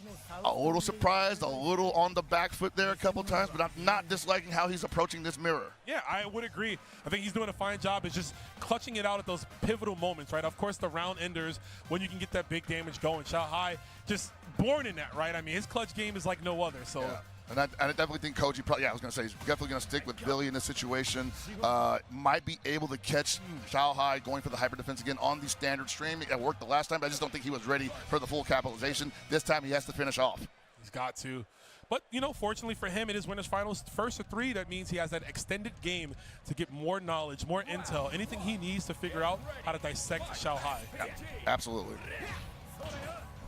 a little surprised, a little on the back foot there a couple times, but I'm not disliking how he's approaching this mirror. Yeah, I would agree. I think he's doing a fine job. It's just clutching it out at those pivotal moments, right? Of course, the round enders, when you can get that big damage going. Shanghai just born in that, right? I mean, his clutch game is like no other. So. Yeah. And I definitely think Koji, I was going to say, he's definitely going to stick with Billy in this situation. Might be able to catch Shanghai going for the hyper defense again on the standard stream. It worked the last time, but I just don't think he was ready for the full capitalization. This time he has to finish off. He's got to. But, you know, fortunately for him, it is winners finals first of 3. That means he has that extended game to get more knowledge, more intel, anything he needs to figure out how to dissect Shanghai. Yeah, absolutely.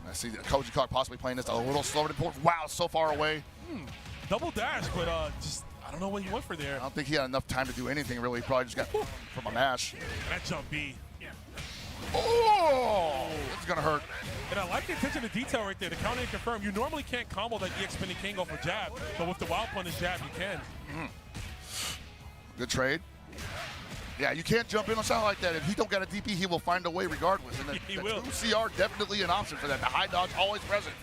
I see Koji Kog possibly playing this a little slower than Port. Wow, so far away. Double dash, but just I don't know what he went for there. I don't think he had enough time to do anything really. He probably just got from a mash. That jump B. Oh, it's gonna hurt. And I like the attention to detail right there. The counter and confirm. You normally can't combo that EX spinning king off a jab, but with the wild punish jab, you can. Good trade. Yeah, you can't jump in on something like that. If he don't got a DP, he will find a way regardless. And He will. 2CR definitely an option for that. The high dodge always present.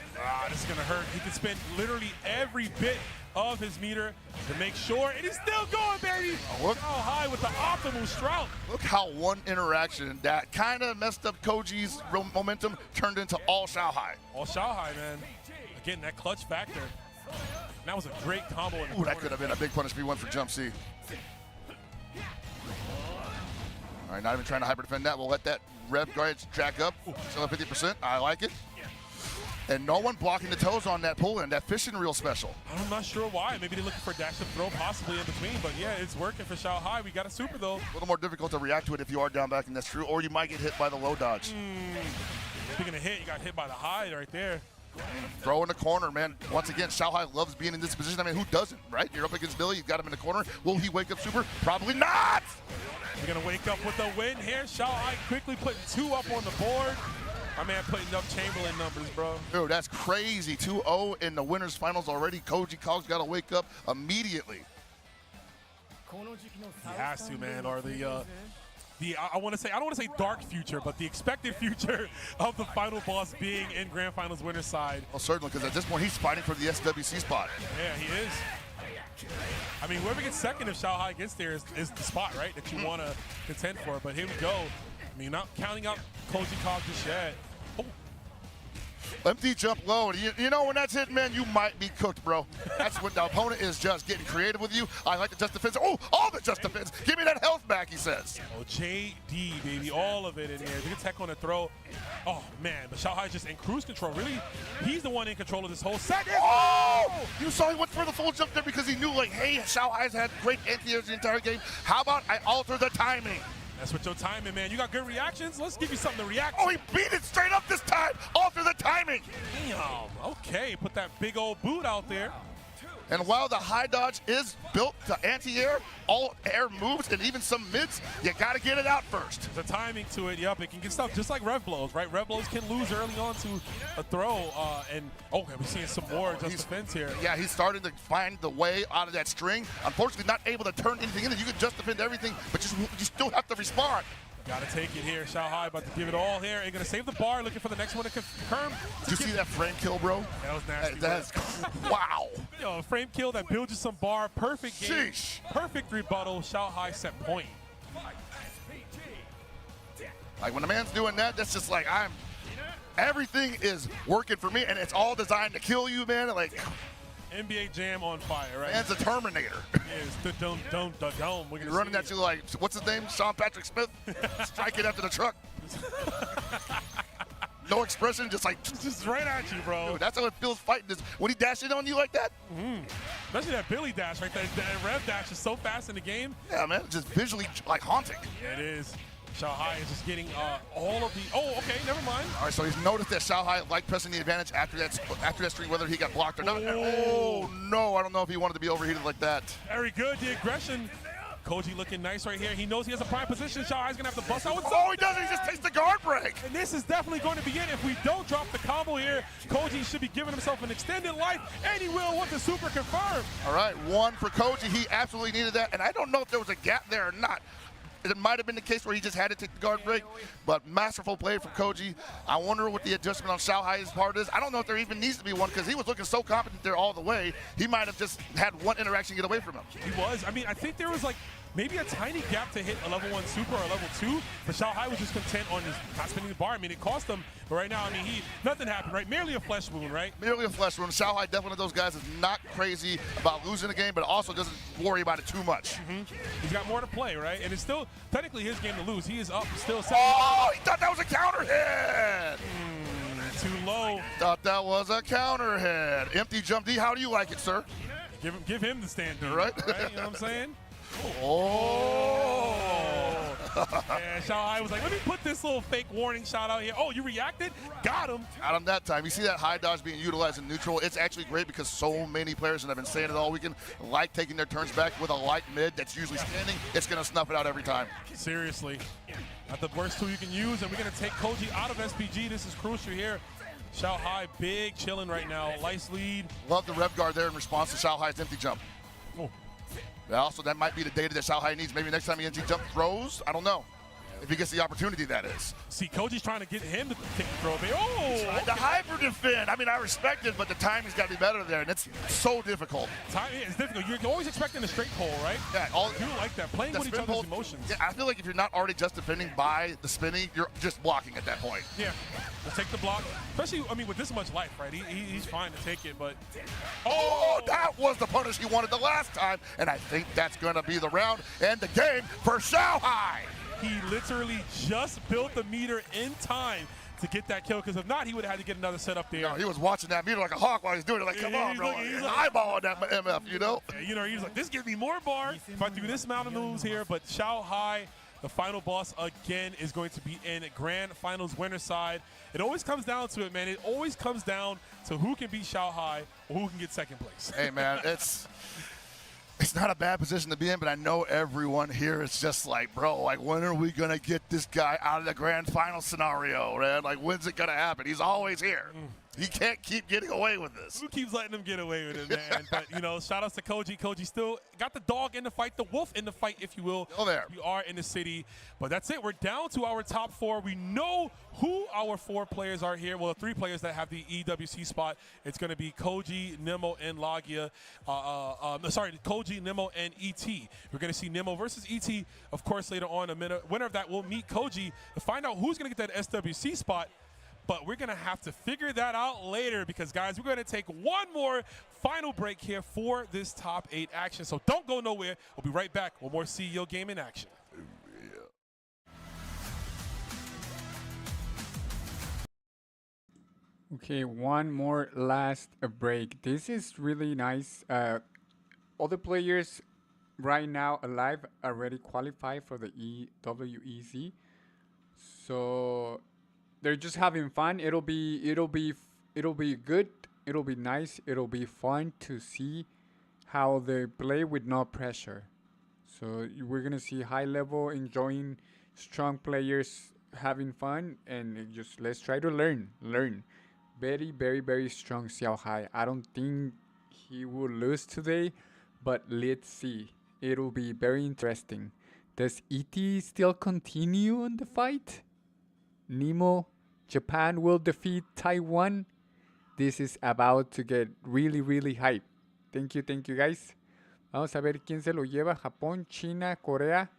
This is going to hurt. He can spend literally every bit of his meter to make sure. And he's still going, baby. Look how high with the optimal Strout. Look how one interaction that kind of messed up Koji's momentum turned into all Shanghai. All Shanghai, man. Again, that clutch factor. That was a great combo. Ooh, that could have been a big punish B1 for Jump C. All right, not even trying to hyper defend that. We'll let that rev guard jack up. Still at 50%. I like it. And no one blocking the toes on that pull in. That fishing reel special. I'm not sure why. Maybe they're looking for a dash to throw possibly in between. But yeah, it's working for Shanghai. We got a super though. A little more difficult to react to it if you are down back, and that's true. Or you might get hit by the low dodge. Speaking of hit, you got hit by the high right there. Throw in the corner, man. Once again, Shanghai loves being in this position. I mean, who doesn't, right? You're up against Billy. You've got him in the corner. Will he wake up super? Probably not. You're going to wake up with a win here. Shanghai quickly putting 2 up on the board. My man putting up Chamberlain numbers, bro. Dude, that's crazy. 2-0 in the winners finals already. Koji Kog's got to wake up immediately. He has to, man. Or I don't want to say dark future, but the expected future of the final boss being in Grand Finals winner's side. Well, certainly, because at this point, he's fighting for the SWC spot. Yeah, he is. I mean, whoever gets second if Shanghai gets there is the spot, right, that you want to contend for. But here we go. I mean, not counting out Koji Kog just yet. Empty jump low, and you know when that's hitting, man, you might be cooked, bro. That's when the opponent is just getting creative with you. I like the just defense. Oh, all the just defense. Give me that health back, he says. Oh, JD, baby, all of it in there. Good tech on the throw. Oh, man, but Shanghai's just in cruise control. Really, he's the one in control of this whole set. Oh! You saw he went for the full jump there because he knew, like, hey, Shanghai's had great anti-airs the entire game. How about I alter the timing? That's what your timing, man. You got good reactions? Let's give you something to react to. Oh, he beat it straight up this time. Alter the timing. Damn. Okay, put that big old boot out there. And while the high dodge is built to anti-air, all air moves, and even some mids, you got to get it out first. The timing to it, yep, it can get stuff just like rev blows, right? Rev blows can lose early on to a throw, we're seeing some more just defense here. Yeah, he's starting to find the way out of that string. Unfortunately, not able to turn anything in. You can just defend everything, but you still have to respond. Got to take it here. Shanghai about to give it all here. And going to save the bar, looking for the next one to confirm. Did you see that frame kill, bro? That was nasty. That's wow. Yo, frame kill that builds you some bar. Perfect game. Sheesh. Perfect rebuttal. Shanghai set point. Like when a man's doing that, that's just like everything is working for me, and it's all designed to kill you, man. Like NBA Jam on fire, right? Man's a Terminator. Yes, the dome. We're You're running at you like, what's his name? Sean Patrick Smith? Strike it after the truck. No expression, just like. Just right at you, bro. Dude, that's how it feels fighting this. When he dashed in on you like that? Especially that Billy dash right there. That rev dash is so fast in the game. Yeah, man, just visually like haunting. Yeah, it is. Shanghai is just getting all of the. Oh, okay, never mind. All right, so he's noticed that Shanghai liked pressing the advantage after that string, whether he got blocked or not. Oh no, I don't know if he wanted to be overheated like that. Very good, the aggression. Koji looking nice right here. He knows he has a prime position. Shanghai's gonna have to bust out with something. Oh, he doesn't. He just takes the guard break. And this is definitely going to be it. If we don't drop the combo here, Koji should be giving himself an extended life, and he will with the super confirmed. All right, one for Koji. He absolutely needed that, and I don't know if there was a gap there or not. it might have been the case where he just had to take the guard break, but masterful play from Koji. I wonder what the adjustment on Xiaohai's part is. I don't know if there even needs to be one because he was looking so confident there all the way. He might have just had one interaction get away from him. He was. I mean, I think there was like maybe a tiny gap to hit a level 1 super or level 2, but Xiaohai was just content on his not spinning the bar. I mean, it cost him, but right now, I mean, nothing happened, right? Merely a flesh wound, right? Merely a flesh wound. Xiaohai, definitely one of those guys that's not crazy about losing the game, but also doesn't worry about it too much. He's got more to play, right? And it's still technically his game to lose. He is up still 7. Oh, he thought that was a counter hit! Too low. Thought that was a counter hit. Empty jump D, how do you like it, sir? Give him the stand, right? You know what I'm saying? Oh! Yeah, Xiaohai was like, let me put this little fake warning shot out here. Oh, you reacted? Got him. Got him that time. You see that high dodge being utilized in neutral. It's actually great because so many players, and I've been saying it all weekend, like taking their turns back with a light mid that's usually standing. It's going to snuff it out every time. Seriously. Not the worst tool you can use, and we're going to take Koji out of SPG. This is crucial here. Xiaohai big chilling right now. Lice lead. Love the rev guard there in response to Xiaohai's empty jump. Oh. Also, that might be the data that Xiaohai needs. Maybe next time he empty jump throws. I don't know. If he gets the opportunity, that is. See, Koji's trying to get him to take the throw. Oh! Trying to hyper defend. I mean, I respect it, but the timing's got to be better there, and it's so difficult. Timing is difficult. You're always expecting a straight pull, right? Yeah. You like that. Playing with each other's emotions. Yeah, I feel like if you're not already just defending by the spinning, you're just blocking at that point. Yeah. Let's take the block. Especially, I mean, with this much life, right? He's fine to take it, but... Oh, that was the punish he wanted the last time, and I think that's going to be the round and the game for Xiaohai. He literally just built the meter in time to get that kill, because if not, he would have had to get another set up there. No, he was watching that meter like a hawk while he's doing it. Like, come on, bro. He's eyeballing that MF, you know? Yeah, you know, he's like, this gives me more bar if I do this amount of moves here. But Xiaohai, the final boss again, is going to be in grand finals winner side. It always comes down to it, man. It always comes down to who can beat Xiaohai or who can get second place. Hey, man, it's not a bad position to be in, but I know everyone here is just like, bro, like, when are we going to get this guy out of the grand final scenario, man? Like, when's it going to happen? He's always here. He can't keep getting away with this. Who keeps letting him get away with it, man? But, you know, shout outs to Koji. Koji still got the dog in the fight, the wolf in the fight, if you will. Oh, there. We are in the city. But that's it. We're down to our top 4. We know who our 4 players are here. Well, the 3 players that have the EWC spot. It's going to be Koji, Nemo, and Lagia. Koji, Nemo, and ET. We're going to see Nemo versus ET, of course, later on. A winner of that will meet Koji to find out who's going to get that SWC spot. But we're going to have to figure that out later because, guys, we're going to take one more final break here for this top 8 action. So don't go nowhere. We'll be right back with more CEO Gaming action. Okay, one more last break. This is really nice. All the players right now alive already qualified for the EWEC. So they're just having fun. It'll be good. It'll be nice. It'll be fun to see how they play with no pressure. So we're gonna see high level, enjoying, strong players having fun, and just let's try to learn. Very, very, very strong Xiaohai. I don't think he will lose today, but let's see. It'll be very interesting. Does ET still continue on the fight? Nemo, Japan will defeat Taiwan. This is about to get really, really hype. Thank you guys. Vamos a ver quién se lo lleva. Japón, China, Corea.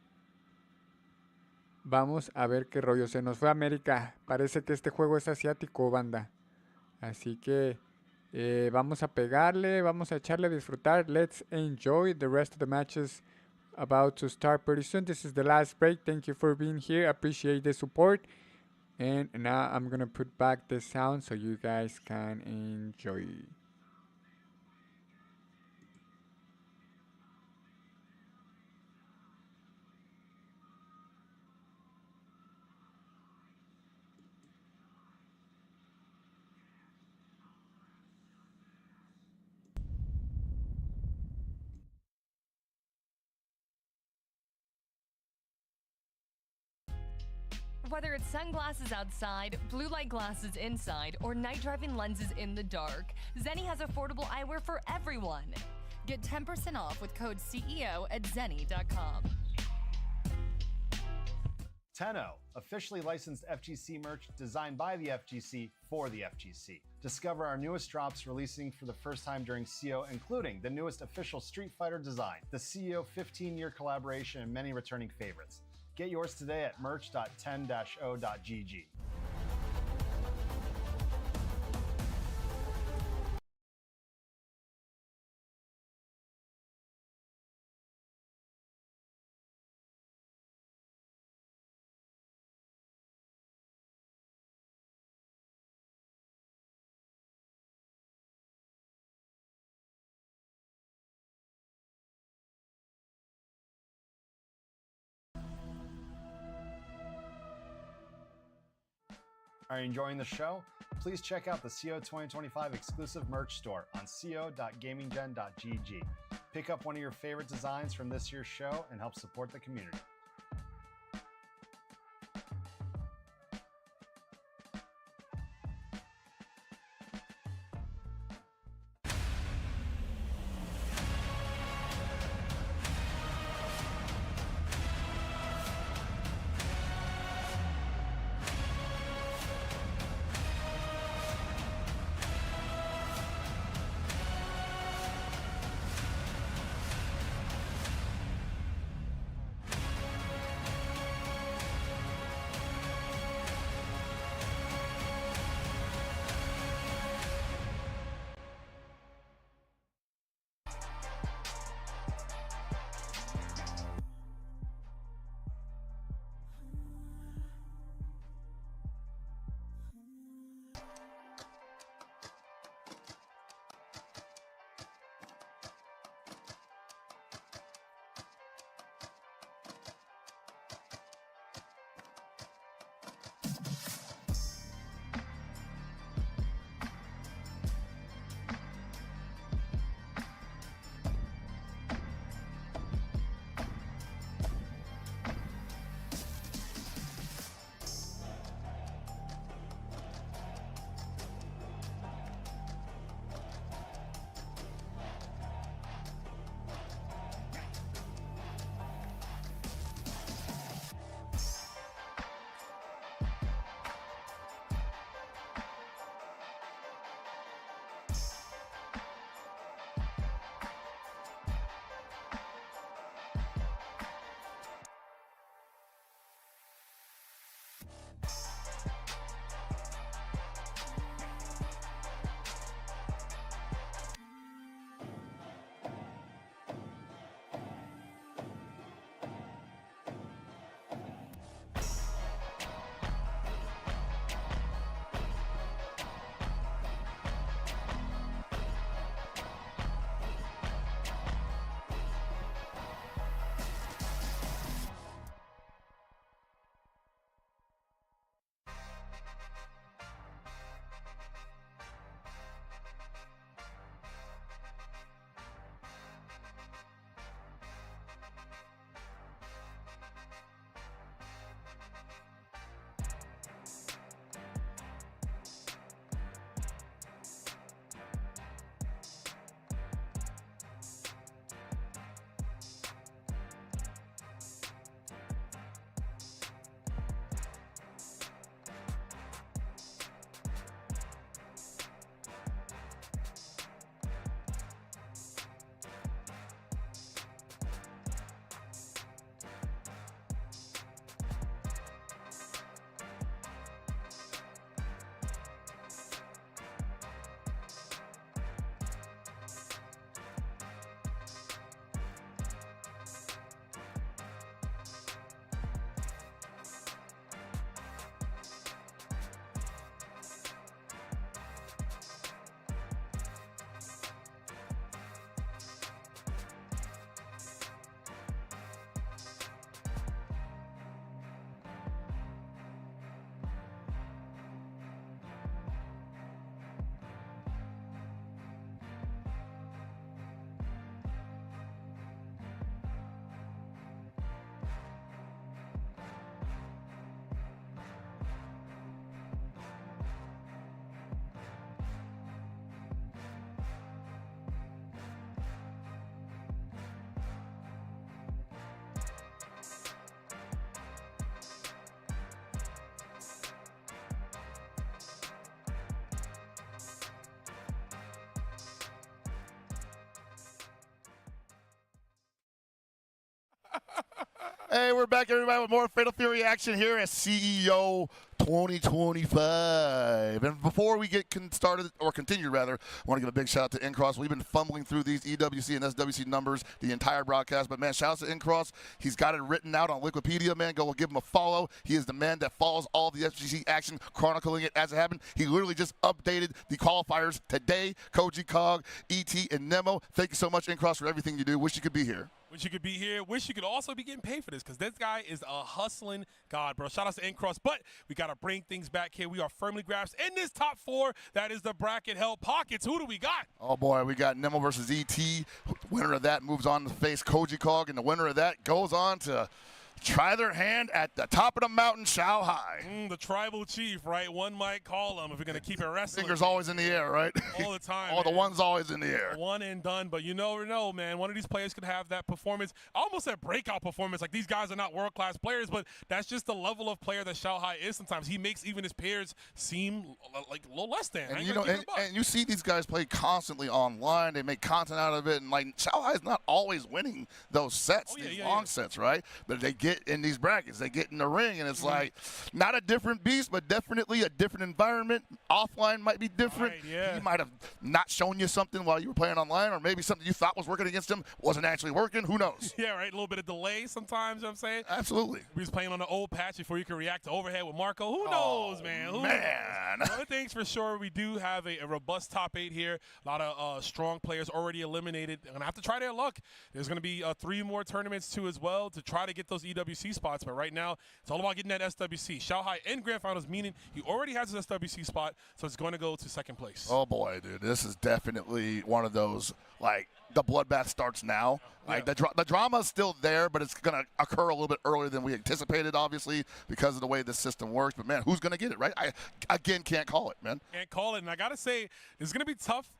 Vamos a ver qué rollo. Se nos fue América. Parece que este juego es asiático, banda. Así que vamos a pegarle, vamos a echarle a disfrutar. Let's enjoy the rest of the matches about to start pretty soon. This is the last break. Thank you for being here. Appreciate the support. And now I'm going to put back the sound so you guys can enjoy. Whether it's sunglasses outside, blue light glasses inside, or night driving lenses in the dark, Zenni has affordable eyewear for everyone. Get 10% off with code CEO at zenni.com. Tenno, officially licensed FGC merch designed by the FGC for the FGC. Discover our newest drops releasing for the first time during CO, including the newest official Street Fighter design, the CO 15-year collaboration, and many returning favorites. Get yours today at merch.10-o.gg. Are you enjoying the show? Please check out the CO 2025 exclusive merch store on co.gaminggen.gg. Pick up one of your favorite designs from this year's show and help support the community. Hey, we're back, everybody, with more Fatal Fury action here at CEO 2025. And before we get started, or continue rather, I want to give a big shout out to Incross. We've been fumbling through these EWC and SWC numbers the entire broadcast, but man, shout out to Incross. He's got it written out on Wikipedia, man. Go give him a follow. He is the man that follows all the FGC action, chronicling it as it happened. He literally just updated the qualifiers today. Koji Cog, ET, and Nemo. Thank you so much, Incross, for everything you do. Wish you could be here. Wish you could be here. Wish you could also be getting paid for this, because this guy is a hustling god, bro. Shout out to Incross. But we got to bring things back here. We are firmly grasped in this top 4. That is the bracket held pockets. Who do we got? Oh, boy. We got Nemo versus ET. Winner of that moves on to face Koji Cog, and the winner of that goes on to try their hand at the top of the mountain, Shao Hai. The tribal chief, right? One might call him if we're going to keep it wrestling. Fingers always in the air, right? All the time. All the ones always in the air. One and done, but you never know, man. One of these players could have that performance, almost a breakout performance. Like, these guys are not world-class players, but that's just the level of player that Shao Hai is sometimes. He makes even his peers seem like a little less than. And, you know, and you see these guys play constantly online. They make content out of it, and, like, Shao Hai is not always winning those sets, these long sets, right? But they get in these brackets, they get in the ring, and it's like not a different beast, but definitely a different environment. Offline might be different. Right, he might have not shown you something while you were playing online, or maybe something you thought was working against him wasn't actually working. Who knows? Yeah, right. A little bit of delay sometimes, you know what I'm saying? Absolutely. We was playing on the old patch before you could react to overhead with Marco. Who knows, man? Who knows? Other things for sure, we do have a robust top 8 here. A lot of strong players already eliminated. They're going to have to try their luck. There's going to be 3 more tournaments, too, as well, to try to get those EWC spots. But right now, it's all about getting that SWC. Shao Hai in Grand Finals, meaning he already has his SWC spot, so it's going to go to second place. Oh, boy, dude. This is definitely one of those, like, the bloodbath starts now. Like, the drama is still there, but it's going to occur a little bit earlier than we anticipated, obviously, because of the way this system works. But, man, who's going to get it, right? I, again, can't call it, man. Can't call it. And I got to say, it's going to be tough.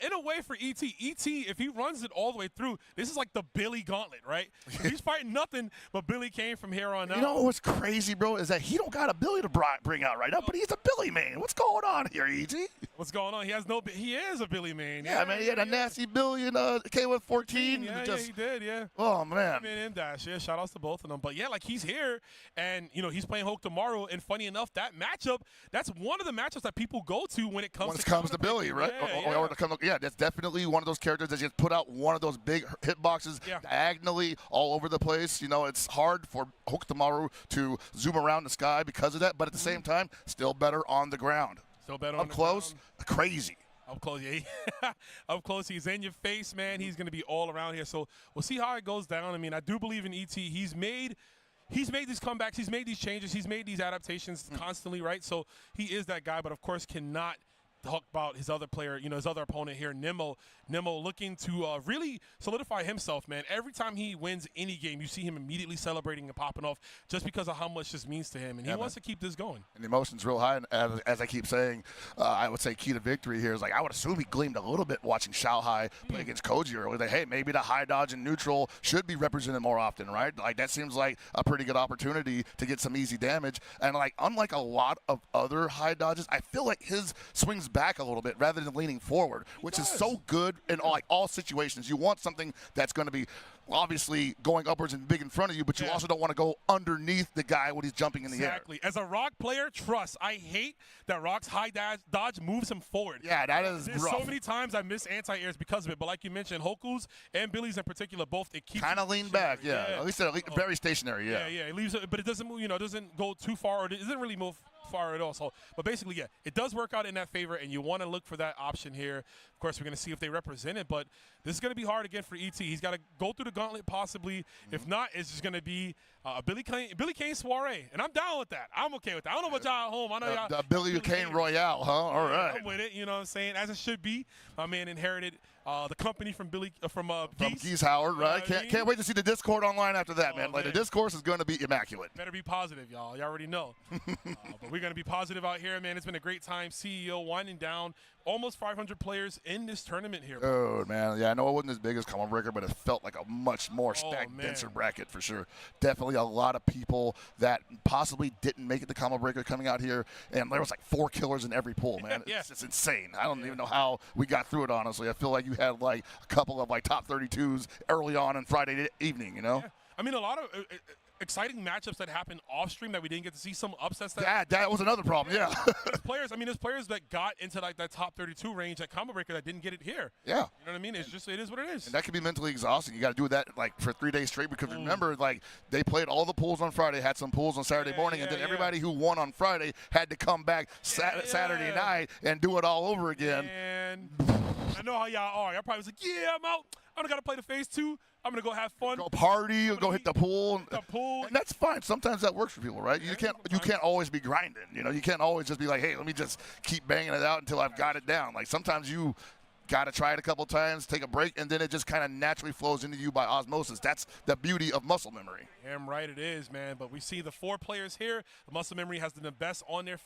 In a way for ET, if he runs it all the way through, this is like the Billy gauntlet, right? He's fighting nothing but Billy Kane from here on out. You know what's crazy, bro, is that he don't got a Billy to bring out right now, but he's a Billy man. What's going on here, ET? What's going on? He is a Billy man. Yeah, man, he had a nasty Billy in K114. Yeah, he did, yeah. Oh, man. And Dash, yeah, shout outs to both of them. But, yeah, like, he's here, and, you know, he's playing Hulk tomorrow, and funny enough, that matchup, that's one of the matchups that people go to when it comes to Billy, right? Yeah, that's definitely one of those characters that just put out one of those big hitboxes diagonally all over the place. You know, it's hard for Hokutomaru to zoom around the sky because of that, but at the same time, still better on the ground. Still better up close, crazy. Up close, yeah. Up close, he's in your face, man. He's going to be all around here. So we'll see how it goes down. I mean, I do believe in ET. He's made these comebacks. He's made these changes. He's made these adaptations constantly, right? So he is that guy, but of course cannot talk about his other player, you know, his other opponent here, Nemo. Nemo looking to really solidify himself, man. Every time he wins any game, you see him immediately celebrating and popping off just because of how much this means to him. And he wants to keep this going. And the emotion's real high. And as I keep saying, I would say key to victory here is, like, I would assume he gleamed a little bit watching Shao Hai play against Koji earlier. That, hey, maybe the high dodge and neutral should be represented more often, right? Like, that seems like a pretty good opportunity to get some easy damage. And, like, unlike a lot of other high dodges, I feel like his swings back a little bit rather than leaning forward, which is so good in all situations. You want something that's going to be obviously going upwards and big in front of you, but you also don't want to go underneath the guy when he's jumping in the air. Exactly. As a Rock player, trust, I hate that Rock's high dodge moves him forward. Yeah, that is There's rough. so many times I miss anti-airs because of it, but like you mentioned, Hoku's and Billy's in particular, both, it keeps kind of lean back, at least very stationary, Yeah, it leaves it, but it doesn't move, you know, it doesn't go too far, or it doesn't really move far at all. So, but basically, yeah, it does work out in that favor, and you want to look for that option here. Of course, we're going to see if they represent it, but this is going to be hard again for ET. He's got to go through the gauntlet possibly. If not, it's just going to be Billy Kane soiree, and I'm down with that. I'm okay with that. I don't know about y'all at home. I know y'all. The Billy Kane Royale, huh? All right. I'm with it. You know what I'm saying? As it should be. My man inherited the company from Geese Howard, right? Can't wait to see the Discord online after that, man. Like, the discourse is going to be immaculate. Better be positive, y'all. You already know. But we're going to be positive out here, man. It's been a great time. CEO winding down. Almost 500 players in this tournament here. Oh, man. Yeah, I know it wasn't as big as Common Breaker, but it felt like a much more stacked, denser bracket for sure. Definitely a lot of people that possibly didn't make it to Common Breaker coming out here, and there was like 4 killers in every pool, man. It's insane. I don't even know how we got through it, honestly. I feel like you had like a couple of like top 32s early on Friday evening, you know? Yeah. I mean, a lot of exciting matchups that happened off stream that we didn't get to see. Some upsets. That was another problem. Yeah. There's players that got into like that top 32 range at Combo Breaker that didn't get it here. Yeah. You know what I mean? It's just, it is what it is. And that can be mentally exhausting. You got to do that like for 3 days straight because remember, like they played all the pools on Friday, had some pools on Saturday morning, and then everybody who won on Friday had to come back Saturday night and do it all over again. And I know how y'all are. Y'all probably was like, yeah, I'm out. I don't got to play the phase 2. I'm going to go have fun. Go party, go hit the pool. And that's fine. Sometimes that works for people, right? You can't always be grinding. You know, you can't always just be like, hey, let me just keep banging it out until I've got it down. Like sometimes you got to try it a couple times, take a break, and then it just kind of naturally flows into you by osmosis. That's the beauty of muscle memory. Damn right it is, man. But we see the 4 players here. The muscle memory has been the best on their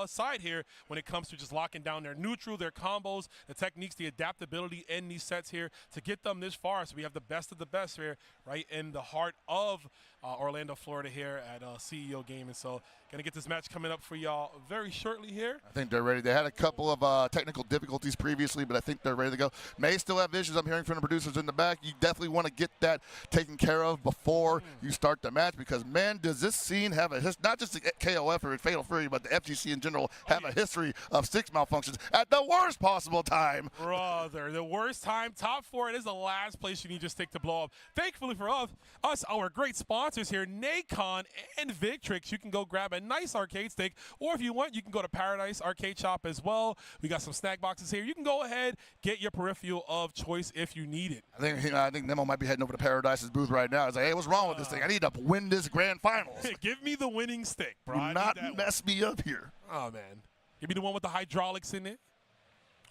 side here when it comes to just locking down their neutral, their combos, the techniques, the adaptability in these sets here to get them this far. So we have the best of the best here, right in the heart of Orlando, Florida here at CEO Gaming. So gonna get this match coming up for y'all very shortly here. I think they're ready. They had a couple of technical difficulties previously, but I think they're ready to go. May still have issues. I'm hearing from the producers in the back. You definitely want to get that taken care of before you start the match because, man, does this scene have a history, not just the KOF or Fatal Fury, but the FGC in general have a history of sticks malfunctions at the worst possible time. Brother, the worst time, top 4, it is the last place you need your stick to blow up. Thankfully for us, our great sponsors here, Nacon and Victrix, you can go grab a nice arcade stick, or if you want, you can go to Paradise Arcade Shop as well. We got some snack boxes here. You can go ahead, get your peripheral of choice if you need it. I think Nemo might be heading over to Paradise's booth right now. He's like, hey, what's wrong with this thing? I need to win this grand finals. Give me the winning stick, bro. Do not mess me up here. Oh, man. Give me the one with the hydraulics in it.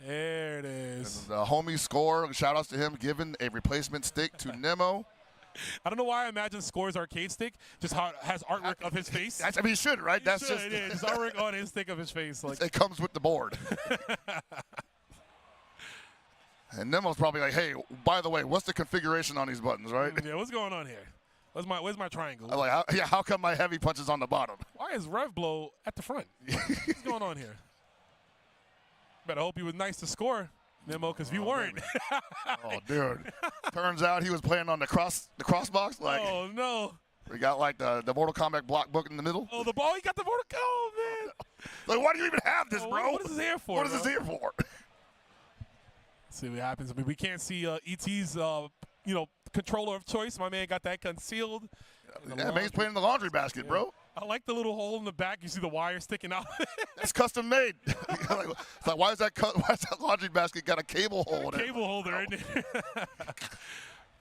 There it is. And the homie Score, shout outs to him, giving a replacement stick to Nemo. I don't know why I imagine Score's arcade stick just has artwork of his face. I mean, he should, right? That's just artwork on his stick of his face. Like it comes with the board. And Nemo's probably like, hey, by the way, what's the configuration on these buttons, right? Yeah, what's going on here? Where's my triangle? I'm like, how come my heavy punch is on the bottom? Why is Rev Blow at the front? What's going on here? Better hope you was nice to Score, Nemo, because if you weren't. Oh, dude. Turns out he was playing on the cross box. Like, oh, no. We got like the Mortal Kombat block book in the middle. Oh, the ball, he got the Mortal Kombat. Oh, man. Like, why do you even have this, bro? What is this here for? What is this here for? Let's see what happens. I mean, we can't see ET's, controller of choice. My man got that concealed. Yeah, man's playing in the laundry basket, bro. I like the little hole in the back. You see the wire sticking out. That's custom made. It's like, why is that laundry basket got a cable hole in it? Cable holder in it.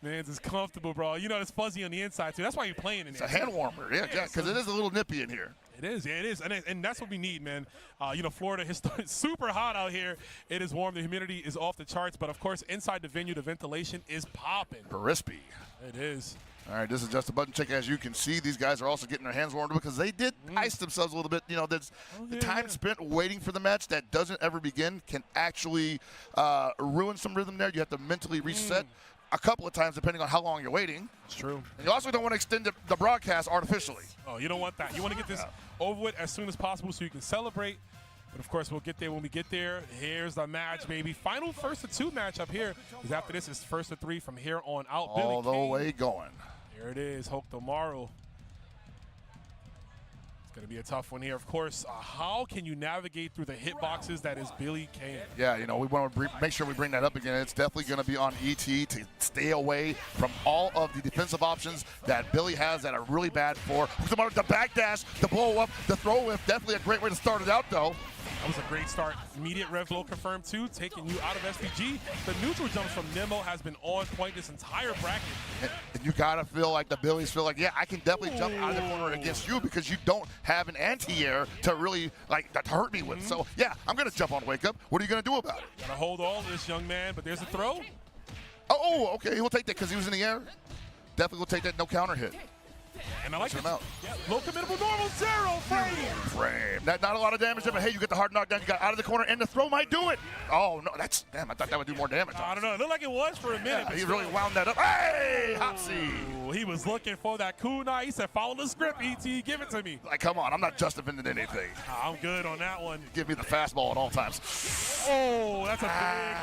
Man, it's comfortable, bro. You know, it's fuzzy on the inside, too. That's why you're playing in it's there. It's a hand warmer, yeah, because it is a little nippy in here. It is, yeah, it is. And that's what we need, man. Florida is super hot out here. It is warm. The humidity is off the charts. But, of course, inside the venue, the ventilation is popping. Crispy. It is. All right, this is just a button check. As you can see, these guys are also getting their hands warmed because they did ice themselves a little bit. You know, there's the time spent waiting for the match that doesn't ever begin can actually ruin some rhythm there. You have to mentally reset a couple of times depending on how long you're waiting. It's true. And you also don't want to extend the broadcast artificially. Oh, you don't want that. You want to get this over with as soon as possible so you can celebrate. But, of course, we'll get there when we get there. Here's the match, baby. Final first of 2 match up here. Because after this, it's first of 3 from here on out. All the way going. Here it is, Hope tomorrow. It's going to be a tough one here. Of course, how can you navigate through the hitboxes that is Billy Kane? Yeah, we want to make sure we bring that up again. It's definitely going to be on ET to stay away from all of the defensive options that Billy has that are really bad for. The backdash, the blow up, the throw whip, definitely a great way to start it out, though. That was a great start. Immediate rev low confirmed too, taking you out of SPG. The neutral jumps from Nemo has been on point this entire bracket. And you gotta feel like the Billies feel like, yeah, I can definitely jump out of the corner against you because you don't have an anti-air to really to hurt me with. So yeah, I'm gonna jump on Wake Up. What are you gonna do about it? Gotta hold all of this, young man, but there's a throw. Oh, okay, he'll take that because he was in the air. Definitely will take that no counter hit. And I like it. Yeah, low committable normal, 0 frame. Not a lot of damage there, but hey, you get the hard knockdown. You got out of the corner, and the throw might do it. Oh, no, damn, I thought that would do more damage. I don't know. It looked like it was for a minute. Yeah, he really wound that up. Hey, hot seat. He was looking for that kunai. He said, follow the script, ET. Give it to me. Like, come on. I'm not justifying anything. I'm good on that one. Give me the fastball at all times. Oh, that's a big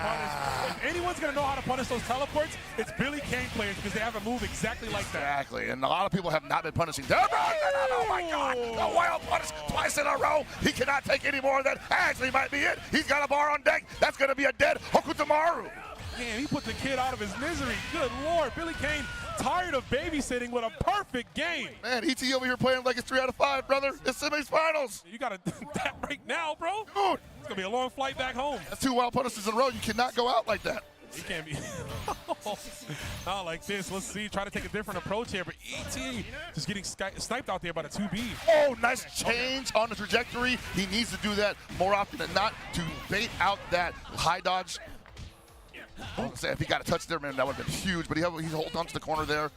punish. If anyone's going to know how to punish those teleports, it's Billy Kane players because they have a move exactly like that. Exactly. And a lot of people have have not been punishing. Oh my God! The wild punish twice in a row. He cannot take any more of that. Actually, might be it. He's got a bar on deck. That's going to be a dead Hokutamaru. Man, he put the kid out of his misery. Good Lord, Billy Kane tired of babysitting with a perfect game. Man, ET over here playing like it's 3 out of 5, brother. It's semifinals. You got to that right now, bro. Dude. It's going to be a long flight back home. That's 2 wild punishes in a row. You cannot go out like that. You can't be not like this. Let's see. Try to take a different approach here, but ET just getting sniped out there by the 2B. Oh, nice change on the trajectory. He needs to do that more often than not to bait out that high dodge. I was say if he got a touch there, man, that would have been huge. But he's holding on to the corner there.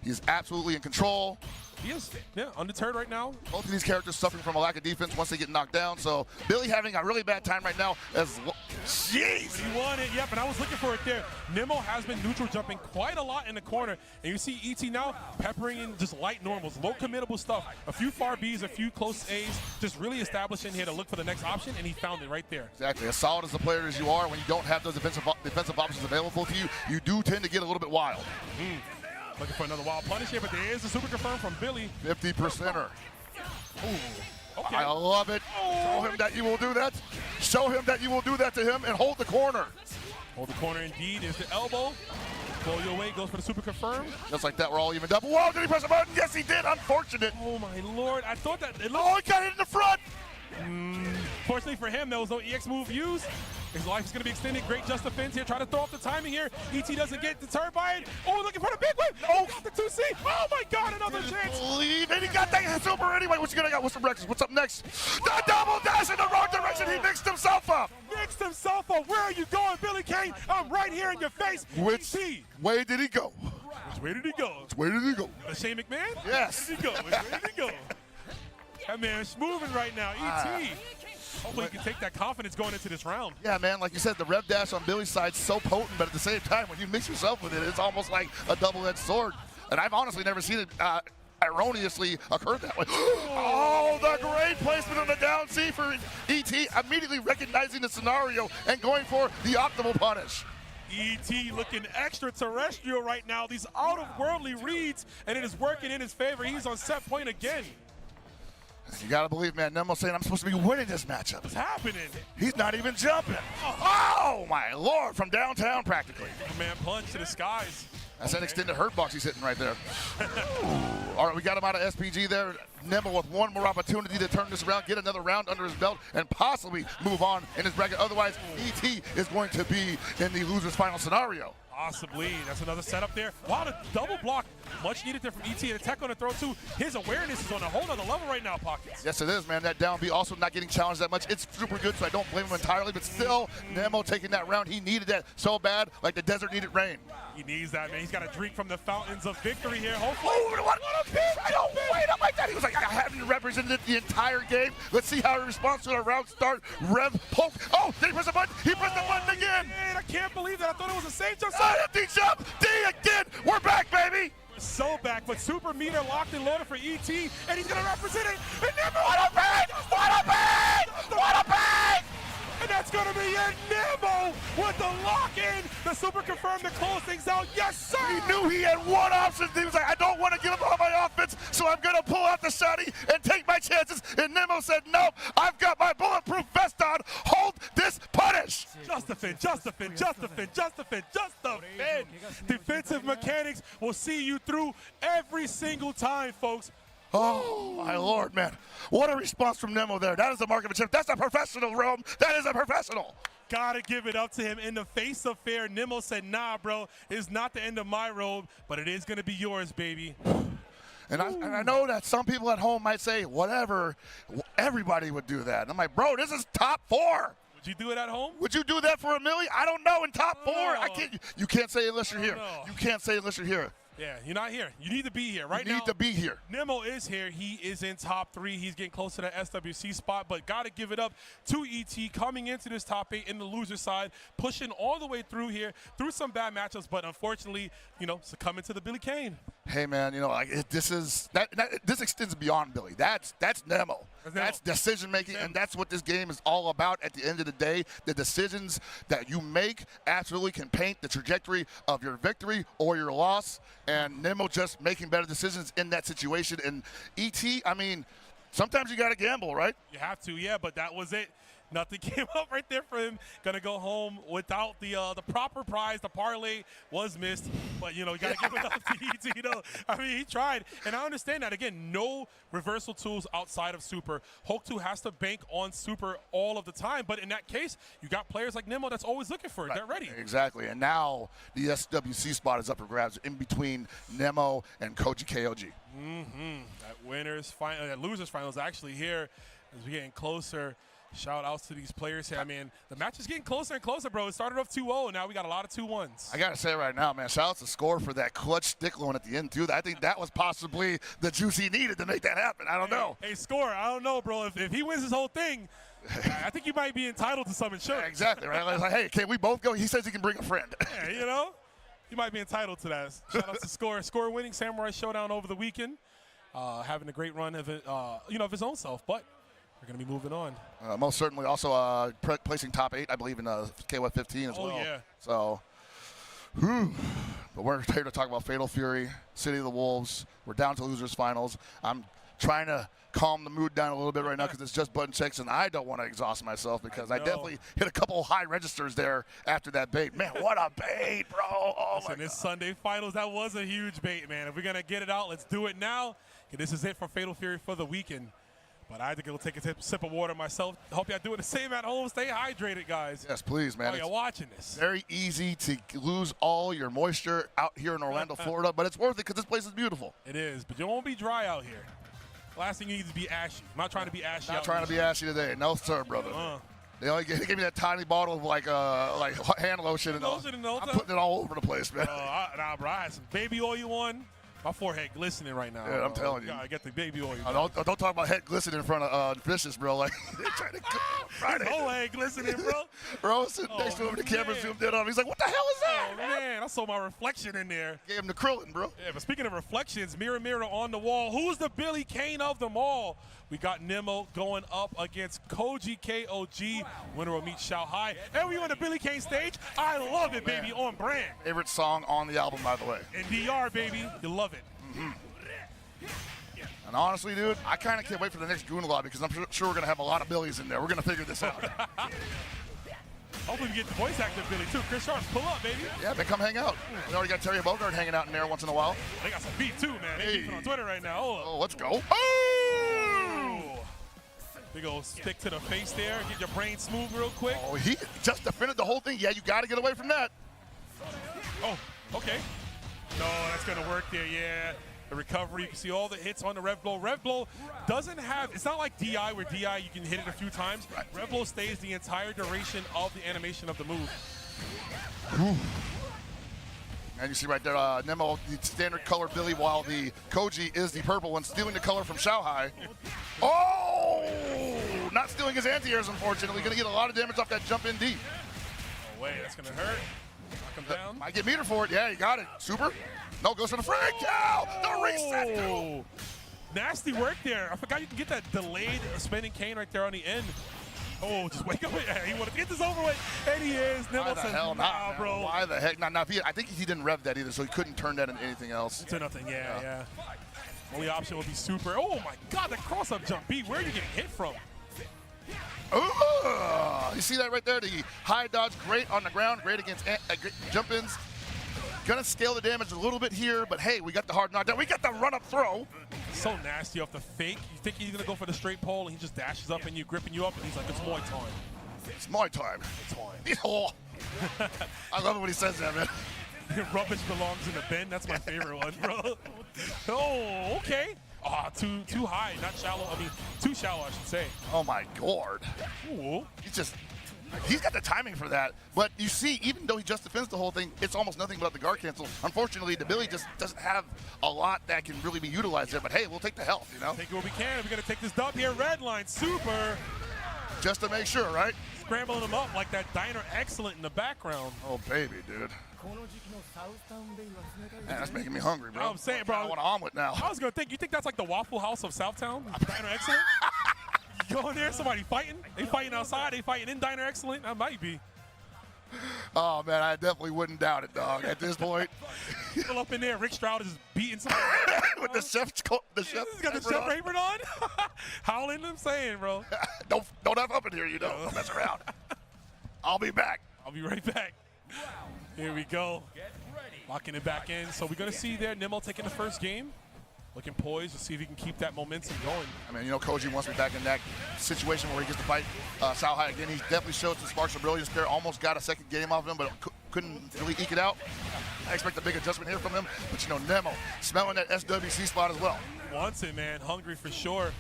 He's absolutely in control. He is, yeah, undeterred right now. Both of these characters suffering from a lack of defense once they get knocked down. So Billy having a really bad time right now as well. Jeez! He won it, yep, and I was looking for it there. Nemo has been neutral jumping quite a lot in the corner, and you see ET now peppering in just light normals, low committable stuff. A few far Bs, a few close As, just really establishing here to look for the next option, and he found it right there. Exactly. As solid as a player as you are, when you don't have those defensive options available to you, you do tend to get a little bit wild. Looking for another wild punish here, but there is a super confirm from Billy. 50%er. Ooh, okay. I love it. Show him that you will do that. Show him that you will do that to him and hold the corner. Hold the corner indeed. Is the elbow. Pull your way, goes for the super confirm. Just like that, we're all even double. Whoa, did he press a button? Yes, he did. Unfortunate. Oh, my Lord. I thought that. He got it in the front. Fortunately for him, there was no EX move used. His life is going to be extended. Great just defense here. Try to throw off the timing here. ET doesn't get deterred by it. Oh, looking for the big win. Oh, got the 2C. Oh, my God, another chance. Believe it. He got that super anyway. What you gonna got? What's the breakfast? What's up next? The double dash in the wrong direction. He mixed himself up. Mixed himself up. Where are you going, Billy Kane? I'm right here in your face. Which way did he go? Which way did he go? Which way did he go? Shane McMahon? Yes. Where did he go? Which way did he go? That man's moving right now. ET. Hopefully he can take that confidence going into this round. Yeah, man, like you said, the rev dash on Billy's side is so potent, but at the same time, when you mix yourself with it, it's almost like a double-edged sword. And I've honestly never seen it erroneously occur that way. Oh, the great placement on the down C for ET, immediately recognizing the scenario and going for the optimal punish. ET looking extraterrestrial right now. These out-of-worldly reads, and it is working in his favor. He's on set point again. You gotta believe, man, Nemo's saying I'm supposed to be winning this matchup. What's happening? He's not even jumping. Oh, my Lord, from downtown practically. Man, punch to the skies. That's that extended hurt box he's hitting right there. All right, we got him out of SPG there. Nemo with one more opportunity to turn this around, get another round under his belt, and possibly move on in his bracket. Otherwise, ET is going to be in the loser's final scenario. Possibly. That's another setup there. Wow, the double block. Much needed there from ET. And the tech on the throw, too. His awareness is on a whole other level right now, Pockets. Yes, it is, man. That down B also not getting challenged that much. It's super good, so I don't blame him entirely. But still, Nemo taking that round. He needed that so bad, like the desert needed rain. He needs that, man. He's got to drink from the fountains of victory here. Hopefully. Oh, what a pitch! I don't wait up like that. He was like, I haven't represented the entire game. Let's see how he responds to a round start. Rev poke. Oh, did he press the button? He pressed the button again. Man, I can't believe that. I thought it was a safe jump. D jump. D again. We're back, baby. We're so back, but super meter locked and loaded for ET, and he's going to represent it. And Nemo, what a bang! What a bang! What a bang! And that's going to be it. Nemo with the lock-in. The super confirmed to close things out. Yes, sir. He knew he had one option. He was like, I don't want to give up on my offense, so I'm going to pull out the shotty and take my chances. And Nemo said, nope, I've got my bulletproof vest on. Hold this punish. Just defend, just defend, just defend, just defend, just defend. Defensive mechanics will see you through every single time, folks. Oh, my Lord, man. What a response from Nemo there. That is the mark of a champ. That's a professional, Rome. That is a professional. Gotta give it up to him. In the face of fear, Nemo said, nah, bro, it's not the end of my road, but it is going to be yours, baby. And I know that some people at home might say, whatever, everybody would do that. And I'm like, bro, this is top 4. Would you do it at home? Would you do that for $1 million? I don't know. In top 4, I can't. You can't say unless you're here. You can't say unless you're here. Yeah, you're not here. You need to be here right now. You need to be here. Nemo is here. He is in top 3. He's getting close to that SWC spot, but got to give it up to ET coming into this top 8 in the loser side, pushing all the way through here, through some bad matchups, but unfortunately, you know, succumbing to the Billy Kane. Hey, man, you know, like this extends beyond Billy. That's Nemo. That's decision making, and that's what this game is all about. At the end of the day, the decisions that you make absolutely can paint the trajectory of your victory or your loss. and Nemo just making better decisions in that situation. And ET, I mean, sometimes you got to gamble, right? You have to, yeah, but that was it. Nothing came up right there for him. Gonna go home without the proper prize. The parlay was missed, but you know, you gotta give it up to ET. You know, I mean, he tried, and I understand that. Again, no reversal tools outside of Super. Hulk2 has to bank on Super all of the time, but in that case, you got players like Nemo that's always looking for it. They're ready. Exactly, and now the SWC spot is up for grabs in between Nemo and Koji KOG. That losers final is actually here as we're getting closer. Shout outs to these players here. I mean, the match is getting closer and closer, bro. It started off 2-0, and now we got a lot of 2-1s. I got to say right now, man, shout out to Score for that clutch stick loan at the end, too. I think that was possibly the juice he needed to make that happen. I don't know. Hey, Score, I don't know, bro. If he wins this whole thing, I think you might be entitled to some insurance. Yeah, exactly, right? It's like, hey, can we both go? He says he can bring a friend. Yeah, you know? You might be entitled to that. Shout out to Score. Score winning Samurai Showdown over the weekend. Having a great run of it, of his own self, but we're going to be moving on. Most certainly also placing top 8, I believe, in KOFXV as well. Oh, yeah. So, but we're here to talk about Fatal Fury, City of the Wolves. We're down to losers finals. I'm trying to calm the mood down a little bit right now because it's just button checks, and I don't want to exhaust myself because I definitely hit a couple high registers there after that bait. Man, what a bait, bro. Oh, Listen, this Sunday finals, that was a huge bait, man. If we're going to get it out, let's do it now. This is it for Fatal Fury for the weekend. But I had to go take a sip of water myself. Hope y'all doing the same at home. Stay hydrated, guys. Yes, please, man. Oh, you're watching this. Very easy to lose all your moisture out here in Orlando, Florida, but it's worth it because this place is beautiful. It is, but you won't be dry out here. Last thing you need is to be ashy. I'm not trying to be ashy. Not trying to be ashy today. No, sir, brother. They only gave me that tiny bottle of like hand lotion and all. I'm putting it all over the place, man. Nah, bro, I had some baby oil on. My forehead glistening right now. Yeah, I'm telling you. I get the baby oil. Don't talk about head glistening in front of Vicious, bro. Like they're trying to His whole head glistening, bro. Bro, sitting next to him, the camera zoomed in on him. He's like, "What the hell is that?" Oh man, I saw my reflection in there. Gave him the Krillin, bro. Yeah, but speaking of reflections, mirror, mirror on the wall, who's the Billy Kane of them all? We got Nemo going up against Koji KOG. Winner will meet Shao Hai. And we on the Billy Kane stage. I love it, baby, on brand. Favorite song on the album, by the way. And DR, baby, you love it. And honestly, dude, I kind of can't wait for the next Goon Lobby because I'm sure we're going to have a lot of Billies in there. We're going to figure this out. Hopefully we get the voice actor Billy, too. Chris Sharp, pull up, baby. Yeah, they come hang out. We already got Terry Bogard hanging out in there once in a while. They got some beat, too, man. They beefing on Twitter right now. Oh, let's go. Oh! Big old stick to the face there. Get your brain smooth real quick. Oh, he just defended the whole thing. Yeah, you got to get away from that. Oh, okay. No, that's going to work there, yeah. The recovery, you can see all the hits on the Rev Blow. Rev Blow doesn't have, it's not like DI where DI you can hit it a few times. Right. Rev Blow stays the entire duration of the animation of the move. And you see right there, Nemo, the standard color Billy, while the Koji is the purple one, stealing the color from Shao Hai. Oh! Not stealing his anti-airs, unfortunately. Going to get a lot of damage off that jump in deep. Oh, wait, that's going to hurt. Knock him down. Might get meter for it. Yeah, you got it. Super. No, goes for the frag cow. The reset. Oh, nasty work there. I forgot you can get that delayed spinning cane right there on the end. Oh, just wake up. He wanted to get this over with, and he is. Why the hell not, bro? Why the heck not? Now, I think he didn't rev that either, so he couldn't turn that into anything else. Into nothing, yeah. Only option would be super. Oh, my God, the cross-up jump. B, where are you getting hit from? You see that right there? The high dodge, great on the ground, great against jump-ins. Gonna scale the damage a little bit here, but hey, we got the hard knockdown. We got the run-up throw. So nasty off the fake. You think he's gonna go for the straight pole, and he just dashes up and you gripping you up, and he's like, it's Muay time. It's Muay time. It's oh. I love it when he says that, man. Rubbish belongs in the bin. That's my favorite one, bro. Oh, okay. Ah, too high, not shallow. I mean, too shallow, I should say. Oh my God. Ooh. He's got the timing for that. But you see, even though he just defends the whole thing, it's almost nothing but the guard cancel. Unfortunately, the Billy just doesn't have a lot that can really be utilized there. But hey, we'll take the health, you know? Take what we can. We're going to take this dub here. Red line, super. Just to make sure, right? Scrambling him up like that Diner Excellent in the background. Oh, baby, dude. Man, that's making me hungry, bro. I'm saying, bro. I want an omelet now. I was going to think, you think that's like the Waffle House of Southtown? Diner Excellent? You go in there, somebody fighting? They fighting outside, they fighting in Diner Excellent? That might be. Oh, man, I definitely wouldn't doubt it, dog, at this point. Still up in there. Rick Stroud is just beating somebody. With the chef. He's got the chef apron on. Howling, I'm saying, bro. Don't have up in here, you know. Don't mess around. I'll be back. I'll be right back. Here we go. Locking it back in. So we're going to see there Nimmo taking the first game. Looking poised to see if he can keep that momentum going. I mean, you know, Koji wants me back in that situation where he gets to fight Sao Hai again. He definitely showed some sparks of brilliance there. Almost got a second game off of him, but couldn't really eke it out. I expect a big adjustment here from him. But, you know, Nimmo smelling that SWC spot as well. Wants it, man. Hungry for sure.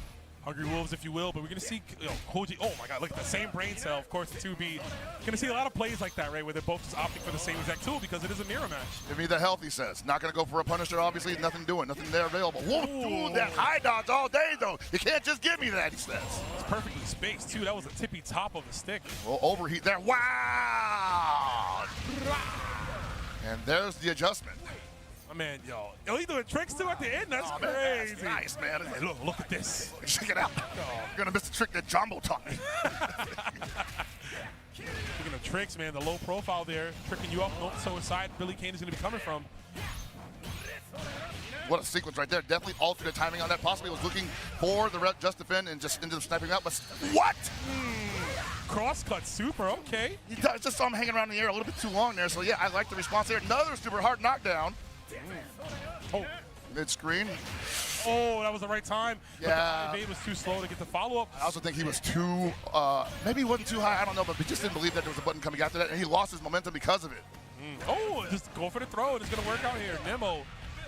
Hungry Wolves, if you will. But we're going to see Koji. Oh, my God. Look at the same brain cell. Of course, the 2B. Going to see a lot of plays like that, right, where they're both just opting for the same exact tool because it is a mirror match. Give me the health, he says. Not going to go for a Punisher, obviously. Nothing doing. Nothing there available. Wolf doing that high dodge all day, though. You can't just give me that, he says. It's perfectly spaced, too. That was a tippy top of the stick. Well, overheat there. Wow! And there's the adjustment. Man, yo, he doing tricks too at the end. That's crazy. Man, that's nice, man. Hey, look at this. Check it out. You're gonna miss the trick that Jumbo taught me. Speaking of tricks, man, the low profile there, tricking you up. So aside, Billy Kane is gonna be coming from. What a sequence right there. Definitely alternate timing on that. Possibly was looking for the just defend and just ended up sniping out. But what? Cross-cut super, okay. He does, just saw him hanging around in the air a little bit too long there. So yeah, I like the response there. Another super hard knockdown. Oh. Mid-screen. Oh, that was the right time. Yeah. But the was too slow to get the follow-up. I also think he was too, maybe he wasn't too high, I don't know, but he just didn't believe that there was a button coming after that, and he lost his momentum because of it. Oh, just go for the throw, and it's going to work out here. Nimmo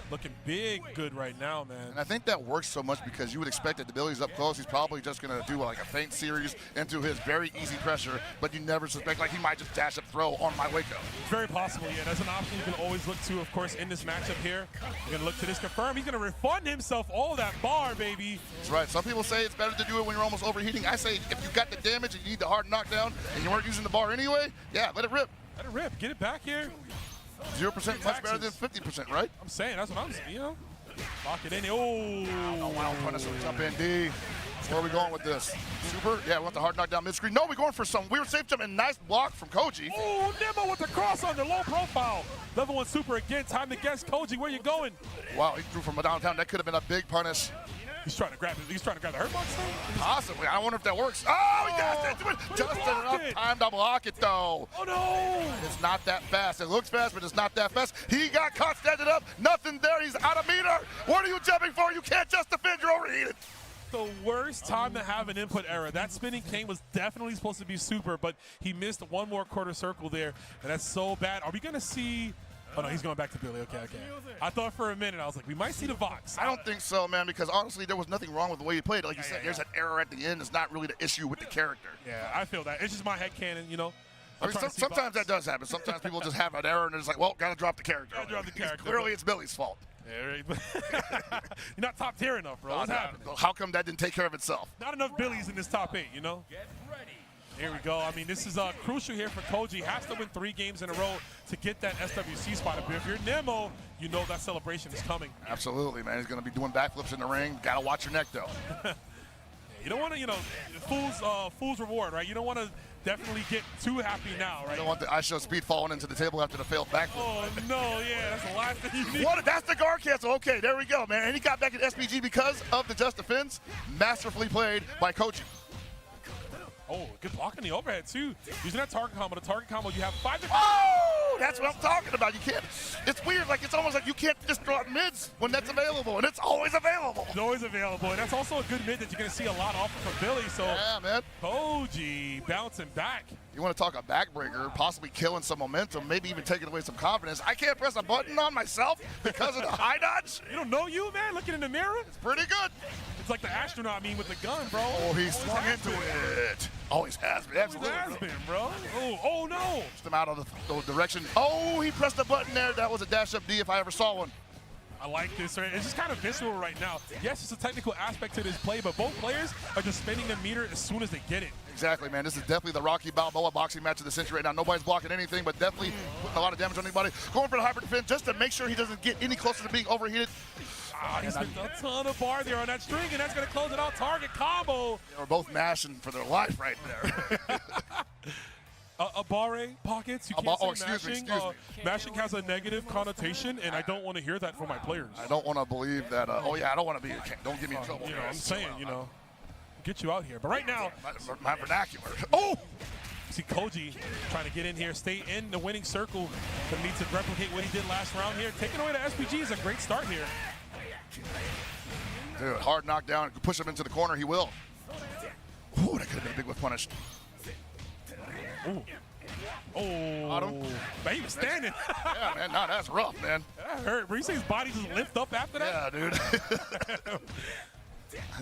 looking big good right now, man. And I think that works so much because you would expect that the Billy's up close. He's probably just going to do like a feint series into his very easy pressure, but you never suspect like he might just dash up throw on my Waco. Very possible, yeah. That's an option you can always look to, of course, in this matchup here. You're going to look to this confirm. He's going to refund himself all that bar, baby. That's right. Some people say it's better to do it when you're almost overheating. I say if you got the damage and you need the hard knockdown and you weren't using the bar anyway, yeah, let it rip. Let it rip. Get it back here. 0% much better than 50%, right? I'm saying, that's what I'm saying, you know. Lock it in. Oh, wow, Punisher jump in, D. Where are we going with this? Super? Yeah, we want the hard knockdown mid-screen. No, we're going for some weird safe jump and nice block from Koji. Oh, Nimmo with the cross on the low profile. Level 1 super again. Time to guess, Koji, where you going? Wow, he threw from downtown. That could have been a big punish. He's trying to grab it. He's trying to grab the hurt box thing? Possibly. I wonder if that works. Oh, he got it. Just enough time to block it, though. Oh, no. It's not that fast. It looks fast, but it's not that fast. He got caught standing up. Nothing there. He's out of meter. What are you jumping for? You can't just defend. You're overheated. The worst time to have an input error. That spinning cane was definitely supposed to be super, but he missed one more quarter circle there, and that's so bad. Are we going to see... Oh, no, he's going back to Billy. Okay. I thought for a minute, I was like, we might see the Vox. I don't think so, man, because honestly, there was nothing wrong with the way he played. Like you said, there's an error at the end. It's not really the issue with the character. Yeah, I feel that. It's just my headcanon, you know. I mean, sometimes that does happen. Sometimes people just have an error, and they're just like, well, got to drop the character. Clearly, it's Billy's fault. Yeah, right. You're not top tier enough, bro. What's happening? How come that didn't take care of itself? Not enough Billies in this top 8, you know? Here we go. I mean, this is crucial here for Koji. Has to win 3 games in a row to get that SWC spot. If you're Nimmo, you know that celebration is coming. Absolutely, man. He's going to be doing backflips in the ring. Got to watch your neck, though. You don't want to, you know, fool's reward, right? You don't want to definitely get too happy now, right? You don't want the I show speed falling into the table after the failed backflip. Oh, no, yeah, that's the last thing you need. What? That's the guard cancel. Okay, there we go, man. And he got back at SPG because of the just defense. Masterfully played by Koji. Oh, good block on the overhead, too. Using that target combo. The target combo, you have 5 different... Oh, that's what I'm talking about. You can't... It's weird. Like, it's almost like you can't just throw out mids when that's available, and it's always available. It's always available, and that's also a good mid that you're going to see a lot off from Billy. So, yeah, man. Koji bouncing back. You want to talk a backbreaker, possibly killing some momentum, maybe even taking away some confidence. I can't press a button on myself because of the high dodge. You don't know you, man? Looking in the mirror? It's pretty good. It's like the astronaut meme with the gun, bro. Oh, he swung into it. Always has been. Absolutely. Always has been, bro. Oh, no. Just him out of the direction. Oh, he pressed the button there. That was a dash-up D if I ever saw one. I like this, right? It's just kind of visceral right now. Yes, it's a technical aspect to this play, but both players are just spinning the meter as soon as they get it. Exactly, man. This is definitely the Rocky Balboa boxing match of the century right now. Nobody's blocking anything, but definitely putting a lot of damage on anybody. Going for the hyper defense just to make sure he doesn't get any closer to being overheated. He spent a ton of bar there on that string, and that's going to close it out. Target combo. They were both mashing for their life right there. A Abare pockets. You can't say mashing. Mashing has a negative connotation, and I don't want to hear that from my players. I don't want to believe that. Oh yeah, I don't want to be. Don't get me in trouble. You know, I'm saying, get you out here. But right now, my vernacular. Oh! See Koji trying to get in here, stay in the winning circle, but needs to replicate what he did last round here. Taking away the SPG is a great start here. Dude, hard knockdown. Push him into the corner. He will. Ooh, that could have been a big whip punish. Ooh. Oh, but he was standing. Yeah, man, no, that's rough, man. That hurt. Were you saying his body just lift up after that? Yeah, dude.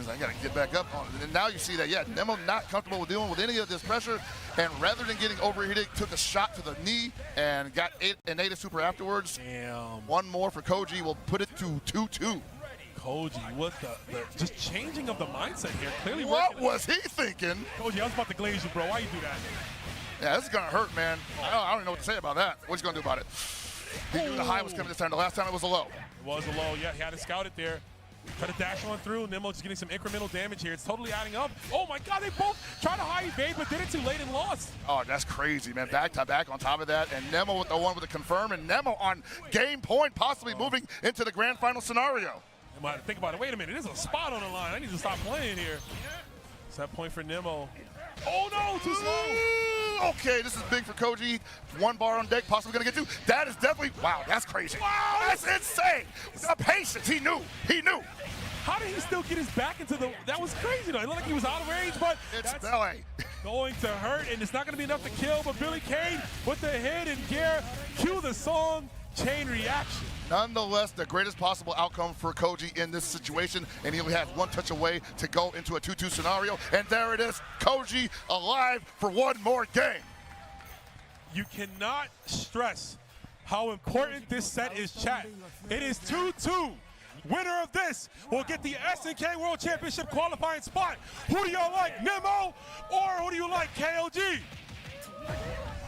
I got to get back up on it. And now you see that, Nemo not comfortable with dealing with any of this pressure, and rather than getting overheated, took a shot to the knee and got an native super afterwards. Damn. One more for Koji will put it to 2-2. Koji, what the just changing of the mindset here. Clearly what was he thinking? Koji, I was about to glaze you, bro. Why you do that? Yeah, this is going to hurt, man. I don't even know what to say about that. What's he going to do about it? He knew the high was coming this time. The last time it was a low. It was a low. Yeah, he had to scout it there. Try to dash on through. Nemo just getting some incremental damage here. It's totally adding up. Oh my God, they both tried to high evade, but did it too late and lost. Oh, that's crazy, man. Back to back on top of that. And Nemo with the one with the confirm. And Nemo on game point, possibly moving into the grand final scenario. I might think about it. Wait a minute. There's a spot on the line. I need to stop playing here. It's that point for Nemo. Oh no, too slow. Okay, this is big for Koji. One bar on deck, possibly gonna get two. That is definitely, wow, that's crazy. Wow, that's insane. The patience, he knew. How did he still get his back into the, that was crazy though. It looked like he was out of range, but it's that's belly. Going to hurt, and it's not gonna be enough to kill, but Billy Kane with the hit and gear, cue the song, chain reaction. Nonetheless, the greatest possible outcome for Koji in this situation, and he only has one touch away to go into a 2-2 scenario, and there it is, Koji alive for one more game. You cannot stress how important this set is, chat. It is 2-2. Winner of this will get the SNK World Championship qualifying spot. Who do y'all like, Nemo, or who do you like, KOG?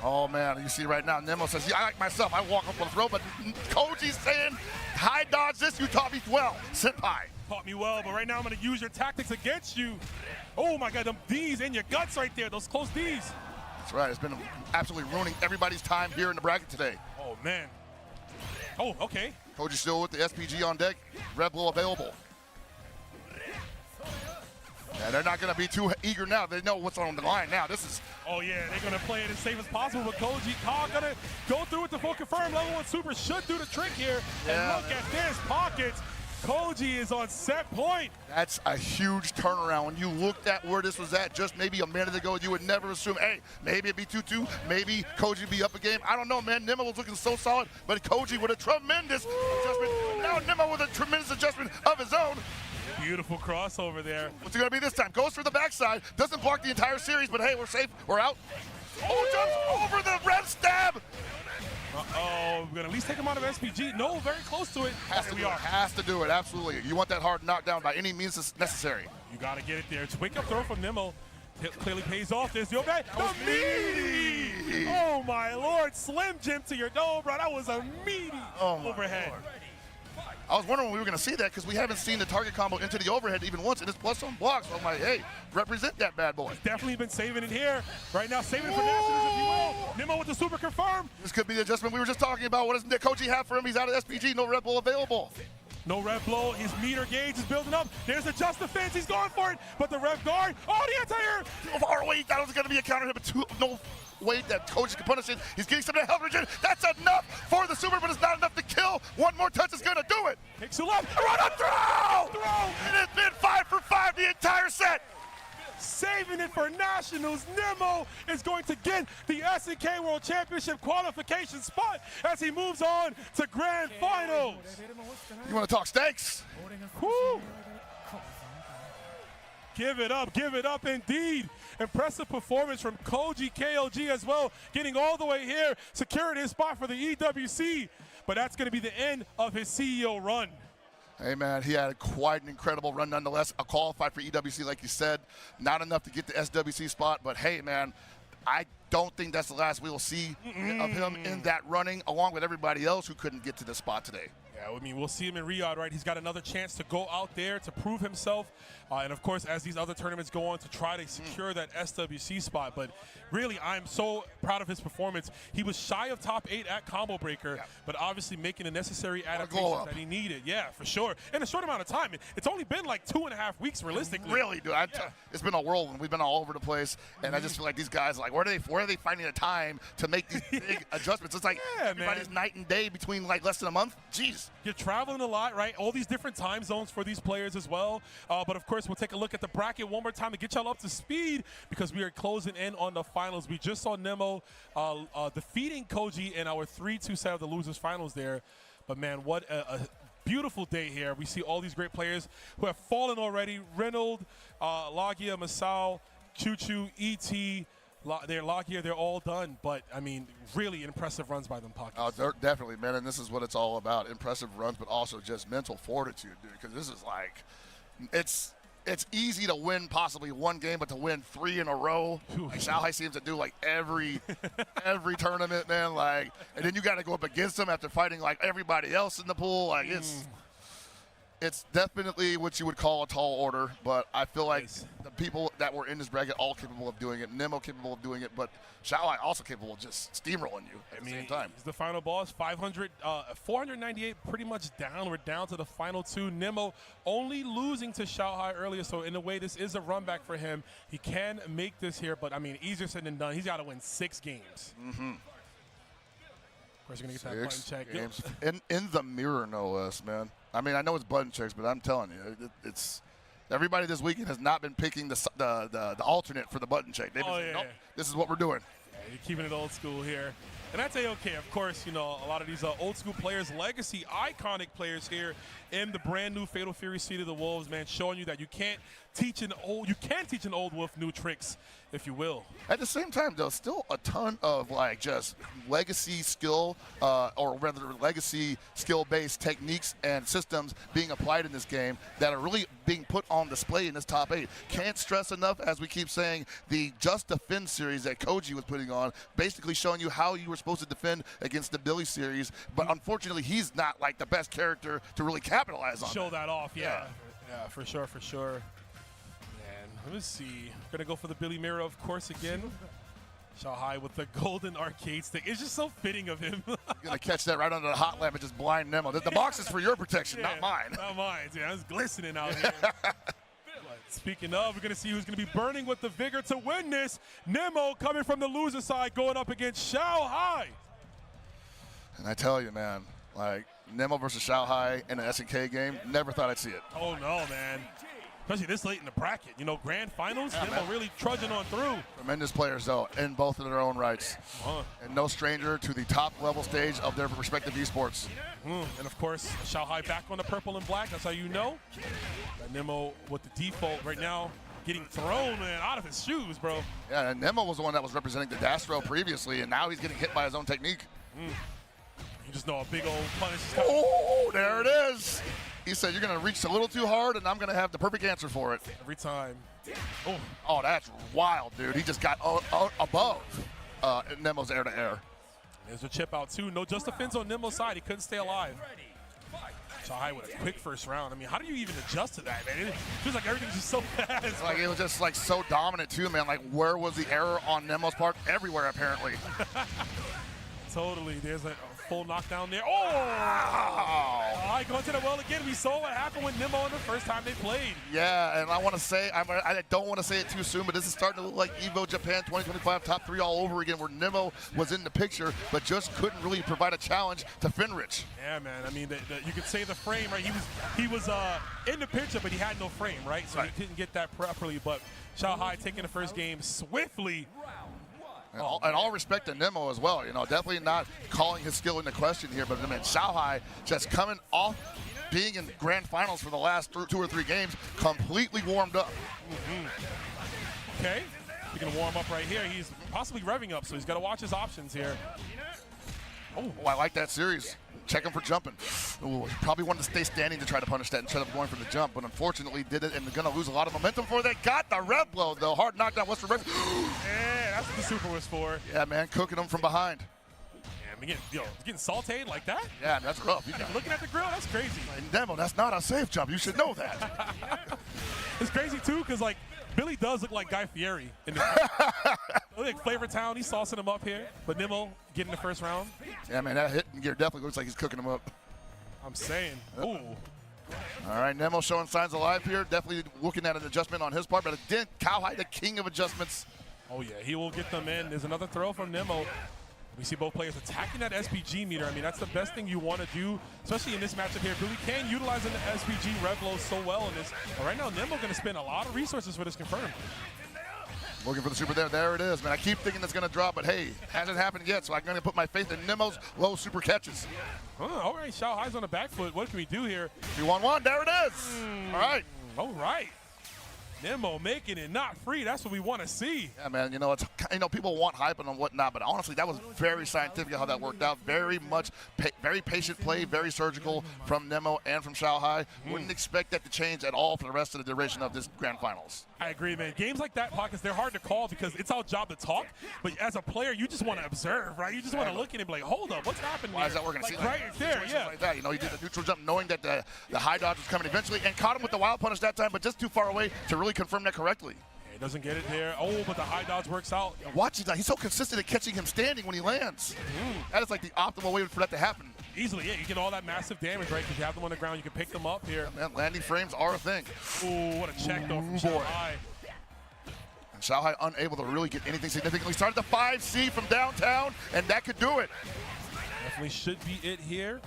Oh man, you see right now, Nemo says, yeah, I like myself, I walk up on the throw, but Koji's saying, high dodge this, you taught me well, senpai. Taught me well, but right now I'm gonna use your tactics against you. Oh my God, them D's in your guts right there, those close D's. That's right, it's been absolutely ruining everybody's time here in the bracket today. Oh man. Oh, okay. Koji still with the SPG on deck, Red Bull available. And they're not going to be too eager now. They know what's on the line now. This is... Oh, yeah, they're going to play it as safe as possible, but Koji Ka going to go through with the full confirm. Level 1 Super should do the trick here. And look at this, pockets. Koji is on set point. That's a huge turnaround. When you looked at where this was at just maybe a minute ago, you would never assume, hey, maybe it'd be 2-2, maybe Koji be up a game. I don't know, man. Nemo was looking so solid, but Koji with a tremendous adjustment. Now Nemo with a tremendous adjustment of his own. Beautiful crossover there. What's it going to be this time? Goes for the backside. Doesn't block the entire series, but hey, we're safe. We're out. Oh, jumps over the red stab. Uh-oh, we're going to at least take him out of SPG. No, very close to it. Has to do it, absolutely. You want that hard knockdown by any means necessary. You got to get it there. It's a wake-up throw from Nemo. It clearly pays off. There's the okay. The meaty! Oh, my Lord. Slim Jim to your dome, bro. That was a meaty overhead. Lord. I was wondering when we were going to see that because we haven't seen the target combo into the overhead even once, and it's plus on blocks. So I'm like, hey, represent that bad boy. Definitely been saving it here. Right now, saving it for Nationals, if you will. Nemo with the super confirm. This could be the adjustment we were just talking about. What does Koji have for him? He's out of SPG, no Red Bull available. No Red Bull. His meter gauge is building up. There's a just defense. He's going for it. But the Rev Guard. Oh, the anti-air. Too far away. That was going to be a counter hit, but no way that Koji can punish it. He's getting some of the health regen. That's enough for the super, but it's not enough to kill. One more touch is going to do it. Takes a left. Run up throw! It has been 5 for 5 the entire set. Saving it for Nationals. Nemo is going to get the SNK World Championship qualification spot as he moves on to Grand Finals. You want to talk stakes? Woo! Give it up indeed. Impressive performance from Koji KOG as well, getting all the way here, securing his spot for the EWC. But that's going to be the end of his CEO run. Hey, man, he had quite an incredible run nonetheless. A qualified for EWC, like you said. Not enough to get the SWC spot, but hey, man, I don't think that's the last we will see of him in that running, along with everybody else who couldn't get to the spot today. Yeah, I mean, we'll see him in Riyadh, right? He's got another chance to go out there to prove himself. And, of course, as these other tournaments go on, to try to secure that SWC spot. But really, I'm so proud of his performance. He was shy of top 8 at Combo Breaker, but obviously making the necessary adaptations that he needed. Yeah, for sure. In a short amount of time. It's only been like 2.5 weeks, realistically. Really, dude. It's been a whirlwind. We've been all over the place. And I just feel like these guys, like, where are they finding the time to make these big adjustments? It's like everybody's night and day between, like, less than a month. Jeez. You're traveling a lot, right? All these different time zones for these players as well. But, of course, we'll take a look at the bracket one more time to get y'all up to speed because we are closing in on the finals. We just saw Nemo defeating Koji in our 3-2 set of the losers finals there. But, man, what a beautiful day here. We see all these great players who have fallen already. Reynolds, Lagia, Masao, Choo-Choo, E.T., Lagia, they're all done. But, I mean, really impressive runs by them, Pockets. Oh, definitely, man. And this is what it's all about. Impressive runs, but also just mental fortitude, dude. Because this is like, it's easy to win possibly one game, but to win 3 in a row, like Shanghai seems to do like every tournament, man. Like, and then you got to go up against them after fighting like everybody else in the pool. Like, it's definitely what you would call a tall order, but I feel like the people that were in this bracket all capable of doing it. Nemo capable of doing it, but Shanghai also capable of just steamrolling you at the same time. He's the final boss, 498 pretty much down. We're down to the final 2. Nemo only losing to Shanghai earlier, so in a way this is a run back for him. He can make this here, but I mean, easier said than done. He's got to win 6 games. Of course, you're going to get that button check. Games. in the mirror, no less, man. I mean, I know it's button checks, but I'm telling you, it's everybody this weekend has not been picking the alternate for the button check. They've been saying, nope, this is what we're doing. Yeah, you're keeping it old school here. And that's A-okay. Of course, you know, a lot of these old school players, legacy, iconic players here in the brand new Fatal Fury Seat of the Wolves, man, showing you that you can't teach an old wolf new tricks, if you will. At the same time, though, still a ton of like just legacy skill, or rather legacy skill-based techniques and systems being applied in this game that are really being put on display in this top 8. Can't stress enough, as we keep saying, the Just Defend series that Koji was putting on, basically showing you how you were supposed to defend against the Billy series. But unfortunately, he's not like the best character to really capitalize on. Show that off, yeah, for sure, for sure. Let me see. Gonna go for the Billy Mirror, of course, again. Shanghai with the golden arcade stick. It's just so fitting of him. You're gonna catch that right under the hot lamp and just blind Nemo. The box is for your protection, not mine. Not mine. Yeah, it's glistening out here. Speaking of, we're gonna see who's gonna be burning with the vigor to win this. Nemo coming from the loser side, going up against Shanghai. And I tell you, man, like Nemo versus Shanghai in an SNK game, never thought I'd see it. Oh no, man. Especially this late in the bracket. You know, grand finals, Nemo really trudging on through. Tremendous players, though, in both of their own rights. And no stranger to the top level stage of their respective esports. And, of course, Shanghai back on the purple and black. That's how you know. And Nemo with the default right now, getting thrown, man, out of his shoes, bro. Yeah, and Nemo was the one that was representing the dash throw previously, and now he's getting hit by his own technique. You just know a big old punish. Oh, there it is. He said, you're going to reach a little too hard, and I'm going to have the perfect answer for it. Every time. Oh, that's wild, dude. He just got above Nemo's air-to-air. There's a chip out, too. No just defense on Nemo's side. He couldn't stay alive. Shanghai with a quick first round. I mean, how do you even adjust to that, man? It feels like everything's just so fast. Like, it was just, like, so dominant, too, man. Like, where was the error on Nemo's part? Everywhere, apparently. Totally. There's a full knockdown there. Oh! I going to the well again. We saw what happened with Nemo in the first time they played. Yeah, and I want to say, I don't want to say it too soon, but this is starting to look like EVO Japan 2025 top 3 all over again, where Nemo was in the picture, but just couldn't really provide a challenge to Finrich. Yeah, man. I mean, you could say the frame, right? He was in the picture, but he had no frame, right? So he didn't get that properly. But Shanghai taking the first game swiftly. And all respect to Nemo as well. You know, definitely not calling his skill into question here, but I mean, Shanghai just coming off being in grand finals for the last 2 or 3 games, completely warmed up. Okay, he's gonna warm up right here. He's possibly revving up, so he's got to watch his options here. Oh, I like that series. Check him for jumping. Ooh, probably wanted to stay standing to try to punish that instead of going for the jump, but unfortunately did it, and they're going to lose a lot of momentum for that. Got the rev blow, though. Hard knockdown, Western Red. Yeah, that's what the super was for. Yeah, man, cooking them from behind. Yeah, Damn, getting sauteed like that? Yeah, that's rough. Looking at the grill, that's crazy. Nemo, that's not a safe jump. You should know that. It's crazy, too, because, like, Billy does look like Guy Fieri. In the like Flavor Town, he's saucing him up here. But Nemo getting the first round. Yeah, man, that hitting gear definitely looks like he's cooking him up. I'm saying. Ooh. All right, Nemo showing signs of life here. Definitely looking at an adjustment on his part. But again, Cowhide, the king of adjustments. Oh, yeah, he will get them in. There's another throw from Nemo. We see both players attacking that SPG meter. I mean, that's the best thing you want to do, especially in this matchup here. Billy can utilize the SPG Revlo so well in this. But right now, Nemo going to spend a lot of resources for this confirm. Looking for the super there. There it is, man. I keep thinking it's going to drop, but hey, hasn't happened yet, so I'm going to put my faith in Nemo's low super catches. All right, Xiaohai's on the back foot. What can we do here? 2-1-1. There it is. All right. All right. Nemo making it not free. That's what we want to see. Yeah, man. You know, people want hype and whatnot, but honestly, that was very scientific how that worked out. Very much, very patient play, very surgical from Nemo and from Xiaohai. Wouldn't expect that to change at all for the rest of the duration of this grand finals. I agree, man. Games like that, Pockets, they're hard to call because it's our job to talk. But as a player, you just want to observe, right? You just want to look at it and be like, hold up, what's happening Why here? is that working? Like, right there, yeah. Like that. You know, he did the neutral jump knowing that the high dodge was coming eventually and caught him with the wild punish that time, but just too far away to really confirm that correctly. Yeah, he doesn't get it there. Oh, but the high dodge works out. Watch, he's so consistent at catching him standing when he lands. That is like the optimal way for that to happen. Easily, yeah. You get all that massive damage, right? Because you have them on the ground. You can pick them up here. Yeah, man, landing frames are a thing. Ooh, what a check, though, from Xiaohai. And Xiaohai unable to really get anything significantly. Started the 5C from downtown, and that could do it. Definitely should be it here.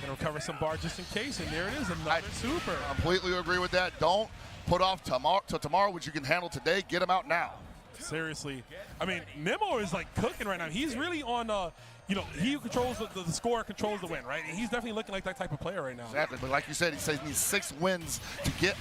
Gonna recover some bar just in case, and there it is, another super. Completely agree with that. Don't put off tomorrow, which you can handle today. Get him out now. Seriously. I mean, Nemo is like cooking right now. He's really on, he controls the score, controls the win, right? And he's definitely looking like that type of player right now. Exactly, but like you said, he says he needs 6 wins to get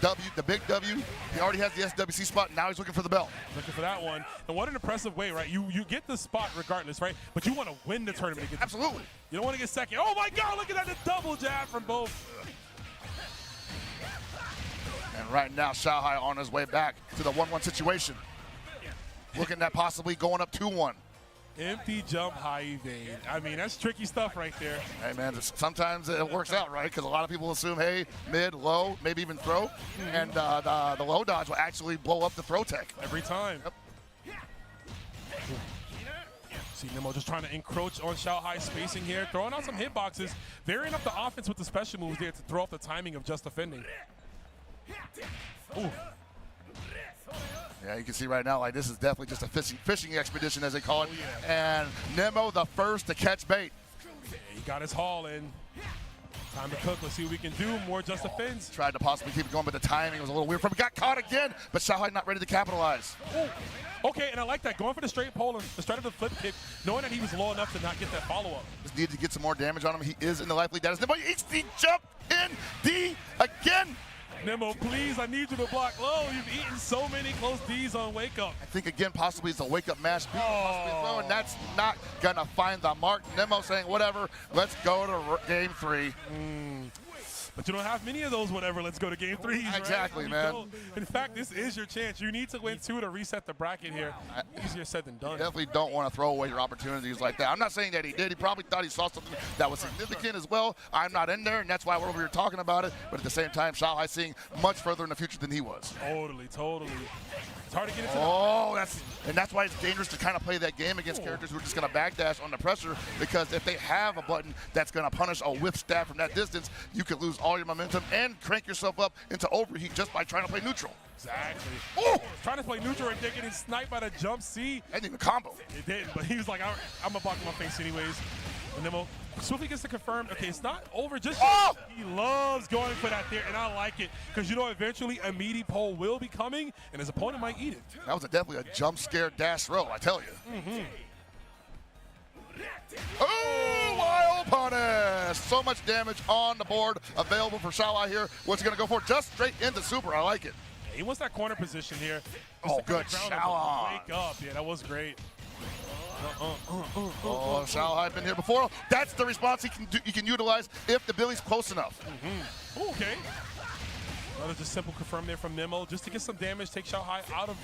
the big W. He already has the SWC spot, and now he's looking for the belt. Looking for that one. And what an impressive way, right? You get the spot regardless, right? But you want to win the tournament. Absolutely. You don't want to get second. Oh, my God, look at that, the double jab from both. And right now, Xiaohai on his way back to the 1-1 situation. Looking at possibly going up 2-1. Empty jump high evade. I mean, that's tricky stuff right there. Hey, man, sometimes it works out, right? Because a lot of people assume, hey, mid, low, maybe even throw. And the low dodge will actually blow up the throw tech. Every time. Yep. See Nemo just trying to encroach on Xiaohai's spacing here. Throwing out some hitboxes. Varying up the offense with the special moves there to throw off the timing of just defending. Ooh. Yeah, you can see right now, like, this is definitely just a fishing expedition, as they call it. And Nemo, the first to catch bait. Yeah, he got his haul in. Time to cook. Let's see what we can do. More just defense. Tried to possibly keep it going, but the timing was a little weird from him. Got caught again, but Xiaohai not ready to capitalize. Ooh. Okay, and I like that. Going for the straight pole and the start of the flip kick, knowing that he was low enough to not get that follow-up. Just needed to get some more damage on him. He is in the life lead. That is Nemo. HD jump in D again. Nemo, please, I need you to block low. You've eaten so many close Ds on Wake Up. I think, again, possibly it's a wake-up mash. And that's not going to find the mark. Nemo saying, whatever, let's go to game 3. But you don't have many of those whatever. Let's go to game 3. Exactly, right? man. In fact, this is your chance. You need to win 2 to reset the bracket here. Easier said than done. You definitely don't want to throw away your opportunities like that. I'm not saying that he did. He probably thought he saw something that was significant as well. I'm not in there, and that's why we're over here talking about it. But at the same time, Xiaohai seeing much further in the future than he was. Totally. It's hard to get into that's why it's dangerous to kind of play that game against characters who are just going to backdash on the pressure, because if they have a button that's going to punish a whiff stab from that distance, you could lose all your momentum and crank yourself up into overheat just by trying to play neutral. Exactly. Oh! Trying to play neutral and getting sniped by the jump C. And even combo. It didn't, but he was like, I'm going to block my face anyways. And Nemo swiftly gets to confirm, okay, it's not over just yet. He loves going for that there, and I like it, because you know eventually a meaty pole will be coming, and his opponent might eat it. That was definitely a jump scare dash throw, I tell you. Oh, wild punish! So much damage on the board available for Xiaohai here. What's he going to go for? Just straight into super. I like it. He wants that corner position here. Oh, good Xiaohai. Wake up. Yeah, that was great. Xiaohai been here before. That's the response he can utilize if the Billy's close enough. Okay. Another just simple confirm there from Nemo just to get some damage, take Xiaohai out of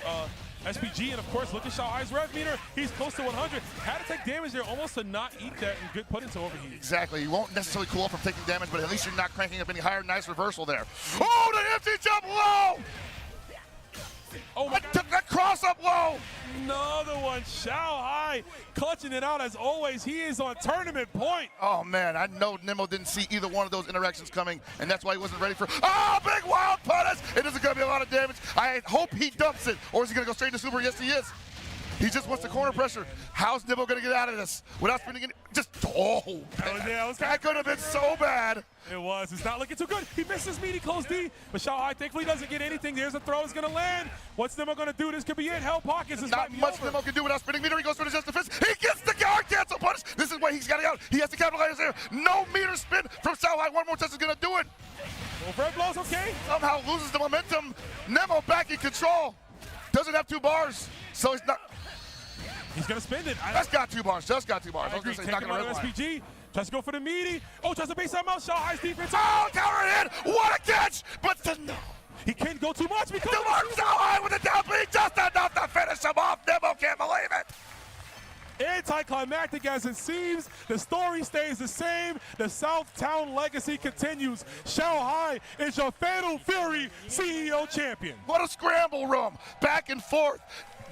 SPG. And of course, look at Xiaohai's rev meter. He's close to 100. Had to take damage there almost to not eat that and get put into overheat. Exactly. You won't necessarily cool off from taking damage, but at least you're not cranking up any higher. Nice reversal there. Oh, the empty jump low! Oh my God. Took that cross up low! Another one. Xiaohai clutching it out as always. He is on tournament point. Oh, man. I know Nemo didn't see either one of those interactions coming, and that's why he wasn't ready for. Oh, big wild punish! It isn't going to be a lot of damage. I hope he dumps it, or is he going to go straight to super? Yes, he is. He just wants the corner pressure. How's Nemo going to get out of this without spinning it? Just, that could have been so bad. It was. It's not looking too good. He misses meaty close D, but Xiaohai thankfully doesn't get anything. There's a throw. It's going to land. What's Nemo going to do? This could be it. Hell Pockets is not much Nemo can do without spinning meter. He goes for the just defense. He gets the guard cancel punish. This is why he's got it out. He has to capitalize there. No meter spin from Xiaohai. One more touch is going to do it. Well, red blows okay. Somehow loses the momentum. Nemo back in control. Doesn't have 2 bars, so he's not. He's going to spend it. Just got 2 bars. Just got 2 bars. I was going to say he's not going to red line. SPG. Tries to go for the meaty. Oh, tries to base that out. Xiaohai's defense. Oh, tower in. What a catch. But no. He can't go too much because Xiaohai with the down B. Just enough to finish him off. Nemo can't believe it. Anticlimactic as it seems, the story stays the same. The Southtown legacy continues. Xiaohai is your Fatal Fury CEO champion. What a scramble room. Back and forth.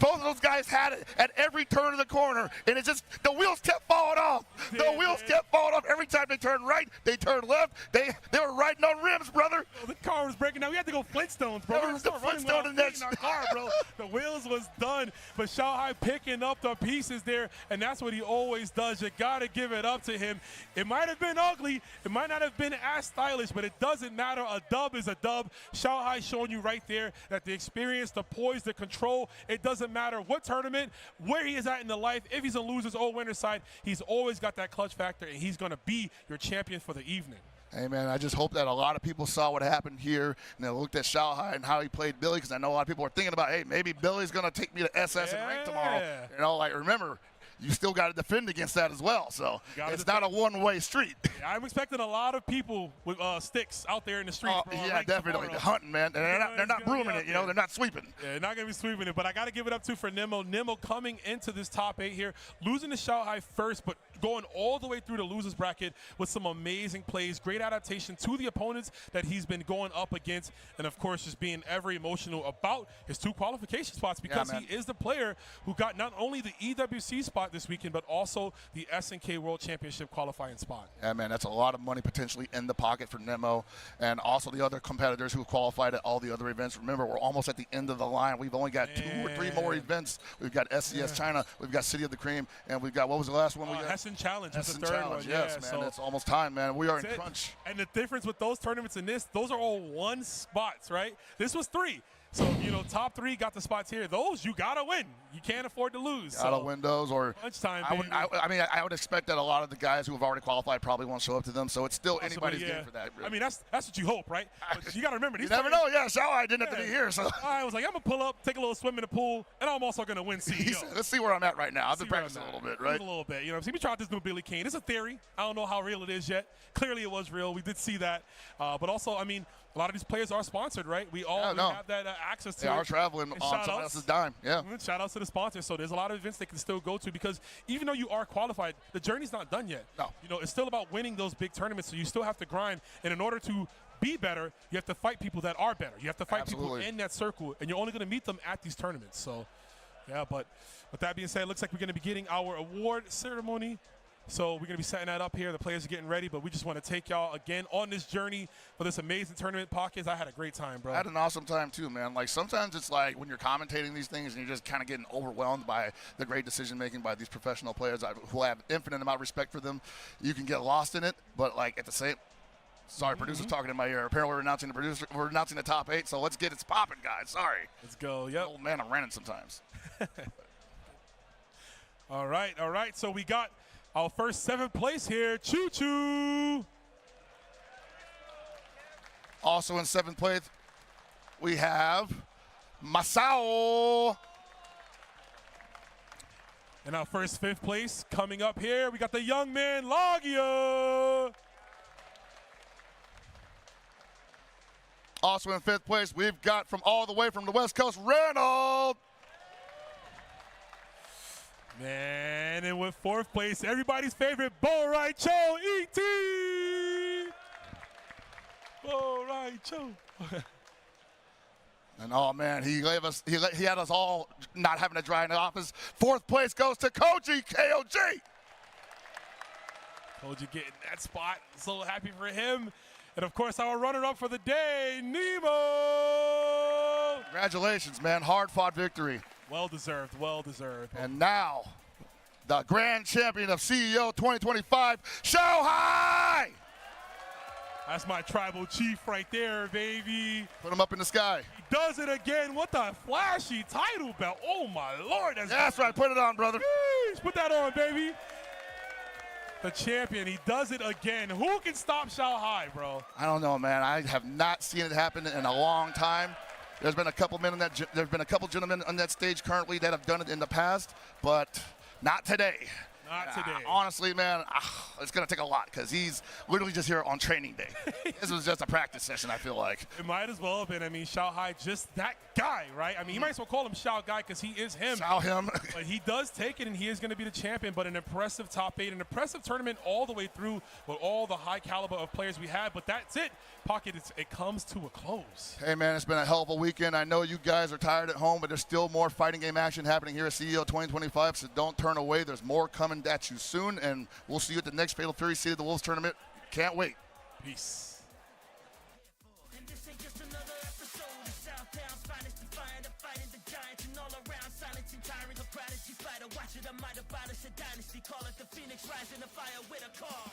Both of those guys had it at every turn of the corner, and it just, the wheels kept falling off. The wheels kept falling off. Every time they turned right, they turned left. They were riding on rims, brother. Oh, the car was breaking down. We had to go Flintstones, bro. It was the Flintstone in that our car, bro. The wheels was done, but Xiaohai picking up the pieces there, and that's what he always does. You gotta give it up to him. It might have been ugly. It might not have been as stylish, but it doesn't matter. A dub is a dub. Xiaohai showing you right there that the experience, the poise, the control, it doesn't matter what tournament, where he is at in the life. If he's a loser's or winner's side, he's always got that clutch factor, and he's going to be your champion for the evening. Hey, man, I just hope that a lot of people saw what happened here and they looked at Xiaohai and how he played Billy, because I know a lot of people are thinking about, hey, maybe Billy's going to take me to SS and rank tomorrow. You know, like, remember, you still got to defend against that as well. So it's not a one-way street. Yeah, I'm expecting a lot of people with sticks out there in the streets. Yeah, definitely. They're hunting, man. They're not brooming it, you know. They're not sweeping. Yeah, they're not going to be sweeping it. But I got to give it up, too, for Nemo. Nemo coming into this top 8 here, losing to Xiaohai first, but going all the way through the losers bracket with some amazing plays, great adaptation to the opponents that he's been going up against, and of course just being ever emotional about his 2 qualification spots, because he is the player who got not only the EWC spot this weekend, but also the SNK World Championship qualifying spot. Yeah, man, that's a lot of money potentially in the pocket for Nemo, and also the other competitors who have qualified at all the other events. Remember, we're almost at the end of the line. We've only got 2 or 3 more events. We've got SCS China, we've got City of the Cream, and we've got, what was the last one we got? Hessen Challenge is the Hessen third Challenge, one. yes, man. So it's almost time, man. We are in crunch. And the difference with those tournaments and this, those are all 1 spots, right? This was 3. So, you know, top 3 got the spots here. Those you got to win. You can't afford to lose. Out of windows or lunchtime. I would expect that a lot of the guys who have already qualified probably won't show up to them. So it's still anybody's game for that. Really. I mean, that's what you hope, right? But you got to remember. You never know. Yeah, Xiaohai didn't have to be here. So I was like, I'm going to pull up, take a little swim in the pool, and I'm also going to win CEO. Let's see where I'm at right now. I've been practicing a little bit, right? A little bit. You know, see, we tried this new Billy Kane. It's a theory. I don't know how real it is yet. Clearly it was real. We did see that. But also, I mean, a lot of these players are sponsored, right? We all have that access to it. They are traveling on someone else's dime. Yeah. Shout outs to the sponsors. So there's a lot of events they can still go to, because even though you are qualified, the journey's not done yet. No. You know, it's still about winning those big tournaments. So you still have to grind. And in order to be better, you have to fight people that are better. You have to fight people in that circle, and you're only going to meet them at these tournaments. So, yeah, but with that being said, it looks like we're going to be getting our award ceremony. So we're going to be setting that up here. The players are getting ready, but we just want to take y'all again on this journey for this amazing tournament. Pockets, I had a great time, bro. I had an awesome time too, man. Like, sometimes it's like when you're commentating these things and you're just kind of getting overwhelmed by the great decision making by these professional players who have infinite amount of respect for them. You can get lost in it, but like at the same producer's talking in my ear. Apparently we're announcing the top 8, so let's get it popping, guys. Sorry. Let's go. Yep. Oh man, I'm ranting sometimes. All right. So we got our first 7th place here. Choo choo. Also in 7th place, we have Masao. And our first 5th place coming up here, we got the young man, Lagia. Also in 5th place, we've got from all the way from the West Coast, Reynolds. Man, and with 4th place, everybody's favorite, Bo Raicho, E.T. Bo Raicho. And oh man, he had us all not having to dry in the office. 4th place goes to Koji KOG. Koji getting that spot. So happy for him. And of course, our runner-up for the day, Nemo. Congratulations, man. Hard-fought victory. Well deserved. Well deserved. And now, the grand champion of CEO 2025, Shanghai. That's my tribal chief right there, baby. Put him up in the sky. He does it again. What a flashy title belt. Oh, my Lord. That's right. Put it on, brother. Jeez, put that on, baby. The champion. He does it again. Who can stop Shanghai, bro? I don't know, man. I have not seen it happen in a long time. There's been a couple men there's been a couple gentlemen on that stage currently that have done it in the past, but not today. Not today. Honestly, man, it's going to take a lot because he's literally just here on training day. This was just a practice session, I feel like. It might as well have been. I mean, Shanghai, just that guy, right? I mean, you might as well call him Shao Guy because he is him. Shao him. But he does take it, and he is going to be the champion. But an impressive top 8, an impressive tournament all the way through with all the high caliber of players we had. But that's it. Pocket, it comes to a close. Hey, man, it's been a hell of a weekend. I know you guys are tired at home, but there's still more fighting game action happening here at CEO 2025, so don't turn away. There's more coming at you soon, and we'll see you at the next Fatal Fury City of the Wolves tournament. Can't wait. Peace. Watch it, I might abolish a dynasty. Call it the Phoenix Rise in the fire with a cause.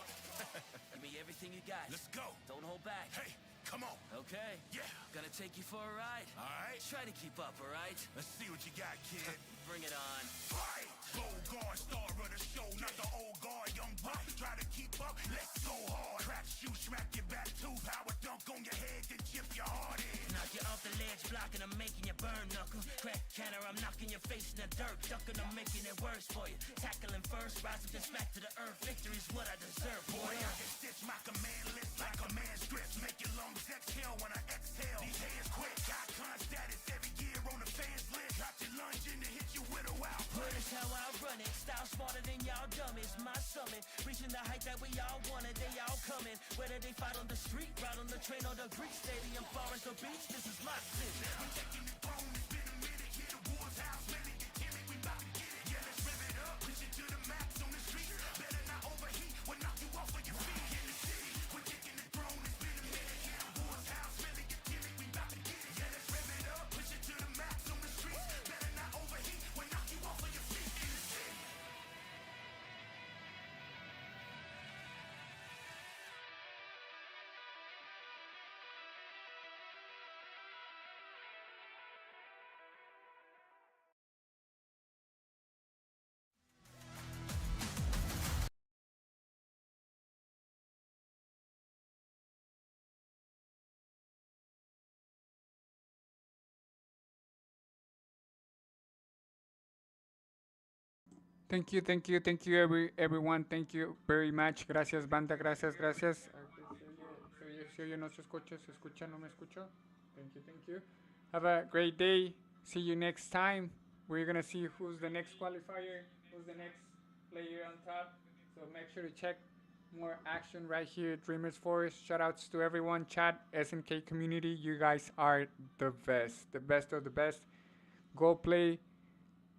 Give me everything you got. Let's go. Don't hold back. Hey, come on. Okay. Yeah. Gonna take you for a ride. All right. Try to keep up, all right? Let's see what you got, kid. Bring it on. Fight. Gold guard, star of the show, not the old guard, young buck. Try to keep up. Let's go hard. Crack you, smack your back too. Power dunk on your head, then chip your heart in. Knock you off the ledge, blocking, I'm making you burn, knuckle. Crack counter, I'm knocking your face in the dirt. Ducking, I'm making it worse for you. Tackling first, rising just back to the earth. Victory's what I deserve, boy. I can stitch my command list like a man's script. Make your lungs exhale when I exhale. These hands quick, icon status every year on the fans list. Drop your lunge in to hit you with a wow. But it's how I run it. Style smarter than y'all dummies. My summit, reaching the height that we all wanted. They all coming. Whether they fight on the street, ride on the train, or the Greek stadium, forest or beach, this is my city. We're taking the throne, it's been a minute. Here the war's house, ready to kill it. We bout to get it. Yeah, let's rev it up. Push it to the max on the street. Better not overheat. We'll knock you off of your feet in the city. We're taking the throne, it's been a minute. Here the war's house, ready to kill it. We bout to get it. Yeah, let's rev it up. Push it to the max on the street. Better not overheat. We'll knock you off of your feet in the city. Thank you, everyone. Thank you very much. Gracias, banda. Gracias. Se oye, no se escucha, se escucha, no me escucho. Thank you. Have a great day. See you next time. We're gonna see who's the next qualifier, who's the next player on top. So make sure to check more action right here at Dreamers Forest. Shout outs to everyone, chat, SNK community. You guys are the best of the best. Go play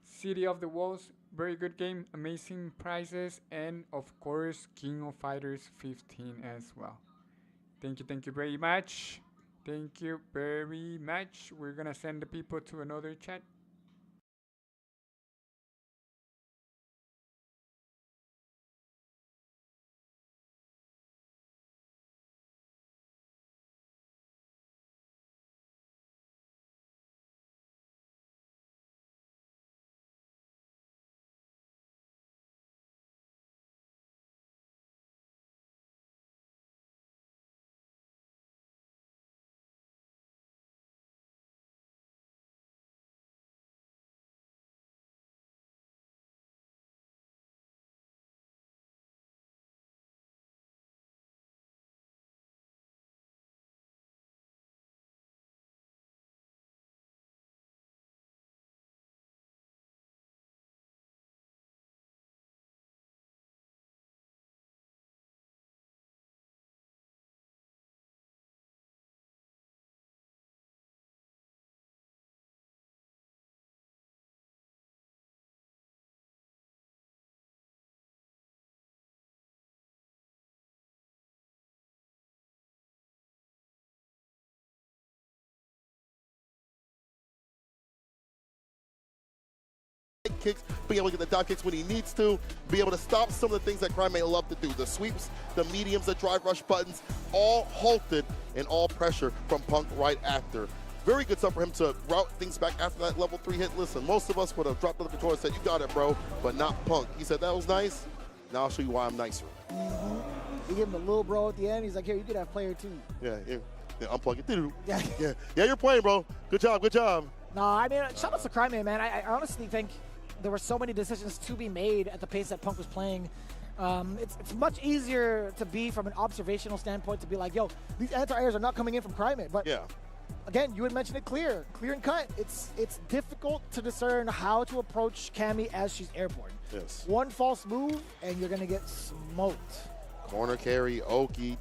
City of the Wolves. Very good game, amazing prizes, and of course King of Fighters 15 as well. Thank you very much. We're gonna send the people to another chat. kicks, being able to get the dive kicks when he needs to, be able to stop some of the things that Crime may love to do. The sweeps, the mediums, the drive rush buttons, all halted and all pressure from Punk right after. Very good stuff for him to route things back after that level 3 hit. Listen, most of us would have dropped on the controller and said, you got it, bro, but not Punk. He said, that was nice. Now I'll show you why I'm nicer. He gave him a little bro at the end. He's like, here, you could have player 2. Yeah, unplug it. Yeah, you're playing, bro. Good job, good job. No, I mean, shout out to Cryman, man. I honestly think there were so many decisions to be made at the pace that Punk was playing. It's much easier to be from an observational standpoint to be like, yo, these anti-airs are not coming in from Cryman. But again, you had mentioned it clear and cut. It's difficult to discern how to approach Cammy as she's airborne. Yes. One false move and you're gonna get smoked. Corner carry, Oki,